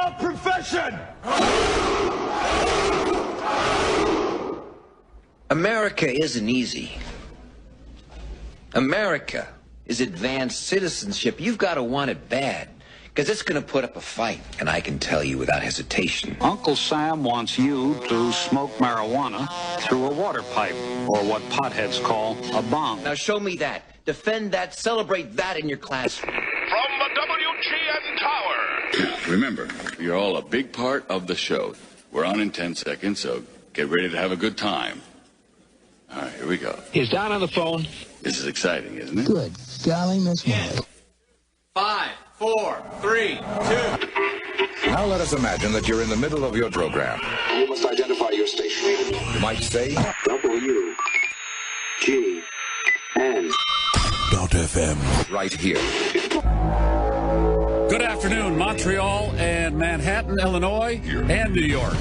our profession! America isn't easy. America is advanced citizenship. You've got to want it bad, because it's going to put up a fight, and I can tell you without hesitation. Uncle Sam wants you to smoke marijuana through a water pipe, or what potheads call a bong. Now show me that. Defend that. Celebrate that in your classroom. From the WGN Tower. Remember, you're all a big part of the show. We're on in 10 seconds, so get ready to have a good time. All right, here we go. He's down on the phone. This is exciting, isn't it? Good golly, Miss Molly. 5, 4, 3, 2. Now let us imagine that you're in the middle of your program. You must identify your station. You might say WGN. .FM right here. Good afternoon, Montreal and Manhattan, Illinois, and New York.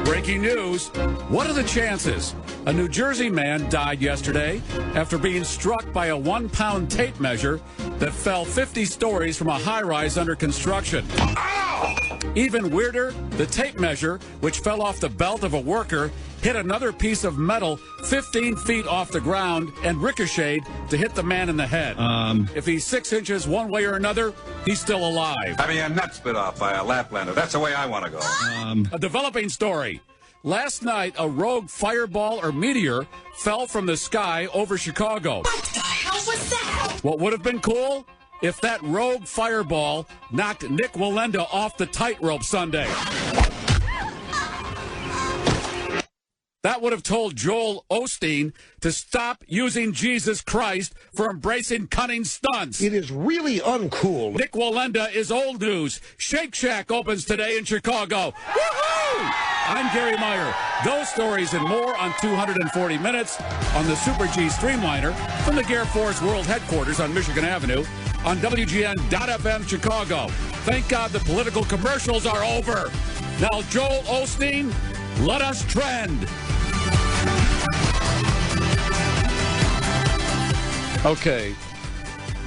Breaking news. What are the chances? A New Jersey man died yesterday after being struck by a 1-pound tape measure that fell 50 stories from a high-rise under construction. Even weirder, the tape measure, which fell off the belt of a worker, hit another piece of metal 15 feet off the ground and ricocheted to hit the man in the head. If he's 6 inches one way or another, he's still alive. Having a nut spit off by a Laplander. That's the way I want to go. A developing story. Last night, a rogue fireball or meteor fell from the sky over Chicago. What the hell was that? What would have been cool? If that rogue fireball knocked Nick Wallenda off the tightrope Sunday. That would have told Joel Osteen to stop using Jesus Christ for embracing cunning stunts. It is really uncool. Nick Wallenda is old news. Shake Shack opens today in Chicago. Woohoo! I'm Garry Meier. Those stories and more on 240 Minutes on the Super G Streamliner from the Air Force World Headquarters on Michigan Avenue on WGN.FM Chicago. Thank God the political commercials are over. Now, Joel Osteen, let us trend. Okay,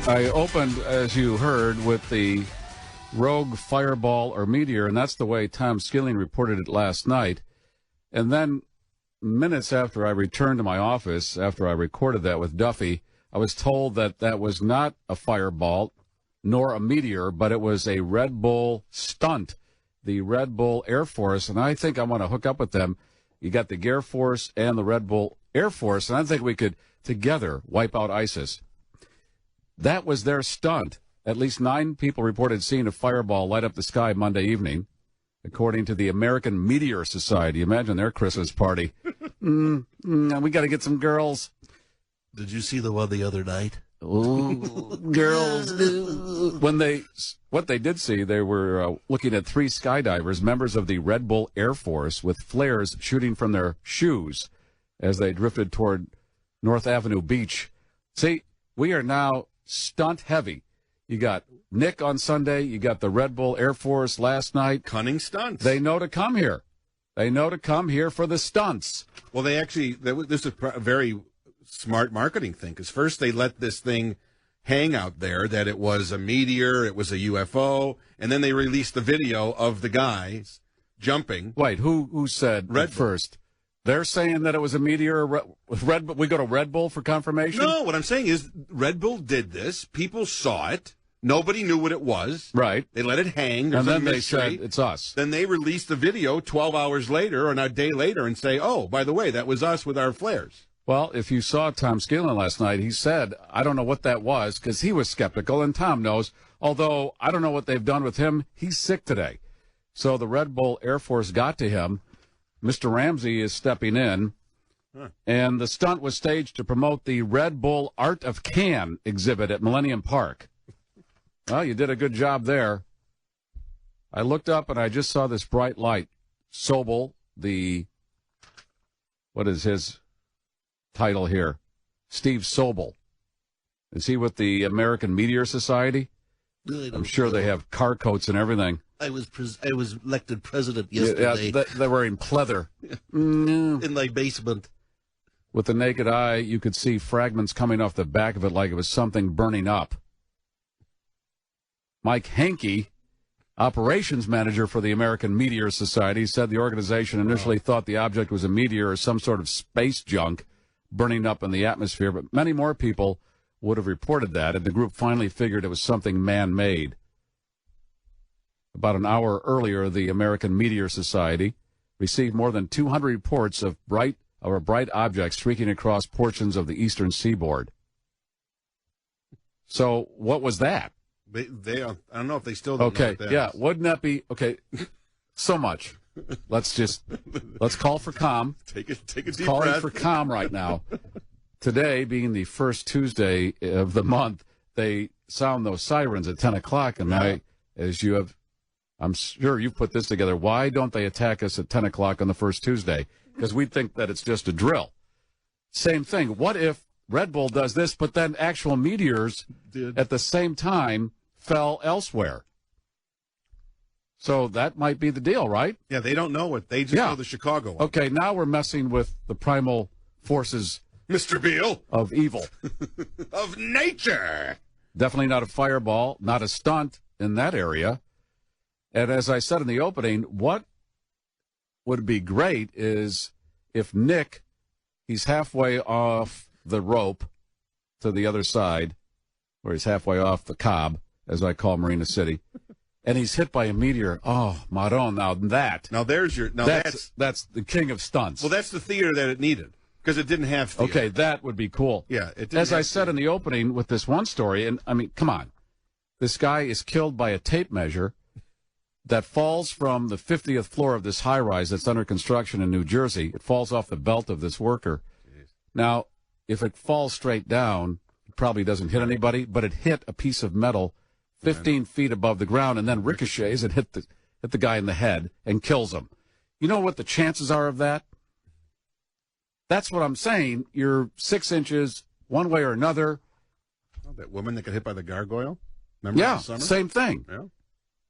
I opened, as you heard, with the rogue fireball or meteor, and that's the way Tom Skilling reported it last night. And then minutes after I returned to my office, after I recorded that with Duffy, I was told that that was not a fireball nor a meteor, but it was a Red Bull stunt, the Red Bull Air Force, and I think I want to hook up with them. You got the Air Force and the Red Bull Air Force, and I think we could together wipe out ISIS. That was their stunt. At least 9 people reported seeing a fireball light up the sky Monday evening, according to the American Meteor Society. Imagine their Christmas party. We got to get some girls. Did you see the one the other night? Ooh, girls. What they did see, they were looking at 3 skydivers, members of the Red Bull Air Force, with flares shooting from their shoes as they drifted toward North Avenue Beach. See, we are now stunt heavy. You got Nick on Sunday. You got the Red Bull Air Force last night. Cunning stunts. They know to come here. They know to come here for the stunts. Well, this is a very smart marketing thing, because first they let this thing hang out there that it was a meteor, it was a UFO, and then they released the video of the guys jumping. Wait, who said Red first? They're saying that it was a meteor. We go to Red Bull for confirmation? No, what I'm saying is Red Bull did this. People saw it. Nobody knew what it was. Right. They let it hang. And then they said, it's us. Then they released the video 12 hours later or a day later and say, oh, by the way, that was us with our flares. Well, if you saw Tom Skillen last night, he said, I don't know what that was, because he was skeptical, and Tom knows. Although, I don't know what they've done with him. He's sick today. So the Red Bull Air Force got to him. Mr. Ramsey is stepping in, and the stunt was staged to promote the Red Bull Art of Can exhibit at Millennium Park. Well, you did a good job there. I looked up, and I just saw this bright light. Sobel, what is his title here? Steve Sobel. Is he with the American Meteor Society? I'm sure they have car coats and everything. I was elected president yesterday. Yeah, they're wearing pleather. In my basement. With the naked eye, you could see fragments coming off the back of it like it was something burning up. Mike Hankey operations manager for the American Meteor Society, said the organization initially thought the object was a meteor or some sort of space junk burning up in the atmosphere, but many more people would have reported that, and the group finally figured it was something man-made. About an hour earlier, the American Meteor Society received more than 200 reports of bright objects streaking across portions of the eastern seaboard. So what was that? I don't know if they still don't know what that is. Wouldn't that be okay? So much. Let's call for calm. Take a deep Calling breath. for calm right now. Today, being the first Tuesday of the month, they sound those sirens at 10 o'clock, and I'm sure you've put this together. Why don't they attack us at 10 o'clock on the first Tuesday? Because we think that it's just a drill. Same thing. What if Red Bull does this, but then actual meteors at the same time fell elsewhere? So that might be the deal, right? Yeah, they don't know what. They just know the Chicago one. Okay, now we're messing with the primal forces, Mr. Beale, of evil. of nature. Definitely not a fireball, not a stunt in that area. And as I said in the opening, what would be great is if Nick, he's halfway off the rope to the other side, or he's halfway off the Cobb, as I call Marina City, and he's hit by a meteor. Oh, Maron, that's the king of stunts. Well, that's the theater that it needed, because it didn't have theater. Okay, that would be cool. Yeah, it didn't as I have said in the opening with this one story, and I mean, come on, this guy is killed by a tape measure that falls from the 50th floor of this high-rise that's under construction in New Jersey. It falls off the belt of this worker. Jeez. Now, if it falls straight down, it probably doesn't hit anybody, but it hit a piece of metal 15 feet above the ground and then ricochets and hit the guy in the head and kills him. You know what the chances are of that? That's what I'm saying. You're 6 inches one way or another. Oh, that woman that got hit by the gargoyle? Remember Yeah, in the summer? same thing. Yeah.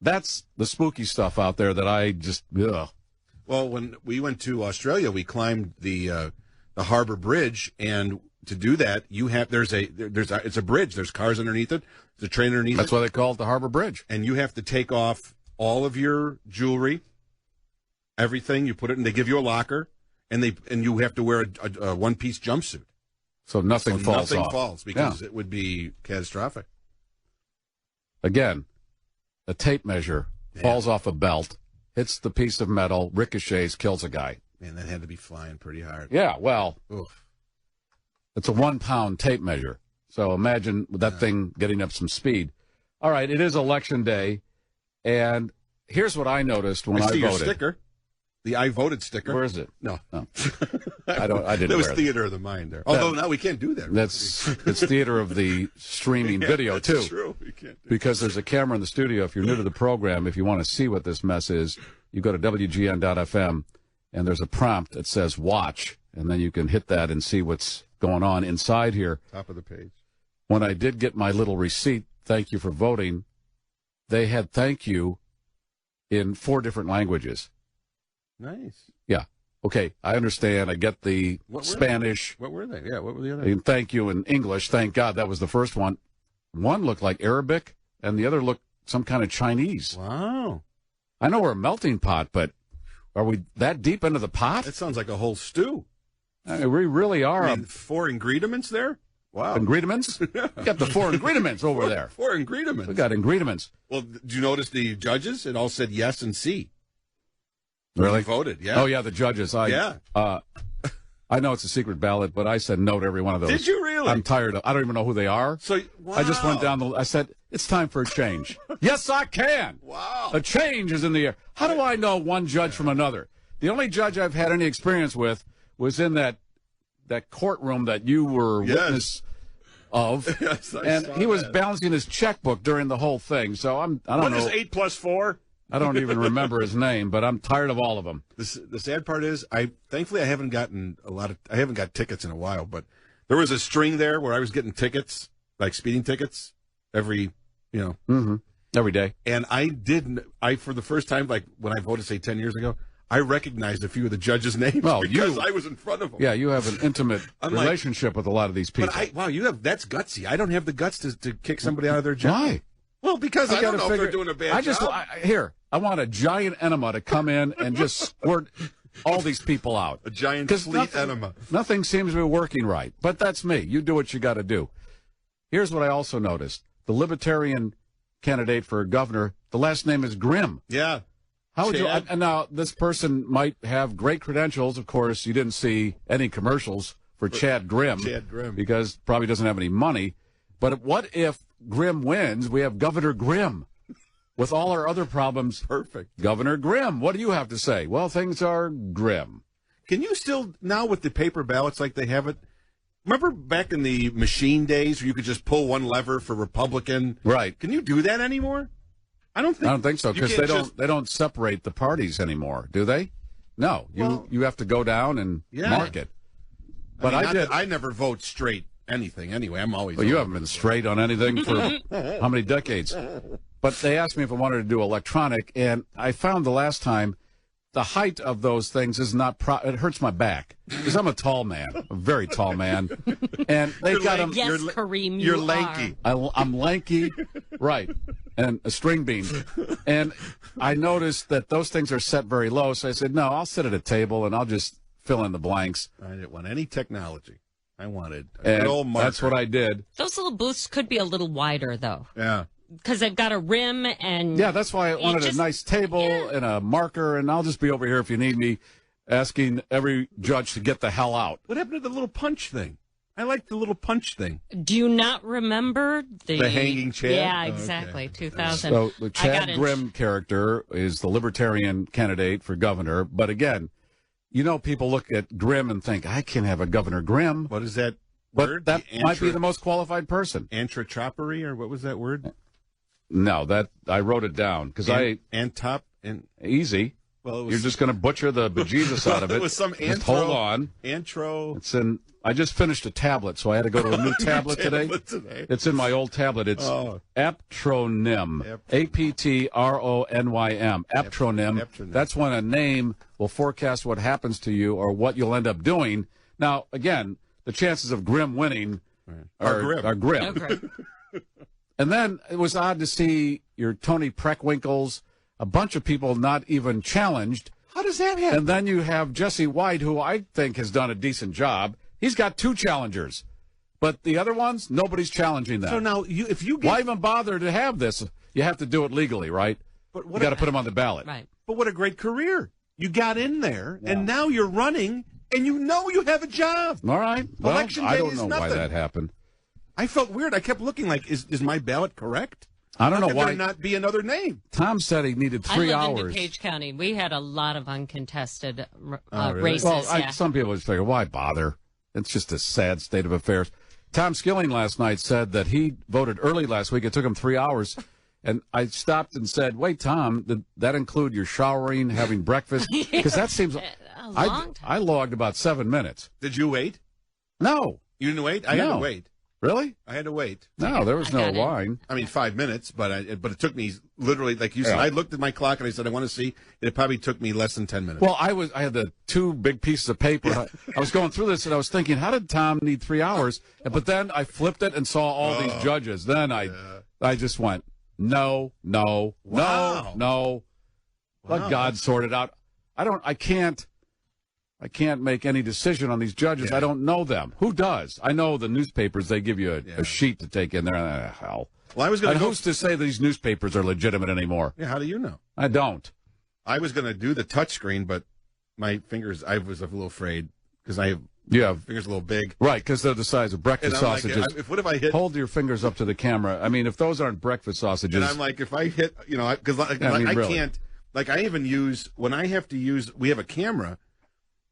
That's the spooky stuff out there that I just, ugh. Well, when we went to Australia, we climbed the Harbor Bridge, and to do that, it's a bridge. There's cars underneath it. There's a train underneath it. That's why they call it the Harbor Bridge. And you have to take off all of your jewelry, everything. You put it in. They give you a locker, and you have to wear a one-piece jumpsuit. So nothing falls off. Nothing falls because it would be catastrophic. Again, a tape measure falls off a belt, hits the piece of metal, ricochets, kills a guy. Man, that had to be flying pretty hard. Yeah, well, oof. It's a 1-pound tape measure. So imagine that thing getting up some speed. All right, it is Election Day, and here's what I noticed when I see voted. Your sticker. The I voted sticker. Where is it? No. I didn't. That was wear theater of the mind there. Although now we can't do that. It's theater of the streaming video too. That's true. You can't do because there's a camera in the studio. If you're new to the program, if you want to see what this mess is, you go to WGN.FM and there's a prompt that says "Watch," and then you can hit that and see what's going on inside here. Top of the page. When I did get my little receipt, thank you for voting, they had thank you in 4 different languages. Nice. Yeah. Okay, I understand. I get the Spanish. What were they? Yeah, what were the other? And thank you in English. Thank God that was the first one. One looked like Arabic, and the other looked some kind of Chinese. Wow. I know we're a melting pot, but are we that deep into the pot? That sounds like a whole stew. We really are. I mean, 4 ingredients there? Wow. Ingredients? We got the 4 ingredients over there. 4 ingredients. We got ingredients. Well, did you notice the judges? It all said yes and C. Really? Voted, yeah. Oh, yeah, the judges. I know it's a secret ballot, but I said no to every one of those. Did you really? I'm tired of. I don't even know who they are. So wow. I just went down I said it's time for a change. Yes, I can. Wow. A change is in the air. How do I know one judge from another? The only judge I've had any experience with was in that courtroom that you were witness of, yes, and he was balancing his checkbook during the whole thing. So I don't know. What is 8 plus 4? I don't even remember his name, but I'm tired of all of them. The sad part is, thankfully I haven't got tickets in a while, but there was a string there where I was getting tickets, like speeding tickets, every day. And I for the first time, like when I voted, say 10 years ago, I recognized a few of the judges' names because I was in front of them. Yeah, you have an intimate relationship with a lot of these people. But that's gutsy. I don't have the guts to kick somebody out of their job. Why? Well, because I don't know if they're doing a bad job. I want a giant enema to come in and just squirt all these people out. A giant fleet enema. Nothing seems to be working right. But that's me. You do what you got to do. Here's what I also noticed. The Libertarian candidate for governor, the last name is Grimm. Yeah. How would you? And now, this person might have great credentials. Of course, you didn't see any commercials for Chad Grimm. Chad Grimm. Because probably doesn't have any money. But what if Grimm wins? We have Governor Grimm. With all our other problems. Perfect. Governor Grimm, what do you have to say? Well, things are grim. Can you still, now with the paper ballots like they have it, remember back in the machine days where you could just pull one lever for Republican? Right. Can you do that anymore? I don't think so, because they don't separate the parties anymore, do they? No. You have to go down and mark it. But I never vote straight anything anyway. I'm always. Well, you haven't been straight on anything for how many decades? But they asked me if I wanted to do electronic, and I found the last time the height of those things is not it hurts my back because I'm a tall man, a very tall man, and they've got them. Yes, Kareem, you're lanky. I'm lanky, right, and a string bean. And I noticed that those things are set very low, so I said, no, I'll sit at a table and I'll just fill in the blanks. I didn't want any technology. I wanted a good old marker. That's what I did. Those little booths could be a little wider, though. Yeah. Because they've got a rim and... Yeah, that's why I wanted a nice table and a marker, and I'll just be over here if you need me, asking every judge to get the hell out. What happened to the little punch thing? I like the little punch thing. Do you not remember the hanging Chad? Yeah, exactly. Okay. 2000. So the Chad Grimm character is the Libertarian candidate for governor, but again, people look at Grimm and think, I can have a Governor Grimm. What is that But word? that might be the most qualified person. Antrochopery, or what was that word? No, I wrote it down because easy. Well, you're just going to butcher the bejesus out of it. It was some just hold on. I just finished a tablet, so I had to go to a new tablet today. It's in my old tablet. It's aptronym. APTRONYM. Aptronym. That's when a name will forecast what happens to you or what you'll end up doing. Now, again, the chances of Grimm winning are grim. Okay. And then it was odd to see your Tony Preckwinkles, a bunch of people not even challenged. How does that happen? And then you have Jesse White, who I think has done a decent job. He's got 2 challengers. But the other ones, nobody's challenging them. So now, if you get... Why even bother to have this? You have to do it legally, right? But you got to put them on the ballot. Right. But what a great career. You got in there, and now you're running, and you have a job. All right. Well, Election day I don't is know nothing. why that happened. I felt weird. I kept looking like, is my ballot correct? I don't know why. There not be another name. Tom said he needed 3 hours. I live in DuPage County. We had a lot of uncontested really? races. Well, some people would figure, why bother? It's just a sad state of affairs. Tom Skilling last night said that he voted early last week. It took him 3 hours. And I stopped and said, wait, Tom, did that include your showering, having breakfast? Because that seems... a long time. I logged about 7 minutes. Did you wait? No. You didn't wait? I had to wait. Really? I had to wait. No, there was no line. I mean, 5 minminutes, but it took me literally, like you said, I looked at my clock and I said, I want to see. It probably took me less than 10 minutes. Well, I had the 2 big pieces of paper. Yeah. I was going through this and I was thinking, how did Tom need 3 hours? But then I flipped it and saw all these judges. Then I just went, no. Let God sort it out. I can't make any decision on these judges. I don't know them. Who does? I know the newspapers, they give you a sheet to take in there. Hell. Well, I was going who's to say these newspapers are legitimate anymore? Yeah, how do you know? I don't. I was going to do the touch screen, but my fingers, I was a little afraid because I have fingers a little big. Right, because they're the size of breakfast sausages. What if I hit? Hold your fingers up to the camera. I mean, if those aren't breakfast sausages. And I'm like, if I hit, because I can't, I even use, when I have to use, we have a camera,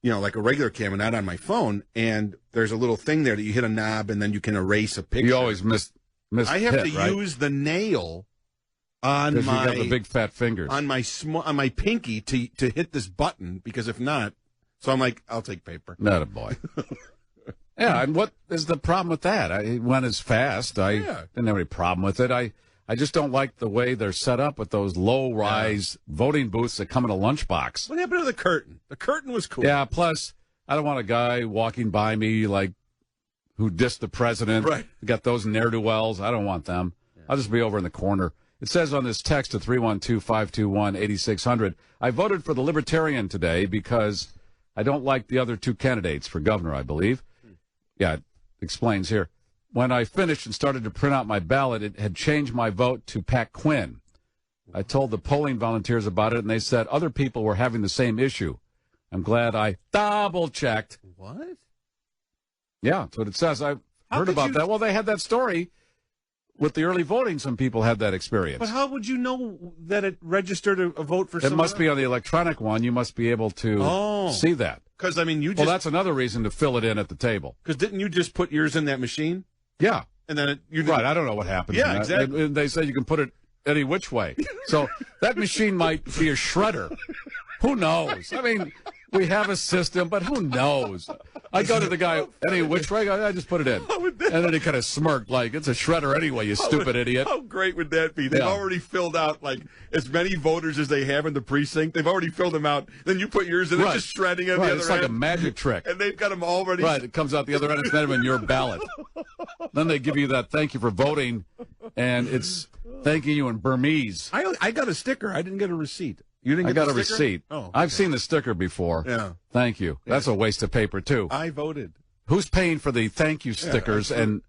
like a regular camera, not on my phone, and there's a little thing there that you hit a knob and then you can erase a picture. You always miss I have to right? use the nail on my, you got the big fat fingers on my pinky to hit this button, because if not, so I'm like, I'll take paper. Not a boy. Yeah, and what is the problem with that? It went as fast. I didn't have any problem with it. I just don't like the way they're set up with those low-rise voting booths that come in a lunchbox. What happened to the curtain? The curtain was cool. Yeah, plus, I don't want a guy walking by me who dissed the president. Right. Got those ne'er-do-wells. I don't want them. Yeah. I'll just be over in the corner. It says on this text to 312-521-8600, I voted for the Libertarian today because I don't like the other two candidates for governor, I believe. Yeah, it explains here. When I finished and started to print out my ballot, it had changed my vote to Pat Quinn. I told the polling volunteers about it, and they said other people were having the same issue. I'm glad I double-checked. What? Yeah, that's what it says. I've heard about that. Well, they had that story with the early voting. Some people had that experience. But how would you know that it registered a vote for someone? It must be on the electronic one. You must be able to see that. Because, I mean, you just... Well, that's another reason to fill it in at the table. Because didn't you just put yours in that machine? Yeah. And then Right, I don't know what happened. Yeah, exactly. And they say you can put it any which way. So that machine might be a shredder. Who knows? I mean, we have a system, but who knows? I go to the guy, any which way, I just put it in. And then he kind of smirked like, it's a shredder anyway, you stupid idiot. How great would that be? They've already filled out, like, as many voters as they have in the precinct. They've already filled them out. Then you put yours in, it's just shredding at the other end. It's like a magic trick. And they've got them already. Right, it comes out the other end. It's not even your ballot. Then they give you that thank you for voting, and it's thanking you in Burmese. I got a sticker. I didn't get a receipt. You didn't get I got the a sticker? receipt. Oh, okay. I've seen the sticker before. Yeah. Thank you. Yeah. That's a waste of paper, too. I voted. Who's paying for the thank you stickers and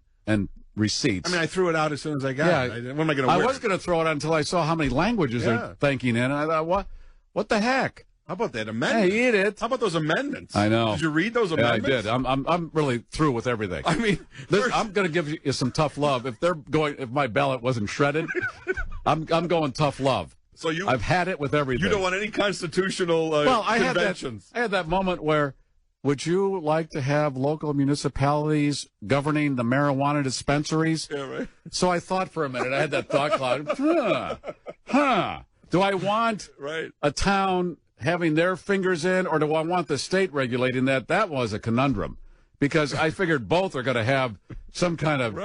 receipts? I mean, I threw it out as soon as I got it. What am I going to wear? I was going to throw it out until I saw how many languages they're thanking in, and I thought, what the heck? How about that amendment? Hey, eat it. How about those amendments? I know. Did you read those amendments? Yeah, I did. I'm really through with everything. I mean, I'm going to give you some tough love. If my ballot wasn't shredded, I'm going tough love. So I've had it with everything. You don't want any constitutional conventions. I had that moment where, would you like to have local municipalities governing the marijuana dispensaries? Yeah, right. So I thought for a minute. I had that thought cloud. Do I want a town having their fingers in, or do I want the state regulating that? That was a conundrum, because I figured both are going to have some kind of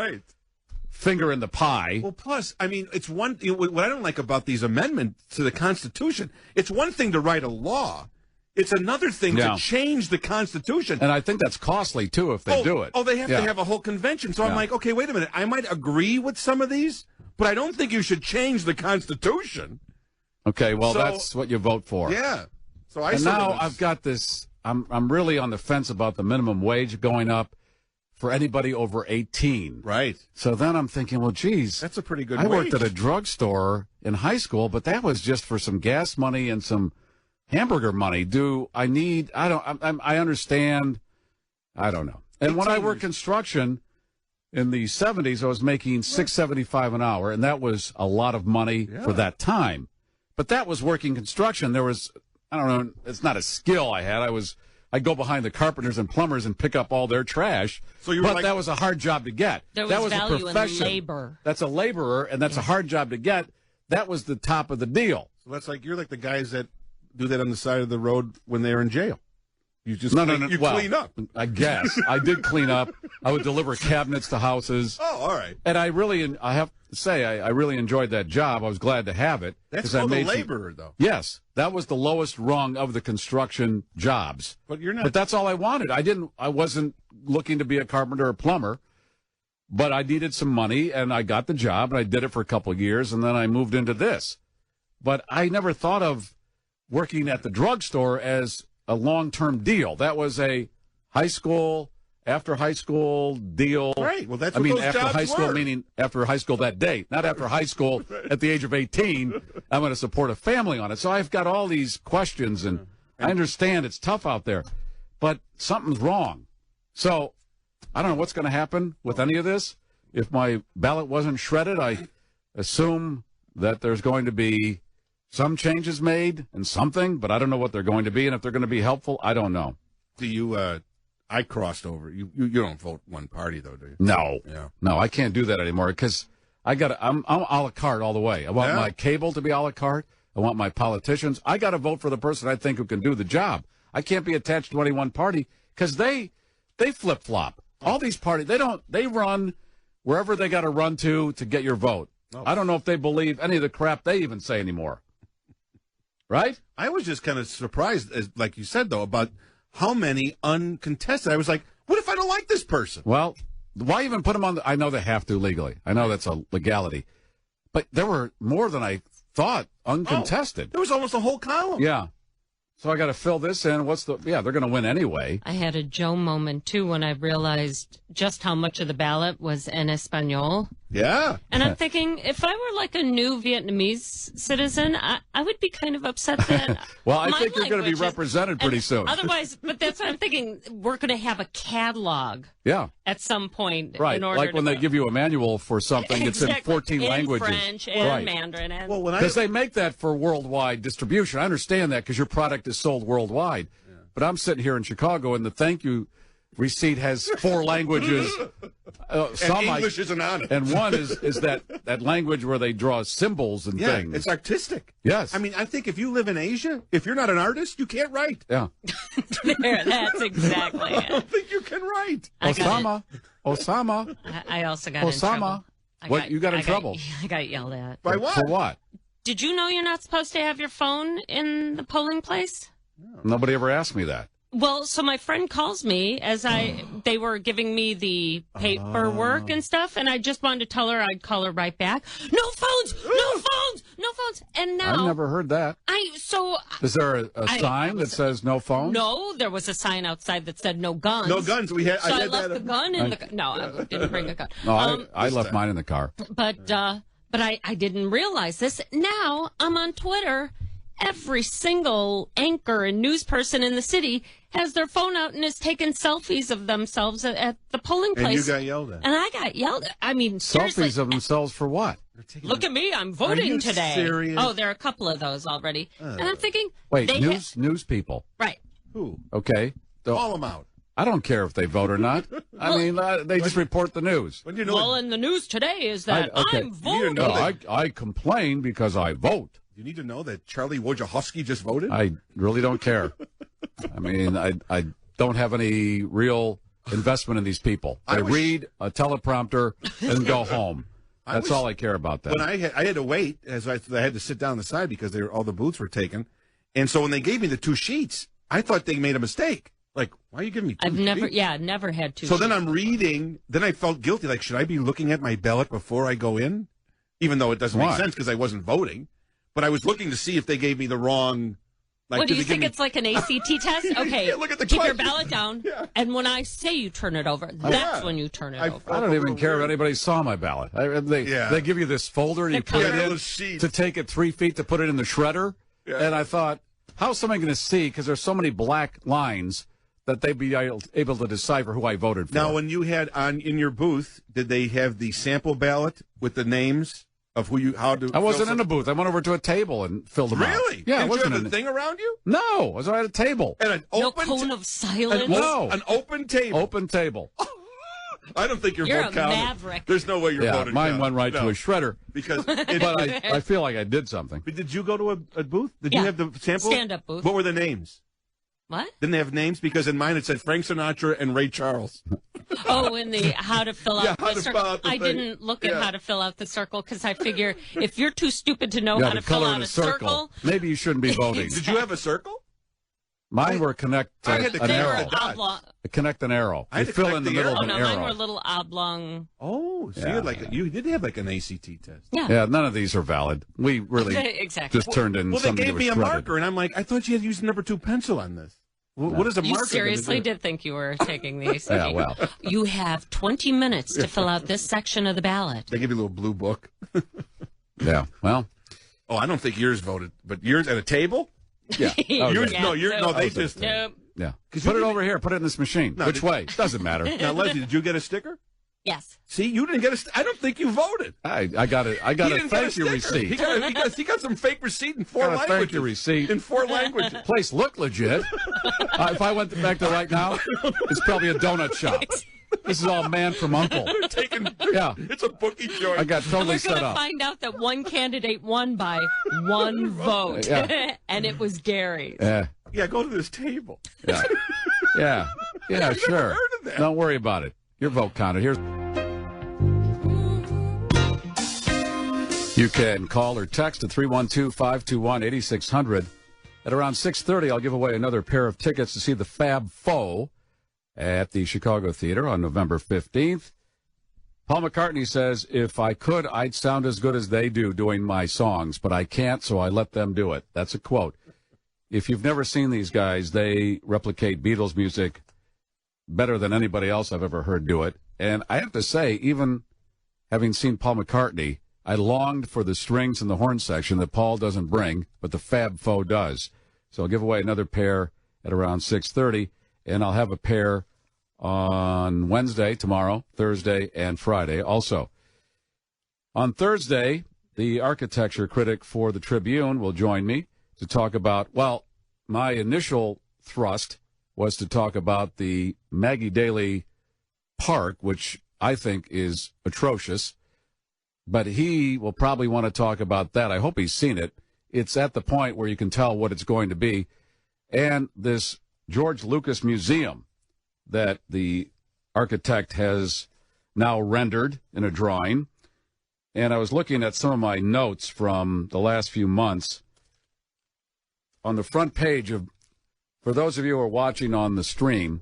finger in the pie. Well, plus, I mean, it's one. What I don't like about these amendments to the Constitution, it's one thing to write a law. It's another thing to change the Constitution. And I think that's costly, too, if they do it. Oh, they have to have a whole convention. So I'm like, okay, wait a minute. I might agree with some of these, but I don't think you should change the Constitution. Okay, well, that's what you vote for. Yeah. So I've got this. I'm really on the fence about the minimum wage going up for anybody over 18. Right. So then I'm thinking, well, geez. That's a pretty good I wage. worked at a drugstore in high school, but that was just for some gas money and some hamburger money. I understand. I don't know. And when I worked construction in the 70s, I was making $6.75 an hour, and that was a lot of money for that time. But that was working construction. There was, I don't know, it's not a skill I had. I'd go behind the carpenters and plumbers and pick up all their trash. But that was a hard job to get. There that was a value profession. in labor. That's a laborer, and that's a hard job to get. That was the top of the deal. So that's like, you're like the guys that do that on the side of the road when they're in jail. You just clean up. I guess. I did clean up. I would deliver cabinets to houses. Oh, all right. And I have to say, I really enjoyed that job. I was glad to have it. That's called a laborer, though. Yes. That was the lowest rung of the construction jobs. But you're not. But that's all I wanted. I wasn't looking to be a carpenter or plumber, but I needed some money, and I got the job, and I did it for a couple of years, and then I moved into this. But I never thought of working at the drugstore as a long-term deal. That was a after high school deal. Right. Well, that's what those after jobs high school, were. meaning after high school that day, not after high school at the age of 18. I'm going to support a family on it. So I've got all these questions, and I understand it's tough out there, but something's wrong. So I don't know what's going to happen with any of this. If my ballot wasn't shredded, I assume that there's going to be some changes made and something, but I don't know what they're going to be, and if they're going to be helpful, I don't know. Do you? I crossed over. You don't vote one party though, do you? No, yeah, no, I can't do that anymore because I'm a la carte all the way. I want my cable to be a la carte. I want my politicians. I got to vote for the person I think who can do the job. I can't be attached to any one party because they flip flop. All these parties they run wherever they got to run to get your vote. Oh. I don't know if they believe any of the crap they even say anymore. Right? I was just kind of surprised, like you said, though, about how many uncontested. I was like, what if I don't like this person? Well, why even put them on? I know they have to legally. I know that's a legality. But there were more than I thought uncontested. There was almost a whole column. Yeah. So I got to fill this in. They're going to win anyway. I had a Joe moment, too, when I realized just how much of the ballot was en Espanol. Yeah. And I'm thinking, if I were like a new Vietnamese citizen, I would be kind of upset that. Well, I think you're going to be represented pretty soon. Otherwise, but that's what I'm thinking. We're going to have a catalog. Yeah. At some point. Right. In order like when they give you a manual for something, exactly. it's in 14 languages. French and Mandarin. Because they make that for worldwide distribution. I understand that because your product is sold worldwide. Yeah. But I'm sitting here in Chicago, and the thank you receipt has 4 languages. And English isn't on it. And one is that language where they draw symbols and things. It's artistic. Yes. I mean, I think if you live in Asia, if you're not an artist, you can't write. Yeah. That's exactly it. I don't think you can write. Osama. I also got Osama. in trouble. What? You got in trouble? I got yelled at. By what? For what? Did you know you're not supposed to have your phone in the polling place? No. Nobody ever asked me that. Well, so my friend calls me as they were giving me the paperwork and stuff, and I just wanted to tell her I'd call her right back. No phones! No phones! No phones! And now I've never heard that. Is there a sign that says no phones? No, there was a sign outside that said no guns. No guns. I left the gun in the. No, I didn't bring a gun. No, I left mine in the car. But I didn't realize this. Now I'm on Twitter. Every single anchor and news person in the city has their phone out and is taking selfies of themselves at the polling place. And you got yelled at. And I got yelled at. I mean, seriously. Selfies of themselves for what? Look at me, I'm voting today. Serious? Oh, there are a couple of those already. And I'm thinking, wait, news people. Right. Who? Okay. Call them out. I don't care if they vote or not. I mean, they just report the news. In the news today is that I'm voting. No, I complain because I vote. You need to know that Charlie Wojciechowski just voted? I really don't care. I mean, I don't have any real investment in these people. They read a teleprompter and go home. That's all I care about. That. When I had to wait, as I had to sit down on the side because all the booths were taken. And so when they gave me the 2 sheets, I thought they made a mistake. Like, why are you giving me 2 sheets? I've never had 2 So sheets. then I'm reading. Then I felt guilty. Like, should I be looking at my ballot before I go in? Even though it doesn't make sense because I wasn't voting. But I was looking to see if they gave me the wrong. Like, what do you think it's like an ACT test? Okay, yeah, look at the keep question. your ballot down, and when I say you turn it over, that's when you turn it over. I don't even care if anybody saw my ballot. They give you this folder, and you put it in to take it 3 feet to put it in the shredder. Yeah. And I thought, how's somebody going to see? Because there's so many black lines that they'd be able to decipher who I voted for. Now, when you had in your booth, did they have the sample ballot with the names? Of I wasn't in a booth. I went over to a table and filled them out. Really? Yeah, Did you have a thing around you? No, I was at a table. And an open cone of silence? An open table. Open table. I don't think your You're vote a counted. maverick. There's no way your vote mine counted. went right to a shredder. Because but I feel like I did something. But did you go to a booth? Did you have the sample? Stand-up booth. What were the names? What? Didn't they have names? Because in mine it said Frank Sinatra and Ray Charles. Oh, in the how to fill out the circle. I thing. didn't look at how to fill out the circle because I figure if you're too stupid to know how to fill out a circle, maybe you shouldn't be voting. Did you have a circle? Mine were connect an arrow. Connect an arrow. I had you to fill in the middle of an arrow. Mine were a little oblong. Oh, so you did have like an ACT test. Yeah, none of these are valid. We really just turned in something they gave me a shredded. marker, and I'm like, I thought you had used number 2 pencil on this. What is a marker? You seriously did think you were taking the ACT. Yeah, well. You have 20 minutes to fill out this section of the ballot. They give you a little blue book. Yeah, well. Oh, I don't think yours voted, but yours at a table? Yeah. Oh, yours, yeah. No, they just... Nope. Yeah. Put it over here. Put it in this machine. Which way? Doesn't matter. Now, Leslie, did you get a sticker? Yes. See, you didn't get I don't think you voted. I got it. I got a thank you receipt. He got some fake receipt in 4 languages. Thank you receipt in 4 languages. Place looked legit. If I went back there right now, it's probably a donut shop. This is all man from Uncle. It's a bookie joint. I got totally set up. We're going to find out that one candidate won by 1 vote, and it was Gary. Yeah, go to this table. Yeah, sure. Don't worry about it. Your vote counted. You can call or text at 312-521-8600. At around 6:30, I'll give away another pair of tickets to see the Fab Four at the Chicago Theater on November 15th. Paul McCartney says, if I could, I'd sound as good as they do doing my songs, but I can't, so I let them do it. That's a quote. If you've never seen these guys, they replicate Beatles music better than anybody else I've ever heard do it. And I have to say, even having seen Paul McCartney, I longed for the strings and the horn section that Paul doesn't bring, but the Fab Four does. So I'll give away another pair at around 6:30, and I'll have a pair on Wednesday, tomorrow, Thursday, and Friday also. On Thursday, the architecture critic for the Tribune will join me to talk about, well, my initial thrust was to talk about the Maggie Daley Park, which I think is atrocious, but he will probably want to talk about that. I hope he's seen it. It's at the point where you can tell what it's going to be. And this George Lucas Museum that the architect has now rendered in a drawing. And I was looking at some of my notes from the last few months. On the front page of, for those of you who are watching on the stream,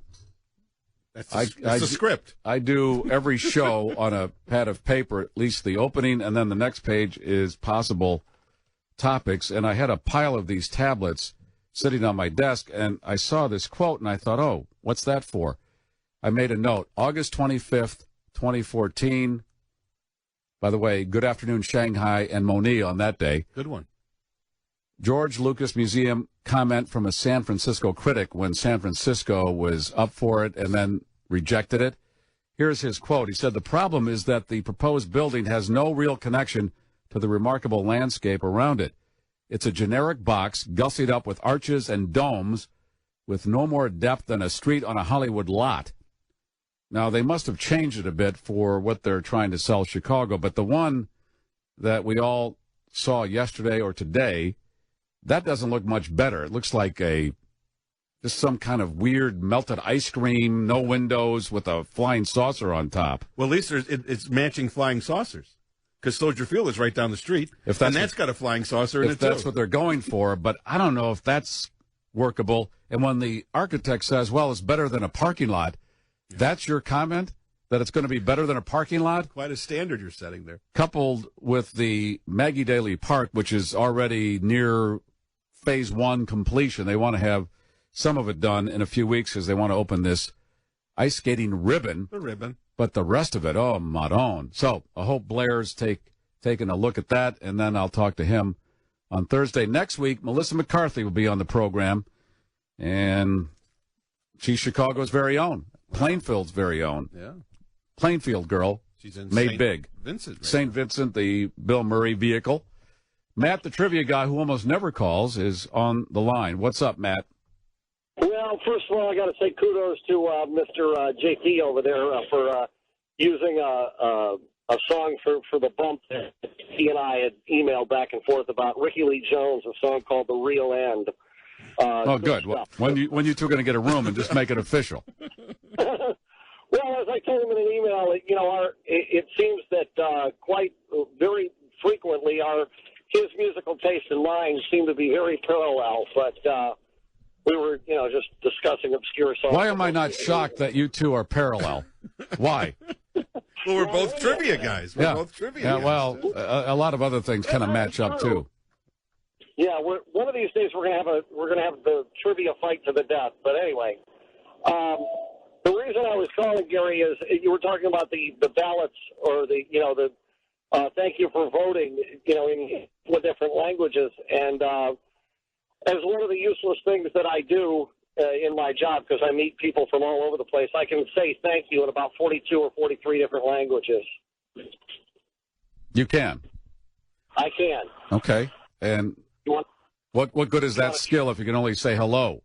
that's the script. I do every show on a pad of paper, at least the opening, and then the next page is possible topics. And I had a pile of these tablets sitting on my desk, and I saw this quote, and I thought, oh, what's that for? I made a note, August 25th, 2014. By the way, good afternoon, Shanghai, and Moni on that day. Good one. George Lucas Museum comment from a San Francisco critic when San Francisco was up for it and then rejected it. Here's his quote. He said, the problem is that the proposed building has no real connection to the remarkable landscape around it. It's a generic box gussied up with arches and domes with no more depth than a street on a Hollywood lot. Now, they must have changed it a bit for what they're trying to sell Chicago, but the one that we all saw yesterday or today, that doesn't look much better. It looks like just some kind of weird melted ice cream, no windows with a flying saucer on top. Well, at least it's matching flying saucers, because Soldier Field is right down the street, and that's got a flying saucer in it, too. If that's what they're going for, but I don't know if that's workable. And when the architect says, well, it's better than a parking lot, that's your comment? That it's going to be better than a parking lot? Quite a standard you're setting there. Coupled with the Maggie Daley Park, which is already near phase 1 completion. They want to have some of it done in a few weeks because they want to open this ice skating ribbon. The ribbon. But the rest of it, oh, madon. So I hope Blair's taking a look at that, and then I'll talk to him on Thursday. Next week, Melissa McCarthy will be on the program, and she's Chicago's very own, Plainfield's very own. Yeah. Plainfield girl. She's in made St. big. Vincent. Right St. now. Vincent, the Bill Murray vehicle. Matt, the trivia guy who almost never calls, is on the line. What's up, Matt? Well, first of all, I got to say kudos to Mr. JT over there for using a song for the bump that he and I had emailed back and forth about Ricky Lee Jones, a song called "The Real End." Good. Well, when you two are going to get a room and just make it official? Well, as I told him in an email, it seems that very frequently his musical taste and mine seem to be very parallel, but we were, just discussing obscure songs. Why am I not shocked that you two are parallel? Why? Well, we're both trivia guys. We're both trivia guys. Yeah, well, a lot of other things kind of match up, too. Yeah, one of these days we're gonna have the trivia fight to the death. But anyway, the reason I was calling, Gary, is you were talking about the ballots or the thank you for voting, in the different languages. And as one of the useless things that I do in my job, because I meet people from all over the place, I can say thank you in about 42 or 43 different languages. You can? I can. Okay. And what good is that skill if you can only say hello?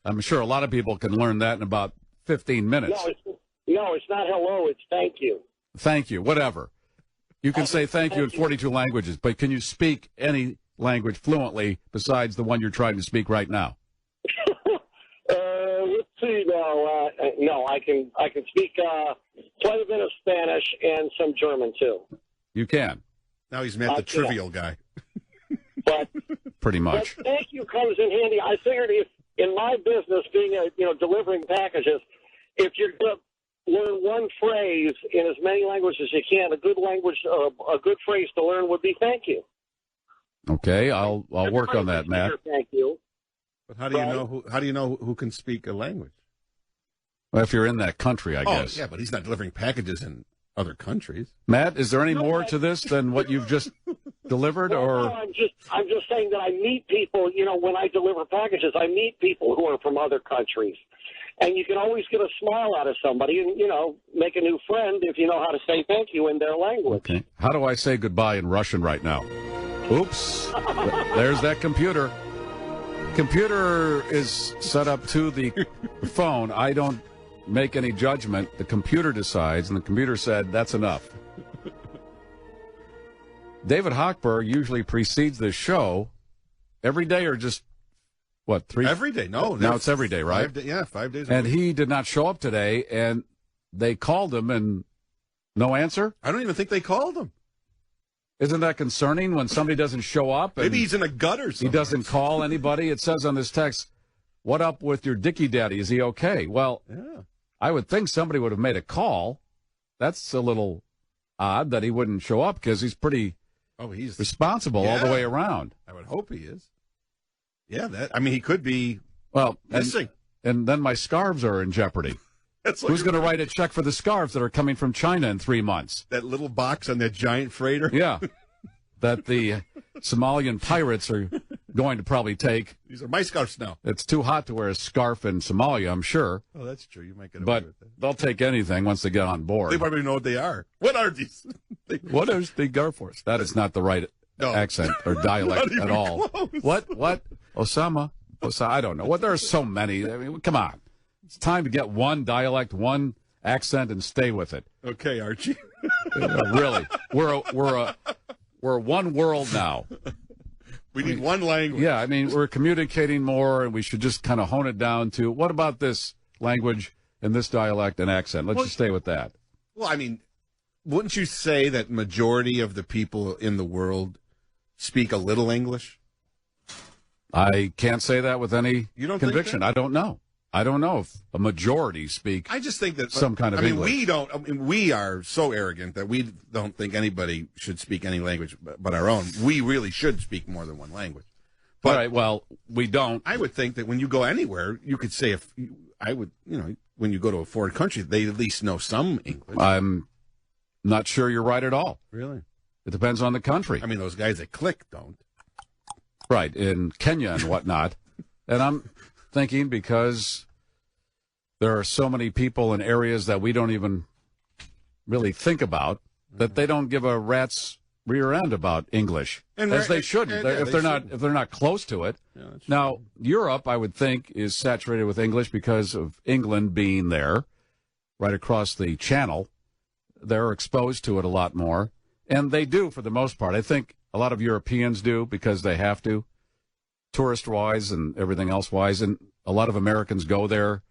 I'm sure a lot of people can learn that in about 15 minutes. No, it's not hello, it's thank you. Thank you, whatever. You can say thank you in 42 languages, but can you speak any language fluently besides the one you're trying to speak right now? Let's see. No, I can speak quite a bit of Spanish and some German too. You can. Now he's met the trivial guy. But pretty much. But thank you comes in handy. I figured if in my business, being delivering packages, if you're going to learn one phrase phrase in as many languages as you can. A good language, a good phrase to learn would be thank you. Okay, I'll work on that, Matt. Thank you. But how do you know how do you know who can speak a language? Well, if you're in that country, I guess. Yeah, but he's not delivering packages in other countries. Matt, is there any more to this than what you've just delivered? No, I'm just saying that I meet people. You know, when I deliver packages, I meet people who are from other countries, and you can always get a smile out of somebody, and make a new friend if you know how to say thank you in their language. Okay. How do I say goodbye in Russian right now? Oops. There's that computer. Computer is set up to the phone. I don't make any judgment. The computer decides, and the computer said, that's enough. David Hochberg usually precedes the show every day, or just, what, 3? Every day. No. Now it's every day, right? 5 days. And he did not show up today, and they called him, and no answer? I don't even think they called him. Isn't that concerning when somebody doesn't show up? Maybe he's in a gutter somewhere. He doesn't call anybody. It says on this text, what up with your Dickie Daddy? Is he okay? Well, yeah. I would think somebody would have made a call. That's a little odd that he wouldn't show up because he's pretty he's responsible all the way around. I would hope he is. Yeah, he could be missing. And then my scarves are in jeopardy. Who's going to write a check for the scarves that are coming from China in 3 months? That little box on that giant freighter? Yeah. That the Somalian pirates are going to probably take. These are my scarves now. It's too hot to wear a scarf in Somalia, I'm sure. Oh, that's true. You might get away with that. They'll take anything once they get on board. They probably know what they are. What are these? What is the Air Force? That is not the right accent or dialect at all. Close. What? Osama? I don't know. Well, there are so many. I mean, come on. It's time to get one dialect, one accent, and stay with it. Okay, Archie. Really, we're one world now. We need one language. Yeah, I mean, we're communicating more, and we should just kind of hone it down to what about this language and this dialect and accent? Let's just stay with that. Well, I mean, wouldn't you say that majority of the people in the world speak a little English? I can't say that with any conviction. I don't know. I don't know if a majority speak. I just think that some kind of English. We are so arrogant that we don't think anybody should speak any language but our own. We really should speak more than one language. But, all right. Well, we don't. I would think that when you go anywhere, you could say when you go to a foreign country, they at least know some English. I'm not sure you're right at all. Really? It depends on the country. I mean, those guys that click don't. Right, in Kenya and whatnot. And I'm thinking because there are so many people in areas that we don't even really think about that they don't give a rat's rear end about English, as they shouldn't. If they're not close to it. Yeah, now, Europe, I would think, is saturated with English because of England being there, right across the channel. They're exposed to it a lot more, and they do for the most part. I think a lot of Europeans do because they have to, tourist-wise and everything else-wise, and a lot of Americans go there,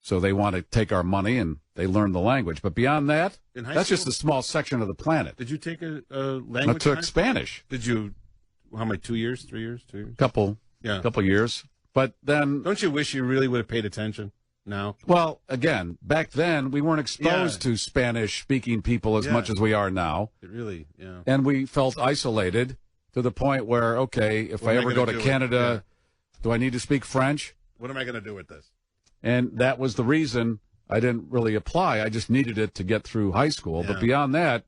so they want to take our money and they learn the language. But beyond that, that's just a small section of the planet. Did you take a language? I took Spanish. Did you? How many? 2 years? 3 years? 2 years? Couple years. But then, don't you wish you really would have paid attention? Now, well, again, back then we weren't exposed to Spanish-speaking people as much as we are now. It really, yeah. And we felt isolated to the point where, okay, if I ever go to Canada, do I need to speak French? What am I going to do with this? And that was the reason I didn't really apply. I just needed it to get through high school. Yeah. But beyond that,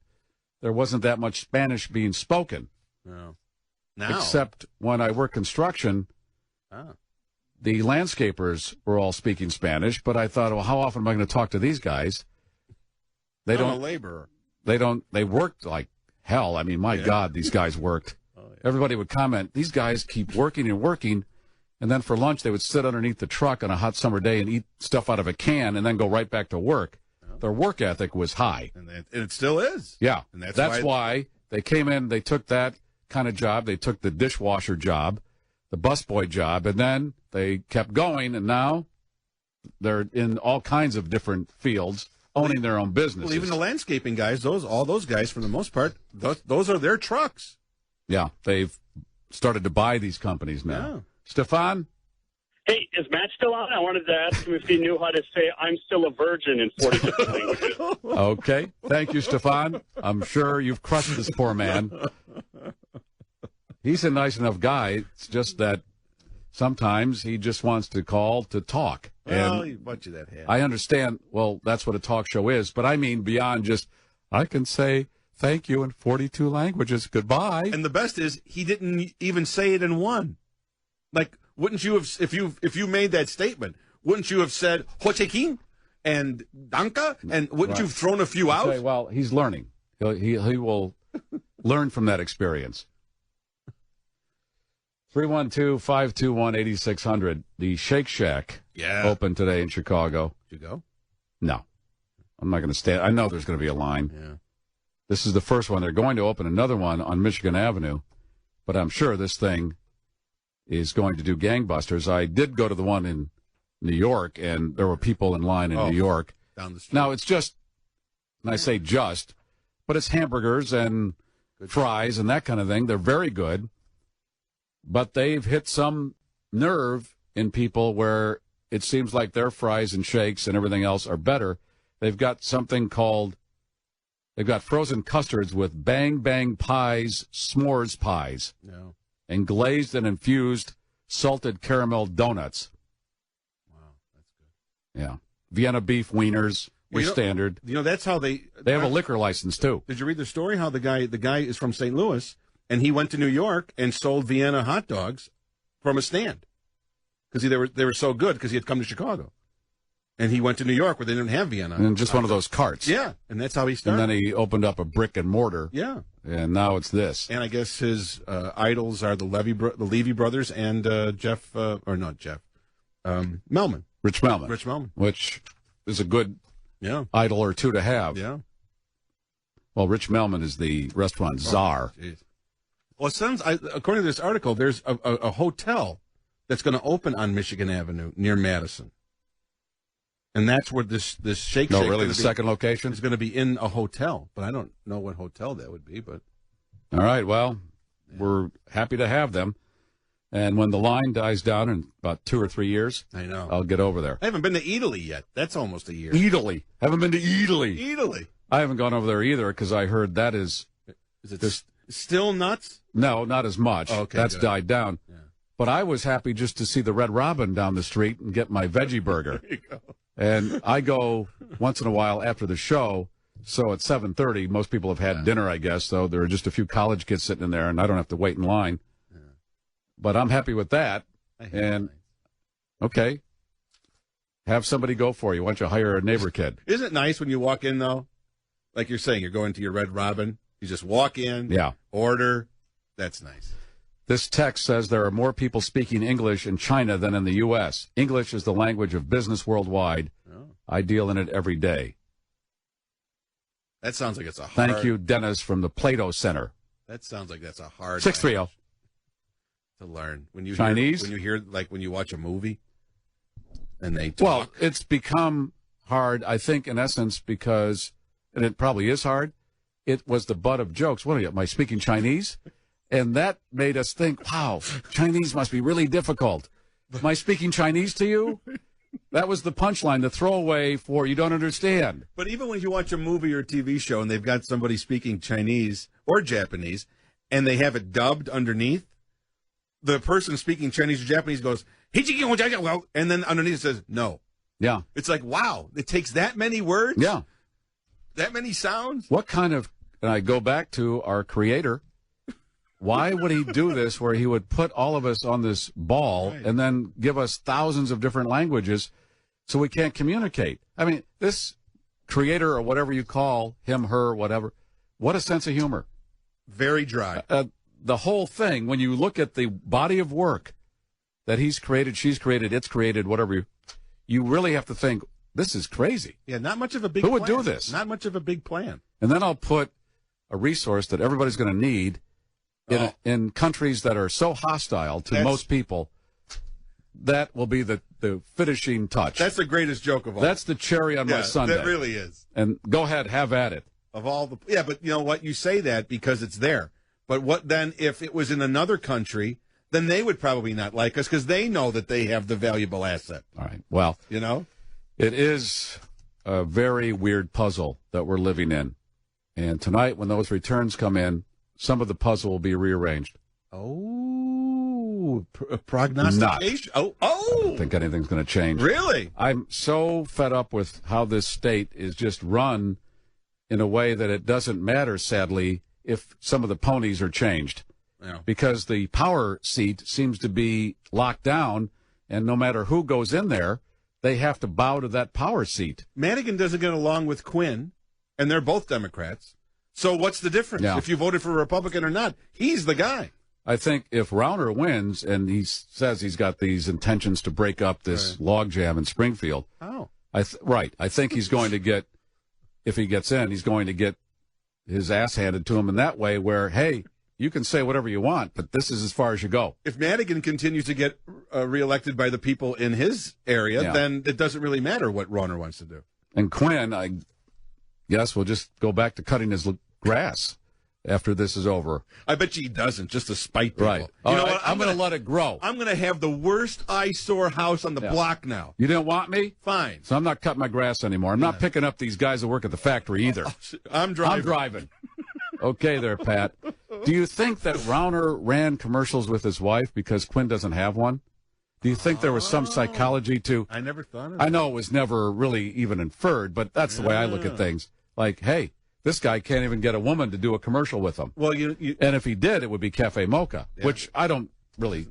there wasn't that much Spanish being spoken. No. Now. Except when I worked construction, the landscapers were all speaking Spanish. But I thought, well, how often am I going to talk to these guys? They don't. I'm a laborer. They don't. They worked like hell. I mean, my God, these guys worked. Everybody would comment, these guys keep working and working. And then for lunch, they would sit underneath the truck on a hot summer day and eat stuff out of a can and then go right back to work. Their work ethic was high. And it still is. Yeah. And that's why they came in, they took that kind of job. They took the dishwasher job, the busboy job, and then they kept going. And now they're in all kinds of different fields, owning their own businesses. Well, even the landscaping guys, all those guys, for the most part, those are their trucks. Yeah. They've started to buy these companies now. Yeah. Stefan? Hey, is Matt still on? I wanted to ask him if he knew how to say "I'm still a virgin" in 46 languages. Okay. Thank you, Stefan. I'm sure you've crushed this poor man. He's a nice enough guy. It's just that sometimes he just wants to call to talk. Well, and he bought you that hat. I understand. Well, that's what a talk show is. But I mean beyond just, I can say thank you in 42 languages. Goodbye. And the best is he didn't even say it in one. Like, wouldn't you have, if you made that statement, wouldn't you have said Hochekin and Danka? And wouldn't you have thrown a few out? Okay, well, he's learning. He will learn from that experience. 312-521-8600. The Shake Shack opened today in Chicago. Did you go? No. I'm not going to stand. I know there's going to be a line. Yeah. This is the first one. They're going to open another one on Michigan Avenue, but I'm sure this thing is going to do gangbusters. I did go to the one in New York, and there were people in line in New York. Down the street. Now, it's just, and I say just, but it's hamburgers and fries and that kind of thing. They're very good, but they've hit some nerve in people where it seems like their fries and shakes and everything else are better. They've got something called, they've got frozen custards with Bang Bang Pies, s'mores pies. No. And glazed and infused salted caramel donuts. Wow, that's good. Yeah. Vienna beef wieners, standard. You know, that's how they have a liquor license, too. Did you read the story how the guy is from St. Louis, and he went to New York and sold Vienna hot dogs from a stand because they were so good because he had come to Chicago. And he went to New York where they didn't have Vienna. And just one of those carts. Yeah, and that's how he started. And then he opened up a brick and mortar. Yeah. And now it's this. And I guess his idols are the Levy brothers and Melman. Rich Melman. Rich Melman. Which is a good idol or two to have. Yeah. Well, Rich Melman is the restaurant czar. Well, it sounds, according to this article, there's a hotel that's going to open on Michigan Avenue near Madison. And that's where this Shake Shack. No, really, the second location is going to be in a hotel, but I don't know what hotel that would be. But all right, well, we're happy to have them, and when the line dies down in about 2 or 3 years, I know I'll get over there. I haven't been to Italy yet. That's almost a year. Italy, haven't been to Italy. Italy. I haven't gone over there either because I heard that is it still nuts? No, not as much. Okay, that's good. died down. Yeah. But I was happy just to see the Red Robin down the street and get my veggie burger. There you go. And I go once in a while after the show, so at 7:30, most people have had dinner, I guess, so there are just a few college kids sitting in there, and I don't have to wait in line. Yeah. But I'm happy with that. And, okay, have somebody go for you. Why don't you hire a neighbor kid? Isn't it nice when you walk in, though? Like you're saying, you're going to your Red Robin. You just walk in, order. That's nice. This text says there are more people speaking English in China than in the U.S. English is the language of business worldwide. Oh. I deal in it every day. That sounds like it's a hard... Thank you, Dennis, from the Plato Center. That sounds like that's a hard... 630. To learn. When you Chinese? When you hear, like, when you watch a movie and they talk... Well, it's become hard, I think, in essence, because, and it probably is hard, it was the butt of jokes. What are you, am I speaking Chinese? And that made us think, wow, Chinese must be really difficult. Am I speaking Chinese to you? That was the punchline, the throwaway for you don't understand. But even when you watch a movie or a TV show and they've got somebody speaking Chinese or Japanese and they have it dubbed underneath, the person speaking Chinese or Japanese goes, and then underneath it says, no. Yeah. It's like, wow, it takes that many words? Yeah. That many sounds? What kind of, and I go back to our creator, why would he do this where he would put all of us on this ball and then give us thousands of different languages so we can't communicate? I mean, this creator or whatever you call him, her, whatever, what a sense of humor. Very dry. The whole thing, when you look at the body of work that he's created, she's created, it's created, whatever, you really have to think, this is crazy. Yeah, not much of a big plan. Who would do this? Not much of a big plan. And then I'll put a resource that everybody's going to need in countries that are so hostile to most people. That will be the finishing touch. That's the greatest joke of all. That's the cherry on my sundae. That really is. And go ahead, have at it. Of all the but you know what? You say that because it's there. But what then if it was in another country then they would probably not like us because they know that they have the valuable asset. All right. Well, you know, it is a very weird puzzle that we're living in. And tonight, when those returns come in, some of the puzzle will be rearranged. Oh, prognostication. I don't think anything's going to change. Really? I'm so fed up with how this state is just run in a way that it doesn't matter, sadly, if some of the ponies are changed. Yeah. Because the power seat seems to be locked down, and no matter who goes in there, they have to bow to that power seat. Madigan doesn't get along with Quinn, and they're both Democrats. So what's the difference if you voted for a Republican or not? He's the guy. I think if Rauner wins, and he says he's got these intentions to break up this logjam in Springfield. Oh. I think he's going to get, if he gets in, he's going to get his ass handed to him in that way where, hey, you can say whatever you want, but this is as far as you go. If Madigan continues to get reelected by the people in his area, then it doesn't really matter what Rauner wants to do. And Quinn, I guess, will just go back to cutting his grass after this is over. I bet you he doesn't, just to spite people. Right. You know what? I'm going to let it grow. I'm going to have the worst eyesore house on the block now. You didn't want me? Fine. So I'm not cutting my grass anymore. I'm not picking up these guys that work at the factory either. I'm driving. Okay there, Pat. Do you think that Rauner ran commercials with his wife because Quinn doesn't have one? Do you think there was some psychology to... I never thought of that. I know it was never really even inferred, but that's the way I look at things. Like, hey, this guy can't even get a woman to do a commercial with him. Well, and if he did, it would be Cafe Mocha, which I don't really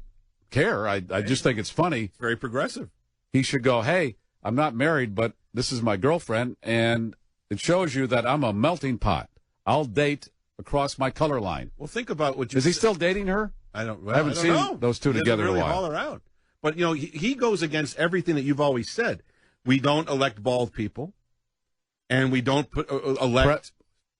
care. I just think it's funny. It's very progressive. He should go, hey, I'm not married, but this is my girlfriend, and it shows you that I'm a melting pot. I'll date across my color line. Well, think about what you... Is he still dating her? I haven't seen those two together in a while. Haul her out. But, you know, he goes against everything that you've always said. We don't elect bald people, and we don't elect...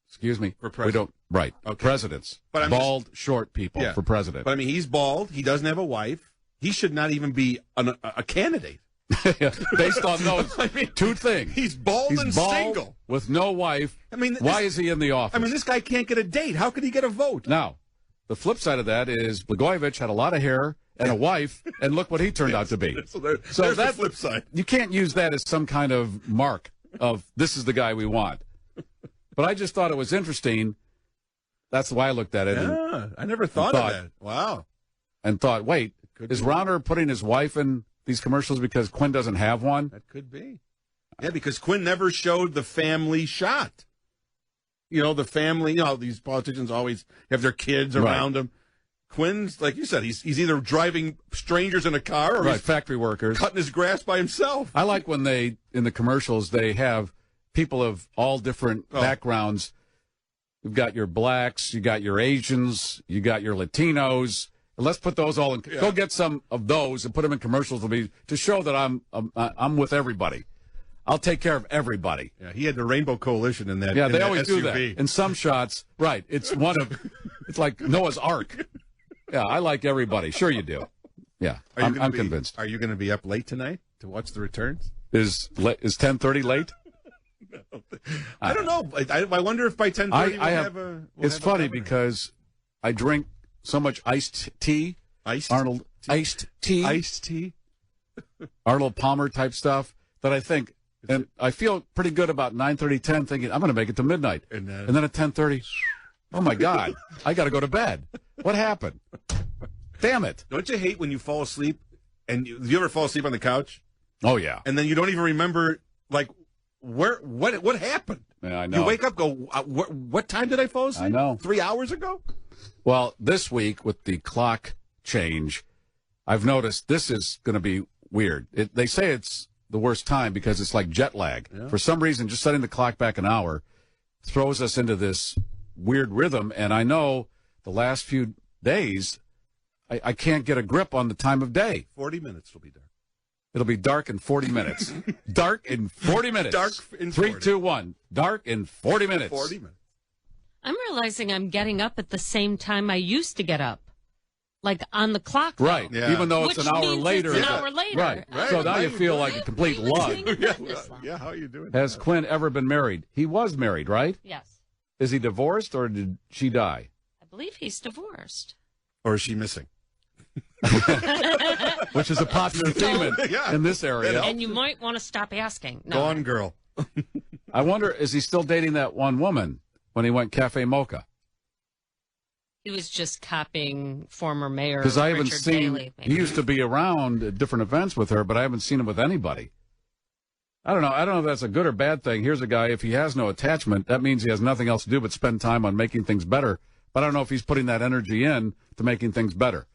Excuse me. For president. We don't... Right. Okay. Presidents. But bald, short people for president. But, I mean, he's bald. He doesn't have a wife. He should not even be a candidate. Based on those two things. He's bald and single. With no wife. I mean, why is he in the office? I mean, this guy can't get a date. How could he get a vote? Now, the flip side of that is Blagojevich had a lot of hair and a wife, and look what he turned out to be. So there's the flip side. You can't use that as some kind of mark of this is the guy we want. But I just thought it was interesting. That's why I looked at it. Yeah, I never thought of that. Wow. And thought, wait, is Rauner putting his wife in these commercials because Quinn doesn't have one? That could be. Yeah, because Quinn never showed the family shot. You know, the family, these politicians always have their kids around them. Quinn's, like you said, he's either driving strangers in a car or he's factory workers cutting his grass by himself. I like when in the commercials, they have people of all different backgrounds. You've got your blacks, you got your Asians, you got your Latinos. Let's put those all in. Go get some of those and put them in commercials to show that I'm with everybody. I'll take care of everybody. Yeah, he had the Rainbow Coalition in that. Yeah, they always SUV. do that. In some shots, right? It's like Noah's Ark. Yeah, I like everybody. Sure, you do. Yeah, I'm convinced. Are you going to be up late tonight to watch the returns? Is 10:30 late? I don't know. I wonder if by 10:30 we'll have a. It's funny because I drink so much iced tea. Arnold iced tea. Arnold Palmer type stuff that I think, and I feel pretty good about 9:30, 10, thinking I'm going to make it to midnight, and then at 10:30, oh my God, I got to go to bed. What happened? Damn it! Don't you hate when you fall asleep? And you ever fall asleep on the couch? Oh yeah. And then you don't even remember what happened. Yeah, I know. You wake up, go, what time did I fall asleep? I know. 3 hours ago. Well, this week with the clock change, I've noticed this is going to be weird. They say it's the worst time because it's like jet lag. Yeah. For some reason, just setting the clock back an hour throws us into this weird rhythm. And I know the last few days, I can't get a grip on the time of day. 40 minutes will be dark. It'll be dark in 40 minutes. Dark in 40 minutes. Dark in 3, 2, 1. Dark in 40 minutes. 40 minutes. I'm realizing I'm getting up at the same time I used to get up. Like on the clock. Right. Yeah. Even though it's an hour later. It's an hour later. Right. So now you feel like a complete lug. Yeah, how are you doing? Has Quinn ever been married? He was married, right? Yes. Is he divorced or did she die? I believe he's divorced. Or is she missing? which is a popular theme in this area. And you might want to stop asking. No. Gone girl. I wonder, is he still dating that one woman when he went Cafe Mocha? He was just copying former mayor Because I haven't Richard seen. Daley, He used to be around at different events with her, but I haven't seen him with anybody. I don't know. I don't know if that's a good or bad thing. Here's a guy, if he has no attachment, that means he has nothing else to do but spend time on making things better. But I don't know if he's putting that energy in to making things better.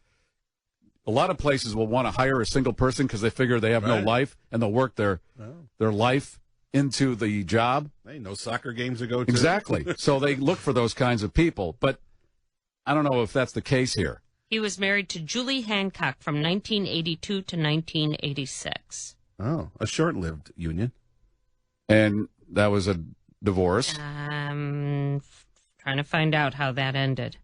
A lot of places will want to hire a single person because they figure they have no life, and they'll work their life into the job. Hey, no soccer games to go to. Exactly. So they look for those kinds of people. But I don't know if that's the case here. He was married to Julie Hancock from 1982 to 1986. Oh, a short-lived union. And that was a divorce. Trying to find out how that ended.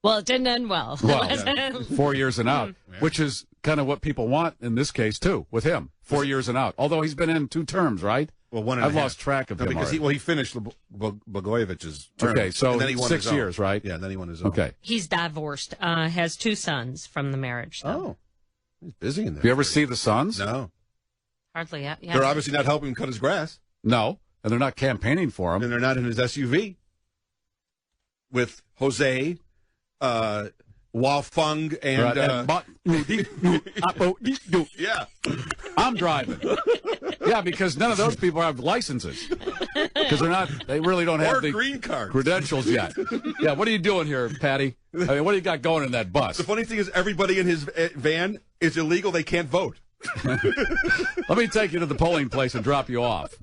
Well, it didn't end well. Well, 4 years and out, which is kind of what people want in this case, too, with him. 4 years and out. Although he's been in 2 terms, right? Well, 1 and a half. I've lost track of him because he finished Blagojevich's term. Okay, so and then he won 6 years, right? Yeah, then he won his own. Okay. He's divorced. Has 2 sons from the marriage, though. Oh, he's busy in there. Do you ever see the sons? No. Hardly, yeah. They're obviously not helping him cut his grass. No, and they're not campaigning for him. And they're not in his SUV with Jose, Wafung, and... yeah. I'm driving. Yeah, because none of those people have licenses. Because they really don't have the green card credentials yet. Yeah, what are you doing here, Patty? I mean, what do you got going in that bus? The funny thing is everybody in his van is illegal. They can't vote. Let me take you to the polling place and drop you off.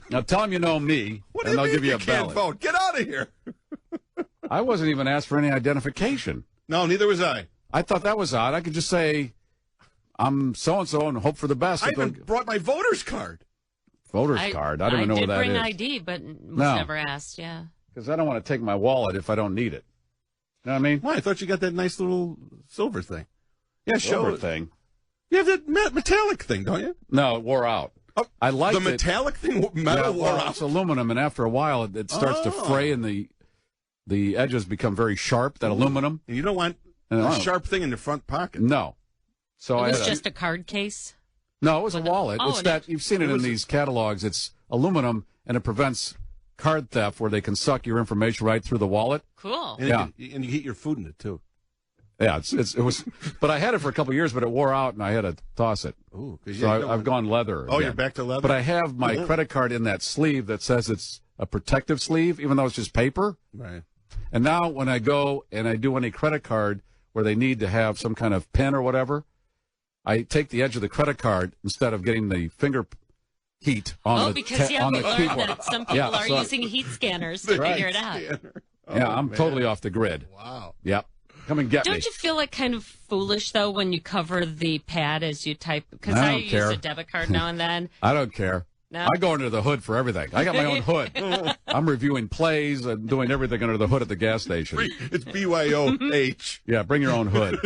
Now tell them you know me, and I'll give you a can't ballot. Vote. Get out of here. I wasn't even asked for any identification. No, neither was I. I thought that was odd. I could just say, I'm so-and-so and hope for the best. I even brought my voter's card. Voter's card? I don't even know what that is. I did bring ID, but was never asked, yeah. Because I don't want to take my wallet if I don't need it. You know what I mean? Why? I thought you got that nice little silver thing. Yeah, silver thing. You have that metallic thing, don't you? No, it wore out. Oh, I like the metallic thing. Metal wore out. It's aluminum, and after a while, it starts to fray, and the edges become very sharp. That aluminum. And you don't want a sharp thing in the front pocket. No. So it was just a card case. No, it was a wallet. It's that you've seen it in these catalogs. It's aluminum, and it prevents card theft, where they can suck your information right through the wallet. Cool. And and you heat your food in it too. Yeah, it was, but I had it for a couple of years, but it wore out, and I had to toss it. Ooh, so I've gone leather. Oh, again. You're back to leather. But I have my credit card in that sleeve that says it's a protective sleeve, even though it's just paper. Right. And now when I go and I do any credit card where they need to have some kind of pin or whatever, I take the edge of the credit card instead of getting the finger heat on the because on the learned keyboard. that some people are using heat scanners to figure it out. Yeah, I'm totally off the grid. Wow. Yep. Come and get me. Don't you feel like kind of foolish, though, when you cover the pad as you type? Because I use a debit card now and then. I don't care. No? I go under the hood for everything. I got my own hood. I'm reviewing plays and doing everything under the hood at the gas station. It's BYOH. Yeah, bring your own hood.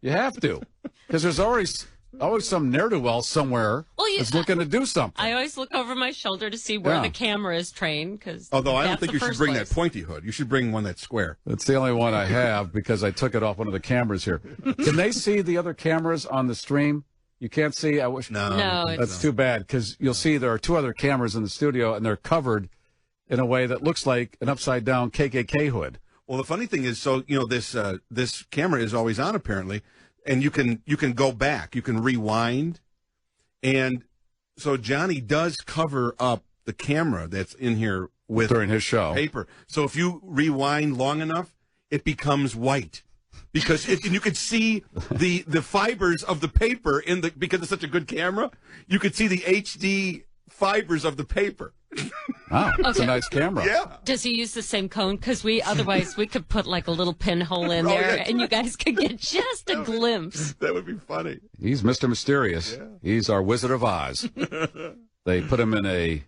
You have to. Because there's always some ne'er-do-well somewhere that's looking to do something. I always look over my shoulder to see where the camera is trained. Although I don't think you should bring that pointy hood. You should bring one that's square. That's the only one I have because I took it off one of the cameras here. Can they see the other cameras on the stream? You can't see? I wish. No. That's too bad because you'll see there are 2 other cameras in the studio and they're covered in a way that looks like an upside-down KKK hood. Well, the funny thing is, this camera is always on apparently, and you can go back, you can rewind, and so Johnny does cover up the camera that's in here with during his show paper. So if you rewind long enough, it becomes white. Because and you could see the fibers of the paper because it's such a good camera, you could see the HD fibers of the paper. Wow, it's a nice camera. Yeah. Does he use the same cone? Because otherwise we could put like a little pinhole in there, and you guys could get just a glimpse. That would be funny. He's Mr. Mysterious. Yeah. He's our Wizard of Oz. They put him in a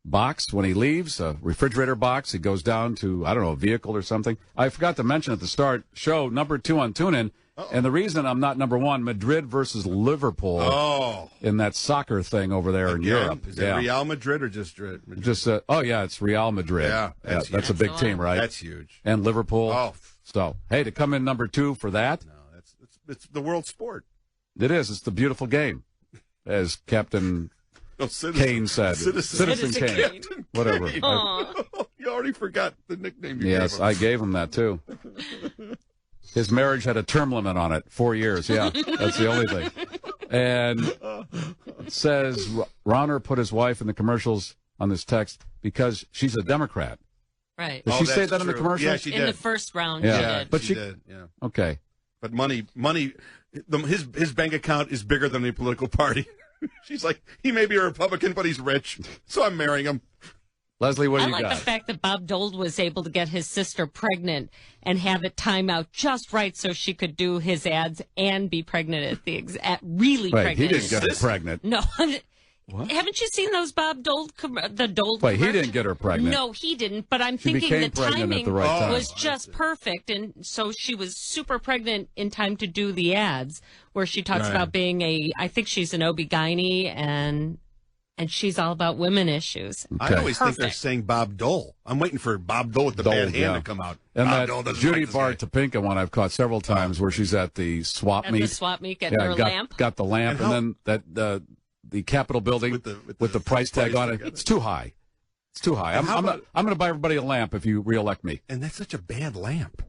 box when he leaves, a refrigerator box. He goes down to, I don't know, a vehicle or something. I forgot to mention at the start, show number 2 on TuneIn. And the reason I'm not number 1, Madrid versus Liverpool in that soccer thing over there in Europe. Is it Real Madrid or just Madrid? It's Real Madrid. Yeah, that's a big team, right? That's huge. And Liverpool. Oh. So, hey, to come in number 2 for that. No, that's it's the world sport. It is. It's the beautiful game, as Captain Kane said. Citizen Kane. Whatever. You already forgot the nickname you Yes, gave him. I gave him that, too. His marriage had a term limit on it, 4 years. Yeah, that's the only thing. And it says Ronner put his wife in the commercials on this text because she's a Democrat. Right. Did she say that in the commercial? Yeah, she did. In the first round, yeah. she did. But she did, yeah. Okay. But money, his bank account is bigger than any political party. She's like, he may be a Republican, but he's rich, so I'm marrying him. Leslie, what do I you like got? the fact that Bob Dole was able to get his sister pregnant and have it time out just right so she could do his ads and be pregnant at the really Wait, pregnant. he didn't get her pregnant. No. What? Haven't you seen those Bob Dole the Dole Wait, he commercials? didn't get her pregnant. No, he didn't, but I'm She thinking became the pregnant at timing the right time. was just perfect, and so she was super pregnant in time to do the ads where she talks about being I think she's an OB-GYN and she's all about women issues. I always think they're saying Bob Dole. I'm waiting for Bob Dole with the bad hand to come out. And Bob Dole that doesn't Judy like this Bart guy. Topinka one I've caught several times where she's at the swap At meet. the swap meet, getting her lamp. Got the lamp, and then the Capitol building with the price tag on it. It's too high. It's too high. I'm going to buy everybody a lamp if you reelect me. And that's such a bad lamp.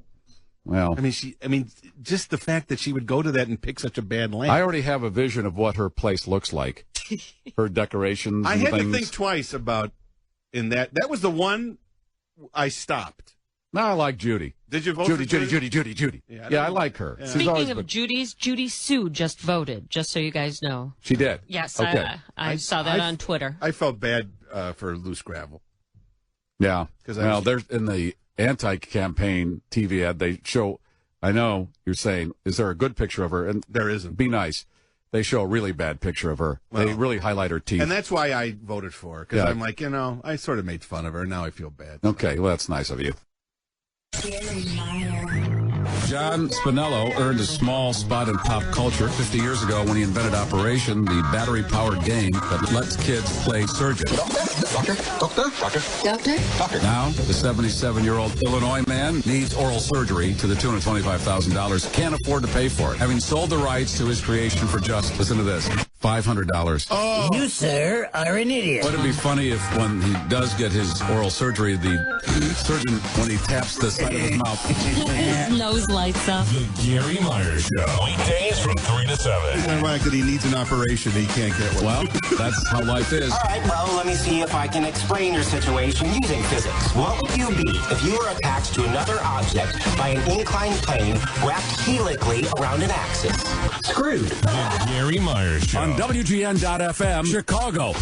Well, I mean, just the fact that she would go to that and pick such a bad lamp. I already have a vision of what her place looks like. Her decorations. I and had things. to think twice about that. That was the one I stopped. No, I like Judy. Did you vote Judy, for Judy? Yeah, I like her. Yeah. Speaking of Judy's, Judy Sue just voted, just so you guys know. She did? Yes, Okay. I saw that on Twitter. I felt bad for Loose Gravel. Yeah. Well, there's in the anti-campaign TV ad, they show, I know you're saying, is there a good picture of her? And there isn't. Be nice. They show a really bad picture of her. They really highlight her teeth. And that's why I voted for her, because I'm like, I sort of made fun of her. Now I feel bad. Okay, well, that's nice of you. John Spinello earned a small spot in pop culture 50 years ago when he invented Operation, the battery-powered game that lets kids play surgeon. Doctor? Now, the 77-year-old Illinois man needs oral surgery to the tune of $25,000. Can't afford to pay for it. Having sold the rights to his creation for just, listen to this, $500. Oh. You, sir, are an idiot. Wouldn't it be funny if when he does get his oral surgery, the surgeon, when he taps the side of his mouth, his nose lights up. The Garry Meier Show. Weekdays from 3 to 7. It's ironic that he needs an operation. He can't get one. Well, that's how life is. All right, well, let me see if I can explain your situation using physics. What would you be if you were attached to another object by an inclined plane wrapped helically around an axis? Screwed. The Garry Meier Show. On WGN.FM, Chicago.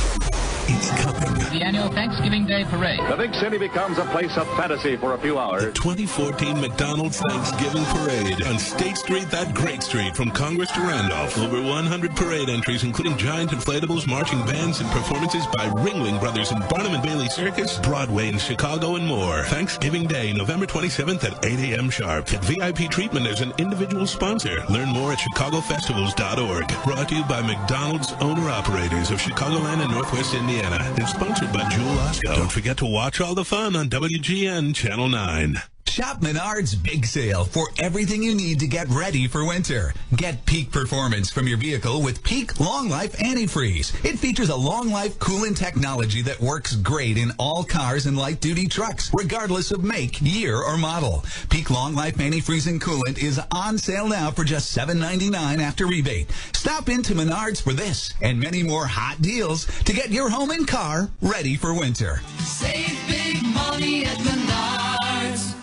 It's coming. The annual Thanksgiving Day Parade. The big city becomes a place of fantasy for a few hours. The 2014 McDonald's Thanksgiving Parade on State Street, that great street from Congress to Randolph. Over 100 parade entries, including giant inflatables, marching bands, and performances by Ringling Brothers and Barnum and Bailey Circus, Broadway in Chicago, and more. Thanksgiving Day, November 27th at 8 a.m. sharp. Get VIP treatment as an individual sponsor. Learn more at chicagofestivals.org. Brought to you by McDonald's owner-operators of Chicagoland and Northwest Indiana. And sponsored by Jewel Osco. Don't forget to watch all the fun on WGN Channel 9. Shop Menard's big sale for everything you need to get ready for winter. Get peak performance from your vehicle with Peak Long Life Antifreeze. It features a long life coolant technology that works great in all cars and light duty trucks, regardless of make, year, or model. Peak Long Life Antifreeze and Coolant is on sale now for just $7.99 after rebate. Stop into Menard's for this and many more hot deals to get your home and car ready for winter. Save big money at Menard's.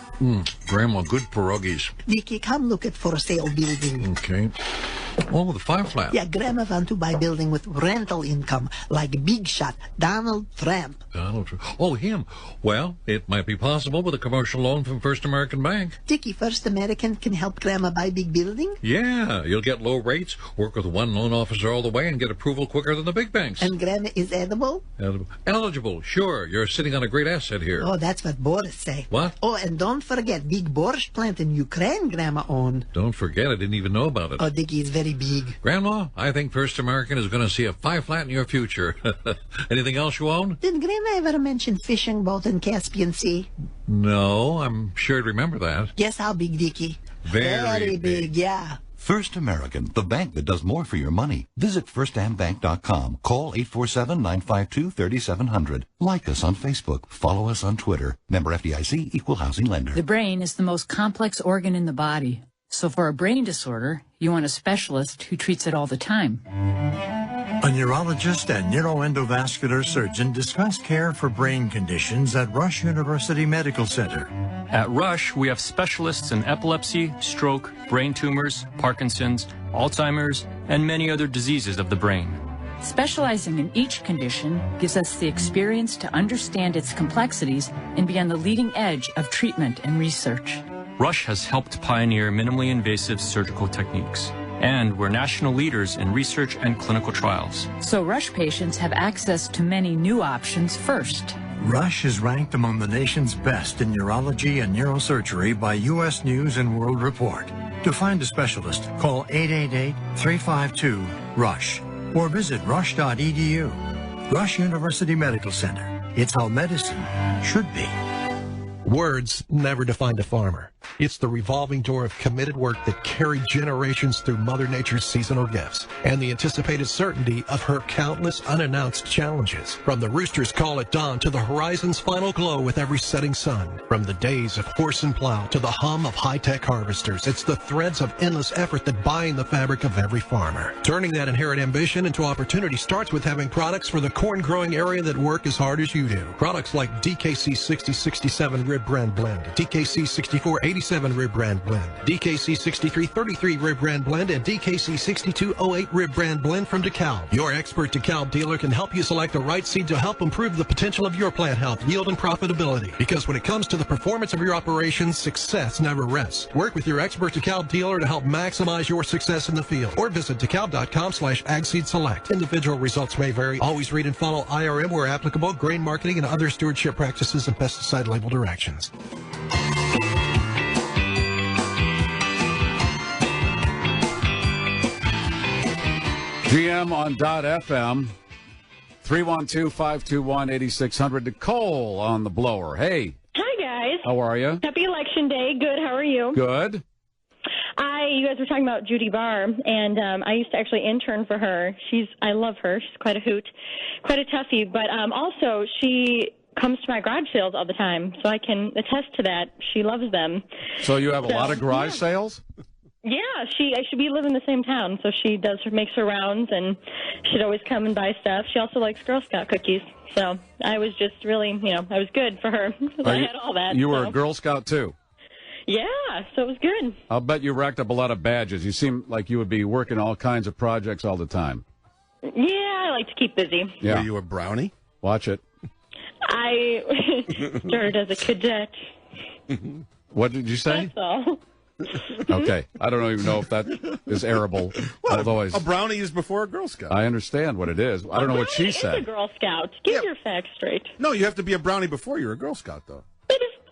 Grandma, good pierogies. Vicky, come look at for sale building. Okay. Oh, the fire flat. Yeah, Grandma want to buy building with rental income, like big shot Donald Trump. Donald Trump. Oh, him. Well, it might be possible with a commercial loan from First American Bank. Dickie, First American can help Grandma buy big building? Yeah, you'll get low rates, work with one loan officer all the way, and get approval quicker than the big banks. And Grandma is edible? Eligible, sure. You're sitting on a great asset here. Oh, that's what Boris say. What? Oh, and don't forget, big borscht plant in Ukraine Grandma owned. Don't forget, I didn't even know about it. Oh, Dickie is very big. Grandma, I think First American is going to see a five flat in your future. Anything else you own? Did Grandma ever mention fishing boat in Caspian Sea? No, I'm sure I'd remember that. Guess how big, Dickie? Very big, yeah. First American, the bank that does more for your money. Visit firstambank.com. Call 847-952-3700. Like us on Facebook. Follow us on Twitter. Member FDIC, Equal Housing Lender. The brain is the most complex organ in the body. So for a brain disorder, you want a specialist who treats it all the time. A neurologist and neuroendovascular surgeon discuss care for brain conditions at Rush University Medical Center. At Rush, we have specialists in epilepsy, stroke, brain tumors, Parkinson's, Alzheimer's, and many other diseases of the brain. Specializing in each condition gives us the experience to understand its complexities and be on the leading edge of treatment and research. Rush has helped pioneer minimally invasive surgical techniques. And we're national leaders in research and clinical trials. So Rush patients have access to many new options first. Rush is ranked among the nation's best in neurology and neurosurgery by U.S. News and World Report. To find a specialist, call 888-352-RUSH or visit rush.edu. Rush University Medical Center. It's how medicine should be. Words never defined a farmer. It's the revolving door of committed work that carried generations through Mother Nature's seasonal gifts and the anticipated certainty of her countless unannounced challenges. From the rooster's call at dawn to the horizon's final glow with every setting sun. From the days of horse and plow to the hum of high-tech harvesters, it's the threads of endless effort that bind the fabric of every farmer. Turning that inherent ambition into opportunity starts with having products for the corn-growing area that work as hard as you do. Products like DKC 6067 Rib Brand Blend, DKC 6487 Rib Brand Blend, DKC 6333 Rib Brand Blend, and DKC 6208 Rib Brand Blend from DeKalb. Your expert DeKalb dealer can help you select the right seed to help improve the potential of your plant health, yield, and profitability. Because when it comes to the performance of your operations, success never rests. Work with your expert DeKalb dealer to help maximize your success in the field. Or visit DeKalb.com/agseedselect. Individual results may vary. Always read and follow IRM where applicable, grain marketing, and other stewardship practices and pesticide label directions. GM on .fm, 312-521-8600. Nicole on the blower. Hey. Hi, guys. How are you? Happy Election Day. Good. How are you? Good. You guys were talking about Judy Barr, and I used to actually intern for her. I love her. She's quite a hoot, quite a toughie. But also, she comes to my garage sales all the time, so I can attest to that. She loves them. So you have a lot of garage sales? Yeah, we live in the same town, so she makes her rounds, and she'd always come and buy stuff. She also likes Girl Scout cookies, so I was just really, I was good for her. I had all that. You were a Girl Scout, too? Yeah, so it was good. I'll bet you racked up a lot of badges. You seem like you would be working all kinds of projects all the time. Yeah, I like to keep busy. Yeah. Were you a brownie? Watch it. I started as a cadet. What did you say? That's all. Okay. I don't even know if that is airable. Well, a brownie is before a Girl Scout. I understand what it is. I don't know what she said. It's a Girl Scout. Get your facts straight. No, you have to be a brownie before you're a Girl Scout, though.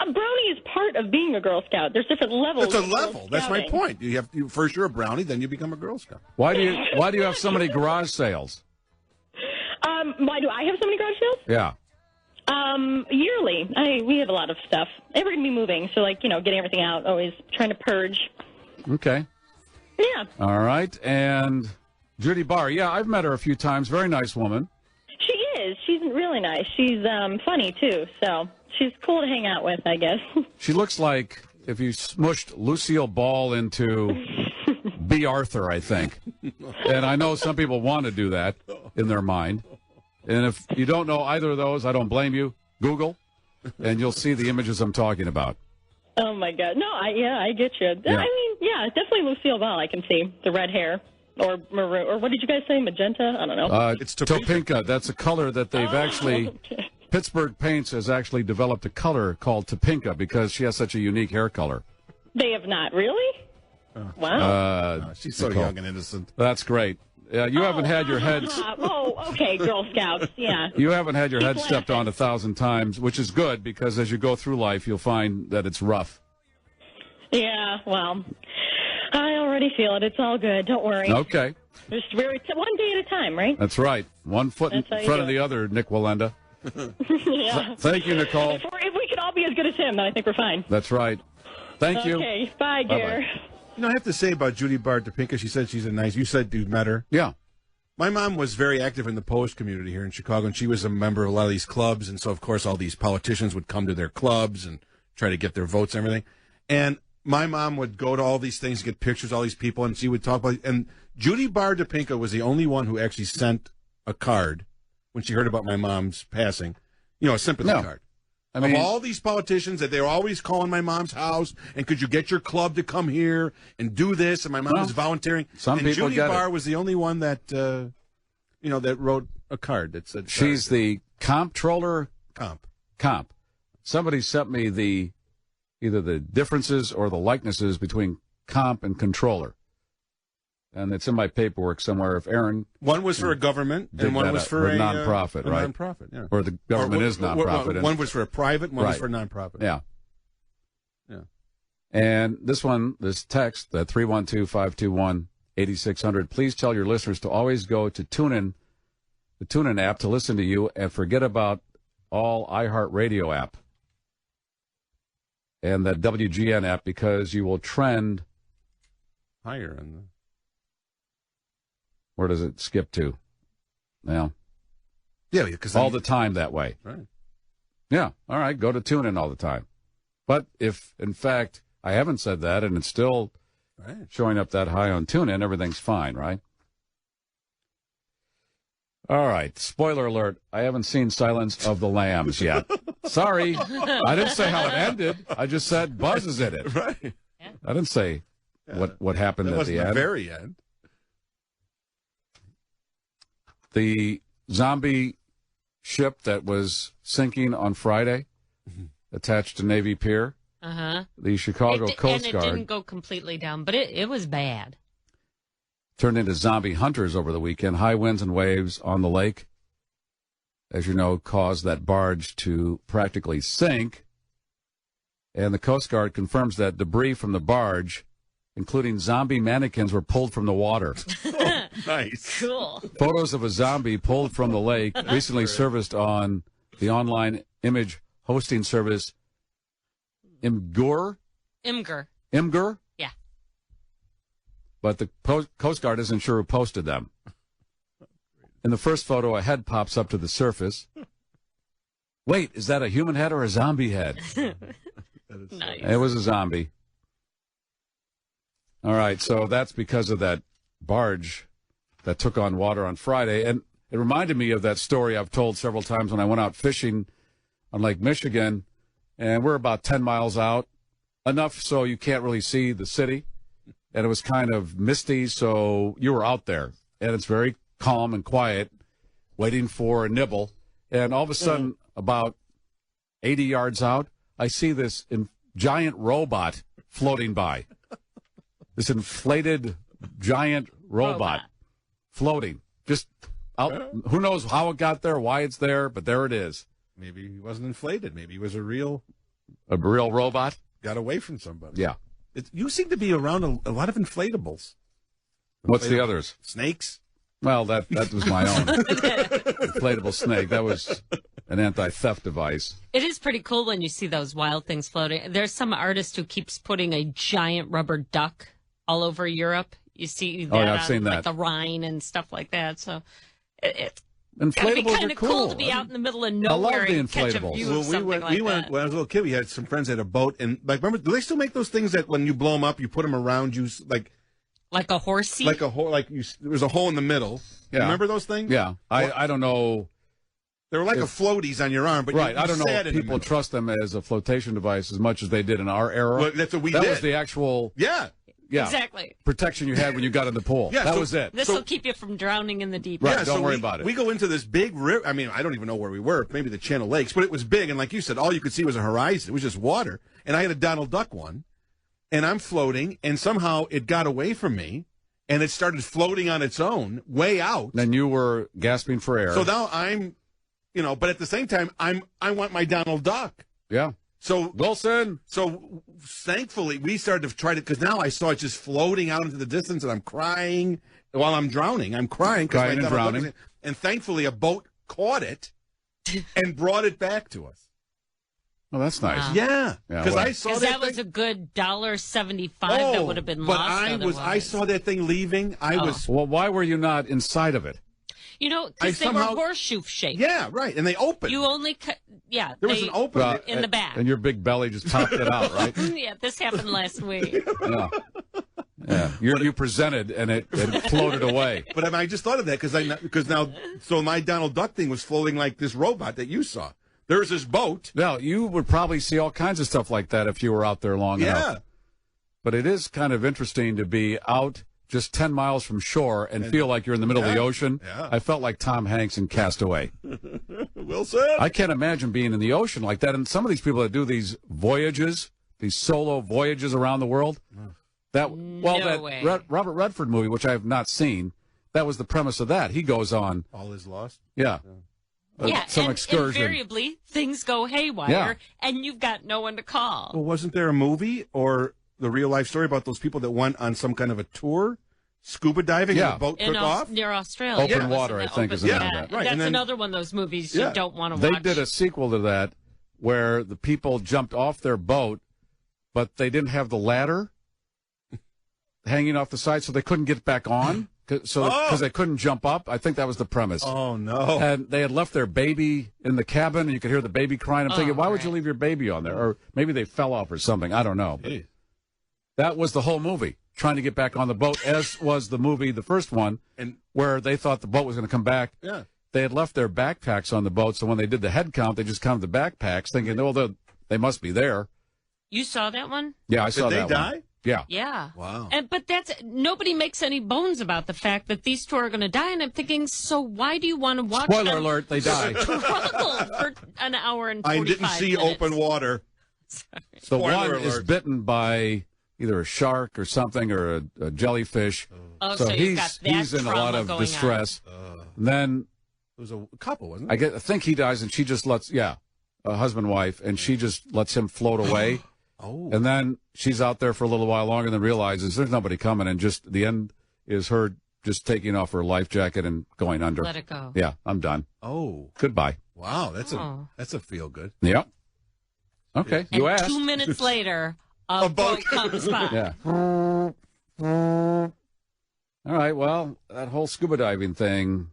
A brownie is part of being a Girl Scout. There's different levels. It's a level. That's my point. First you're a brownie, then you become a Girl Scout. Why do you have so many garage sales? Why do I have so many garage sales? Yeah. Yearly. We have a lot of stuff. We're going to be moving, so getting everything out, always trying to purge. Okay. Yeah. All right. And Judy Barr, yeah, I've met her a few times. Very nice woman. She is. She's really nice. She's funny, too, so she's cool to hang out with, I guess. She looks like if you smushed Lucille Ball into B. Arthur, I think. And I know some people want to do that in their mind. And if you don't know either of those, I don't blame you. Google, and you'll see the images I'm talking about. Oh, my God. No, I get you. Yeah. I mean, yeah, definitely Lucille Ball, I can see. The red hair. Or maroon. Or what did you guys say? Magenta? I don't know. It's Topinka. That's a color that they've actually... Pittsburgh Paints has actually developed a color called Topinka because she has such a unique hair color. They have not? Really? Wow. She's so young and innocent. That's great. You haven't had your head... Oh, okay, Girl Scouts, yeah. You haven't had your head stepped on 1,000 times, which is good because as you go through life, you'll find that it's rough. Yeah, well, I already feel it. It's all good. Don't worry. Okay. Just one day at a time, right? That's right. One foot in front of the other, Nick Wallenda. Yeah. Thank you, Nicole. If we could all be as good as him, then I think we're fine. That's right. Thank you. Okay. Bye, Gare. You know, I have to say about Judy Bart Topinka, she said she's a nice. You said you met her. Yeah. My mom was very active in the Polish community here in Chicago, and she was a member of a lot of these clubs. And so, of course, all these politicians would come to their clubs and try to get their votes and everything. And my mom would go to all these things, get pictures of all these people, and she would talk about. And Judy Bart Topinka was the only one who actually sent a card when she heard about my mom's passing. You know, a sympathy card. I mean, of all these politicians that they were always calling my mom's house, and could you get your club to come here and do this? And my mom was volunteering. Some and people Judy get Barr it. was the only one that, that wrote a card that said. She's the comptroller. Comp. Somebody sent me either the differences or the likenesses between comp and controller. And it's in my paperwork somewhere. If Aaron, one was for a government, and one was for a nonprofit, right? Nonprofit, yeah. Or the government is nonprofit. One was for a private, one was for a nonprofit. Yeah. Yeah. And this text, the 312-521-8600. Please tell your listeners to always go to TuneIn, the TuneIn app, to listen to you, and forget about all iHeartRadio app and that WGN app, because you will trend higher on the. Where does it skip to? Now, yeah, because all the time that way. Right. Yeah. All right. Go to TuneIn all the time. But if, in fact, I haven't said that and it's still showing up that high on TuneIn, everything's fine, right? All right. Spoiler alert. I haven't seen Silence of the Lambs yet. Sorry. I didn't say how it ended. I just said Buzz is in it. Right. I didn't say what happened at the end. The very end. The zombie ship that was sinking on Friday, attached to Navy Pier, the Chicago Coast Guard. And it didn't go completely down, but it was bad. Turned into zombie hunters over the weekend. High winds and waves on the lake, as you know, caused that barge to practically sink. And the Coast Guard confirms that debris from the barge, including zombie mannequins, were pulled from the water. Nice. Cool. Photos of a zombie pulled from the lake recently serviced on the online image hosting service Imgur? Imgur? Yeah. But the Coast Guard isn't sure who posted them. In the first photo, a head pops up to the surface. Wait, is that a human head or a zombie head? Nice. It was a zombie. All right, so that's because of that barge that took on water on Friday. And it reminded me of that story I've told several times when I went out fishing on Lake Michigan, and we're about 10 miles out, enough so you can't really see the city. And it was kind of misty, so you were out there. And it's very calm and quiet, waiting for a nibble. And all of a sudden, about 80 yards out, I see this giant robot floating by. This inflated giant robot floating. Just out. Who knows how it got there, why it's there, but there it is. Maybe he wasn't inflated. Maybe he was a real robot. Got away from somebody. Yeah. You seem to be around a lot of inflatables. What's the others? Snakes? Well, that was my own. Inflatable snake. That was an anti-theft device. It is pretty cool when you see those wild things floating. There's some artist who keeps putting a giant rubber duck all over Europe. You see that I've seen that. Like the Rhine and stuff like that. So it's inflatables gotta be kind are of cool to be out in the middle of nowhere the and catch a inflatables. view of something like that. When I was a little kid, we had some friends that had a boat, and remember, do they still make those things that when you blow them up, you put them around you like a horsey? Like a hole, there was a hole in the middle. Yeah. Remember those things? Yeah. I don't know. They were like a floaties on your arm, but right. You I don't know sat if in people them. trust them as a flotation device as much as they did in our era. Well, that's what we did. did. That was the actual Exactly. protection you had when you got in the pool. Yeah, that was it. This will keep you from drowning in the deep Right, end. don't worry about it. We go into this big river. I mean, I don't even know where we were. Maybe the Channel Lakes, but it was big. And like you said, all you could see was a horizon. It was just water. And I had a Donald Duck one, and I'm floating, and somehow it got away from me, and it started floating on its own way out. Then you were gasping for air. So now I'm, but at the same time, I want my Donald Duck. Yeah. So Wilson. So thankfully, we started to try to, because now I saw it just floating out into the distance, and I'm crying while I'm drowning. I'm crying because and drowning. And thankfully, a boat caught it and brought it back to us. Oh, that's nice. Wow. Yeah, because I saw that. That was a good $1.75 that would have been but lost. I saw that thing leaving. I was. Well, why were you not inside of it? You know, because they were horseshoe shaped. Yeah, right, and they opened. You only there was an opening in the back, and your big belly just popped it out, right? Yeah, this happened last week. Yeah, you presented and it floated away. But I just thought of that because now, so my Donald Duck thing was floating like this robot that you saw. There's this boat. Now, you would probably see all kinds of stuff like that if you were out there long enough. But it is kind of interesting to be out just 10 miles from shore and feel like you're in the middle of the ocean. Yeah. I felt like Tom Hanks in Castaway. Wilson. I can't imagine being in the ocean like that. And some of these people that do these voyages, these solo voyages around the world, Robert Redford movie, which I have not seen, that was the premise of that. He goes on. All is lost? Yeah. Some and excursion. Invariably, things go haywire, and you've got no one to call. Well, wasn't there a movie or the real life story about those people that went on some kind of a tour, scuba diving, and the boat took off? Near Australia. Open Water, I think, is the name of that. Right. That's another one of those movies you don't want to watch. They did a sequel to that where the people jumped off their boat, but they didn't have the ladder hanging off the side, so they couldn't get back on. Because they couldn't jump up. I think that was the premise. Oh, no. And they had left their baby in the cabin, and you could hear the baby crying. I'm thinking, why would you leave your baby on there? Or maybe they fell off or something. I don't know. But that was the whole movie, trying to get back on the boat, as was the movie, the first one, where they thought the boat was going to come back. Yeah. They had left their backpacks on the boat, so when they did the head count, they just counted the backpacks, thinking, well, they must be there. You saw that one? Yeah, I saw that one. Did they die? Yeah. Yeah. Wow. But nobody makes any bones about the fact that these two are going to die, and I'm thinking, so why do you want to watch Spoiler alert, they die. struggle for an hour and 45 I didn't see minutes. open water. The one is bitten by either a shark or something or a jellyfish. Oh, so he's in a lot of distress. Then it was a couple, wasn't it? I think he dies, and she just lets a husband and wife, and she just lets him float away. Oh. And then she's out there for a little while longer, and then realizes there's nobody coming, and just the end is her just taking off her life jacket and going under. Let it go. Yeah, I'm done. Oh. Goodbye. Wow, that's a feel good. Yep. Okay, and you asked. 2 minutes later, a boat comes by. Yeah. All right, well, that whole scuba diving thing,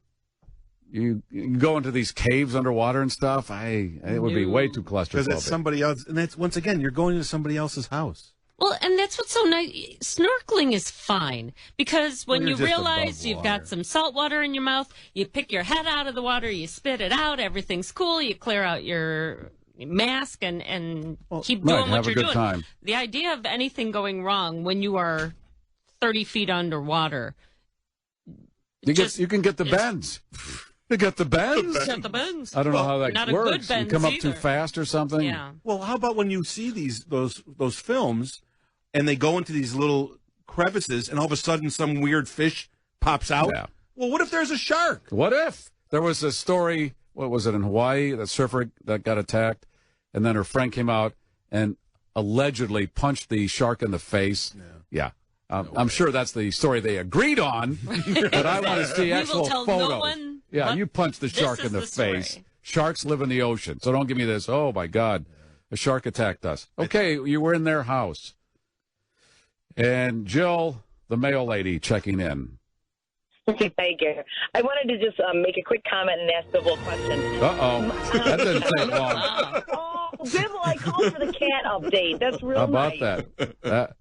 you go into these caves underwater and stuff, it would be way too claustrophobic. Because it's somebody else, and that's, once again, you're going into somebody else's house. Well, and that's what's so nice. Snorkeling is fine because when you just realize above you've water. got some salt water in your mouth, you pick your head out of the water, you spit it out, everything's cool, you clear out your mask and keep doing what have you're a good doing. time. The idea of anything going wrong when you are 30 feet underwater. You can get the bends. You got the bends? Get the bends. I don't know how that not works. A good bends you come up either. too fast or something? Yeah. Well, how about when you see those films and they go into these little crevices and all of a sudden some weird fish pops out? Yeah. Well, what if there's a shark? What if? There was a story, what was it, in Hawaii, that surfer that got attacked, and then her friend came out and allegedly punched the shark in the face. Yeah. I'm sure that's the story they agreed on, but I want to see actual will tell photos. No one yeah, you punched the shark in the face. Story. Sharks live in the ocean, so don't give me this. Oh my God, a shark attacked us. Okay, you were in their house, and Jill, the mail lady, checking in. Okay, thank you. I wanted to just make a quick comment and ask Bibble a question. That didn't take long. Oh, Bibble, I called for the cat update. That's real How about nice. that?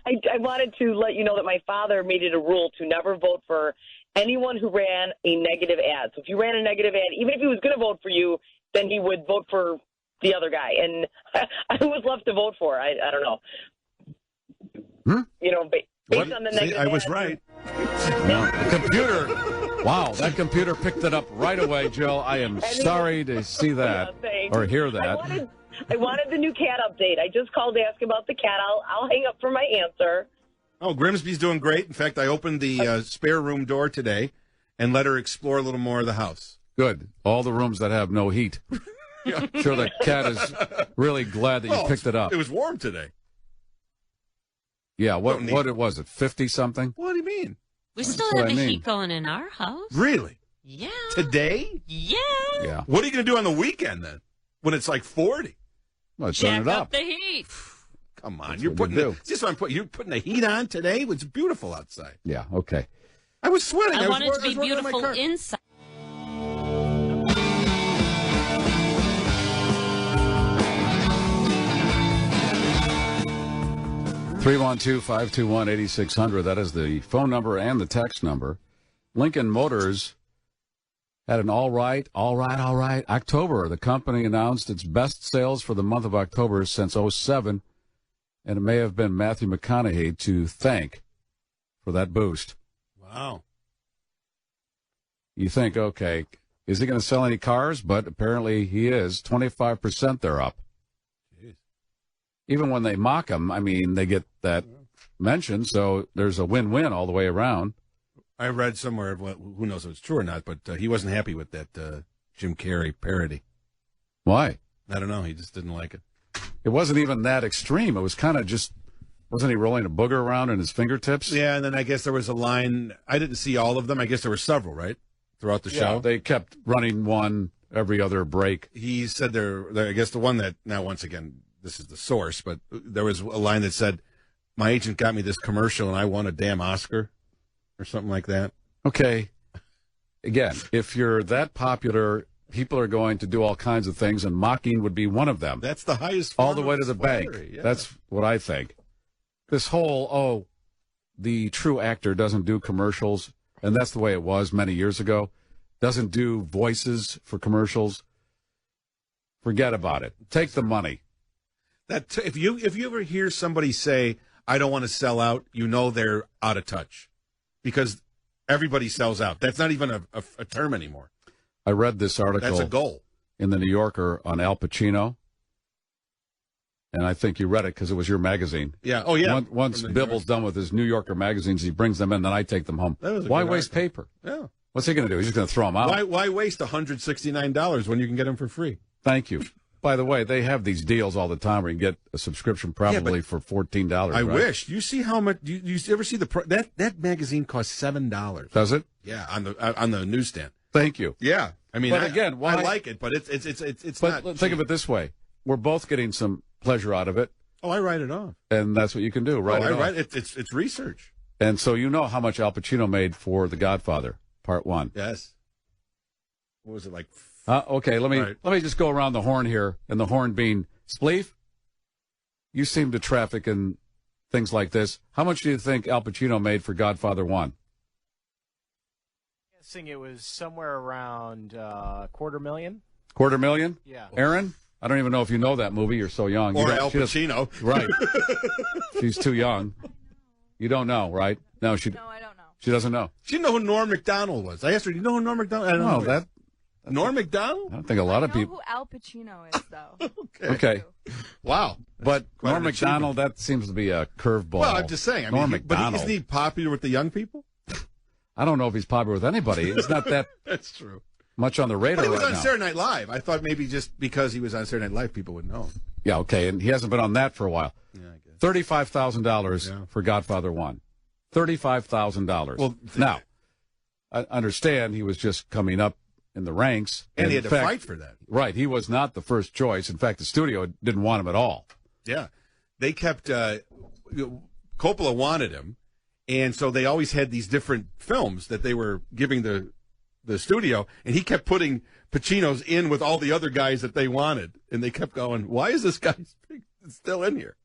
I wanted to let you know that my father made it a rule to never vote for anyone who ran a negative ad. So if you ran a negative ad, even if he was going to vote for you, then he would vote for the other guy. And I was left to vote for. I don't know. You know, based on the negative I was ad, right. The computer. Wow, that computer picked it up right away, Jill. I am sorry to see that or hear that. I wanted the new cat update. I just called to ask about the cat. I'll hang up for my answer. Oh, Grimsby's doing great. In fact, I opened the spare room door today and let her explore a little more of the house. Good. All the rooms that have no heat. Sure, the cat is really glad that you picked it up. It was warm today. Yeah, what was it, 50-something? What do you mean? We still have the heat going in our house. Really? Yeah. Today? Yeah. Yeah. What are you going to do on the weekend then? when it's like 40. Well, turn Jack it up up. the heat. Come on, That's you're what putting you do. just what I'm putting. You're putting the heat on today. It's beautiful outside. Yeah, okay. I was sweating. I was want it to working- be I was working on my beautiful car. inside. 312-521-8600. That is the phone number and the text number. Lincoln Motors had an all right October. The company announced its best sales for the month of October since 2007, and it may have been Matthew McConaughey to thank for that boost. Wow. You think, okay, is he going to sell any cars? But apparently he is. 25% they're up. Jeez. Even when they mock him, I mean, they get that mention, so there's a win-win all the way around. I read somewhere, who knows if it's true or not, but he wasn't happy with that Jim Carrey parody. Why? I don't know. He just didn't like it. It wasn't even that extreme. It was kind of just, wasn't he rolling a booger around in his fingertips? Yeah, and then I guess there was a line. I didn't see all of them. I guess there were several, right, throughout the show. They kept running one every other break. He said I guess the one that, now once again, this is the source, but there was a line that said, "My agent got me this commercial and I won a damn Oscar," or something like that. Okay. Again, if you're that popular, people are going to do all kinds of things, and mocking would be one of them. That's the highest all form the way of to the bank. flattery, yeah. That's what I think. This whole, the true actor doesn't do commercials, and that's the way it was many years ago, doesn't do voices for commercials. Forget about it. Take the money. That if you ever hear somebody say, "I don't want to sell out," you know they're out of touch, because everybody sells out. That's not even a term anymore. I read this article. That's a goal. In the New Yorker on Al Pacino, and I think you read it because it was your magazine. Yeah. Oh, yeah. Once Bibble's done with his New Yorker magazines, he brings them in, then I take them home. That was a Why good waste article. paper? Yeah. What's he going to do? He's just going to throw them out. Why waste $169 when you can get them for free? Thank you. By the way, they have these deals all the time where you can get a subscription probably for $14. I right? wish. You see how much? You ever see that magazine costs $7? Does it? Yeah, on the newsstand. Thank you. Yeah, I mean, but again, why? I like it, but it's but not. Think of it this way: we're both getting some pleasure out of it. Oh, I write it off, and that's what you can do. Write it off. It's research. And so you know how much Al Pacino made for The Godfather Part 1. Yes. What was it like? Okay, let me just go around the horn here, and the horn being Spleef. You seem to traffic in things like this. How much do you think Al Pacino made for Godfather 1? Guessing it was somewhere around $250,000. $250,000? Yeah. Aaron? I don't even know if you know that movie. You're so young. Or Al Pacino. Right. She's too young. You don't know, right? No, I don't know. She doesn't know. She didn't know who Norm Macdonald was. I asked her, "Do you know who Norm Macdonald?" I don't know that. Norm Macdonald? I don't think a lot of I know people. who Al Pacino is, though. Okay. Wow. But quite Norm an achievement. Macdonald, that seems to be a curveball. Well, I'm just saying. I mean, Norm but Macdonald. isn't he popular with the young people? I don't know if he's popular with anybody. It's not that That's true. much on the radar But he was right on now. Saturday Night Live. I thought maybe just because he was on Saturday Night Live, people would know him. Yeah, okay, and he hasn't been on that for a while. Yeah, I guess. $35,000 for Godfather 1. $35,000. Well, now, I understand he was just coming up in the ranks. And he in had to fact, fight for that. Right, he was not the first choice. In fact, the studio didn't want him at all. Yeah. They kept, Coppola wanted him, and so they always had these different films that they were giving the studio, and he kept putting Pacino's in with all the other guys that they wanted, and they kept going, "Why is this guy still in here?"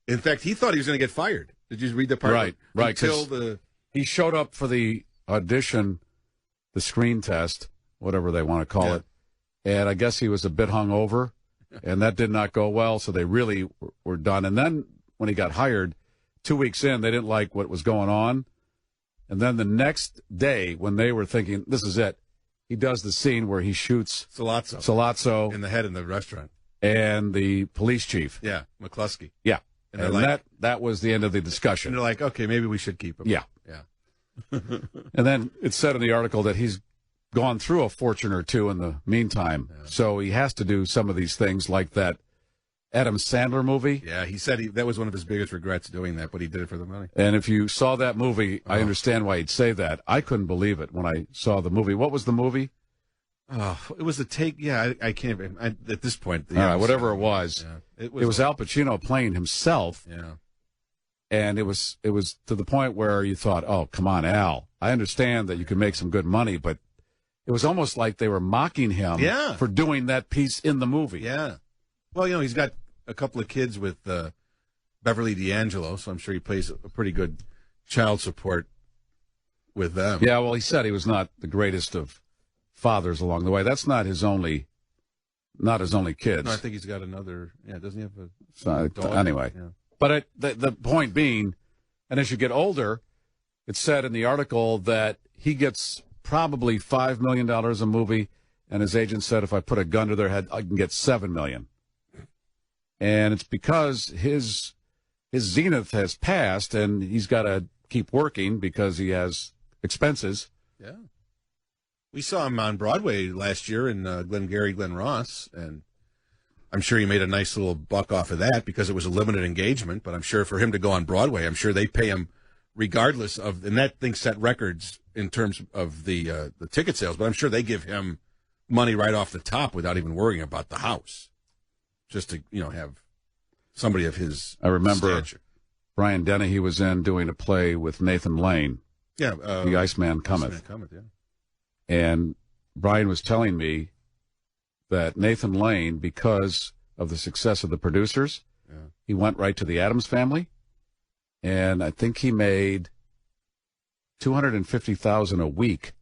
In fact, he thought he was going to get fired. Did you read the part? Right. Until 'cause he showed up for the audition, the screen test, whatever they want to call it, and I guess he was a bit hungover, and that did not go well, so they really were done. And then when he got hired, 2 weeks in, they didn't like what was going on. And then the next day, when they were thinking, this is it, he does the scene where he shoots Sollozzo in the head in the restaurant. And the police chief. Yeah, McCluskey. Yeah. And And, they're like- that was the end of the discussion. And they're like, okay, maybe we should keep him. Yeah. Yeah. And then it said in the article that he's gone through a fortune or two in the meantime. Yeah. So he has to do some of these things like that Adam Sandler movie. Yeah, he said that was one of his biggest regrets doing that, but he did it for the money. And if you saw that movie, I understand why he'd say that. I couldn't believe it when I saw the movie. What was the movie? Oh, it was a take. Yeah, I can't. At this point, all right, whatever it was, yeah, it was Al Pacino playing himself. Yeah, and it was to the point where you thought, "Oh, come on, Al. I understand that you can make some good money, but it was almost like they were mocking him for doing that piece in the movie." Yeah. Well, he's got a couple of kids with Beverly D'Angelo, so I'm sure he plays a pretty good child support with them. Yeah. Well, he said he was not the greatest of fathers along the way. That's not his only kids. No, I think he's got another. Yeah, doesn't he have a daughter? Anyway. Yeah. But the point being, and as you get older, it said in the article that he gets probably $5 million a movie, and his agent said if I put a gun to their head, I can get $7 million. And it's because his zenith has passed, and he's got to keep working because he has expenses. Yeah. We saw him on Broadway last year in Glengarry Glen Ross, and I'm sure he made a nice little buck off of that because it was a limited engagement. But I'm sure for him to go on Broadway, I'm sure they pay him regardless of, and that thing set records in terms of the ticket sales. But I'm sure they give him money right off the top without even worrying about the house, just to have somebody of his. I remember stature. Brian Dennehy was in doing a play with Nathan Lane. Yeah, The Iceman Cometh. Iceman Cometh, yeah. And Brian was telling me that Nathan Lane, because of the success of the producers, he went right to the Addams Family, and I think he made $250,000 a week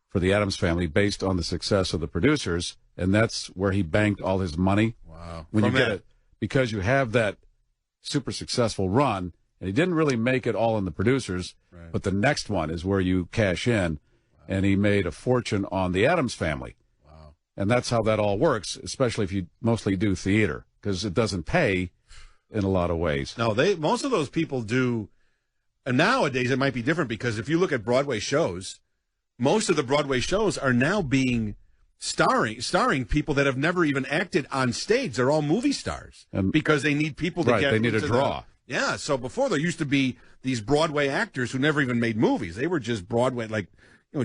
for the Addams Family based on the success of the producers, and that's where he banked all his money. Wow! When you get it, because you have that super successful run, and he didn't really make it all in the producers, but the next one is where you cash in. And he made a fortune on the Addams Family. Wow. And that's how that all works, especially if you mostly do theater, because it doesn't pay in a lot of ways. No, most of those people do. And nowadays it might be different because if you look at Broadway shows, most of the Broadway shows are now being starring people that have never even acted on stage. They're all movie stars because they need people to get. They need a draw. Yeah. So before there used to be these Broadway actors who never even made movies. They were just Broadway, like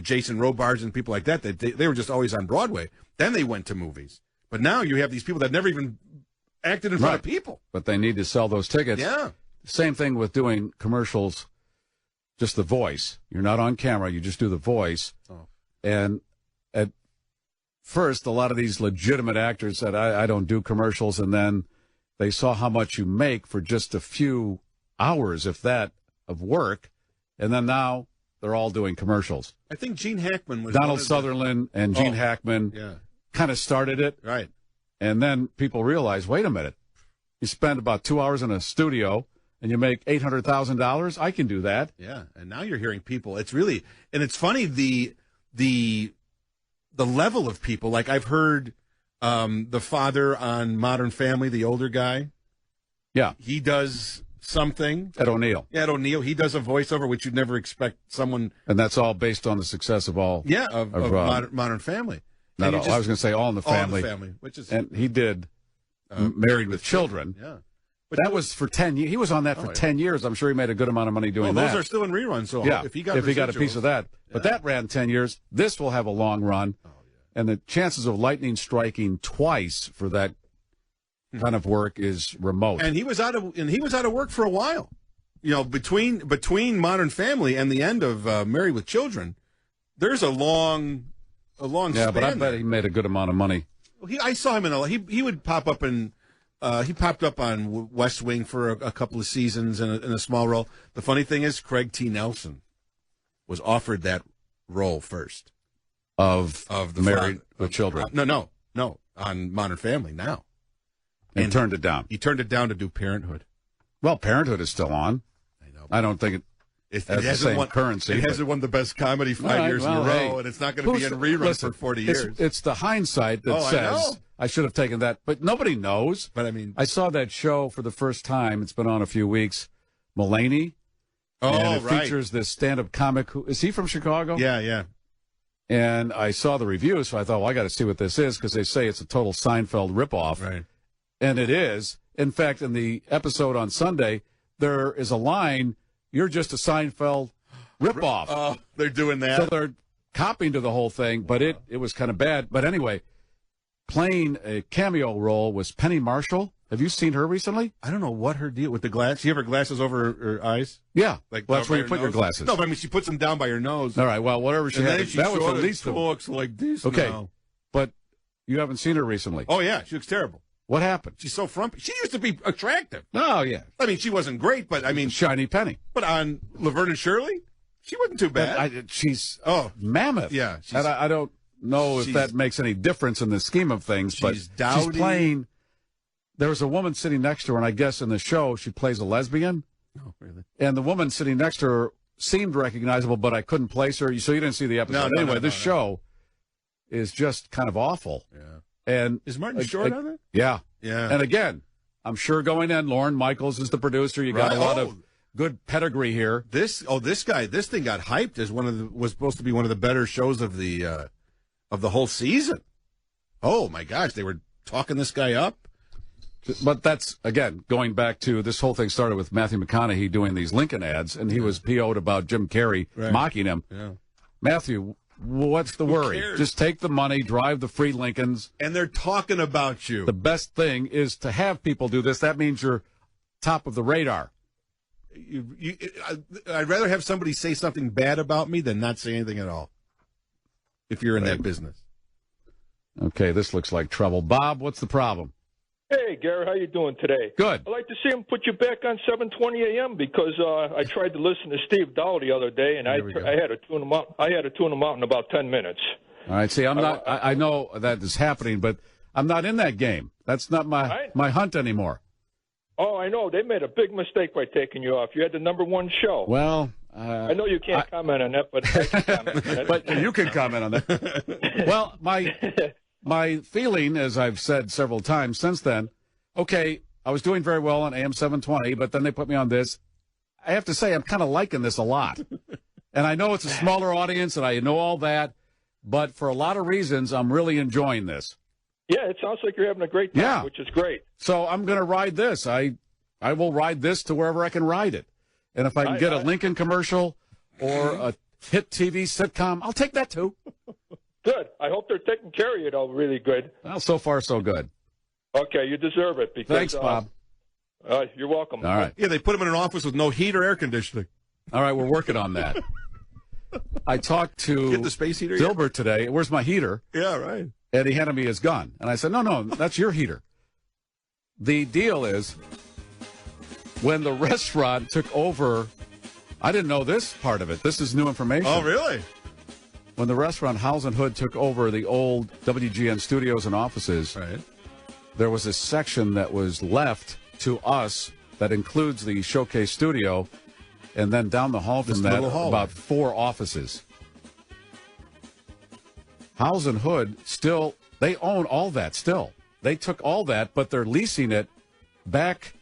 Jason Robards and people like that. They were just always on Broadway. Then they went to movies. But now you have these people that never even acted in front of people. But they need to sell those tickets. Yeah. Same thing with doing commercials, just the voice. You're not on camera. You just do the voice. Oh. And at first, a lot of these legitimate actors said, I don't do commercials. And then they saw how much you make for just a few hours, if that, of work. And then now they're all doing commercials. I think Gene Hackman was Donald Sutherland and Gene Hackman kind of started it. Right. And then people realized, wait a minute, you spend about 2 hours in a studio and you make $800,000. I can do that. Yeah. And now you're hearing people. It's really, and it's funny, the level of people. Like I've heard the father on Modern Family, the older guy. Yeah. He does something. Ed O'Neill. Ed O'Neill. He does a voiceover, which you'd never expect someone. And that's all based on the success of all. Yeah, of Modern Family. Not all, I was going to say All in the Family. All in the Family, which is. And he did Married with Children. Yeah. But that was for 10 years. He was on that for 10 years. I'm sure he made a good amount of money doing that. Those are still in reruns. So yeah, if he got a piece of that. But that ran 10 years. This will have a long run. Oh, yeah. And the chances of lightning striking twice for that kind of work is remote. And he was out of work for a while. Between Modern Family and the end of Married with Children, there's a long span. Yeah, but I bet he made a good amount of money. I saw him he would pop up in. He popped up on West Wing for a couple of seasons in a small role. The funny thing is, Craig T. Nelson was offered that role first of the Married with Children. No, on Modern Family now, and turned it down. He turned it down to do Parenthood. Well, Parenthood is still on. I know. I don't think it has the same currency. It hasn't won the best comedy 5 years in a row, and it's not going to be in reruns for 40 years. It's the hindsight that says I should have taken that, but nobody knows. But I mean, I saw that show for the first time. It's been on a few weeks. Mulaney. And it features this stand-up comic. Is he from Chicago? Yeah. And I saw the review, so I thought, well, I got to see what this is because they say it's a total Seinfeld ripoff. Right. And it is. In fact, in the episode on Sunday, there is a line, "You're just a Seinfeld ripoff." Oh, they're doing that. So they're copying to the whole thing, but it was kind of bad. But anyway, playing a cameo role was Penny Marshall. Have you seen her recently? I don't know what her deal with the glass. She have her glasses over her eyes? Yeah. Like that's where you put nose? your glasses. No, but I mean, she puts them down by her nose. All right, well, whatever she had, that was at least looks like this Okay, now. but you haven't seen her recently. Oh, yeah, she looks terrible. What happened? She's so frumpy. She used to be attractive. Oh, yeah. I mean, she wasn't great, but I mean... Shiny Penny. But on Laverne and Shirley, she wasn't too bad. She's mammoth. Yeah. And I don't know if that makes any difference in the scheme of things, but she's playing... There was a woman sitting next to her, and I guess in the show she plays a lesbian. Oh, really? And the woman sitting next to her seemed recognizable, but I couldn't place her, so you didn't see the episode. Anyway, this show is just kind of awful. Yeah. And is Martin Short on it? Yeah. Yeah. And again, I'm sure going in, Lauren Michaels is the producer. You got a lot of good pedigree here. This thing got hyped as was supposed to be one of the better shows of the whole season. Oh my gosh, they were talking this guy up. But that's, again, going back to this whole thing started with Matthew McConaughey doing these Lincoln ads, and he was PO'd about Jim Carrey mocking him. Yeah. Matthew, what's the worry? Cares? Just take the money, drive the free Lincolns. And they're talking about you. The best thing is to have people do this. That means you're top of the radar. I'd rather have somebody say something bad about me than not say anything at all, if you're in that business. Okay, this looks like trouble. Bob, what's the problem? Hey, Gary, how you doing today? Good. I'd like to see him put you back on 720 a.m. because I tried to listen to Steve Dow the other day, and I had to tune him out. I had to tune him out in about 10 minutes. All right. See, I'm not. I know that is happening, but I'm not in that game. That's not my hunt anymore. Oh, I know. They made a big mistake by taking you off. You had the #1 show. Well, I know you can't comment on that, but I can comment on that. But you can comment on that. Well, my feeling, as I've said several times since then, okay, I was doing very well on AM 720, but then they put me on this. I have to say, I'm kind of liking this a lot. And I know it's a smaller audience, and I know all that, but for a lot of reasons, I'm really enjoying this. Yeah, it sounds like you're having a great time, which is great. So I'm going to ride this. I will ride this to wherever I can ride it. And if I can get a Lincoln commercial or a hit TV sitcom, I'll take that too. Good. I hope they're taking care of you, though, really good. Well, so far, so good. Okay, you deserve it. Because, thanks, Bob. You're welcome. All right. Yeah, they put him in an office with no heat or air conditioning. All right, we're working on that. I talked to Get the space heater Dilbert today. Where's my heater? Yeah, right. And he handed me his gun. And I said, no, that's your heater. The deal is, when the restaurant took over, I didn't know this part of it. This is new information. Oh, really? When the restaurant House and Hood took over the old WGN studios and offices, there was a section that was left to us that includes the showcase studio, and then down the hall from that, about 4 offices. House and Hood still, they own all that still. They took all that, but they're leasing it back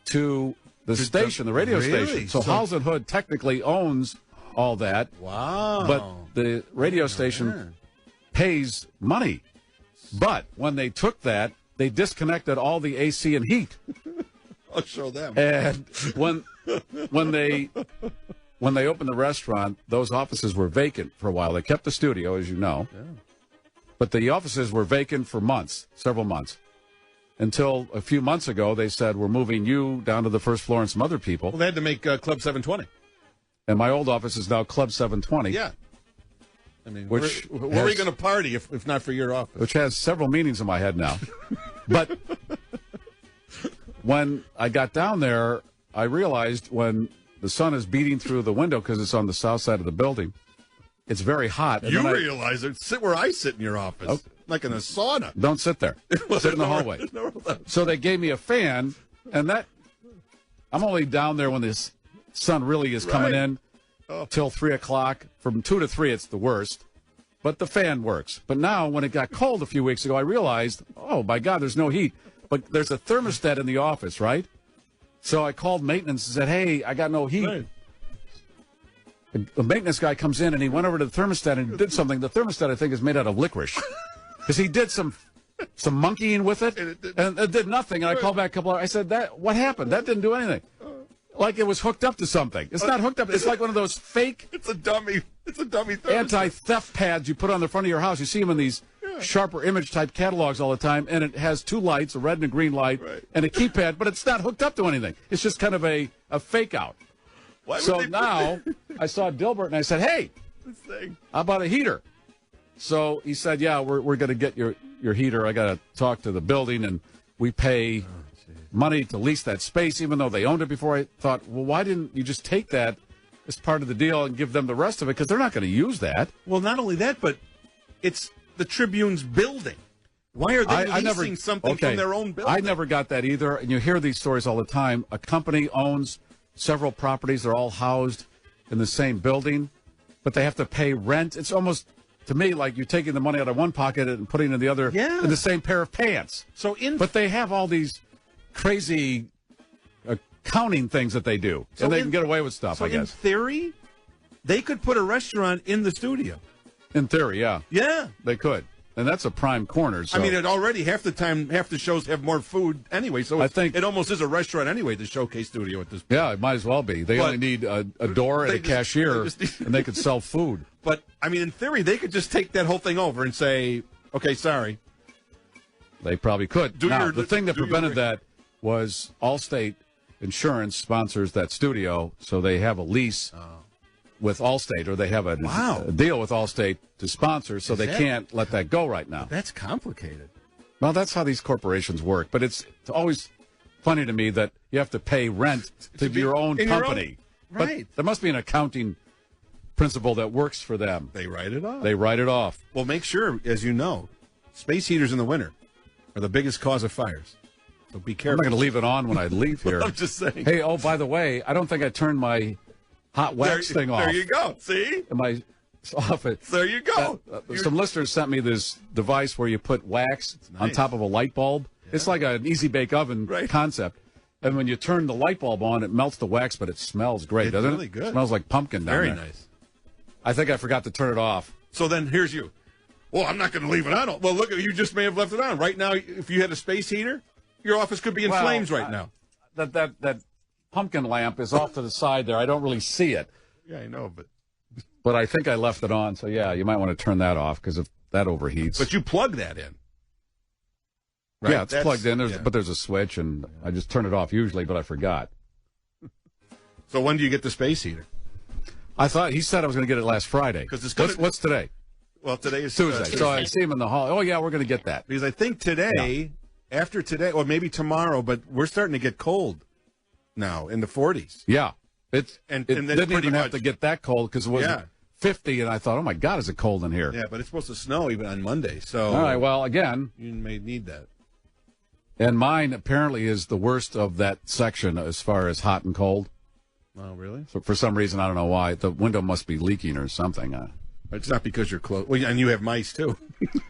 to the station, the radio station. So House and Hood technically owns all that. Wow. But the radio station pays money. But when they took that, they disconnected all the AC and heat. I'll show them. And when they opened the restaurant, those offices were vacant for a while. They kept the studio, as you know. Yeah. But the offices were vacant for months, several months. Until a few months ago, they said, we're moving you down to the first floor and some other people. Well, they had to make Club 720. And my old office is now Club 720. Yeah. I mean, where are you going to party if not for your office? Which has several meanings in my head now. But when I got down there, I realized when the sun is beating through the window because it's on the south side of the building, it's very hot. And you realize it. Sit where I sit in your office, like in a sauna. Don't sit there. Sit in the hallway. So they gave me a fan, and that I'm only down there when this sun really is coming in till 3 o'clock. From 2 to 3, it's the worst. But the fan works. But now, when it got cold a few weeks ago, I realized, oh, my God, there's no heat. But there's a thermostat in the office, right? So I called maintenance and said, hey, I got no heat. Right. The maintenance guy comes in, and he went over to the thermostat and did something. The thermostat, I think, is made out of licorice. Because he did some monkeying with it, and it did nothing. And I called back a couple hours. I said, what happened? That didn't do anything. like it was hooked up to something. It's not hooked up. It's like one of those fake. It's a dummy thermostat. Anti-theft pads you put on the front of your house. You see them in these sharper image type catalogs all the time, and it has two lights, a red and a green light, and a keypad, but it's not hooked up to anything. It's just kind of a fake out. So now I saw Dilbert and I said, hey, how about a heater? So he said, yeah, we're going to get your heater. I got to talk to the building, and we pay money to lease that space, even though they owned it before. I thought, well, why didn't you just take that as part of the deal and give them the rest of it? Because they're not going to use that. Well, not only that, but it's the Tribune's building. Why are they leasing something from their own building? I never got that either. And you hear these stories all the time. A company owns several properties. They're all housed in the same building, but they have to pay rent. It's almost, to me, like you're taking the money out of one pocket and putting it in the other in the same pair of pants. But they have all these crazy accounting things that they do, and they can get away with stuff, I guess. In theory, they could put a restaurant in the studio. In theory, yeah. Yeah. They could. And that's a prime corner. So. I mean, it already, half the shows have more food anyway, so I think it almost is a restaurant anyway, the Showcase Studio at this point. Yeah, it might as well be. They only need a door and a cashier, and they could sell food. But, I mean, in theory, they could just take that whole thing over and say, okay, sorry. They probably could. The thing that prevented that was Allstate Insurance sponsors that studio, so they have a lease with Allstate, or they have a deal with Allstate to sponsor, so they can't let that go right now. That's complicated. Well, that's how these corporations work, but it's always funny to me that you have to pay rent to your own company. Right. But there must be an accounting principle that works for them. They write it off. They write it off. Well, make sure, as you know, space heaters in the winter are the biggest cause of fires. So be careful. I'm not going to leave it on when I leave here. I'm just saying. Hey, oh, by the way, I don't think I turned my hot wax thing off. There you go. See? Am I off it? There you go. Some listeners sent me this device where you put wax on top of a light bulb. Yeah. It's like an easy bake oven concept. And when you turn the light bulb on, it melts the wax, but it smells great, doesn't it? It's really good. It smells like pumpkin down there. Very nice. I think I forgot to turn it off. So then here's you. Well, I'm not going to leave it on. Well, look, you just may have left it on. Right now, if you had a space heater, your office could be in flames right now. That pumpkin lamp is off to the side there. I don't really see it. Yeah, I know, but I think I left it on. So, yeah, you might want to turn that off because if that overheats. But you plug that in. Right? Yeah, it's plugged in, but there's a switch, and I just turn it off usually, but I forgot. So when do you get the space heater? He said I was going to get it last Friday. What's today? Well, today is Tuesday. So I see him in the hall. Oh, yeah, we're going to get that. Because I think today, after today, or maybe tomorrow, but we're starting to get cold now in the 40s. Yeah. It didn't even have to get that cold because it was 50, and I thought, oh, my God, is it cold in here? Yeah, but it's supposed to snow even on Monday. So all right, well, again. You may need that. And mine apparently is the worst of that section as far as hot and cold. Oh, really? So for some reason, I don't know why. The window must be leaking or something. It's not because you're close. Well, and you have mice, too.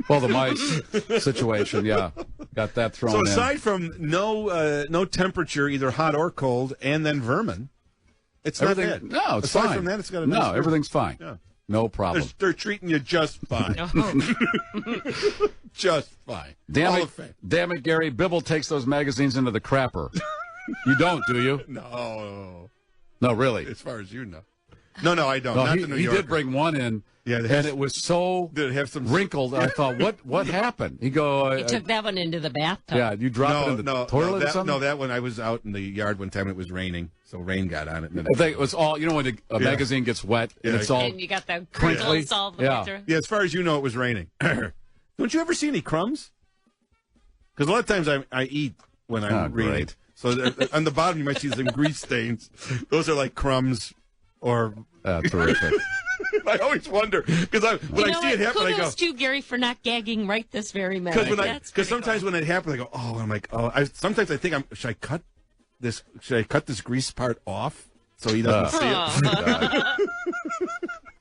Well, the mice situation, yeah. Got that thrown in. So aside from no temperature, either hot or cold, and then vermin, it's not bad. No, it's aside fine. From that, it's got a nice everything's fine. Yeah. No problem. They're treating you just fine. Just fine. Damn it, Gary. Bibble takes those magazines into the crapper. You don't, do you? No. No, really? As far as you know. No, I don't. No, Not the New he Yorker. did bring one in, and it was so wrinkled. I thought, what happened? He took that one into the bathtub. Yeah, you dropped it in the toilet or something? No, that one, I was out in the yard one time and it was raining, so rain got on it. And I think it was all, when a magazine gets wet and it's all and you got the crinkles all the way through. Yeah, as far as you know, it was raining. Don't you ever see any crumbs? Because a lot of times I eat when I'm reading. Great. So on the bottom you might see some grease stains. Those are like crumbs or... terrific. I always wonder because when I see it happen, I go. Kudos to you, Gary, for not gagging right this very minute. Because sometimes when it happens, I go, oh, I'm like, oh. Sometimes I think, should I cut this grease part off so he doesn't see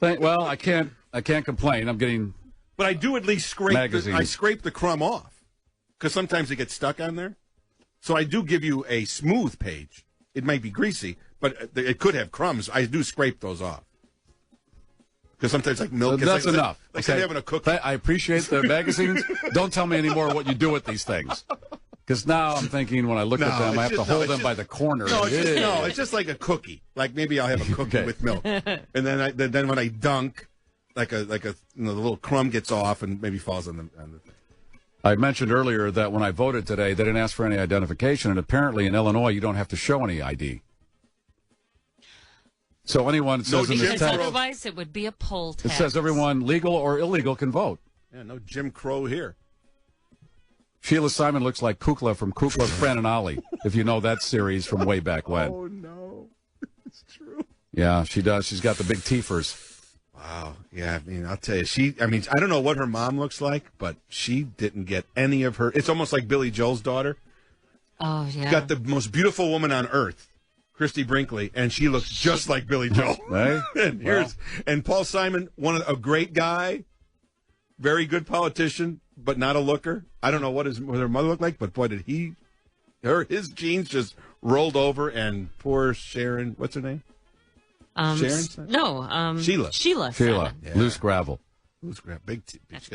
it? Well, I can't complain. I'm getting. But I do at least scrape. I scrape the crumb off because sometimes it gets stuck on there. So I do give you a smooth page. It might be greasy, but it could have crumbs. I do scrape those off. Because sometimes, like milk, that's enough. Like having a cookie. I appreciate the magazines. Don't tell me anymore what you do with these things. Because now I'm thinking when I look at them, I have to hold them by the corner. No, it's just like a cookie. Like maybe I'll have a cookie with milk, and then when I dunk, like a the little crumb gets off and maybe falls on the thing. I mentioned earlier that when I voted today, they didn't ask for any identification, and apparently in Illinois you don't have to show any ID. So anyone says in this text, otherwise it would be a poll tax. It says everyone legal or illegal can vote. Yeah, no Jim Crow here. Sheila Simon looks like Kukla from Kukla, Fran and Ollie, if you know that series from way back when. Oh, no. It's true. Yeah, she does. She's got the big teethers. Wow. Yeah, I mean, I'll tell you, I don't know what her mom looks like, but she didn't get any of her. It's almost like Billy Joel's daughter. Oh, yeah. Got the most beautiful woman on earth, Christy Brinkley, and she looks just like Billy Joel. Hey? And Paul Simon, a great guy, very good politician, but not a looker. I don't know what her mother looked like, but boy, did his jeans just rolled over, and poor Sharon, what's her name? Sharon? No. Sheila. Yeah. Loose gravel. Loose gravel. Big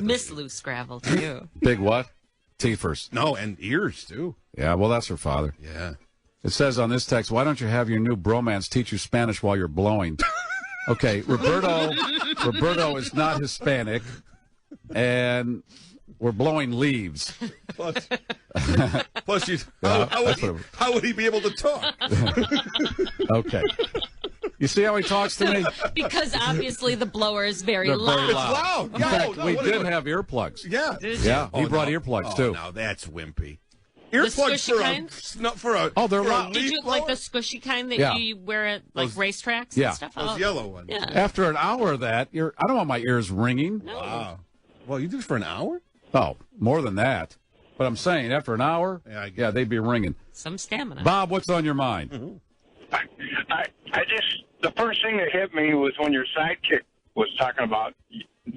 Miss Loose Gravel, too. Big what? Teethers. No, and ears, too. Yeah, well, that's her father. Yeah. It says on this text, why don't you have your new bromance teach you Spanish while you're blowing? Okay, Roberto is not Hispanic, and we're blowing leaves. Plus how would he be able to talk? Okay. You see how he talks to me? Because obviously the blower is very loud. Very loud. It's loud. In fact, we did have earplugs. Yeah. Yeah, he brought earplugs, too. No, that's wimpy. Earplugs for a they're loud. Did you like the squishy kind that you wear at like racetracks and stuff? Those yellow ones. Yeah. After an hour of that, I don't want my ears ringing. No. Wow. Well, you do it for an hour? Oh, more than that. But I'm saying after an hour, they'd be ringing. Some stamina. Bob, what's on your mind? Mm-hmm. I just, the first thing that hit me was when your sidekick was talking about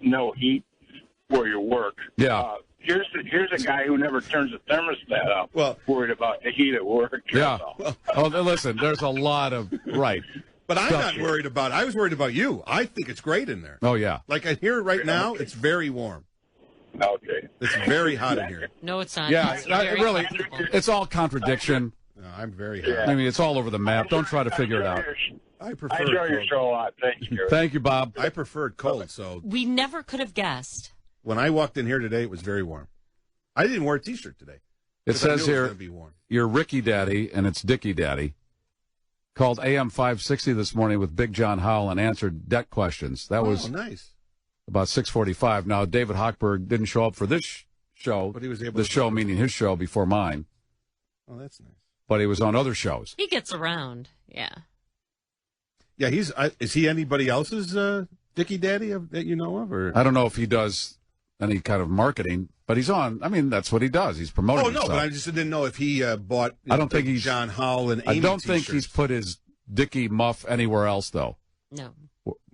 no heat where you work. Yeah. Here's a guy who never turns the thermostat up. Well, worried about the heat at work. Yeah. Oh, listen, there's a lot of But I'm not worried about it. I was worried about you. I think it's great in there. Oh, yeah. Like I hear right now, it's very warm. Okay. It's very hot in here. No, it's not. Yeah, it's really, it's all contradiction. No, I'm very happy. I mean, it's all over the map. Don't try to figure it out. I enjoy your show a lot. Thank you. Thank you, Bob. I preferred cold, so we never could have guessed. When I walked in here today, it was very warm. I didn't wear a T-shirt today. It says here, you're Ricky Daddy, and it's Dickie Daddy. Called AM 560 this morning with Big John Howell and answered debt questions. That was nice. About 6:45. Now, David Hochberg didn't show up for this show. But he was able the show meaning his show before mine. Oh, that's nice. But he was on other shows. He gets around. Yeah. Yeah, is he anybody else's Dickie Daddy that you know of? Or? I don't know if he does any kind of marketing, but he's on. I mean, that's what he does. He's promoting himself. But I just didn't know if he bought. I don't think he's John Howell and Amy I don't think t-shirts. he's put his Dickie muff anywhere else, though. No.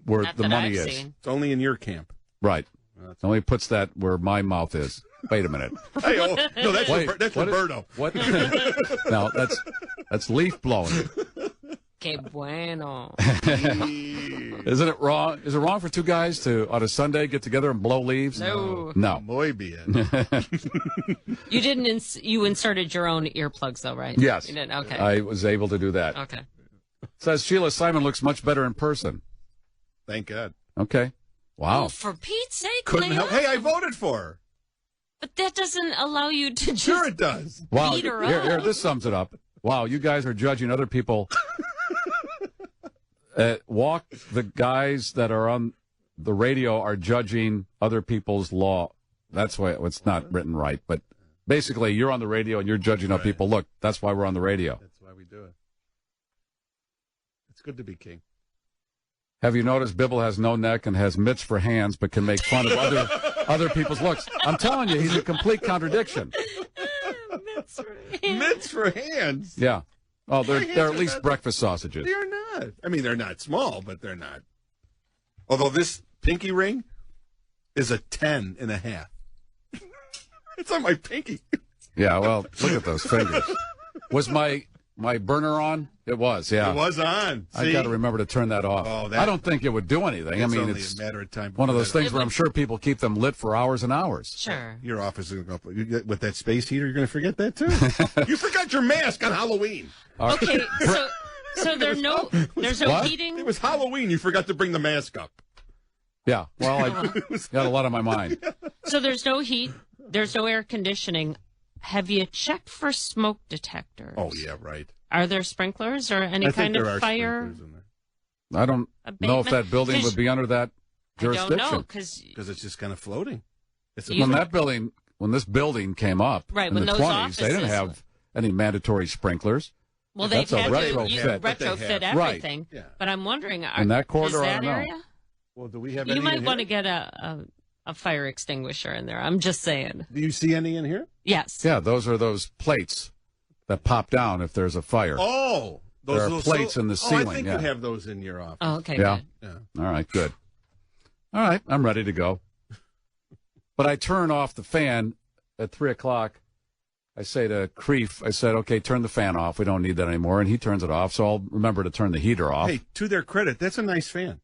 Where Not the that money I've is. seen. It's only in your camp. Right. Only puts that where my mouth is. Wait a minute. Hey, no, that's Roberto. What? No, that's leaf blowing. Que bueno. Isn't it wrong? Is it wrong for two guys on a Sunday get together and blow leaves? No. Muy bien. You didn't. You inserted your own earplugs, though, right? Yes. You didn't. Okay. I was able to do that. Okay. Says Sheila Simon looks much better in person. Thank God. Okay. Wow. Oh, for Pete's sake, Couldn't Leah. help. Hey, I voted for her. But that doesn't allow you to just Sure it does. Wow. beat her Here, up. this sums it up. Wow, you guys are judging other people. The guys that are on the radio are judging other people's law. That's why it's not written right. But basically, you're on the radio and you're judging other people. Look, that's why we're on the radio. That's why we do it. It's good to be king. Have you noticed Bibble has no neck and has mitts for hands, but can make fun of other people's looks? I'm telling you, he's a complete contradiction. Mitts for hands? Yeah. Oh, they're at least breakfast sausages. They're not. I mean, they're not small, but they're not. Although this pinky ring is a 10.5. It's on my pinky. Yeah, well, look at those fingers. Was my my burner on? It was, yeah. It was on. I got to remember to turn that off. Oh, I don't think it would do anything. It's I mean, only it's a matter of time. one of those things where I'm sure people keep them lit for hours and hours. Sure. Your office is going to go with that space heater. You're going to forget that too. You forgot your mask on Halloween. Okay, so there's no heating. It was Halloween. You forgot to bring the mask up. Yeah. Well, I got a lot on my mind. So there's no heat. There's no air conditioning. Have you checked for smoke detectors? Oh yeah, right. Are there sprinklers or any kind of fire? I don't know if that building would be under that jurisdiction. I don't know because it's just kind of floating. When this building came up right, in when the those 20s, offices, they didn't have any mandatory sprinklers. Well, that's they've a had retrofit. retrofit everything. Right. But I'm wondering, in that corridor, is I that don't know. area? Well, do we have? You might want to get a fire extinguisher in there. I'm just saying. Do you see any in here? Yes. Yeah, those are those plates that pop down if there's a fire. Oh, there are plates in the ceiling. I think you have those in your office. Oh, okay. Yeah. Good. Yeah. All right. Good. All right. I'm ready to go. But I turn off the fan at 3:00. I say to Creef, I said, okay, turn the fan off. We don't need that anymore. And he turns it off. So I'll remember to turn the heater off. Hey, to their credit, that's a nice fan.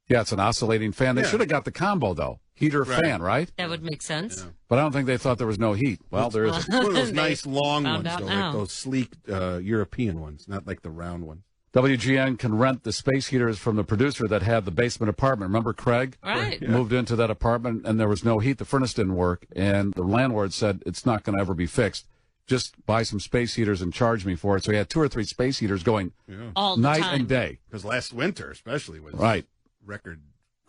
Yeah, it's an oscillating fan. They should have got the combo, though. Heater fan, right? That would make sense. Yeah. But I don't think they thought there was no heat. Well, there isn't. One of those nice long ones, though, now. like those sleek European ones, not like the round ones. WGN can rent the space heaters from the producer that had the basement apartment. Remember Craig? Right. Yeah. Moved into that apartment, and there was no heat. The furnace didn't work, and the landlord said it's not going to ever be fixed. Just buy some space heaters and charge me for it. So he had 2 or 3 space heaters going all the night time. and day. Because last winter, especially, was record.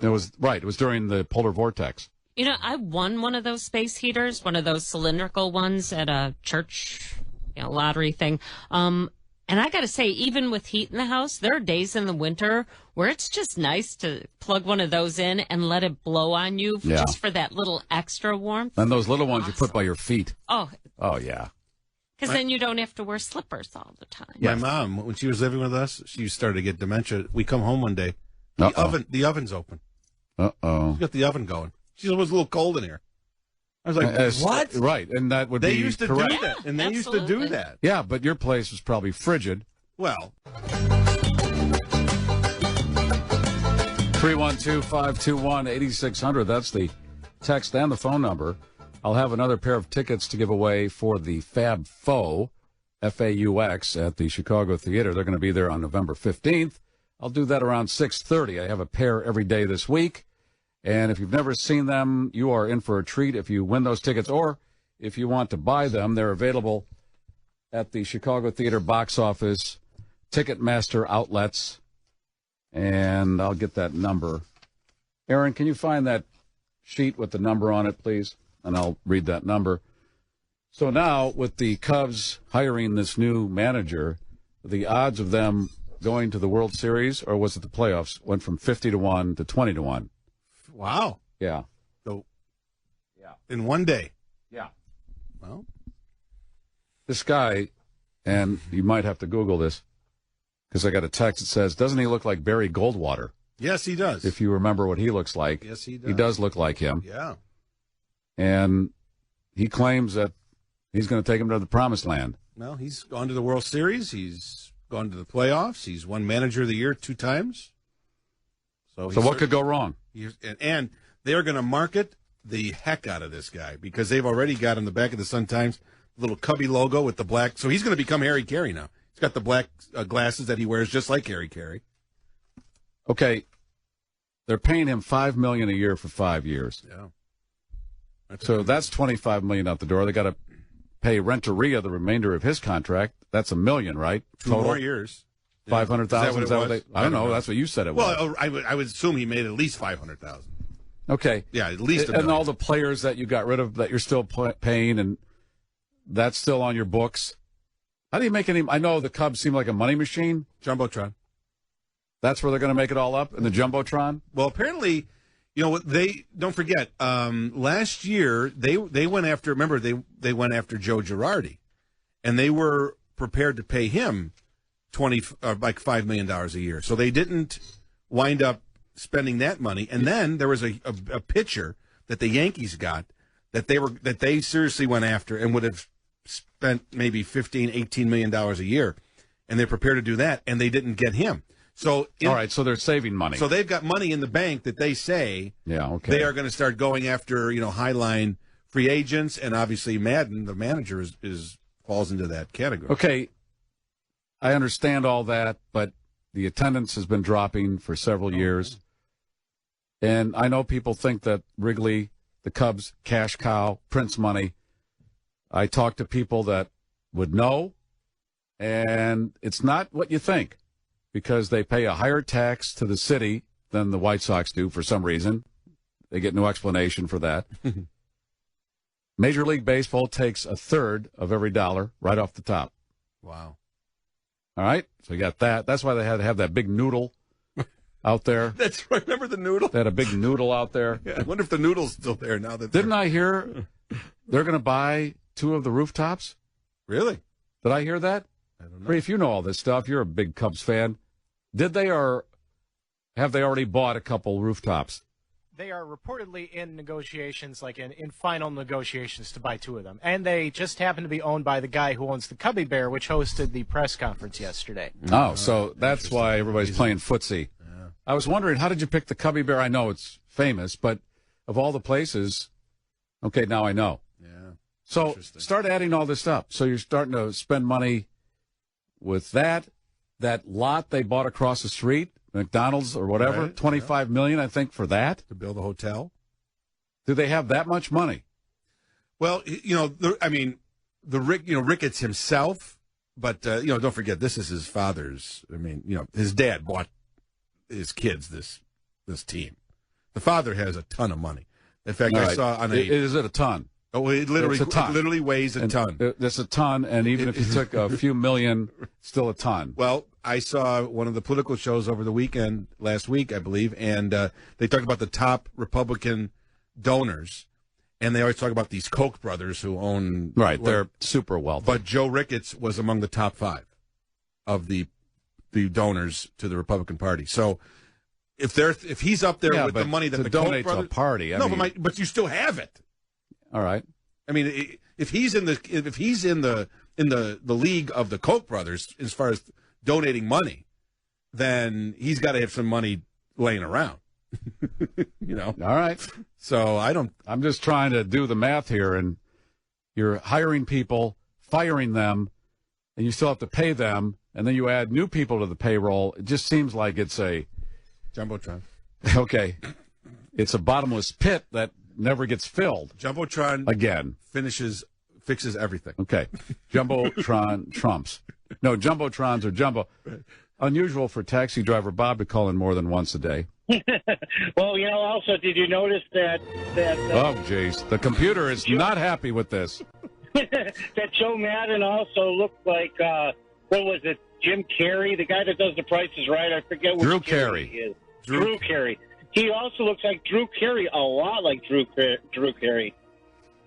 It was right. It was during the polar vortex. You know, I won one of those space heaters, one of those cylindrical ones at a church lottery thing. And I got to say, even with heat in the house, there are days in the winter where it's just nice to plug one of those in and let it blow on you just for that little extra warmth. And those little ones you put by your feet. Oh, yeah. Because then you don't have to wear slippers all the time. My mom, when she was living with us, she started to get dementia. We come home one day, the oven's open. Uh-oh. She got the oven going. She said, it was a little cold in here. I was like, what? Right, and that would they be used to correct. do that, and they used to do that. Yeah, but your place was probably frigid. Well. 312-521-8600, that's the text and the phone number. I'll have another pair of tickets to give away for the Fab Faux, F-A-U-X, at the Chicago Theater. They're going to be there on November 15th. I'll do that around 6:30. I have a pair every day this week. And if you've never seen them, you are in for a treat if you win those tickets. Or if you want to buy them, they're available at the Chicago Theater box office, Ticketmaster outlets. And I'll get that number. Aaron, can you find that sheet with the number on it, please? And I'll read that number. So now, with the Cubs hiring this new manager, the odds of them going to the World Series, or was it the playoffs, went from 50-1 to 20-1. Wow. Yeah. So, in one day. Yeah. Well, this guy, and you might have to Google this, because I got a text that says, doesn't he look like Barry Goldwater? Yes, he does. If you remember what he looks like. Yes, he does. He does look like him. Yeah. And he claims that he's going to take him to the promised land. Well, he's gone to the World Series. He's gone to the playoffs. He's won Manager of the Year 2 times. So what could go wrong? And they're going to market the heck out of this guy because they've already got on the back of the Sun-Times little Cubby logo with the black. So he's going to become Harry Carey now. He's got the black glasses that he wears just like Harry Carey. Okay. They're paying him $5 million a year for 5 years. Yeah. That's $25 million out the door. They got to pay Renteria the remainder of his contract. That's $1 million, right? 2 more years. 500,000. Is that what it was? I don't know. That's what you said it was. Well, I would assume he made at least 500,000. Okay. Yeah, at least. And all the players that you got rid of that you're still paying, and that's still on your books. How do you make any? I know the Cubs seem like a money machine. Jumbotron. That's where they're going to make it all up in the Jumbotron. Well, apparently, they don't forget. Last year they went after. Remember they went after Joe Girardi, and they were prepared to pay him $5 million a year. So they didn't wind up spending that money. And then there was a pitcher that the Yankees got that they seriously went after and would have spent maybe $15, $18 million a year, and they're prepared to do that, and they didn't get him. So all right, so they're saving money. So they've got money in the bank that they say they are going to start going after, highline free agents, and obviously Madden, the manager, is falls into that category. Okay, I understand all that, but the attendance has been dropping for several years, and I know people think that Wrigley, the Cubs, cash cow, prints money. I talk to people that would know, and it's not what you think, because they pay a higher tax to the city than the White Sox do for some reason. They get no explanation for that. Major League Baseball takes a third of every dollar right off the top. Wow. All right, so you got that. That's why they had to have that big noodle out there. That's right. Remember the noodle? They had a big noodle out there. Yeah, I wonder if the noodle's still there now. Didn't I hear they're going to buy 2 of the rooftops? Really? Did I hear that? I don't know. Bree, if you know all this stuff, you're a big Cubs fan. Did they, or have they already bought a couple rooftops? They are reportedly in negotiations, like in final negotiations to buy 2 of them. And they just happen to be owned by the guy who owns the Cubby Bear, which hosted the press conference yesterday. Oh, so that's why everybody's playing footsie. Yeah. I was wondering, how did you pick the Cubby Bear? I know it's famous, but of all the places, okay, now I know. Yeah. So start adding all this up. So you're starting to spend money with that lot they bought across the street, McDonald's or whatever, right, $25 million, I think, for that. To build a hotel. Do they have that much money? Well, Ricketts himself, but, don't forget, this is his father's. His dad bought his kids this team. The father has a ton of money. In fact, I saw on Is it a ton? Oh, it literally weighs a ton. It's a ton, and even if you took a few million, still a ton. Well, I saw one of the political shows over the weekend, last week, I believe, and they talked about the top Republican donors, and they always talk about these Koch brothers who own... Right, they're super wealthy. But Joe Ricketts was among the top 5 of the donors to the Republican Party. So if he's up there with the money that the Koch donate brothers... to a party, but you still have it. All right. I mean, if he's in the league of the Koch brothers as far as donating money, then he's got to have some money laying around. All right. So I'm just trying to do the math here, and you're hiring people, firing them, and you still have to pay them, and then you add new people to the payroll. It just seems like it's a Jumbotron. Okay. It's a bottomless pit that never gets filled. Jumbotron again fixes everything. Okay. Jumbotron trumps. No, Jumbotrons are jumbo. Unusual for taxi driver Bob to call in more than once a day. Well, also, did you notice that oh, jeez. The computer is not happy with this. that Joe Madden also looked like, what was it, Jim Carrey, the guy that does The Price is Right? I forget what Drew Carey he is. Drew Carey. He also looks like Drew Carey, a lot like Drew Carey.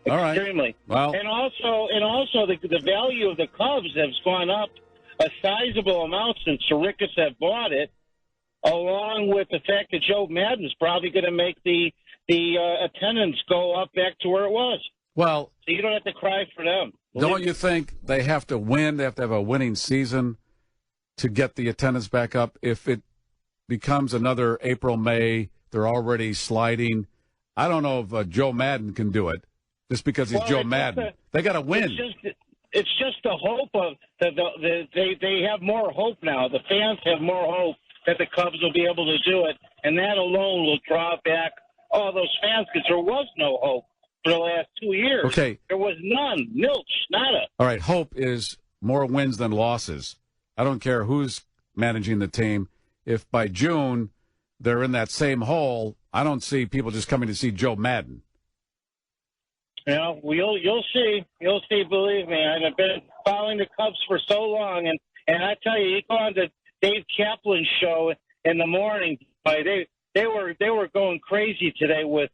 All right. Extremely. Well, and also the value of the Cubs has gone up a sizable amount since the Ricketts have bought it, along with the fact that Joe Madden's probably going to make the attendance go up back to where it was. Well, so you don't have to cry for them. Don't you think they have to win? They have to have a winning season to get the attendance back up. If it becomes another April, May, they're already sliding. I don't know if Joe Madden can do it just because he's Joe Madden. They got to win. It's just the hope of they have more hope now. The fans have more hope that the Cubs will be able to do it, and that alone will draw back all those fans because there was no hope for the last 2 years. Okay. There was none. Nilch. Nada. All right. Hope is more wins than losses. I don't care who's managing the team. If by June they're in that same hole, I don't see people just coming to see Joe Madden. You'll see. You'll see, believe me. I've been following the Cubs for so long, and I tell you go on to Dave Kaplan's show in the morning. They were going crazy today with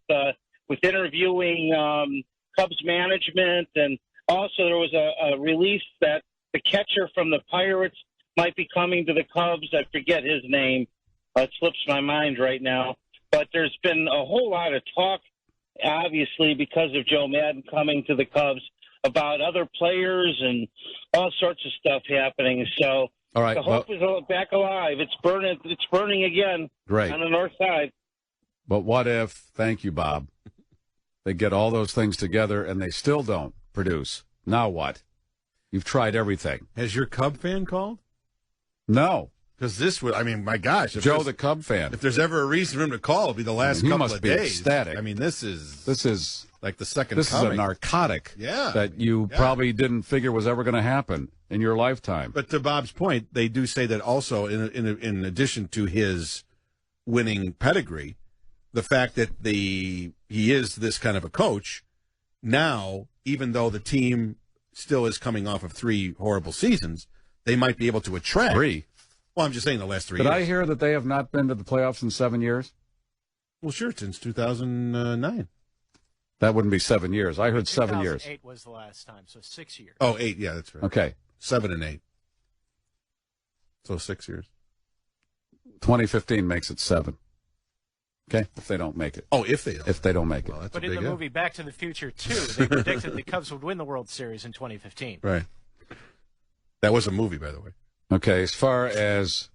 interviewing Cubs management, and also there was a release that the catcher from the Pirates might be coming to the Cubs. I forget his name. It slips my mind right now. But there's been a whole lot of talk, obviously, because of Joe Madden coming to the Cubs, about other players and all sorts of stuff happening. So all right, the hope is back alive. It's burning again. Great. On the north side. But what if, thank you, Bob, they get all those things together and they still don't produce? Now what? You've tried everything. Has your Cub fan called? No. Because this would, I mean, my gosh. Joe, the Cub fan. If there's ever a reason for him to call, it'll be the last couple of days. He must be ecstatic. I mean, this is like the second This coming. is a narcotic that you probably didn't figure was ever going to happen in your lifetime. But to Bob's point, they do say that also, in addition to his winning pedigree, the fact that he is this kind of a coach, now, even though the team still is coming off of 3 horrible seasons, they might be able to attract. 3? Well, I'm just saying the last 3 years. Did I hear that they have not been to the playoffs in 7 years? Well, sure, since 2009. That wouldn't be 7 years. I heard 7 years. 2008 was the last time, so 6 years. Oh, 8, yeah, that's right. Okay. 7 and 8. So 6 years. 2015 makes it 7. Okay, if they don't make it. Oh, if they don't. If they don't make it. Well, but in the movie Back to the Future 2, they predicted the Cubs would win the World Series in 2015. Right. That was a movie, by the way. Okay, as far as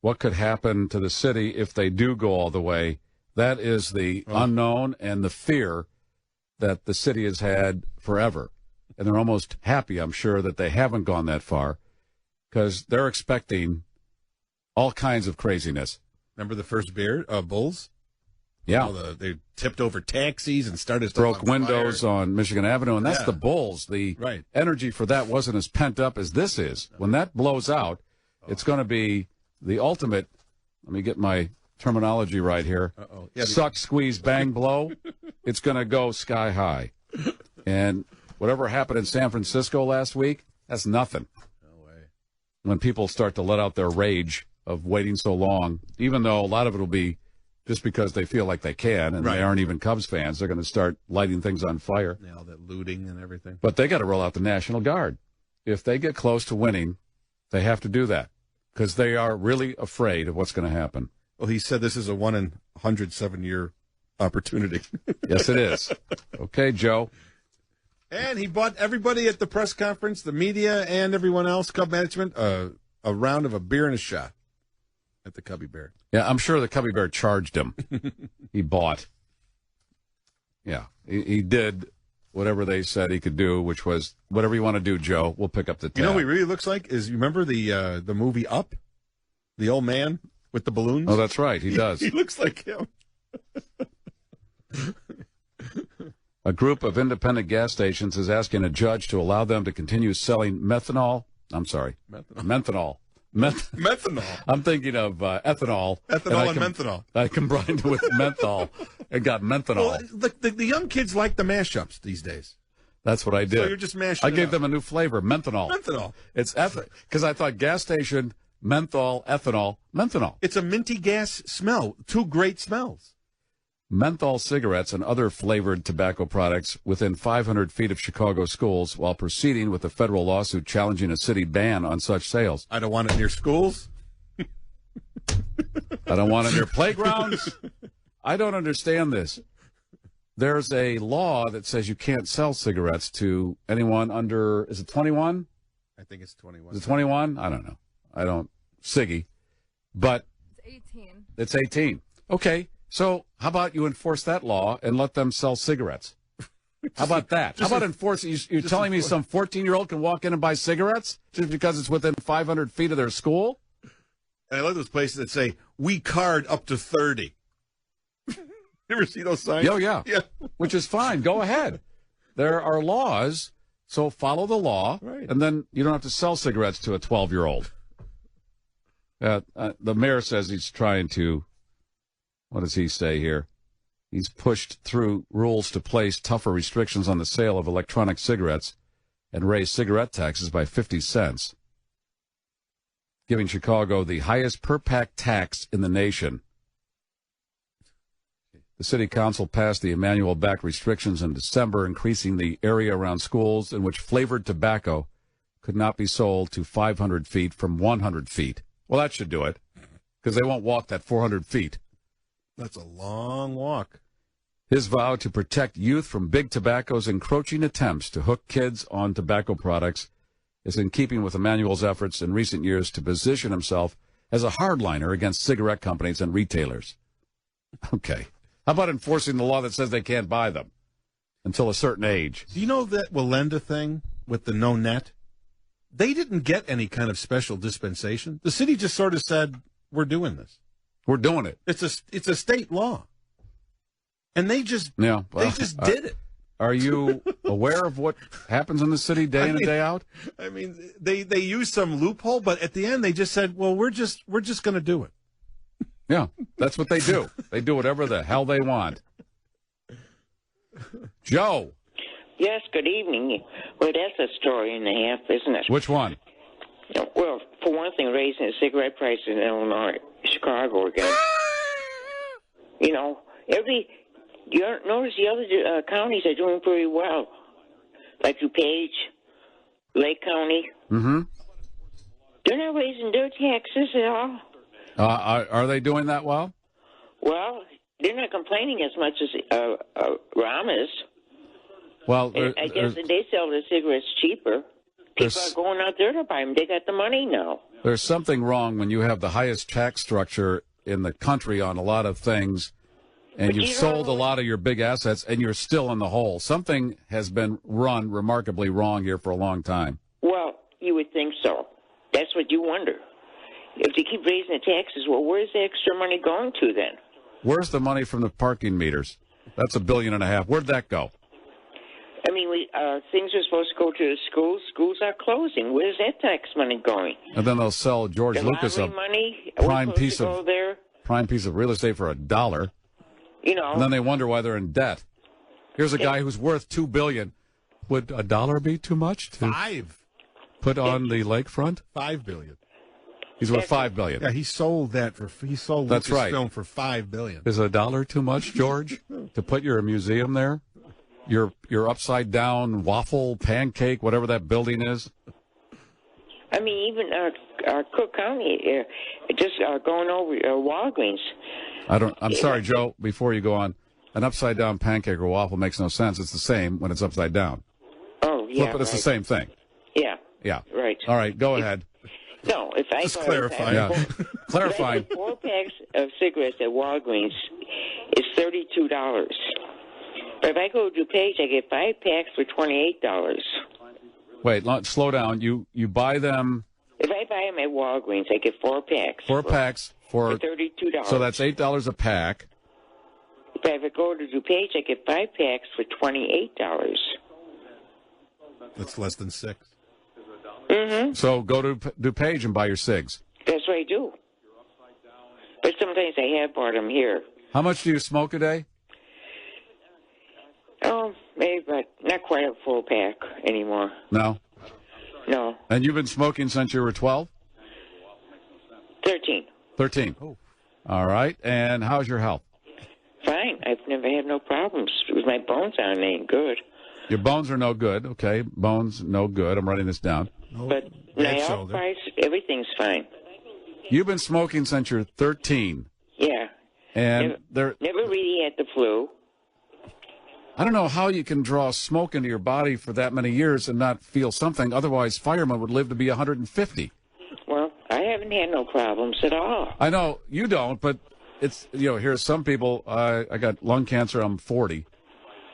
what could happen to the city if they do go all the way, that is the unknown and the fear that the city has had forever. And they're almost happy, I'm sure, that they haven't gone that far because they're expecting all kinds of craziness. Remember the first Bulls? Yeah. They tipped over taxis and started broke windows on Michigan Avenue, and that's the Bulls. The right. energy for that wasn't as pent up as this is. When that blows out, it's going to be the ultimate. Let me get my terminology right here. Yeah, suck, squeeze, bang, blow. It's going to go sky high. And whatever happened in San Francisco last week, that's nothing. No way. When people start to let out their rage of waiting so long, even though a lot of it will be just because they feel like they can, and they aren't even Cubs fans. They're going to start lighting things on fire. Yeah, all that looting and everything. But they got to roll out the National Guard. If they get close to winning, they have to do that because they are really afraid of what's going to happen. Well, he said this is a 1 in 107-year opportunity. Yes, it is. Okay, Joe. And he bought everybody at the press conference, the media, and everyone else, Cub management, a round of a beer and a shot at the Cubby Bear. Yeah, I'm sure the Cubby Bear charged him. He bought. Yeah, he did whatever they said he could do, which was whatever you want to do, Joe. We'll pick up the tab. You know what he really looks like? You remember the movie Up? The old man with the balloons? Oh, that's right. He does. He looks like him. A group of independent gas stations is asking a judge to allow them to continue selling methanol. I'm sorry. Menthanol. Methanol. I'm thinking of ethanol. Ethanol and menthanol. I combined with menthol and got menthanol. Well, the young kids like the mashups these days. That's what I did. So you're just mashing I gave them a new flavor, menthol. Menthol. It's because I thought gas station, menthol, ethanol, menthol. It's a minty gas smell. 2 great smells. Menthol cigarettes and other flavored tobacco products within 500 feet of Chicago schools while proceeding with a federal lawsuit challenging a city ban on such sales. I don't want it near schools. I don't want it near playgrounds. I don't understand this. There's a law that says you can't sell cigarettes to anyone under, is it 21? I think it's 21. Is it 21? I don't know. I don't, Siggy. But It's 18. It's 18. Okay. So how about you enforce that law and let them sell cigarettes? How about that? How about enforcing? You're telling me some 14-year-old can walk in and buy cigarettes just because it's within 500 feet of their school? And I love those places that say, we card up to 30. You ever see those signs? Oh, yeah. Which is fine. Go ahead. There are laws, so follow the law, and then you don't have to sell cigarettes to a 12-year-old. The mayor says he's trying to, what does he say here? He's pushed through rules to place tougher restrictions on the sale of electronic cigarettes and raise cigarette taxes by 50 cents, giving Chicago the highest per-pack tax in the nation. The city council passed the Emanuel-backed restrictions in December, increasing the area around schools in which flavored tobacco could not be sold to 500 feet from 100 feet. Well, that should do it, because they won't walk that 400 feet. That's a long walk. His vow to protect youth from big tobacco's encroaching attempts to hook kids on tobacco products is in keeping with Emmanuel's efforts in recent years to position himself as a hardliner against cigarette companies and retailers. Okay. How about enforcing the law that says they can't buy them until a certain age? Do you know that Willenda thing with the no net? They didn't get any kind of special dispensation. The city just sort of said, we're doing this. We're doing it. It's a state law. And they just did it. Are you aware of what happens in the city day in and day out? I mean, they use some loophole, but at the end they just said, well, we're just going to do it. Yeah, that's what they do. They do whatever the hell they want. Joe. Yes, good evening. Well, that's a story and a half, isn't it? Which one? Well, for one thing, raising the cigarette prices in Illinois, Chicago again. You know, you notice the other counties are doing pretty well, like DuPage, Lake County. Mm-hmm. They're not raising their taxes at all. Are they doing that well? Well, they're not complaining as much as Ram is. Well, I guess they sell the cigarettes cheaper. People are going out there to buy them. They got the money now. There's something wrong when you have the highest tax structure in the country on a lot of things, and you've sold a lot of your big assets, and you're still in the hole. Something has been run remarkably wrong here for a long time. Well, you would think so. That's what you wonder. If they keep raising the taxes, well, where's the extra money going to then? Where's the money from the parking meters? That's $1.5 billion. Where'd that go? I mean, things are supposed to go to the schools. Schools are closing. Where's that tax money going? And then they'll sell George the Lucas a money, prime piece of real estate for $1. You know. And then they wonder why they're in debt. Here's a guy who's worth $2 billion. Would $1 be too much to put on the lakefront? $5 billion. He's worth $5 billion. Yeah, he sold Lucasfilm for $5 billion. Is $1 too much, George, to put your museum there? Your upside down waffle pancake, whatever that building is. I mean, even Cook County, just going over Walgreens. I'm sorry, Joe. Before you go on, an upside down pancake or waffle makes no sense. It's the same when it's upside down. Oh yeah, Flip it, it's the same thing. Yeah. Yeah. Right. All right, go ahead. No, if I just clarify. Clarify. 4 packs of cigarettes at Walgreens is $32. But if I go to DuPage, I get 5 packs for $28. Wait, slow down. You buy them. If I buy them at Walgreens, I get 4 packs. 4 packs for $32. So that's $8 a pack. If I go to DuPage, I get 5 packs for $28. That's less than 6. Mm-hmm. So go to DuPage and buy your cigs. That's what I do. But sometimes I have bought them here. How much do you smoke a day? Oh, maybe, but not quite a full pack anymore. No? No. And you've been smoking since you were 12? 13. 13. Oh. All right. And how's your health? Fine. I've never had no problems. My bones aren't any good. Your bones are no good. Okay. Bones, no good. I'm writing this down. But my health price, everything's fine. You've been smoking since you're 13. Yeah. And never really had the flu. I don't know how you can draw smoke into your body for that many years and not feel something. Otherwise, firemen would live to be 150. Well, I haven't had no problems at all. I know you don't, but it's, here's some people. I got lung cancer. I'm 40,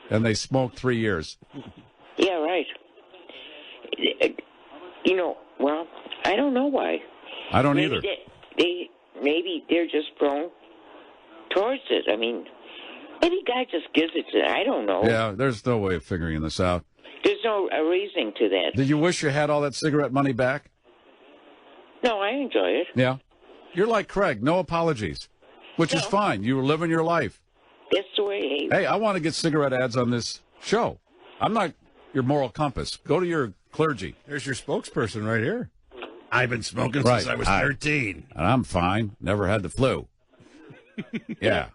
and they smoked 3 years. Yeah, right. Well, I don't know why. I don't either. Maybe they're just prone towards it. I mean, maybe God just gives it to them. I don't know. Yeah, there's no way of figuring this out. There's no reasoning to that. Did you wish you had all that cigarette money back? No, I enjoy it. Yeah. You're like Craig, no apologies, which is fine. You were living your life. That's the way. Hey, I want to get cigarette ads on this show. I'm not your moral compass. Go to your clergy. There's your spokesperson right here. I've been smoking since I was 13. And I'm fine. Never had the flu. Yeah.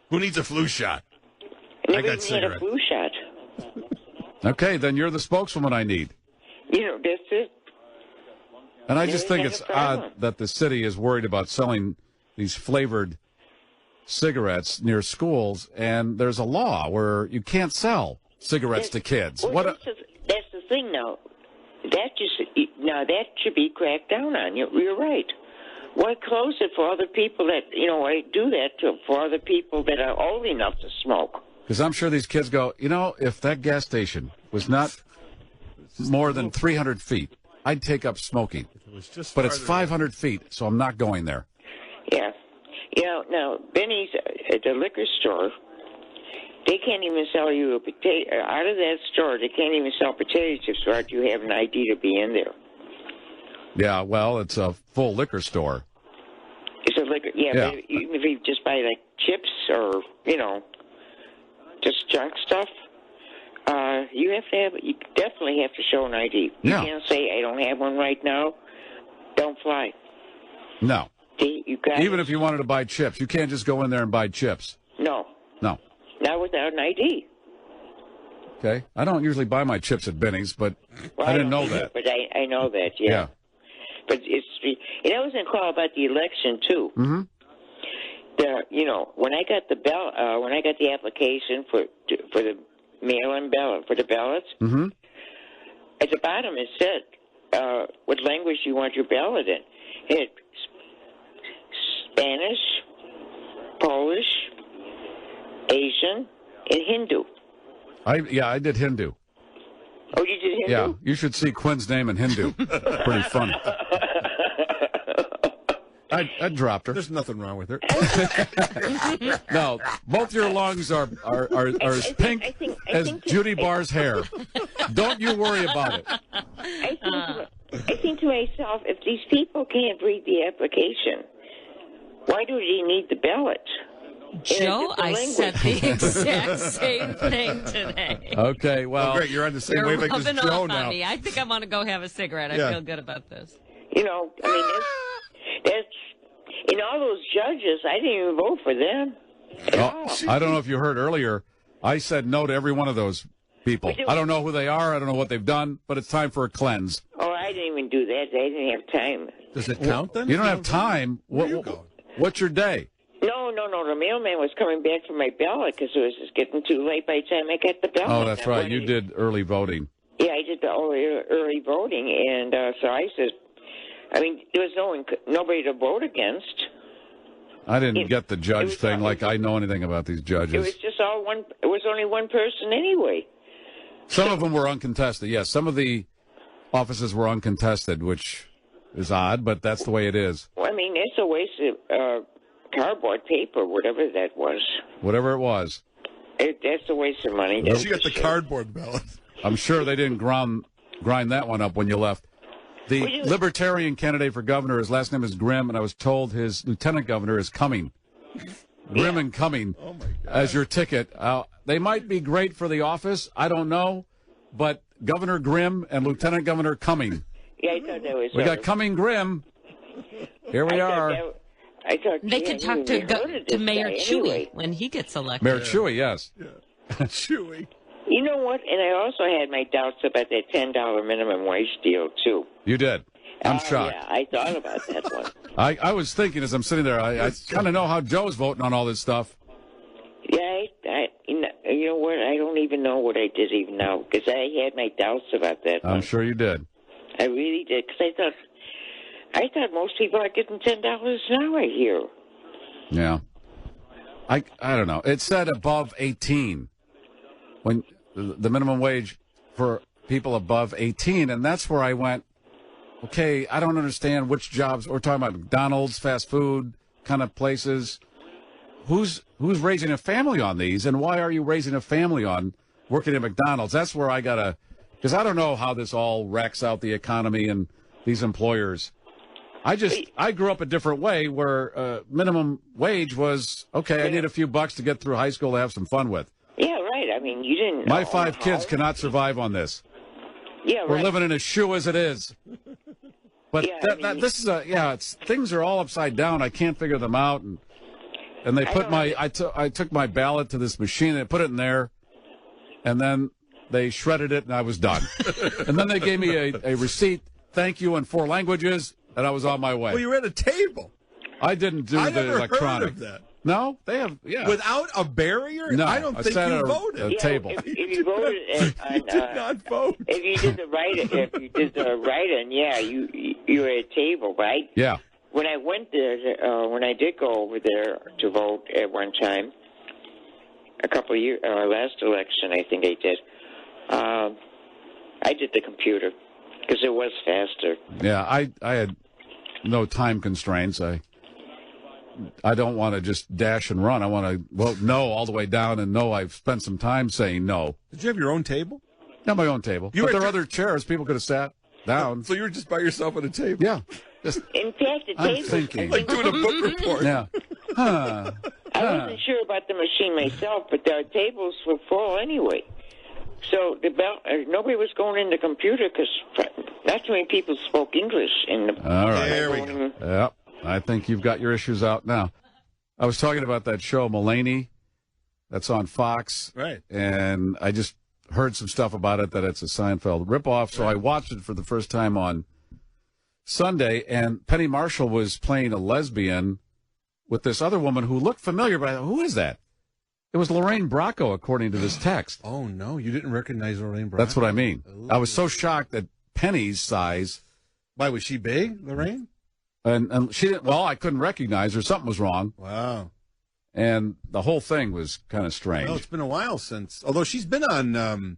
Who needs a flu shot? I got cigarettes. A flu shot. Okay, then you're the spokeswoman I need. That's it. And I just think it's odd that the city is worried about selling these flavored cigarettes near schools, and there's a law where you can't sell cigarettes to kids. Well, that's the thing now. That should be cracked down on. You're right. Why close it for other people that, why do that for other people that are old enough to smoke? Because I'm sure these kids go, if that gas station was not more than 300 feet, I'd take up smoking. But it's 500 feet, so I'm not going there. Yeah. Now, Benny's at the liquor store, they can't even sell you a potato. Out of that store, they can't even sell potato chips without you have an ID to be in there. Yeah, well, it's a full liquor store. It's a liquor, yeah. But even if you just buy, like, chips or, just junk stuff, you definitely have to show an ID. You can't say, I don't have one right now. Don't fly. No. Even if you wanted to buy chips, you can't just go in there and buy chips. No. No. Not without an ID. Okay. I don't usually buy my chips at Benny's, but I didn't know that. But I know that, yeah. But I was going to call about the election, too. Mm-hmm. When I got the application for the mail-in ballot, for the ballots, mm-hmm. at the bottom it said what language you want your ballot in. It Spanish, Polish, Asian, and Hindu. I did Hindu. Oh, you did Hindu? Yeah, you should see Quinn's name in Hindu. Pretty funny. I dropped her. There's nothing wrong with her. No, both your lungs are as pink as Judy Barr's hair. Don't you worry about it. I think to myself, if these people can't read the application, why do they need the ballot? Joe, I said the exact same thing today. Okay, well, great, you're on the same You're wavelength rubbing as Joe off now. on me. I think I want to go have a cigarette. I feel good about this. That's in all those judges. I didn't even vote for them. I don't know if you heard earlier. I said no to every one of those people. I don't know who they are. I don't know what they've done, but it's time for a cleanse. Oh, I didn't even do that. I didn't have time. Does it count then? You don't have time. What's your day? No. The mailman was coming back for my ballot because it was just getting too late by the time I got the ballot. Oh, that's right. You did early voting. Yeah, I did the early voting, and so I said, there was nobody to vote against. I didn't get the judge thing like I know anything about these judges. It was just all one. It was only one person anyway. Some of them were uncontested. Yes, some of the offices were uncontested, which is odd, but that's the way it is. Well, it's a waste of cardboard paper, whatever that was. Whatever it was. That's a waste of money. She got the cardboard ballot. I'm sure they didn't grind that one up when you left. The Libertarian candidate for governor, his last name is Grimm, and I was told his lieutenant governor is Cumming. Grimm and Cumming as your ticket. They might be great for the office. I don't know. But Governor Grimm and Lieutenant Governor Cumming. Yeah, I thought that was... We got Cumming Grimm. Here we are. They could talk to Mayor Chewy when he gets elected. Mayor Chewy, yes. Chewy. You know what? And I also had my doubts about that $10 minimum wage deal, too. You did? I'm shocked. Yeah, I thought about that one. I was thinking as I'm sitting there, I kind of know how Joe's voting on all this stuff. Yeah, you know what? I don't even know what I did even now, because I had my doubts about that one. I'm sure you did. I really did, because I thought most people are getting $10 an hour here. Yeah. I don't know. It said above 18 when the minimum wage for people above 18, and that's where I went, okay, I don't understand which jobs. We're talking about McDonald's, fast food kind of places. Who's raising a family on these, and why are you raising a family on working at McDonald's? That's where I got to, because I don't know how this all wrecks out the economy and these employers. I grew up a different way where minimum wage was, okay, I need a few bucks to get through high school to have some fun with. Yeah, right. You didn't... My 5 kids cannot survive on this. Yeah, right. We're living in a shoe as it is. But this is things are all upside down. I can't figure them out. And they put I took my ballot to this machine and put it in there, and then they shredded it and I was done. And then they gave me a receipt, thank you, in 4 languages, and I was on my way. Well, you were at a table. I didn't do the electronic. Heard of that. No, they have, yeah. Without a barrier? No, I don't think sat you at voted. a table. If you voted, You did not vote. If you did the write-in, yeah, you were at a table, right? Yeah. When I went there, when I did go over there to vote at one time, a couple of years, last election, I think I did. I did the computer because it was faster. Yeah, I had no time constraints. I don't want to just dash and run. I want to vote no all the way down and no. I've spent some time saying no. Did you have your own table? Not my own table. But there are other chairs. People could have sat down. So you were just by yourself at a table? Yeah. Just, in fact, the I'm table. thinking. Like doing a book report. Yeah. I wasn't sure about the machine myself, but the tables were full anyway. So nobody was going in the computer because not too many people spoke English. In the all right. There we go. Yep. I think you've got your issues out now. I was talking about that show, Mulaney, that's on Fox. Right. And I just heard some stuff about it, that it's a Seinfeld ripoff. So I watched it for the first time on Sunday, and Penny Marshall was playing a lesbian with this other woman who looked familiar, but I thought, who is that? It was Lorraine Bracco, according to this text. Oh, no, you didn't recognize Lorraine Bracco? That's what I mean. Ooh. I was so shocked at Penny's size. Why, was she big, Lorraine? And she didn't, well, I couldn't recognize her. Something was wrong. Wow. And the whole thing was kind of strange. Well, it's been a while since, although she's been on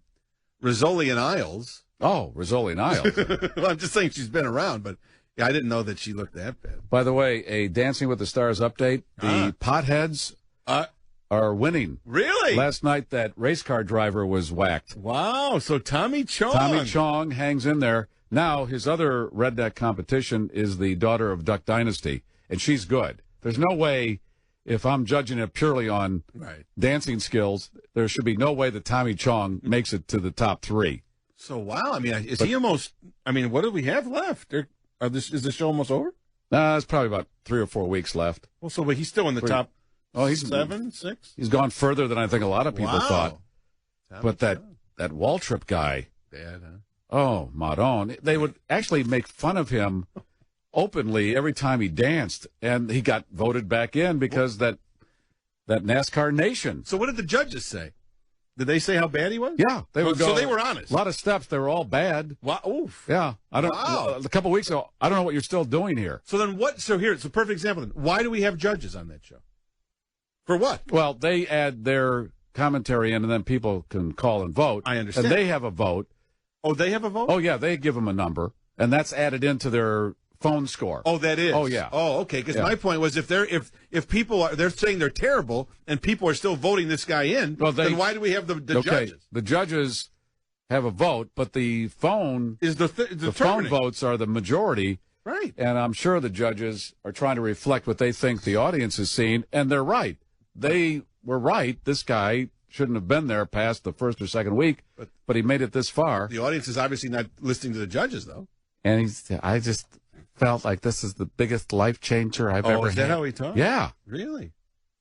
Rizzoli and Isles. Oh, Rizzoli and Isles. Well, I'm just saying she's been around, but yeah, I didn't know that she looked that bad. By the way, a Dancing with the Stars update. The potheads are winning. Really? Last night, that race car driver was whacked. Wow, so Tommy Chong. Tommy Chong hangs in there. Now, his other redneck competition is the daughter of Duck Dynasty, and she's good. There's no way, if I'm judging it purely on dancing skills, there should be no way that Tommy Chong makes it to the top three. So, wow, I mean, is he almost, I mean, what do we have left? Is the show almost over? It's probably about 3 or 4 weeks left. Well, so but he's still in the top he's 7, 6? He's gone further than I think a lot of people thought. Tommy but that Waltrip guy, bad, huh? Oh, Maron. They would actually make fun of him openly every time he danced, and he got voted back in because that NASCAR Nation. So what did the judges say? Did they say how bad he was? Yeah, they would go. So they were honest. A lot of steps, they were all bad. Wow. Oof. Yeah, I don't. Wow. A couple of weeks ago, I don't know what you're still doing here. So then what? So here, it's a perfect example. Then why do we have judges on that show? For what? Well, they add their commentary in, and then people can call and vote. I understand. And they have a vote. Oh, they have a vote? Oh, yeah, they give them a number, and that's added into their phone score. Oh, that is? Oh, yeah. Oh, okay, because my point was if people are, they're saying they're terrible and people are still voting this guy in, then why do we have the judges? The judges have a vote, but the phone is the phone votes are the majority. Right. And I'm sure the judges are trying to reflect what they think the audience is seeing, and they're right. They were right. This guy shouldn't have been there past the first or second week, but he made it this far. The audience is obviously not listening to the judges, though. And I just felt like this is the biggest life changer I've ever had. Oh, is that how he talks? Yeah. Really?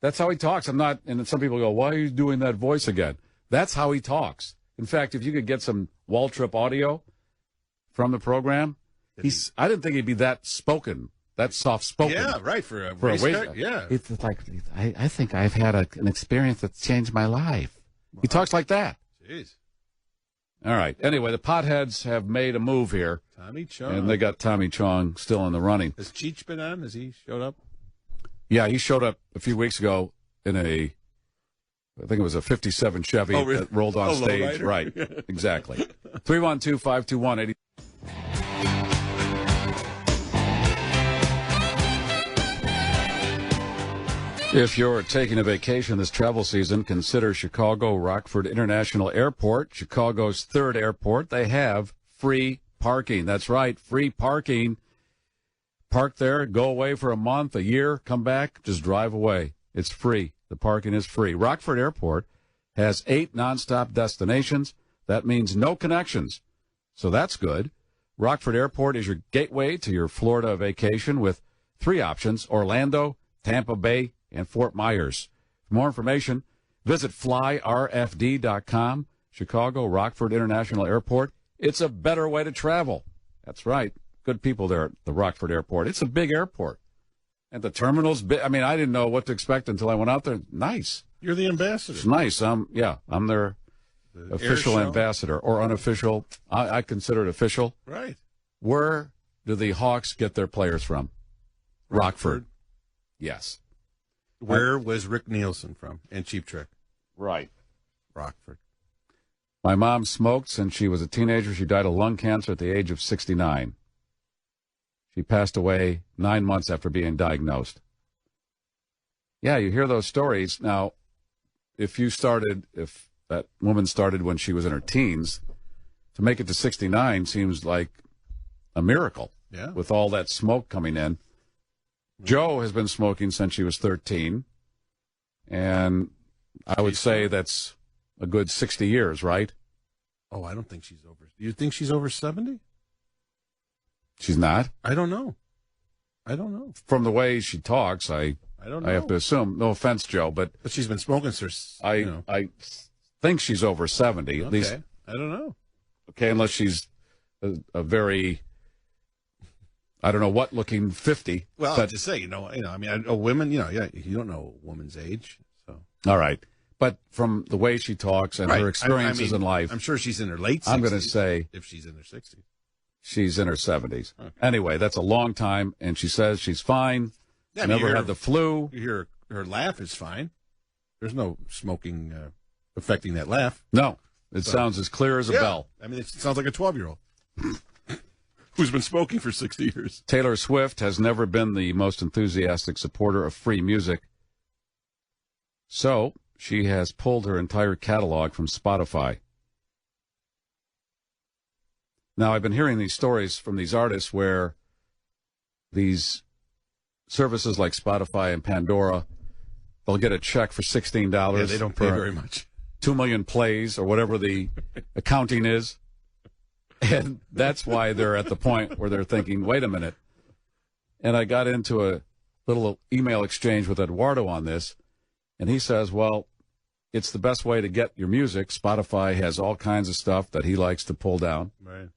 That's how he talks. I'm not, and some people go, why are you doing that voice again? That's how he talks. In fact, if you could get some Waltrip audio from the program, I didn't think he'd be that spoken. That's soft-spoken. Yeah, right, for a race car. Yeah. It's like, I think I've had an experience that's changed my life. Wow. He talks like that. Jeez. All right. Anyway, the potheads have made a move here. Tommy Chong. And they got Tommy Chong still in the running. Has Cheech been on? Has he showed up? Yeah, he showed up a few weeks ago in I think it was a 57 Chevy that rolled on stage. Right, exactly. 312-521-80. If you're taking a vacation this travel season, consider Chicago Rockford International Airport, Chicago's third airport. They have free parking. That's right, free parking. Park there, go away for a month, a year, come back, just drive away. It's free. The parking is free. Rockford Airport has 8 nonstop destinations. That means no connections. So that's good. Rockford Airport is your gateway to your Florida vacation with 3 options: Orlando, Tampa Bay, and Fort Myers. For more information, visit flyrfd.com. Chicago Rockford International Airport. It's a better way to travel. That's right. Good people there at the Rockford Airport. It's a big airport. And the terminal's big. I mean, I didn't know what to expect until I went out there. Nice. You're the ambassador. It's nice. I'm their official ambassador or unofficial. I consider it official. Right. Where do the Hawks get their players from? Rockford. Yes. Where was Rick Nielsen from? And Cheap Trick. Right. Rockford. My mom smoked since she was a teenager. She died of lung cancer at the age of 69. She passed away 9 months after being diagnosed. Yeah, you hear those stories. Now, if that woman started when she was in her teens, to make it to 69 seems like a miracle. Yeah. With all that smoke coming in. Joe has been smoking since she was 13. And I would say that's a good 60 years, right? Oh, I don't think she's over. You think she's over 70? She's not? I don't know. From the way she talks, I don't know. I have to assume. No offense, Joe, but she's been smoking since. I think she's over 70. At least. I don't know. Okay, unless she's a very, I don't know what looking 50. Well, but, I'll just say, I mean, a woman, you don't know a woman's age. So all right. But from the way she talks and her experiences in life, I'm sure she's in her late 60s. I'm going to say if she's in her 60s. She's in her 70s. Okay. Anyway, that's a long time, and she says she's fine. Yeah, never had the flu. You hear her laugh is fine. There's no smoking affecting that laugh. No. It sounds as clear as a bell. I mean, it sounds like a 12-year-old who's been smoking for 60 years. Taylor Swift has never been the most enthusiastic supporter of free music. So she has pulled her entire catalog from Spotify. Now, I've been hearing these stories from these artists where these services like Spotify and Pandora, they'll get a check for $16. Yeah, they don't pay very much. 2 million plays or whatever the accounting is. And that's why they're at the point where they're thinking, wait a minute. And I got into a little email exchange with Eduardo on this, and he says, well, it's the best way to get your music. Spotify has all kinds of stuff that he likes to pull down. Right.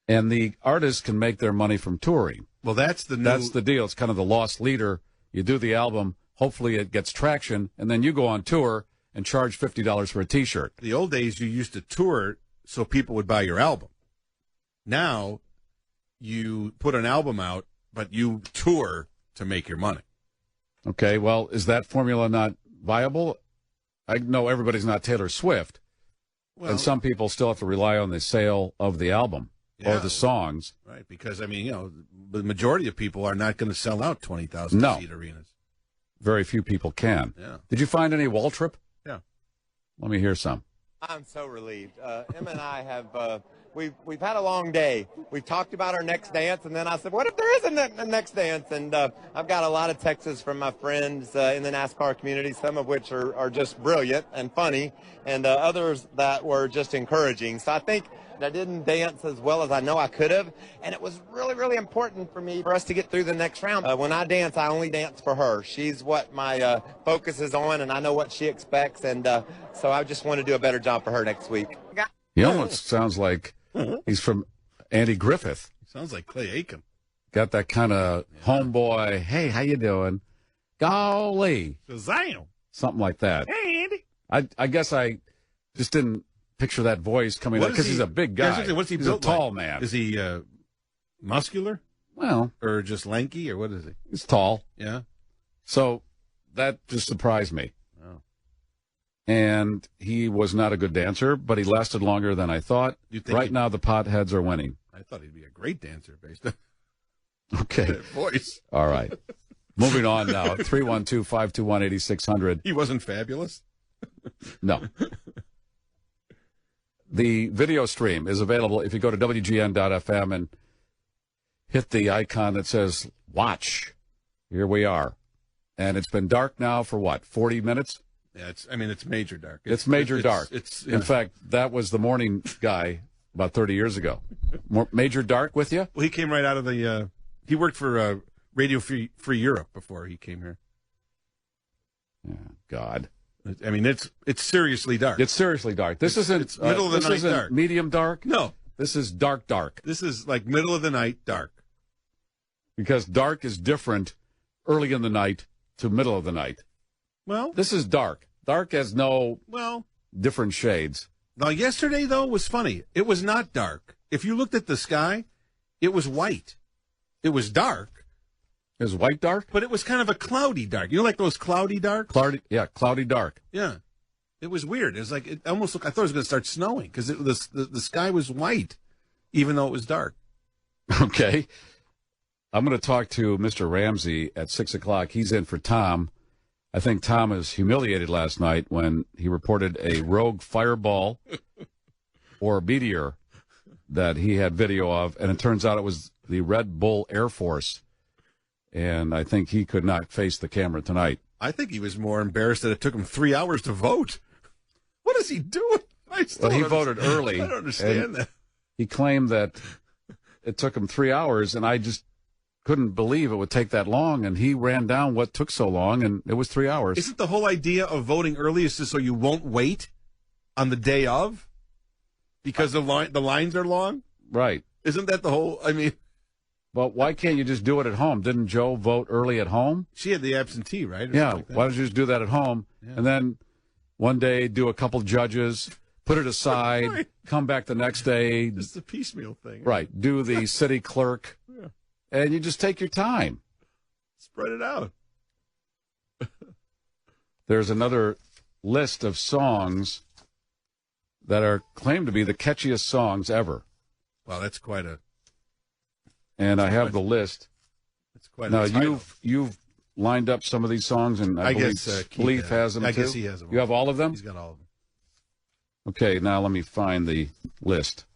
And the artists can make their money from touring. Well, that's the deal. It's kind of the lost leader. You do the album, hopefully it gets traction, and then you go on tour and charge $50 for a T-shirt. The old days, you used to tour so people would buy your album. Now, you put an album out, but you tour to make your money. Okay, well, is that formula not viable? I know everybody's not Taylor Swift, and some people still have to rely on the sale of the album. Or the songs. Right, because, I mean, the majority of people are not going to sell out 20,000-seat arenas. Very few people can. Yeah. Did you find any Waltrip? Yeah. Let me hear some. I'm so relieved. Emma and I have, we've had a long day. We've talked about our next dance, and then I said, what if there isn't a next dance? And I've got a lot of texts from my friends in the NASCAR community, some of which are just brilliant and funny, and others that were just encouraging. So I think I didn't dance as well as I know I could have, and it was really, really important for us to get through the next round. When I dance, I only dance for her. She's what my focus is on, and I know what she expects, and so I just want to do a better job for her next week. He almost sounds like he's from Andy Griffith. Sounds like Clay Aiken. Got that kind of homeboy, hey, how you doing? Golly. Shazam. Something like that. Hey, Andy. I guess I just didn't picture that voice coming out because he's a big guy. What's he he's built a tall like? man. Is he muscular? Well. Or just lanky, or what is he? He's tall. Yeah. So that just surprised me. Oh. And he was not a good dancer, but he lasted longer than I thought. Right now, the potheads are winning. I thought he'd be a great dancer based on okay. that voice. All right. Moving on now. 312-521-8600. He wasn't fabulous? No. The video stream is available if you go to WGN.FM and hit the icon that says watch. Here we are. And it's been dark now for what, 40 minutes? Yeah, it's major dark. It's major dark. In fact, that was the morning guy about 30 years ago. Major dark with you? Well, he came right out of the, he worked for Radio Free Europe before he came here. Oh, God. I mean, it's seriously dark. It's seriously dark. This isn't middle of the night dark. Medium dark? No. This is dark. This is like middle of the night dark. Because dark is different early in the night to middle of the night. Well, this is dark. Dark has no different shades. Now, yesterday, though, was funny. It was not dark. If you looked at the sky, it was white. It was dark. It was white dark? But it was kind of a cloudy dark. You know, like those cloudy darks? Cloudy dark. Yeah. It was weird. It was like, it almost looked, I thought it was going to start snowing because the sky was white, even though it was dark. Okay. I'm going to talk to Mr. Ramsey at 6 o'clock. He's in for Tom. I think Tom was humiliated last night when he reported a rogue fireball or meteor that he had video of, and it turns out it was the Red Bull Air Force. And I think he could not face the camera tonight. I think he was more embarrassed that it took him 3 hours to vote. What is he doing? Well, he voted early. I don't understand that. He claimed that it took him 3 hours, and I just couldn't believe it would take that long, and he ran down what took so long, and it was 3 hours. Isn't the whole idea of voting early is just so you won't wait on the day of? Because the lines are long? Right. Isn't that the whole, I mean... But why can't you just do it at home? Didn't Joe vote early at home? She had the absentee, right? Yeah, why don't you just do that at home? Yeah. And then one day do a couple judges, put it aside, right. Come back the next day. It's a piecemeal thing. Right. Do the city clerk. Yeah. And you just take your time. Spread it out. There's another list of songs that are claimed to be the catchiest songs ever. Wow, that's quite a... And I have the list. It's quite now, a you've lined up some of these songs, and I believe guess Leaf has them, too? I guess he has them. You have all of them? He's got all of them. Okay, now let me find the list.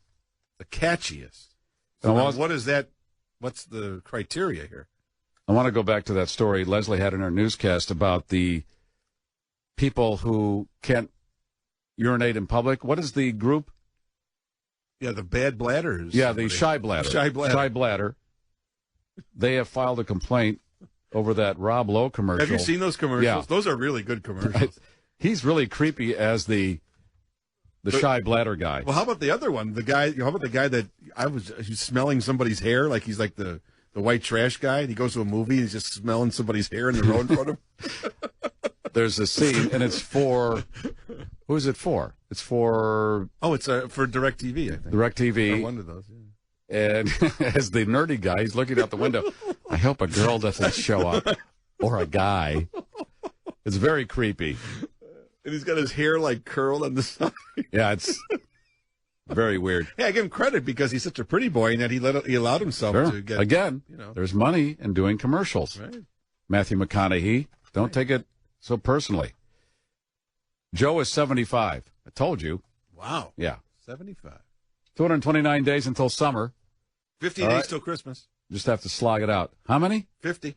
The catchiest. So now, what is that? What's the criteria here? I want to go back to that story Leslie had in her newscast about the people who can't urinate in public. What is the group? Yeah, the bad bladders. Yeah, the shy bladder. Shy bladder. Shy bladder. They have filed a complaint over that Rob Lowe commercial. Have you seen those commercials? Yeah. Those are really good commercials. He's really creepy as the shy bladder guy. Well, how about the other one? How about the guy that he's smelling somebody's hair, like he's like the white trash guy, and he goes to a movie and he's just smelling somebody's hair in the road in front of him? There's a scene, and it's for... Who is it for? It's for... Oh, it's for DirecTV, I think. DirecTV. One of those, yeah. And as the nerdy guy, he's looking out the window. I hope a girl doesn't show up. Or a guy. It's very creepy. And he's got his hair, like, curled on the side. Yeah, it's very weird. Hey, I give him credit because he's such a pretty boy and that he allowed himself to get... Again, there's money in doing commercials. Right. Matthew McConaughey, don't take it so personally. Joe is 75. I told you. Wow. Yeah. 75. 229 days until summer. 50 days till Christmas. Just have to slog it out. How many? 50. It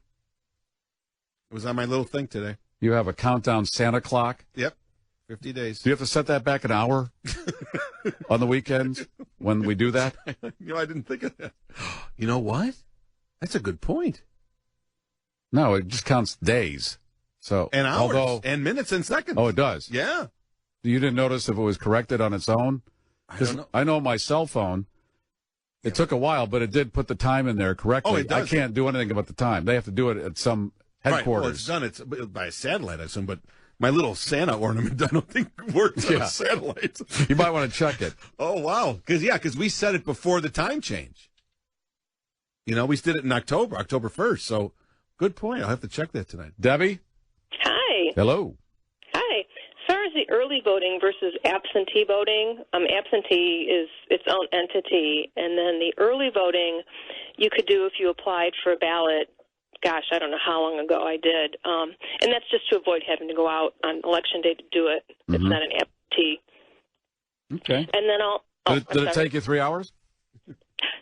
was on my little thing today. You have a countdown Santa clock? Yep. 50 days. Do you have to set that back an hour on the weekends when we do that? I didn't think of that. You know what? That's a good point. No, it just counts days. So, and hours, and minutes, and seconds. Oh, it does? Yeah. You didn't notice if it was corrected on its own? I don't know. I know my cell phone, it took a while, but it did put the time in there correctly. Oh, it does. I can't do anything about the time. They have to do it at some headquarters. Right. Well, it's done. It's by a satellite, I assume, but my little Santa ornament, I don't think works on a satellite. You might want to check it. Oh, wow. Because we set it before the time change. We did it in October 1st, so good point. I'll have to check that tonight. Debbie? Hi. Hello. Hi. As far as the early voting versus absentee voting, absentee is its own entity, and then the early voting you could do if you applied for a ballot. Gosh, I don't know how long ago I did, and that's just to avoid having to go out on election day to do it. Mm-hmm. It's not an absentee. Okay. And then Did it take you 3 hours?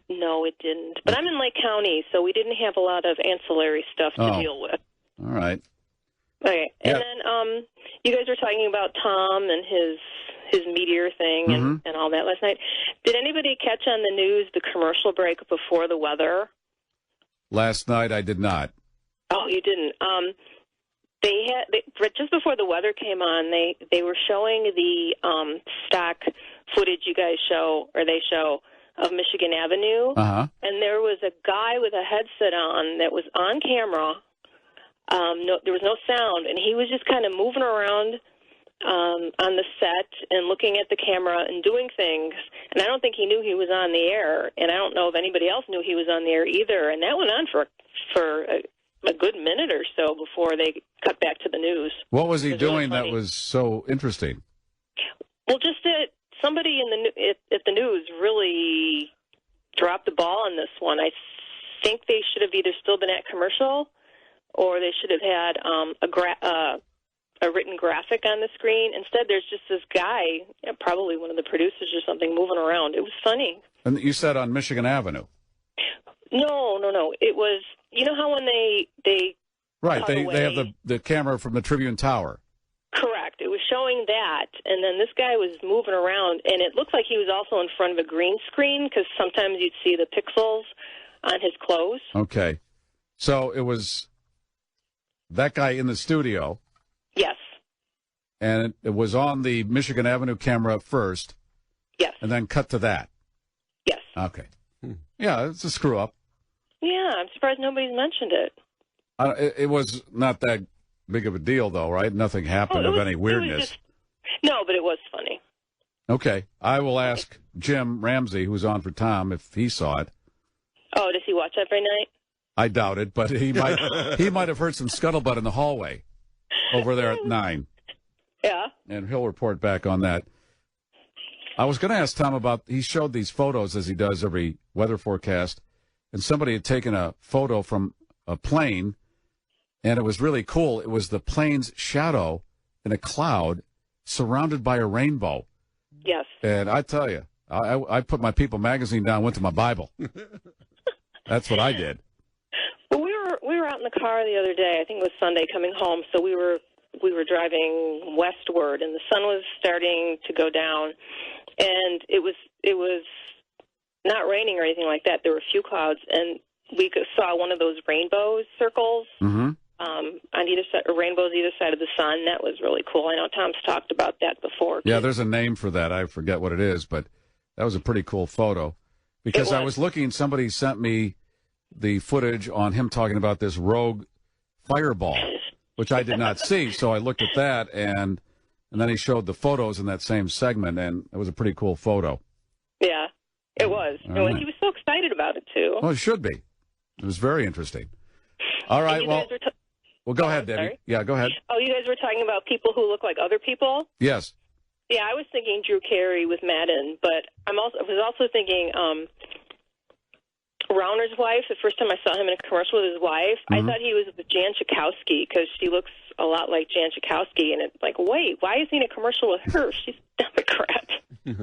No, it didn't. But I'm in Lake County, so we didn't have a lot of ancillary stuff to deal with. All right. Okay, and then you guys were talking about Tom and his meteor thing and all that last night. Did anybody catch on the news the commercial break before the weather? Last night I did not. Oh, you didn't. They just before the weather came on, they were showing the stock footage they show of Michigan Avenue, and there was a guy with a headset on that was on camera No, there was no sound, and he was just kind of moving around on the set and looking at the camera and doing things. And I don't think he knew he was on the air, and I don't know if anybody else knew he was on the air either. And that went on for a good minute or so before they cut back to the news. What was he doing really that was so interesting? Well, just that somebody at the news really dropped the ball on this one. I think they should have either still been at commercial, or they should have had a written graphic on the screen. Instead, there's just this guy, probably one of the producers or something, moving around. It was funny. And you said on Michigan Avenue. No. It was, you know how when they Right, cut they away, have the camera from the Tribune Tower. Correct. It was showing that, and then this guy was moving around, and it looked like he was also in front of a green screen, because sometimes you'd see the pixels on his clothes. Okay. So it was that guy in the studio. Yes. And it was on the Michigan Avenue camera first. Yes. And then cut to that. Yes. Okay. Yeah, it's a screw up. Yeah, I'm surprised nobody's mentioned it. It was not that big of a deal, though, right? Nothing happened of any weirdness. No, but it was funny. Okay. I will ask Jim Ramsey, who's on for Tom, if he saw it. Oh, does he watch every night? I doubt it, but he might have heard some scuttlebutt in the hallway over there at 9. Yeah. And he'll report back on that. I was going to ask Tom about, he showed these photos as he does every weather forecast, and somebody had taken a photo from a plane, and it was really cool. It was the plane's shadow in a cloud surrounded by a rainbow. Yes. And I tell you, I put my People magazine down, went to my Bible. That's what I did. Well, we were out in the car the other day. I think it was Sunday, coming home. So we were driving westward, and the sun was starting to go down, and it was not raining or anything like that. There were a few clouds, and we saw one of those rainbow circles on either side, or rainbows either side of the sun. That was really cool. I know Tom's talked about that before. Yeah, there's a name for that. I forget what it is, but that was a pretty cool photo. Because I was looking, somebody sent me the footage on him talking about this rogue fireball, which I did not see. So I looked at that, and then he showed the photos in that same segment, and it was a pretty cool photo. Yeah, it was. And right. he was so excited about it, too. Well, it should be. It was very interesting. All right, well, go ahead, Debbie. Sorry? Yeah, go ahead. Oh, you guys were talking about people who look like other people? Yes. Yeah, I was thinking Drew Carey with Madden, but I was also thinking Rauner's wife. The first time I saw him in a commercial with his wife, I thought he was with Jan Schakowsky, because she looks a lot like Jan Schakowsky, and it's like, wait, why is he in a commercial with her? She's a Democrat.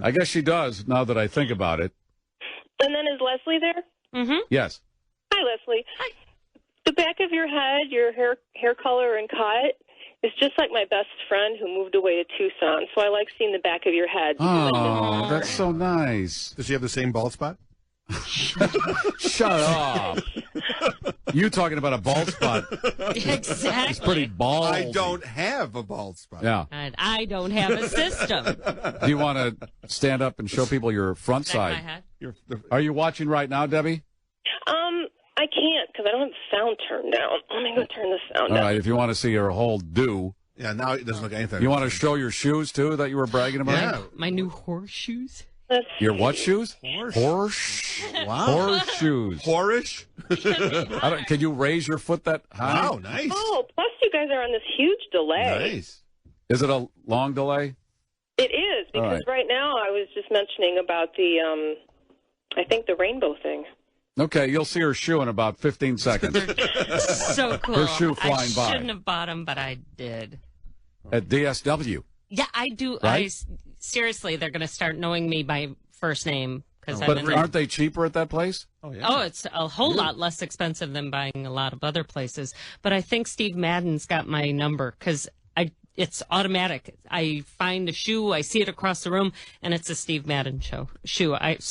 I guess she does, now that I think about it. And then is Leslie there? Mm-hmm. Yes. Hi, Leslie. Hi. The back of your head, your hair color and cut, is just like my best friend who moved away to Tucson, so I like seeing the back of your head. Oh, that's so nice. Does she have the same bald spot? Shut up. You talking about a bald spot. Exactly. It's pretty bald. I don't have a bald spot. Yeah. And I don't have a system. Do you want to stand up and show people your front side? Are you watching right now, Debbie? I can't, because I don't have the sound turned down. Let me go turn the sound down. All right, if you want to see your whole do. Yeah, now it doesn't look anything. You want to show your shoes, too, that you were bragging about? Yeah. My new horseshoes. Your what shoes? Horse. Wow. Horseshoes. Horish? Can you raise your foot that high? Wow, nice. Oh, plus you guys are on this huge delay. Nice. Is it a long delay? It is, because right now I was just mentioning about the, I think the rainbow thing. Okay, you'll see her shoe in about 15 seconds. So cool. Her shoe flying I by. shouldn't have bought them, but I did. At DSW. Yeah, I do. Right? Seriously, they're going to start knowing me by first name. But aren't they cheaper at that place? Oh, yeah. Oh, it's a whole lot less expensive than buying a lot of other places. But I think Steve Madden's got my number, because it's automatic. I find a shoe, I see it across the room, and it's a Steve Madden shoe. I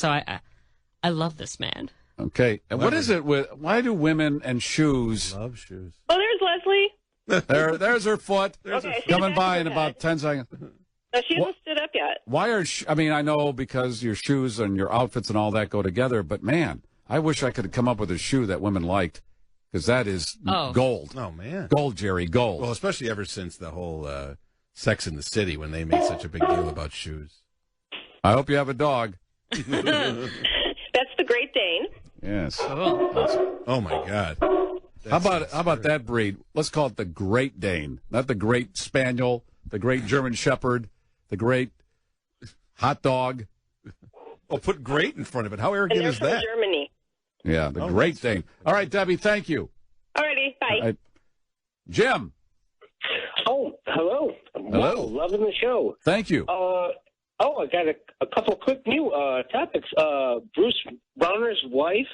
love this man. Okay. And what is it with, why do women and shoes? Love shoes. Oh, there's Leslie. There's her foot. Okay, coming by in about 10 seconds. No, she hasn't stood up yet. Why I mean, I know because your shoes and your outfits and all that go together, but man, I wish I could come up with a shoe that women liked because that is gold. Oh, man. Gold, Jerry, gold. Well, especially ever since the whole Sex in the City when they made such a big deal about shoes. I hope you have a dog. That's the Great Dane. Yes. Oh my God. How about that breed? Let's call it the Great Dane, not the Great Spaniel, the Great German Shepherd, the Great Hot Dog. Oh, put "great" in front of it. How arrogant is that? Germany. Yeah, the Great Dane. All right, Debbie, thank you. Alrighty, bye. Jim. Oh, hello. Hello. Wow, loving the show. Thank you. I got a couple quick new topics. Bruce Browner's wife,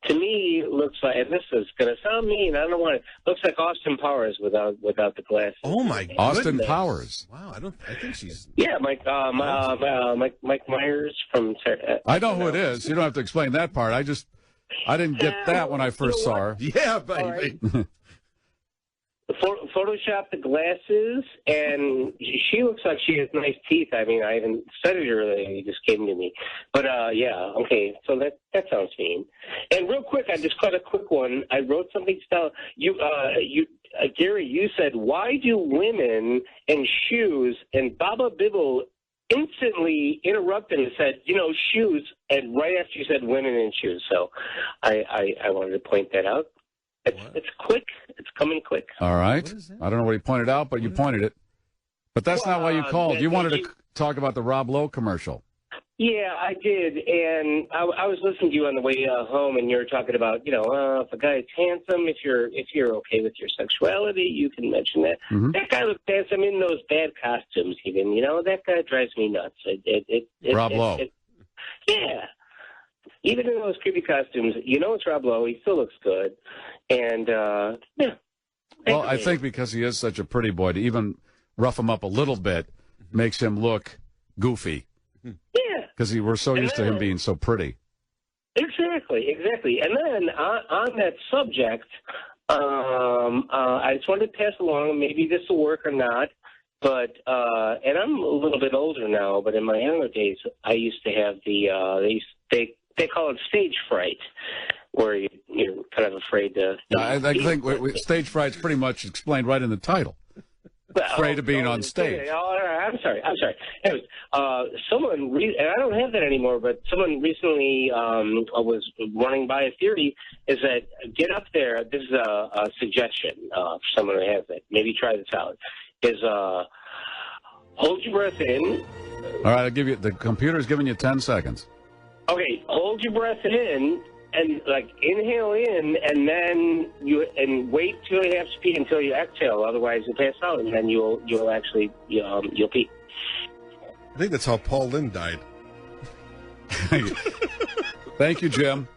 to me, looks like, and this is going to sound mean, I don't want it, looks like Austin Powers without the glasses. Oh, my goodness. Austin Powers. Wow, I think she's... Yeah, Mike Myers from... I know who it is. You don't have to explain that part. I didn't get that when I first saw her. Yeah, baby. Photoshop the glasses, and she looks like she has nice teeth. I mean, I haven't studied her; they just came to me. But yeah, okay. So that sounds mean. And real quick, I just caught a quick one. I wrote something down. Gary, you said, "Why do women and shoes?" And Baba Bibble instantly interrupted and said, shoes. And right after you said women and shoes, so I wanted to point that out. It's quick. It's coming quick. All right. I don't know what he pointed out, but you pointed it. But that's not why you called. You wanted to talk about the Rob Lowe commercial. Yeah, I did. And I was listening to you on the way home, and you were talking about, if a guy's handsome, if you're okay with your sexuality, you can mention that. Mm-hmm. That guy looks handsome in those bad costumes, even. That guy drives me nuts. Rob Lowe. Yeah. Even in those creepy costumes, it's Rob Lowe. He still looks good. And, yeah. Well, I think because he is such a pretty boy, to even rough him up a little bit makes him look goofy. Yeah. Because we're so used to him being so pretty. Exactly. And then on that subject, I just wanted to pass along, maybe this will work or not, but, and I'm a little bit older now, but in my younger days, I used to have they call it stage fright, where you're kind of afraid to... I think stage fright's pretty much explained right in the title. Afraid of being on stage. Okay. All right. I'm sorry. Anyways, and I don't have that anymore, but someone recently was running by a theory, is that get up there, this is a suggestion for someone who has it, maybe try this out, is hold your breath in. All right, I'll give you, the computer's giving you 10 seconds. Okay, hold your breath in and inhale in, and then wait 2.5 feet until you exhale. Otherwise, you'll pass out, and then you'll actually you'll pee. I think that's how Paul Lynde died. Thank you, Jim.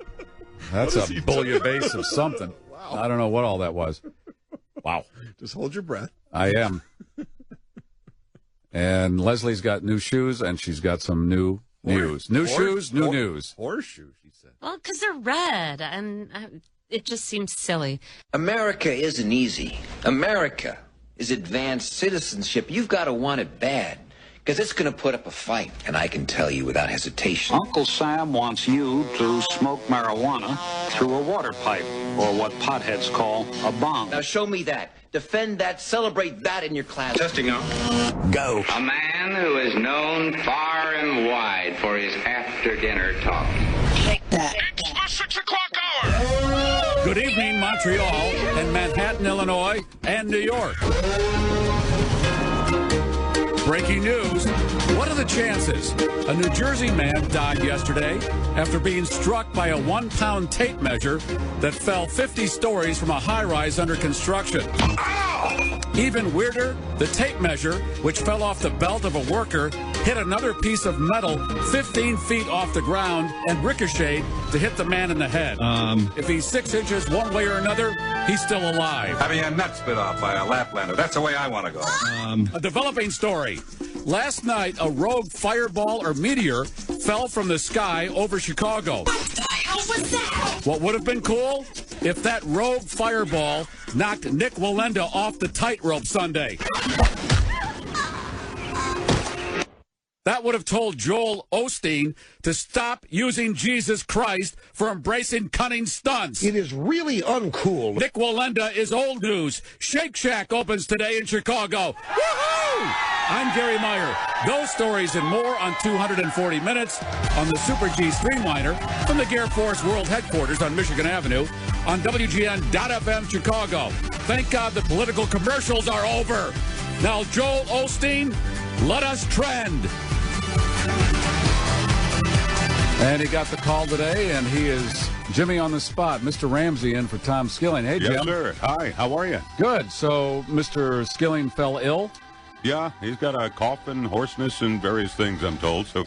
That's a bouillabaisse of something. Wow. I don't know what all that was. Wow. Just hold your breath. I am. And Leslie's got new shoes, and she's got some new news. New shoes, new news. Horseshoe, she said. Well, because they're red, and it just seems silly. America isn't easy. America is advanced citizenship. You've got to want it bad, because it's going to put up a fight. And I can tell you without hesitation. Uncle Sam wants you to smoke marijuana through a water pipe, or what potheads call a bong. Now show me that. Defend that. Celebrate that in your class. Testing now. Go. A man who is known far and wide for his after-dinner talk. Take that. It's the 6 o'clock hour. Good evening, Montreal, and Manhattan, Illinois, and New York. Breaking news. What are the chances? A New Jersey man died yesterday after being struck by a 1-pound tape measure that fell 50 stories from a high-rise under construction. Ow! Even weirder, the tape measure, which fell off the belt of a worker, hit another piece of metal 15 feet off the ground and ricocheted to hit the man in the head. If he's 6 inches one way or another, he's still alive. Having a nut spit off by a Laplander. That's the way I want to go. A developing story. Last night, a rogue fireball or meteor fell from the sky over Chicago. What the hell was that? What would have been cool? If that rogue fireball knocked Nick Wallenda off the tightrope Sunday. that would have told Joel Osteen to stop using Jesus Christ for embracing cunning stunts. It is really uncool. Nick Wallenda is old news. Shake Shack opens today in Chicago. Woohoo! I'm Garry Meier. Those stories and more on 240 Minutes on the Super G Streamliner from the Air Force World Headquarters on Michigan Avenue on WGN.FM Chicago. Thank God the political commercials are over. Now, Joel Osteen, let us trend. And he got the call today, and he is Jimmy on the spot. Mr. Ramsey in for Tom Skilling. Hey, Jim. Yes, sir. Hi, how are you? Good. So, Mr. Skilling fell ill? Yeah, he's got a cough and hoarseness and various things, I'm told. So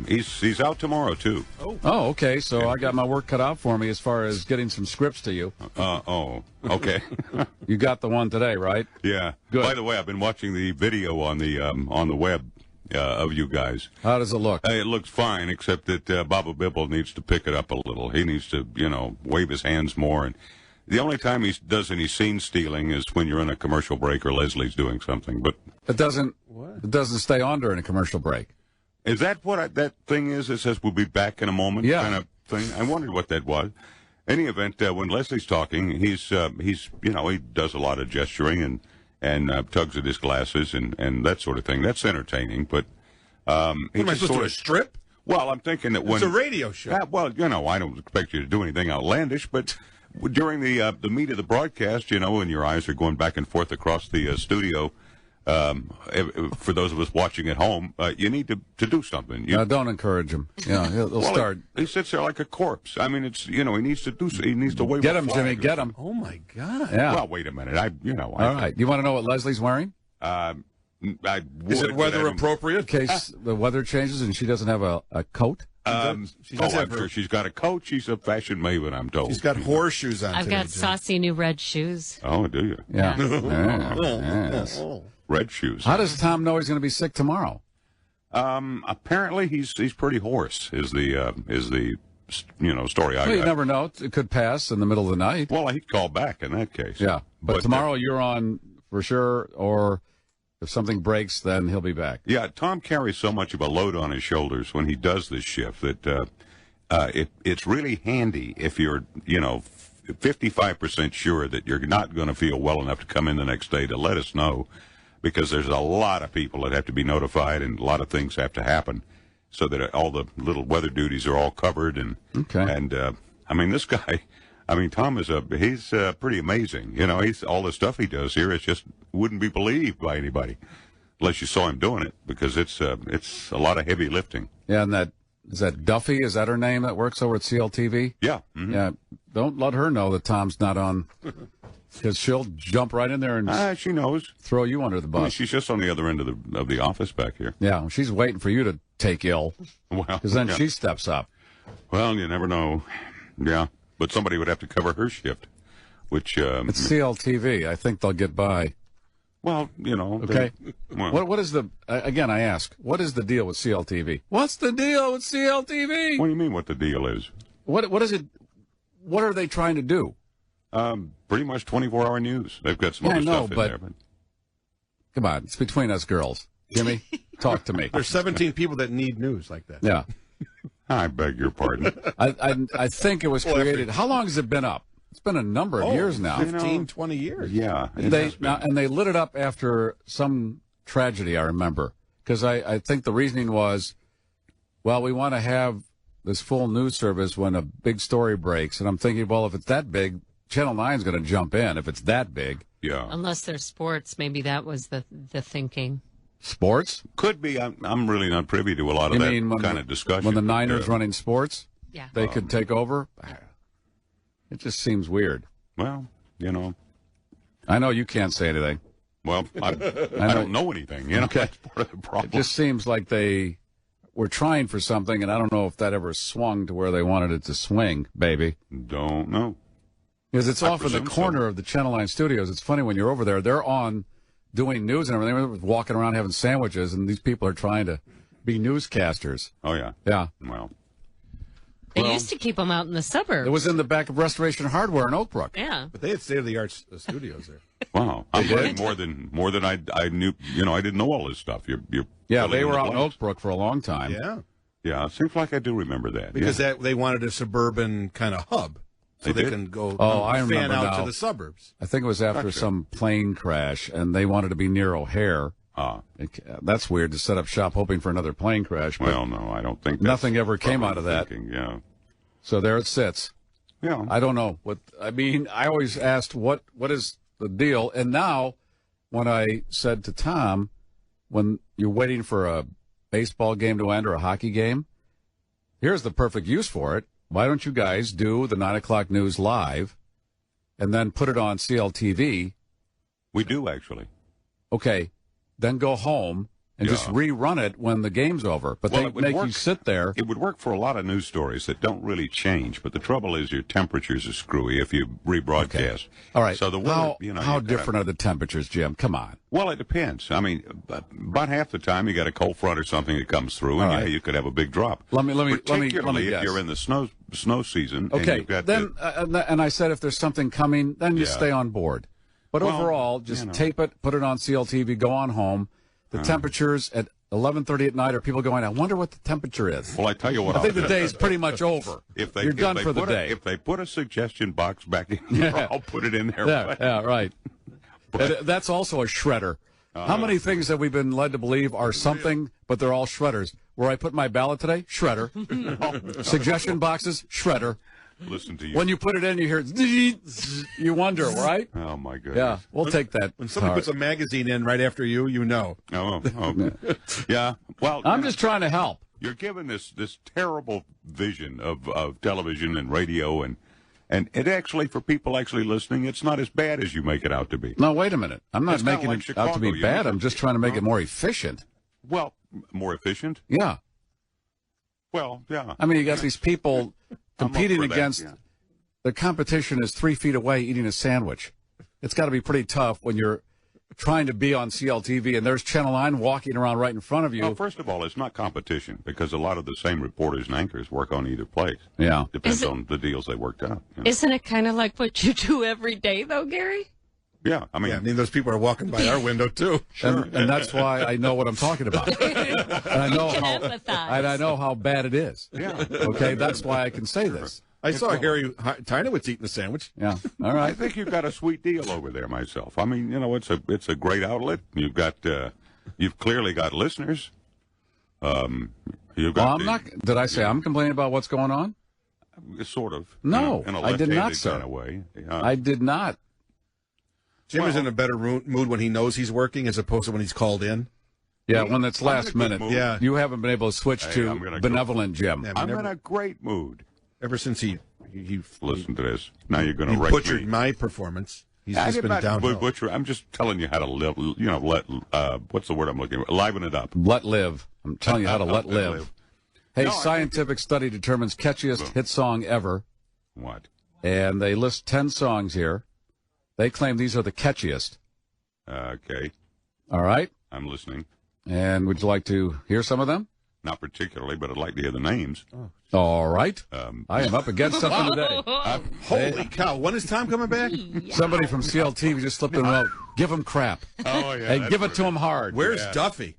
he's out tomorrow, too. Oh, okay. So I got my work cut out for me as far as getting some scripts to you. Okay. You got the one today, right? Yeah. Good. By the way, I've been watching the video on the web of you guys. How does it look? It looks fine, except that Baba Bibble needs to pick it up a little. He needs to, wave his hands more. And the only time he does any scene stealing is when you're in a commercial break or Leslie's doing something. But it doesn't stay on during a commercial break. Is that what that thing is? It says we'll be back in a moment. Yeah. Kind of thing. I wondered what that was. Any event, when Leslie's talking, he does a lot of gesturing and tugs at his glasses and that sort of thing. That's entertaining, but am I supposed to do, a strip? Well, I'm thinking that when it's a radio show. I don't expect you to do anything outlandish, but during the meat of the broadcast, when your eyes are going back and forth across the studio, for those of us watching at home, you need to do something. Don't encourage him. Yeah, he'll start. He sits there like a corpse. I mean, it's he needs to do. He needs to wave. Get him, Jimmy. Get him. Oh my God. Yeah. Well, wait a minute. All right. You want to know what Leslie's wearing? Is it weather appropriate? In case the weather changes and she doesn't have a coat. I'm sure she's got a coat. She's a fashion maven, I'm told. She's got horseshoes on. I've got saucy new red shoes. Oh, do you? Yeah. Yes. Red shoes. How does Tom know he's going to be sick tomorrow? Apparently he's pretty hoarse. Is the story I got. You never know. It could pass in the middle of the night. Well, he'd call back in that case. Yeah, but tomorrow you're on for sure, or if something breaks, then he'll be back. Yeah, Tom carries so much of a load on his shoulders when he does this shift that it's really handy if you're 55% sure that you're not going to feel well enough to come in the next day to let us know, because there's a lot of people that have to be notified and a lot of things have to happen so that all the little weather duties are all covered. And I mean, this guy, Tom he's pretty amazing. He's all the stuff he does here is just wouldn't be believed by anybody unless you saw him doing it, because it's a lot of heavy lifting. Yeah, and is that Duffy? Is that her name that works over at CLTV? Yeah. Mm-hmm. Yeah. Don't let her know that Tom's not on, because she'll jump right in there and she knows, throw you under the bus. I mean, she's just on the other end of the office back here. Yeah, she's waiting for you to take ill, because then she steps up. Well, you never know. Yeah, but somebody would have to cover her shift, which it's CLTV. I think they'll get by. Well, okay. What is the again? I ask, what is the deal with CLTV? What's the deal with CLTV? What do you mean? What the deal is? What is it? What are they trying to do? Pretty much 24-hour news. They've got some other stuff in there. But come on, it's between us girls. Jimmy, talk to me. There's 17 people that need news like that. Yeah. I beg your pardon. I think it was created. How long has it been up? It's been a number of years now. 15, 20 years. Yeah. They lit it up after some tragedy, I remember. Because I think the reasoning was, well, we want to have this full news service when a big story breaks. And I'm thinking, well, if it's that big, Channel 9 is going to jump in if it's that big. Yeah. Unless there's sports, maybe that was the thinking. Sports? Could be. I'm really not privy to a lot of that kind of discussion. When the Niners running sports? Yeah. They could take over? It just seems weird. Well, I know you can't say anything. Well, I don't know anything. Okay. That's part of the problem. It just seems like they were trying for something, and I don't know if that ever swung to where they wanted it to swing, baby. Don't know. Because it's off in the corner of the Channel 9 studios. It's funny when you're over there. They're on doing news and everything. They're walking around having sandwiches, and these people are trying to be newscasters. Oh, yeah. Yeah. Well. They used to keep them out in the suburbs. It was in the back of Restoration Hardware in Oak Brook. Yeah. But they had state-of-the-art studios there. Wow, I'm learning more than I knew. You know, I didn't know all this stuff. You're yeah, they were out in Oak Brook for a long time. Yeah. Yeah, it seems like I do remember that. Because they wanted a suburban kind of hub. So they can go I fan remember out now. to the suburbs. I think it was after some plane crash, and they wanted to be near O'Hare. That's weird to set up shop hoping for another plane crash. But well, no, I don't think nothing ever came out of that. Yeah. So there it sits. Yeah. I don't know what I mean. I always asked what is the deal, and now when I said to Tom, when you're waiting for a baseball game to end or a hockey game, here's the perfect use for it. Why don't you guys do the 9 o'clock news live and then put it on CLTV? We do, actually. Okay. Then go home and just rerun it when the game's over. But they make you sit there. It would work for a lot of news stories that don't really change. But the trouble is your temperatures are screwy if you rebroadcast. Okay. All right. So the weather, how different are the temperatures, Jim? Come on. Well, it depends. I mean, about half the time you got a cold front or something that comes through, and you could have a big drop. Let me Particularly guess. if you're in the snow season. Okay. And you've got and I said if there's something coming, then you stay on board. But overall, just tape it, put it on CLTV, go on home. The temperatures at 11:30 at night are people going, I wonder what the temperature is. Well, I tell you what. I think the day's pretty much over. You're done for the day. If they put a suggestion box back in, I'll put it in there. Yeah, right. That's also a shredder. How many things have we been led to believe are something, but they're all shredders? Where I put my ballot today, shredder. Suggestion boxes, shredder. Listen to you. When you put it in, you hear you wonder, right? Oh, my goodness. Yeah, we'll take that. When somebody puts a magazine in right after you know. Oh. Yeah. Well, I'm just trying to help. You're given this terrible vision of television and radio, and it actually, for people actually listening, it's not as bad as you make it out to be. No, wait a minute. I'm not making it out to be bad. I'm just trying to make it more efficient. Well, more efficient? Yeah. Well, yeah. I mean, you got these people competing against the competition is 3 feet away eating a sandwich. It's got to be pretty tough when you're trying to be on CLTV and there's Channel 9 walking around right in front of you. Well, first of all, it's not competition because a lot of the same reporters and anchors work on either place. Yeah. Depends on the deals they worked out. You know? Isn't it kind of like what you do every day, though, Gary? Yeah, I mean, those people are walking by our window too. Sure. And that's why I know what I'm talking about. And I know how bad it is. Yeah. Okay, that's why I can say this. I saw Harry Tynowitz eating a sandwich. Yeah. All right. I think you've got a sweet deal over there, myself. I mean, it's a great outlet. You've clearly got listeners. Did I say I'm complaining about what's going on? Sort of. No, in a I did not, sir. Kind of way. I did not. Jim is in a better mood when he knows he's working as opposed to when he's called in. Yeah, when it's last minute. Yeah. You haven't been able to switch to benevolent Jim. I'm in a great mood. Ever since he listen to this. Now you're going to butchered my performance. He's just been downhill. Butcher. I'm just telling you how to live. What's the word I'm looking for? Liven it up. Let live. I'm telling you how to let live. Hey, scientific study determines catchiest hit song ever. What? And they list 10 songs here. They claim these are the catchiest. Okay. All right. I'm listening. And would you like to hear some of them? Not particularly, but I'd like to hear the names. Oh. All right. I am up against something today. Holy cow. When is Tom coming back? Somebody from CLTV just slipped in a note. Give him crap. Oh, yeah. Hey, give it to him hard. Where's Duffy?